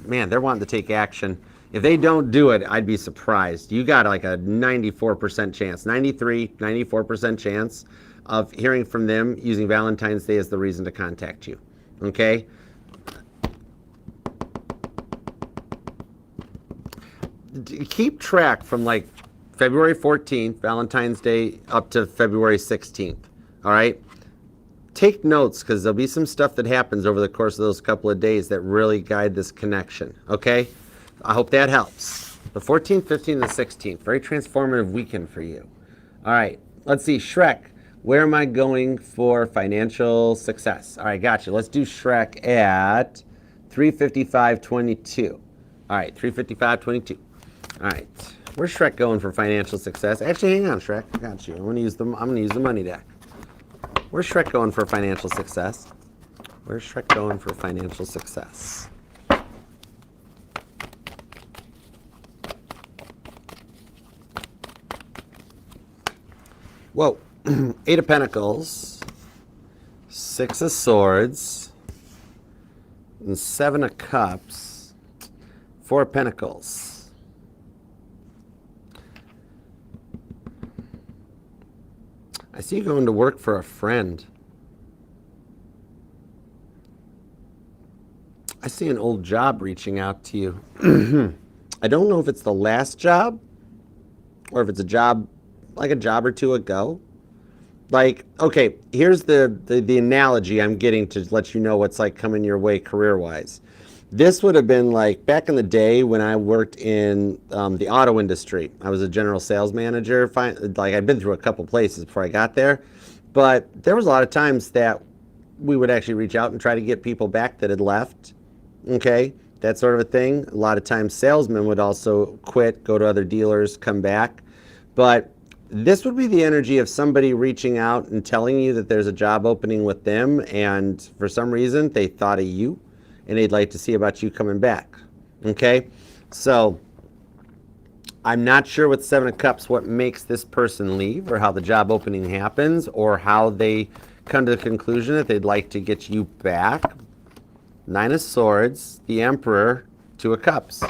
man, they're wanting to take action. If they don't do it, I'd be surprised. You got like a 94% chance, 93, 94% chance of hearing from them using Valentine's Day as the reason to contact you. Okay? Keep track from like February 14th, Valentine's Day, up to February 16th. All right? Take notes because there'll be some stuff that happens over the course of those couple of days that really guide this connection. Okay? I hope that helps. The 14th, 15th, and the 16th. Very transformative weekend for you. All right. Let's see. Shrek. Where am I going for financial success? All right. Gotcha. Let's do Shrek at 3:55:22. All right. 3:55:22. All right. Where's Shrek going for financial success? Actually, hang on, Shrek. I got you. I'm gonna use the money deck. Where's Shrek going for financial success? Where's Shrek going for financial success? Whoa. Eight of Pentacles, Six of Swords, and Seven of Cups, Four of Pentacles. I see you going to work for a friend. I see an old job reaching out to you. I don't know if it's the last job or if it's a job like a job or two ago. Like, okay, here's the analogy I'm getting to let you know what's like coming your way career-wise. This would have been like back in the day when I worked in the auto industry. I was a general sales manager. Like I'd been through a couple places before I got there, but there was a lot of times that we would actually reach out and try to get people back that had left. Okay, that sort of a thing. A lot of times salesmen would also quit, go to other dealers, come back. But this would be the energy of somebody reaching out and telling you that there's a job opening with them, and for some reason they thought of you and they'd like to see about you coming back. Okay, so I'm not sure with Seven of Cups what makes this person leave or how the job opening happens or how they come to the conclusion that they'd like to get you back. Nine of Swords, the Emperor, Two of Cups.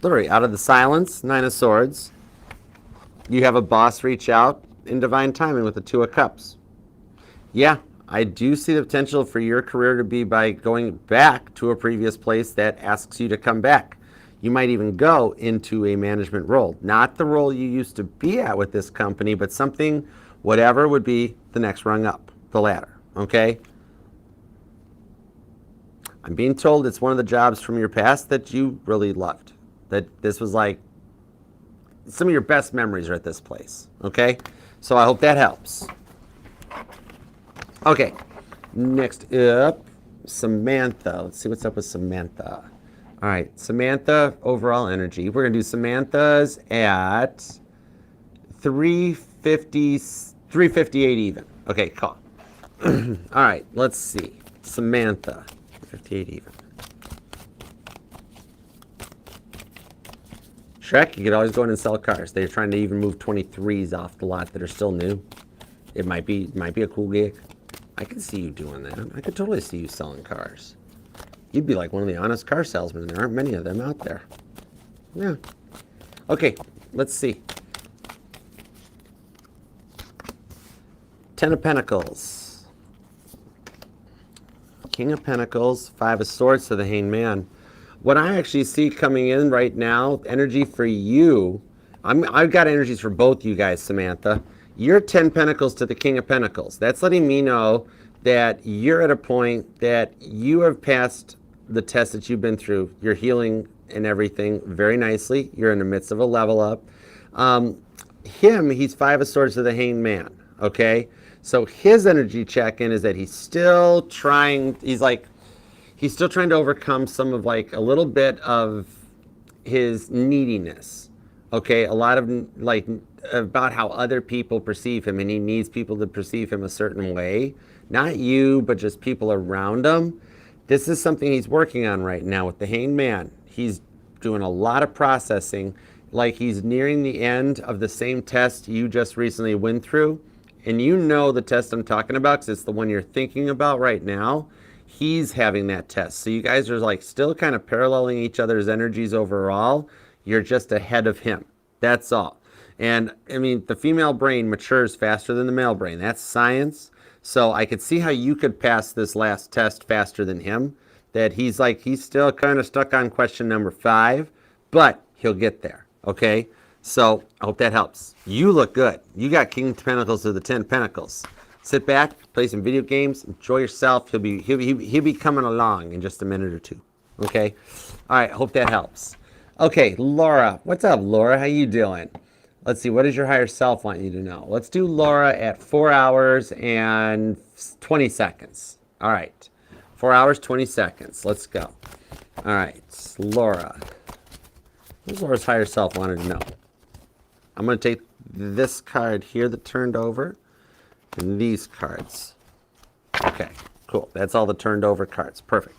Literally out of the silence, Nine of Swords. You have a boss reach out in divine timing with the Two of Cups. Yeah, I do see the potential for your career to be by going back to a previous place that asks you to come back. You might even go into a management role. Not the role you used to be at with this company, but something, whatever would be the next rung up the ladder, okay? I'm being told it's one of the jobs from your past that you really loved. That this was like some of your best memories are at this place, okay? So I hope that helps. Okay, next up, Samantha. Let's see what's up with Samantha. All right, Samantha, overall energy. We're gonna do Samantha's at 3:58 even. Okay, call. All right, let's see. Samantha, 58 even. Shrek, you could always go in and sell cars. They're trying to even move 23s off the lot that are still new. It might be a cool gig. I could see you doing that. I could totally see you selling cars. You'd be like one of the honest car salesmen. There aren't many of them out there. Yeah. Okay, let's see. Ten of Pentacles. King of Pentacles, Five of Swords to the Hanged Man. What I actually see coming in right now, energy for you, I've got energies for both you guys, Samantha. You're 10 Pentacles to the King of Pentacles. That's letting me know that you're at a point that you have passed the test that you've been through. You're healing and everything very nicely. You're in the midst of a level up. He's 5 of Swords to the Hanged Man, okay? So his energy check-in is that he's still trying to overcome some of like a little bit of his neediness, okay? A lot of like about how other people perceive him, and he needs people to perceive him a certain way. Not you, but just people around him. This is something he's working on right now with the Hanged Man. He's doing a lot of processing, like he's nearing the end of the same test you just recently went through. And you know the test I'm talking about because it's the one you're thinking about right now. He's having that test. So you guys are like still kind of paralleling each other's energies overall. You're just ahead of him. That's all. And I mean, the female brain matures faster than the male brain. That's science. So I could see how you could pass this last test faster than him. That he's still kind of stuck on question number 5, but he'll get there. Okay? So I hope that helps. You look good. You got King of Pentacles to the 10 Pentacles. Sit back, play some video games, enjoy yourself. He'll be coming along in just a minute or two. Okay? All right, hope that helps. Okay, Laura. What's up, Laura? How you doing? Let's see, what does your higher self want you to know? Let's do Laura at 4 hours and 20 seconds. All right, 4 hours, 20 seconds. Let's go. All right, Laura. What does Laura's higher self wanted to know? I'm going to take this card here that turned over and these cards. Okay, cool. That's all the turned over cards. Perfect.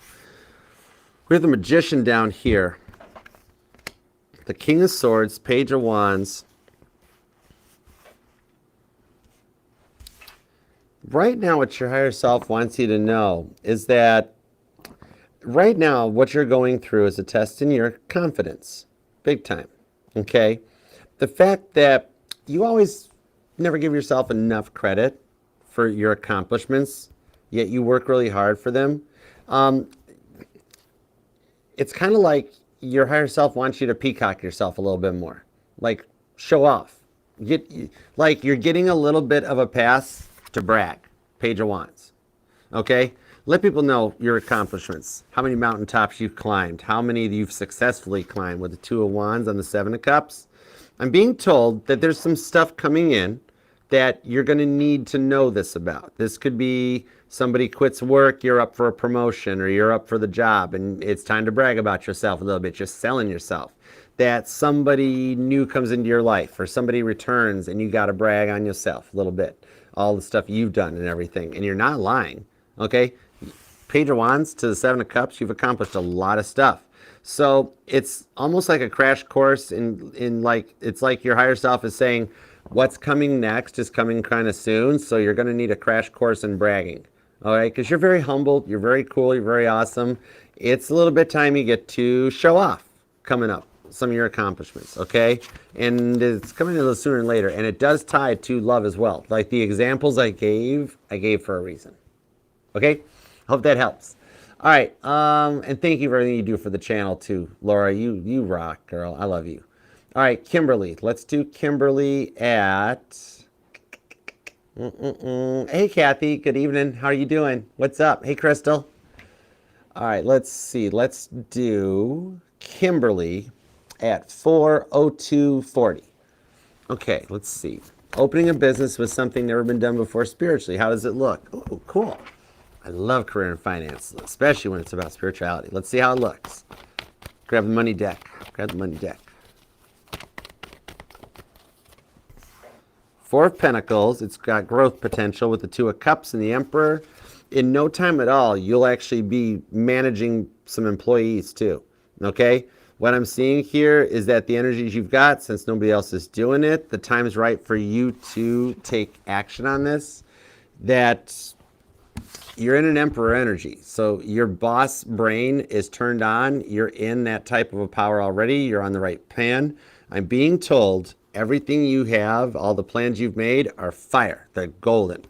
We have the Magician down here. The King of Swords, Page of Wands. Right now, what your higher self wants you to know is that right now, what you're going through is a test in your confidence. Big time. Okay? The fact that you always never give yourself enough credit for your accomplishments, yet you work really hard for them. It's kind of like your higher self wants you to peacock yourself a little bit more. Like, show off. Like you're getting a little bit of a pass to brag. Page of Wands. Okay? Let people know your accomplishments. How many mountaintops you've climbed. How many you've successfully climbed with the 2 of Wands on the 7 of Cups. I'm being told that there's some stuff coming in that you're going to need to know this about. This could be somebody quits work, you're up for a promotion, or you're up for the job, and it's time to brag about yourself a little bit, just selling yourself. That somebody new comes into your life, or somebody returns, and you got to brag on yourself a little bit. All the stuff you've done and everything, and you're not lying, okay? Page of Wands to the 7 of Cups, you've accomplished a lot of stuff. So it's almost like a crash course in like, it's like your higher self is saying, what's coming next is coming kind of soon, so you're going to need a crash course in bragging, all right? Because you're very humble, you're very cool, you're very awesome. It's a little bit time you get to show off coming up, some of your accomplishments, okay? And it's coming a little sooner than later, and it does tie to love as well. Like the examples I gave for a reason, okay? Hope that helps. All right, and thank you for everything you do for the channel too, Laura. You rock, girl. I love you. All right, Kimberly. Let's do Kimberly at... Hey, Kathy. Good evening. How are you doing? What's up? Hey, Crystal. All right, let's see. Let's do Kimberly at 4:02:40. Okay, let's see. Opening a business was something never been done before spiritually. How does it look? Oh, cool. I love career and finance, especially when it's about spirituality. Let's see how it looks. Grab the money deck. Grab the money deck. 4 of Pentacles. It's got growth potential with the 2 of Cups and the Emperor. In no time at all, you'll actually be managing some employees too. Okay? What I'm seeing here is that the energies you've got, since nobody else is doing it, the time's right for you to take action on this. That you're in an Emperor energy. So your boss brain is turned on. You're in that type of a power already. You're on the right plan. I'm being told everything you have, all the plans you've made are fire. They're golden.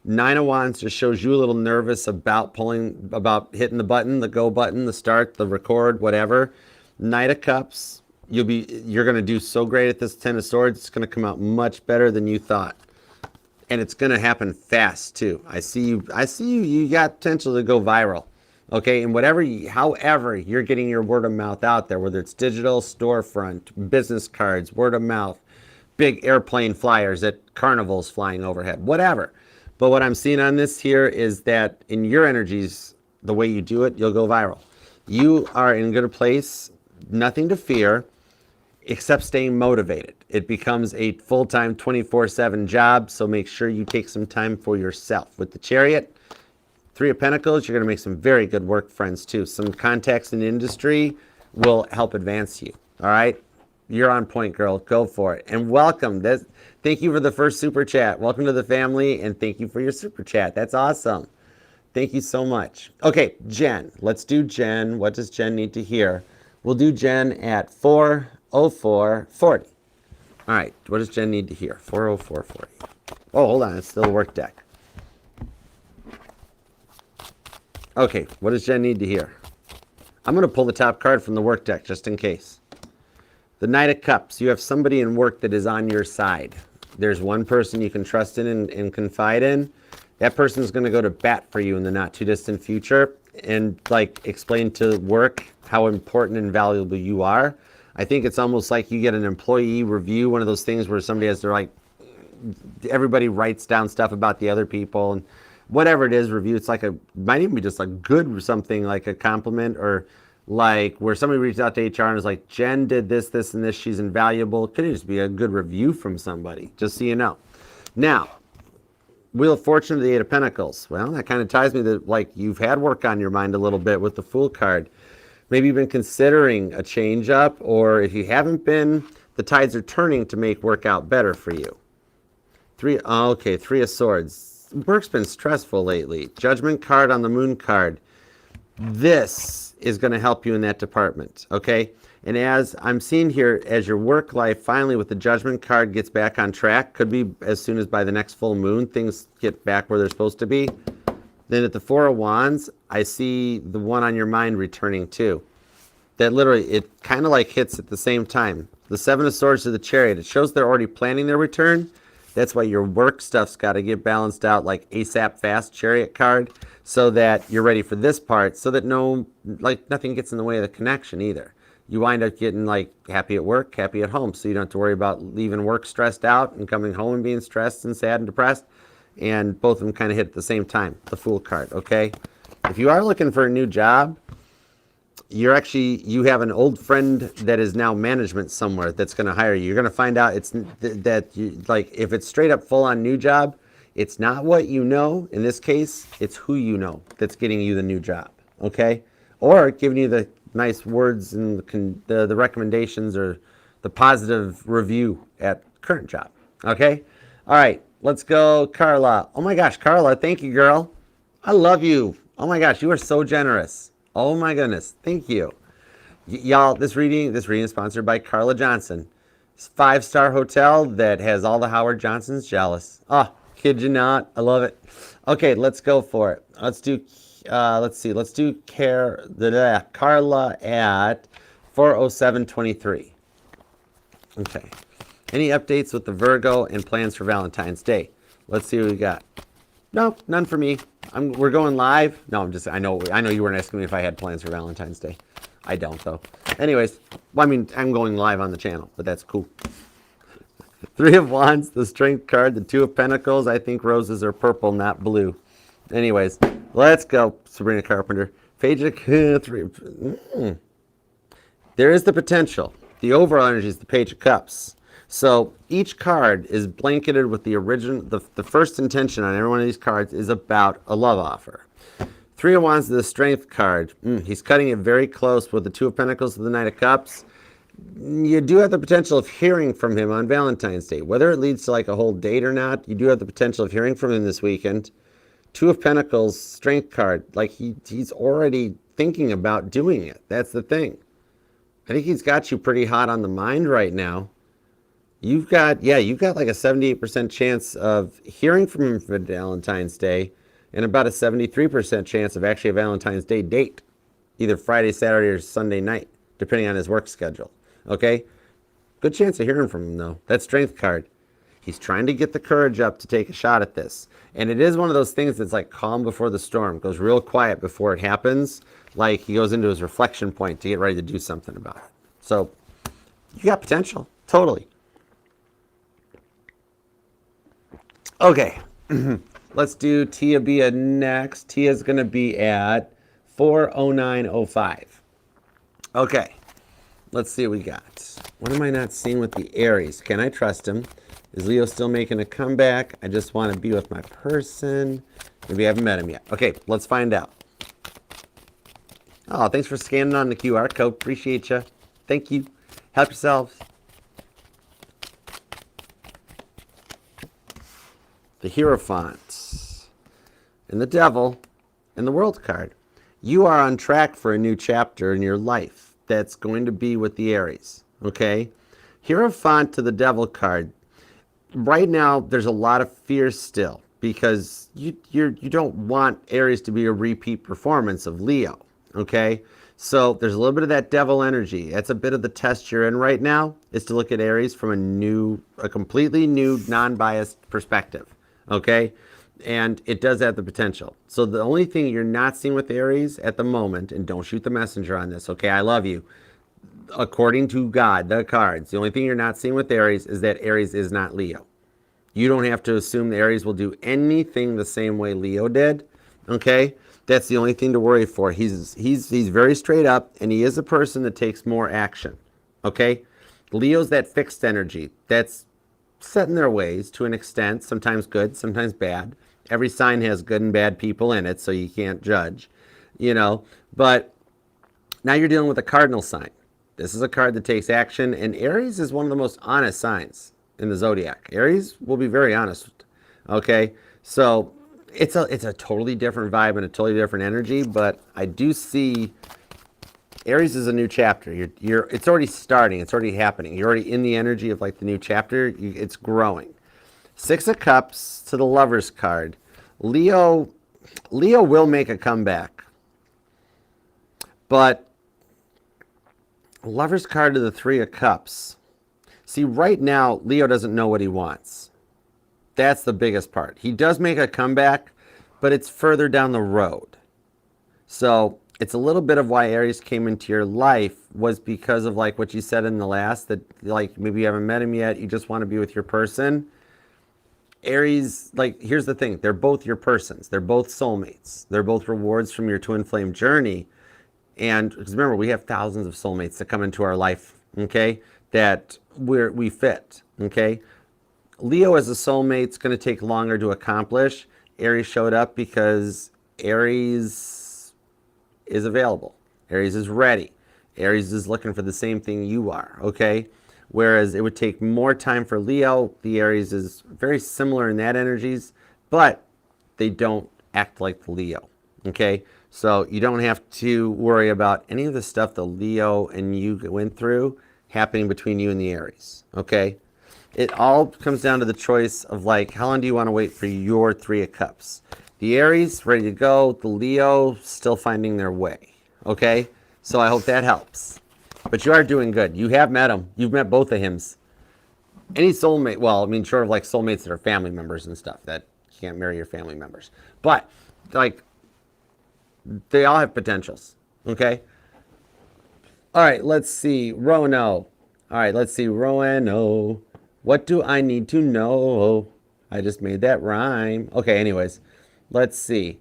9 of Wands just shows you a little nervous about hitting the button, the go button, the start, the record, whatever. Knight of Cups, you're going to do so great at this Ten of Swords. It's going to come out much better than you thought. And it's going to happen fast too. I see you, you got potential to go viral. Okay, and however you're getting your word of mouth out there, whether it's digital, storefront, business cards, word of mouth, big airplane flyers at carnivals flying overhead, whatever. But what I'm seeing on this here is that in your energies, the way you do it, you'll go viral. You are in a good place, nothing to fear, except staying motivated. It becomes a full-time 24/7 job, so make sure you take some time for yourself. With the Chariot, Three of Pentacles, you're going to make some very good work friends too. Some contacts in the industry will help advance you. All right? You're on point, girl. Go for it. And welcome. Thank you for the first super chat. Welcome to the family, and thank you for your super chat. That's awesome. Thank you so much. Okay, Jen. Let's do Jen. What does Jen need to hear? We'll do Jen at 4:04:40. All right, what does Jen need to hear? 4:04:40. Oh, hold on. It's still a work deck. Okay, what does Jen need to hear? I'm going to pull the top card from the work deck just in case. The Knight of Cups. You have somebody in work that is on your side. There's one person you can trust in and confide in. That person is going to go to bat for you in the not too distant future and like explain to work how important and valuable you are. I think it's almost like you get an employee review, one of those things where somebody has to everybody writes down stuff about the other people and whatever it is, review. It's like might even be just like good something like a compliment, or like where somebody reaches out to HR and is like, Jen did this, this, and this. She's invaluable. Could just be a good review from somebody, just so you know. Now, Wheel of Fortune to the Eight of Pentacles. Well, that kind of ties me that like you've had work on your mind a little bit with the Fool card. Maybe you've been considering a change up, or if you haven't been, the tides are turning to make work out better for you. Three of Swords. Work's been stressful lately. Judgment card on the Moon card. This is going to help you in that department, okay? And as I'm seeing here, as your work life finally with the Judgment card gets back on track, could be as soon as by the next full moon, things get back where they're supposed to be. Then at the Four of Wands, I see the one on your mind returning too. That literally, it kind of like hits at the same time. The Seven of Swords to the Chariot. It shows they're already planning their return. That's why your work stuff's got to get balanced out like ASAP fast, Chariot card, so that you're ready for this part, so that nothing gets in the way of the connection either. You wind up getting like happy at work, happy at home, so you don't have to worry about leaving work stressed out and coming home and being stressed and sad and depressed. And both of them kind of hit at the same time, the Fool card, okay? If you are looking for a new job, you have an old friend that is now management somewhere that's going to hire you. You're going to find out if it's straight up full on new job, it's not what you know. In this case, it's who you know that's getting you the new job, okay? Or giving you the nice words and the recommendations or the positive review at current job, okay? All right, let's go, Carla. Oh my gosh, Carla, thank you, girl. I love you. Oh my gosh, you are so generous. Oh my goodness, thank you. Y'all, this reading is sponsored by Carla Johnson. It's a 5-star hotel that has all the Howard Johnsons jealous. Oh, kid you not, I love it. Okay, let's go for it. Let's do Carla at 4:07:23. Okay. Any updates with the Virgo and plans for Valentine's Day? Let's see what we got. No, none for me. We're going live. No, I know you weren't asking me if I had plans for Valentine's Day. I don't, though. Anyways, well, I mean, I'm going live on the channel, but that's cool. Three of Wands, the Strength card, the Two of Pentacles. I think roses are purple, not blue. Anyways, let's go, Sabrina Carpenter. Page of three. There is the potential. The overall energy is the Page of Cups. So each card is blanketed with the original, the first intention on every one of these cards is about a love offer. Three of Wands is the Strength card. He's cutting it very close with the Two of Pentacles to the Knight of Cups. You do have the potential of hearing from him on Valentine's Day. Whether it leads to like a whole date or not, you do have the potential of hearing from him this weekend. Two of Pentacles, Strength card. Like he's already thinking about doing it. That's the thing. I think he's got you pretty hot on the mind right now. You've got like a 78% chance of hearing from him for Valentine's Day and about a 73% chance of actually a Valentine's Day date, either Friday, Saturday, or Sunday night, depending on his work schedule. Okay? Good chance of hearing from him, though. That strength card. He's trying to get the courage up to take a shot at this. And it is one of those things that's like calm before the storm. Goes real quiet before it happens. Like he goes into his reflection point to get ready to do something about it. So you got potential. Totally. Okay. Let's do Tia Bia next. Tia's going to be at 40905. Okay. Let's see what we got. What am I not seeing with the Aries? Can I trust him? Is Leo still making a comeback? I just want to be with my person. Maybe I haven't met him yet. Okay, let's find out. Oh, thanks for scanning on the QR code. Appreciate you. Thank you. Help yourselves. The Hierophant. And the Devil. And the World card. You are on track for a new chapter in your life. That's going to be with the Aries. Okay? Hierophant to the Devil card. Right now, there's a lot of fear still because you don't want Aries to be a repeat performance of Leo, okay? So there's a little bit of that devil energy. That's a bit of the test you're in right now, is to look at Aries from a completely new, non-biased perspective, okay? And it does have the potential. So the only thing you're not seeing with Aries at the moment, and don't shoot the messenger on this, okay? I love you. According to God, the cards, the only thing you're not seeing with Aries is that Aries is not Leo. You don't have to assume the Aries will do anything the same way Leo did, okay? That's the only thing to worry for. He's very straight up, and he is a person that takes more action, okay? Leo's that fixed energy. That's set in their ways to an extent, sometimes good, sometimes bad. Every sign has good and bad people in it, so you can't judge, you know? But now you're dealing with a cardinal sign. This is a card that takes action, and Aries is one of the most honest signs in the zodiac. Aries will be very honest, okay? So it's a totally different vibe and a totally different energy, but I do see Aries is a new chapter. It's already starting. It's already happening. You're already in the energy of like the new chapter. It's growing. Six of Cups to the Lovers card. Leo will make a comeback, but Lover's card to the Three of Cups. See, right now, Leo doesn't know what he wants. That's the biggest part. He does make a comeback, but it's further down the road. So it's a little bit of why Aries came into your life was because of like what you said in the last, that like maybe you haven't met him yet, you just want to be with your person. Aries, like, here's the thing. They're both your persons. They're both soulmates. They're both rewards from your twin flame journey. And because remember, we have thousands of soulmates that come into our life, okay, that we fit, okay? Leo as a soulmate's going to take longer to accomplish. Aries showed up because Aries is available. Aries is ready. Aries is looking for the same thing you are, okay? Whereas it would take more time for Leo. The Aries is very similar in that energies, but they don't act like the Leo, okay? So you don't have to worry about any of the stuff the Leo and you went through happening between you and the Aries, okay? It all comes down to the choice of like, how long do you want to wait for your Three of Cups? The Aries, ready to go. The Leo, still finding their way, okay? So I hope that helps. But you are doing good. You have met him. You've met both of hims. Any soulmate, well, I mean, short of like soulmates that are family members and stuff, that you can't marry your family members. But, like, they all have potentials, okay? All right, let's see. Rono. All right, let's see. Rono. What do I need to know? I just made that rhyme. Okay, anyways, let's see.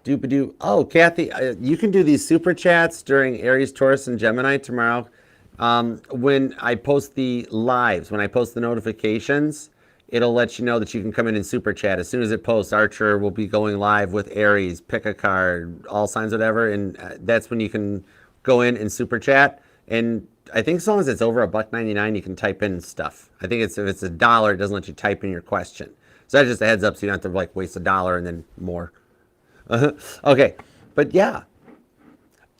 Doop-a-doo. Oh, Kathy, you can do these super chats during Aries, Taurus, and Gemini tomorrow. When I post the lives, when I post the notifications, it'll let you know that you can come in and super chat. As soon as it posts, Archer will be going live with Aries, pick a card, all signs, whatever, and that's when you can go in and super chat. And I think as long as it's over $1.99, you can type in stuff. I think if it's $1, it doesn't let you type in your question. So that's just a heads up, so you don't have to like waste $1 and then more. Okay, but yeah,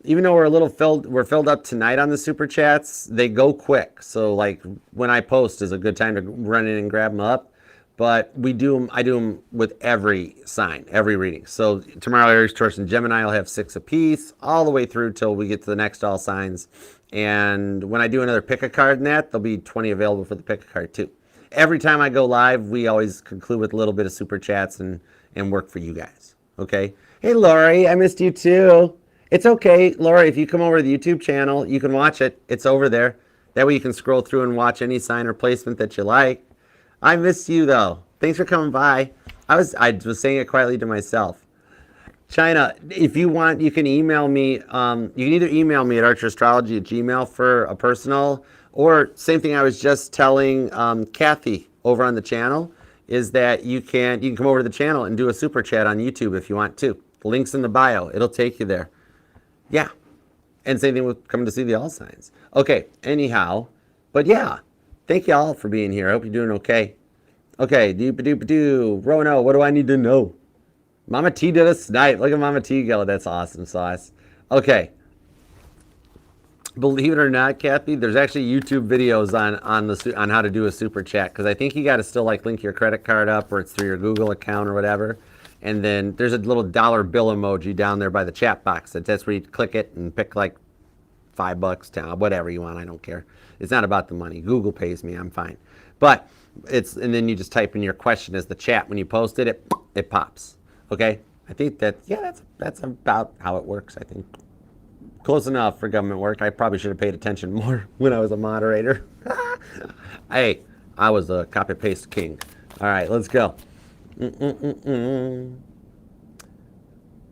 even though we're filled up tonight on the super chats, they go quick. So like when I post is a good time to run in and grab them up. But I do them with every sign, every reading. So tomorrow, Aries, Taurus, and Gemini will have 6 apiece, all the way through till we get to the next all signs. And when I do another pick a card in that, there'll be 20 available for the pick a card too. Every time I go live, we always conclude with a little bit of super chats and work for you guys. Okay? Hey, Lori, I missed you too. It's okay, Lori, if you come over to the YouTube channel, you can watch it. It's over there. That way you can scroll through and watch any sign or placement that you like. I miss you though. Thanks for coming by. I was saying it quietly to myself. China, if you want, you can email me. You can either email me at archerastrology@gmail for a personal, or same thing I was just telling Kathy over on the channel, is that you can come over to the channel and do a super chat on YouTube if you want to. The link's in the bio. It'll take you there. Yeah. And same thing with coming to see the all signs. Okay, anyhow, but yeah, thank you all for being here. I hope you're doing okay. Okay, doop-a-doop-a-doo. Rono, what do I need to know? Mama T did a snipe. Look at Mama T go. That's awesome sauce. Okay. Believe it or not, Kathy, there's actually YouTube videos on how to do a super chat, because I think you got to still like link your credit card up, or it's through your Google account or whatever. And then there's a little dollar bill emoji down there by the chat box. That's where you click it and pick like $5, $10, whatever you want. I don't care. It's not about the money. Google pays me. I'm fine. But and then you just type in your question as the chat. When you post it, it pops. Okay. I think that's about how it works. I think close enough for government work. I probably should have paid attention more when I was a moderator. Hey, I was a copy paste king. All right, let's go.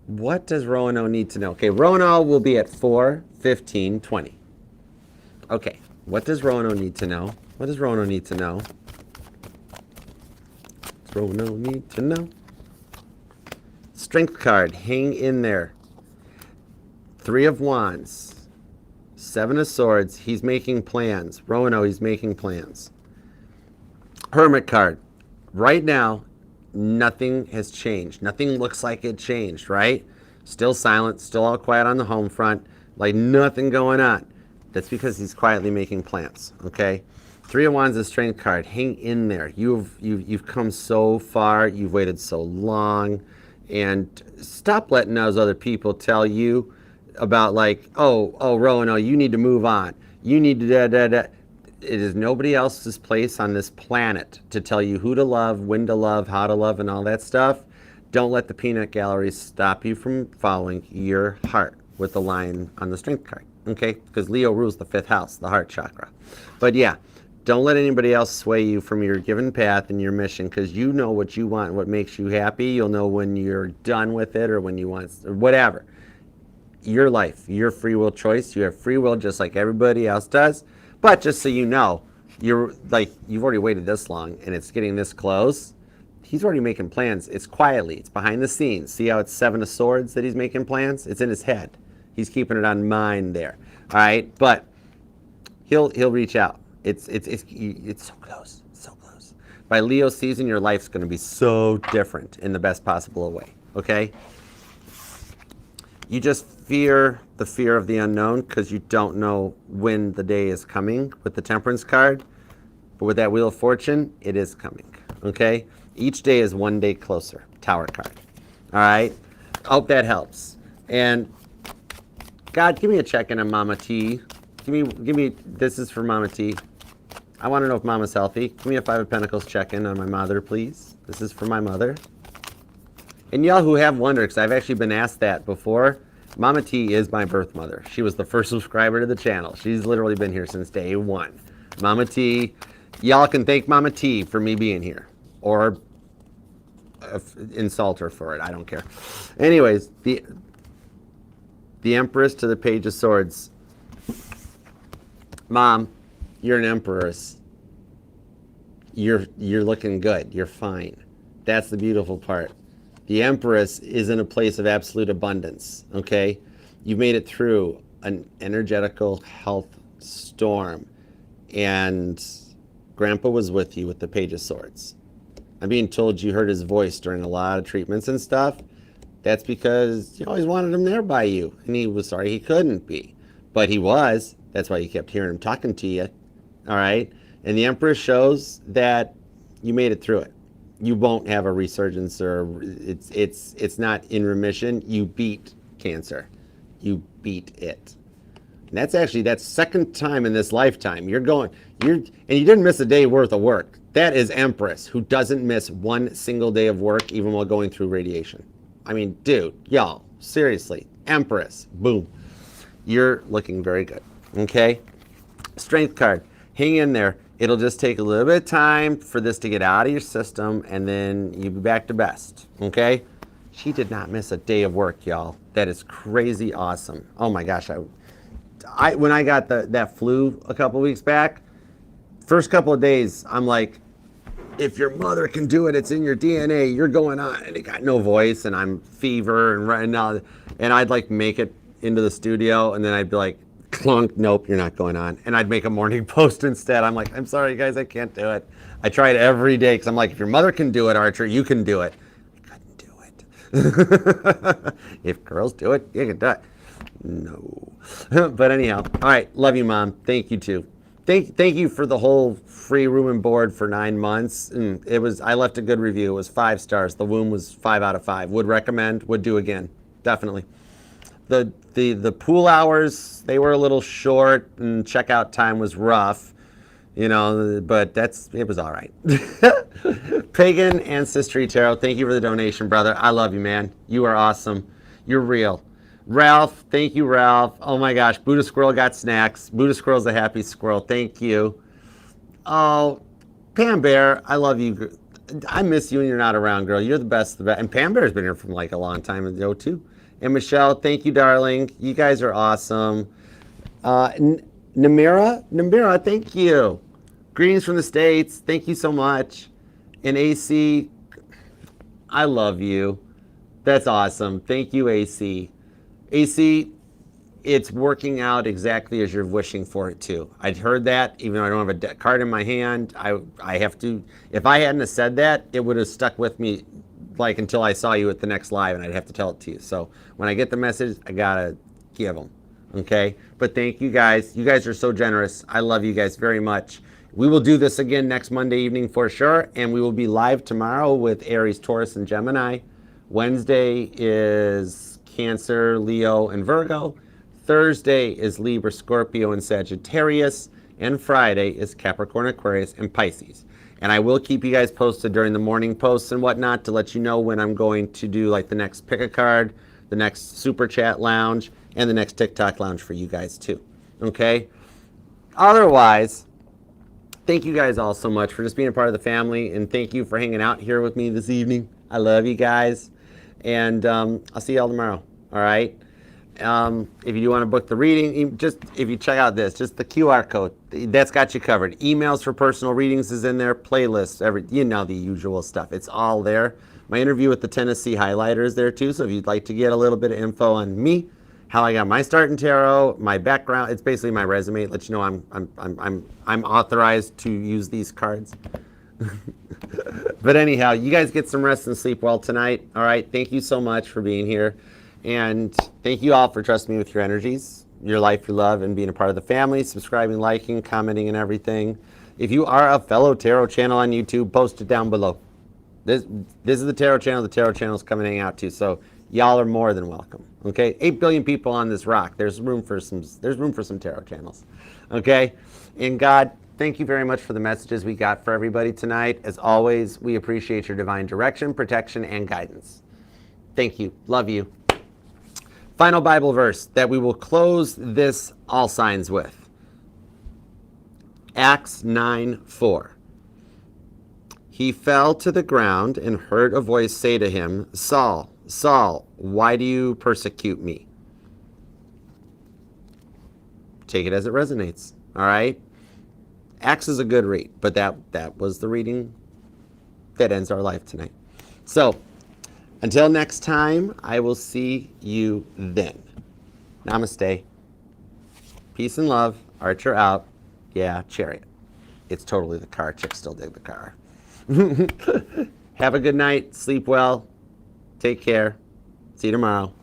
What does Roano need to know? Okay, Roano will be at 4:15:20. Okay, what does Roano need to know? What does Roano need to know? What does Roano need to know? Strength card, hang in there. 3 of Wands, 7 of Swords. He's making plans. Roano, he's making plans. Hermit card. Right now, nothing has changed. Nothing looks like it changed, right? Still silent, still all quiet on the home front, like nothing going on. That's because he's quietly making plans, okay? 3 of Wands is strength card. Hang in there. You've come so far. You've waited so long. And stop letting those other people tell you about like, oh, Roano, you need to move on. You need to da. It is nobody else's place on this planet to tell you who to love, when to love, how to love, and all that stuff. Don't let the peanut gallery stop you from following your heart with the line on the strength card, okay? Because Leo rules the 5th house, the heart chakra. But yeah, don't let anybody else sway you from your given path and your mission, because you know what you want, what makes you happy. You'll know when you're done with it, or when you want, or whatever. Your life, your free will choice. You have free will just like everybody else does. But just so you know, you've already waited this long and it's getting this close. He's already making plans. It's quietly. It's behind the scenes. See how it's 7 of Swords that he's making plans? It's in his head. He's keeping it on mind there. All right, but he'll reach out. It's so close, so close. By Leo season, your life's going to be so different in the best possible way. Okay. You just fear the fear of the unknown because you don't know when the day is coming with the Temperance card. But with that Wheel of Fortune, it is coming, okay? Each day is one day closer. Tower card, all right? I hope that helps. And God, give me a check-in on Mama T. Give me, this is for Mama T. I want to know if Mama's healthy. Give me a 5 of Pentacles check-in on my mother, please. This is for my mother. And y'all who have wondered, because I've actually been asked that before, Mama T is my birth mother. She was the first subscriber to the channel. She's literally been here since day 1. Mama T, y'all can thank Mama T for me being here. Or insult her for it. I don't care. Anyways, the Empress to the Page of Swords. Mom, you're an Empress. You're looking good. You're fine. That's the beautiful part. The Empress is in a place of absolute abundance, okay? You've made it through an energetical health storm, and Grandpa was with you with the Page of Swords. I'm being told you heard his voice during a lot of treatments and stuff. That's because you always wanted him there by you, and he was sorry he couldn't be. But he was. That's why you kept hearing him talking to you, all right? And the Empress shows that you made it through it. You won't have a resurgence, or it's not in remission. You beat cancer. You beat it. And that's second time in this lifetime. And you didn't miss a day worth of work. That is Empress, who doesn't miss one single day of work, even while going through radiation. I mean, dude, y'all, seriously, Empress, boom. You're looking very good, okay? Strength card, hang in there. It'll just take a little bit of time for this to get out of your system, and then you'll be back to best, okay? She did not miss a day of work, y'all. That is crazy awesome. Oh my gosh, when I got that flu a couple weeks back, first couple of days, I'm like, if your mother can do it, it's in your DNA, you're going on. And it got no voice, and I'm fever, and I'd like make it into the studio, and then I'd be like, clunk, nope, you're not going on. And I'd make a morning post instead. I'm like, I'm sorry, guys, I can't do it. I tried every day, because I'm like, if your mother can do it, Archer, you can do it. I couldn't do it. If girls do it, you can do it. No. But anyhow, all right, love you, Mom. Thank you, too. Thank you for the whole free room and board for 9 months. And I left a good review. It was 5 stars. The womb was 5 out of 5. Would recommend, would do again. Definitely. The pool hours, they were a little short, and checkout time was rough, but it was all right. Pagan Ancestry Tarot, thank you for the donation, brother. I love you, man. You are awesome. You're real. Ralph, thank you, Ralph. Oh my gosh, Buddha Squirrel got snacks. Buddha Squirrel's a happy squirrel. Thank you. Oh, Pam Bear, I love you. I miss you when you're not around, girl. You're the best. And Pam Bear's been here from like a long time ago, too. And Michelle, thank you, darling. You guys are awesome. Namira, thank you. Greetings from the States. Thank you so much. And AC, I love you. That's awesome. Thank you, AC. AC, it's working out exactly as you're wishing for it to. I'd heard that, even though I don't have a card in my hand. I have to, if I hadn't have said that, it would have stuck with me like until I saw you at the next live, and I'd have to tell it to you. So when I get the message, I gotta give them, okay? But thank you guys. You guys are so generous. I love you guys very much. We will do this again next Monday evening for sure, and we will be live tomorrow with Aries, Taurus, and Gemini. Wednesday is Cancer, Leo, and Virgo. Thursday is Libra, Scorpio, and Sagittarius. And Friday is Capricorn, Aquarius, and Pisces. And I will keep you guys posted during the morning posts and whatnot to let you know when I'm going to do like the next pick a card, the next super chat lounge, and the next TikTok lounge for you guys too. Okay? Otherwise, thank you guys all so much for just being a part of the family, and thank you for hanging out here with me this evening. I love you guys. And I'll see y'all tomorrow. All right? If you do want to book the reading, if you check out just the QR code, that's got you covered. Emails for personal readings is in there, playlists, the usual stuff. It's all there. My interview with the Tennessee Highlighter is there too, so if you'd like to get a little bit of info on me, how I got my start in tarot, my background, it's basically my resume. It lets you know I'm authorized to use these cards. But anyhow, you guys get some rest and sleep well tonight. All right, thank you so much for being here. And thank you all for trusting me with your energies, your life, your love, and being a part of the family, subscribing, liking, commenting, and everything. If you are a fellow tarot channel on YouTube, post it down below. This is the tarot channel. The tarot channel is coming to hang out too. So y'all are more than welcome. Okay, 8 billion people on this rock. There's room for some tarot channels. Okay, and God, thank you very much for the messages we got for everybody tonight. As always, we appreciate your divine direction, protection, and guidance. Thank you. Love you. Final Bible verse that we will close this all signs with. Acts 9:4. He fell to the ground and heard a voice say to him, Saul, Saul, why do you persecute me? Take it as it resonates. All right? Acts is a good read, but that was the reading that ends our life tonight. So, until next time, I will see you then. Namaste. Peace and love. Archer out. Yeah, Chariot. It's totally the car. Chicks still dig the car. Have a good night. Sleep well. Take care. See you tomorrow.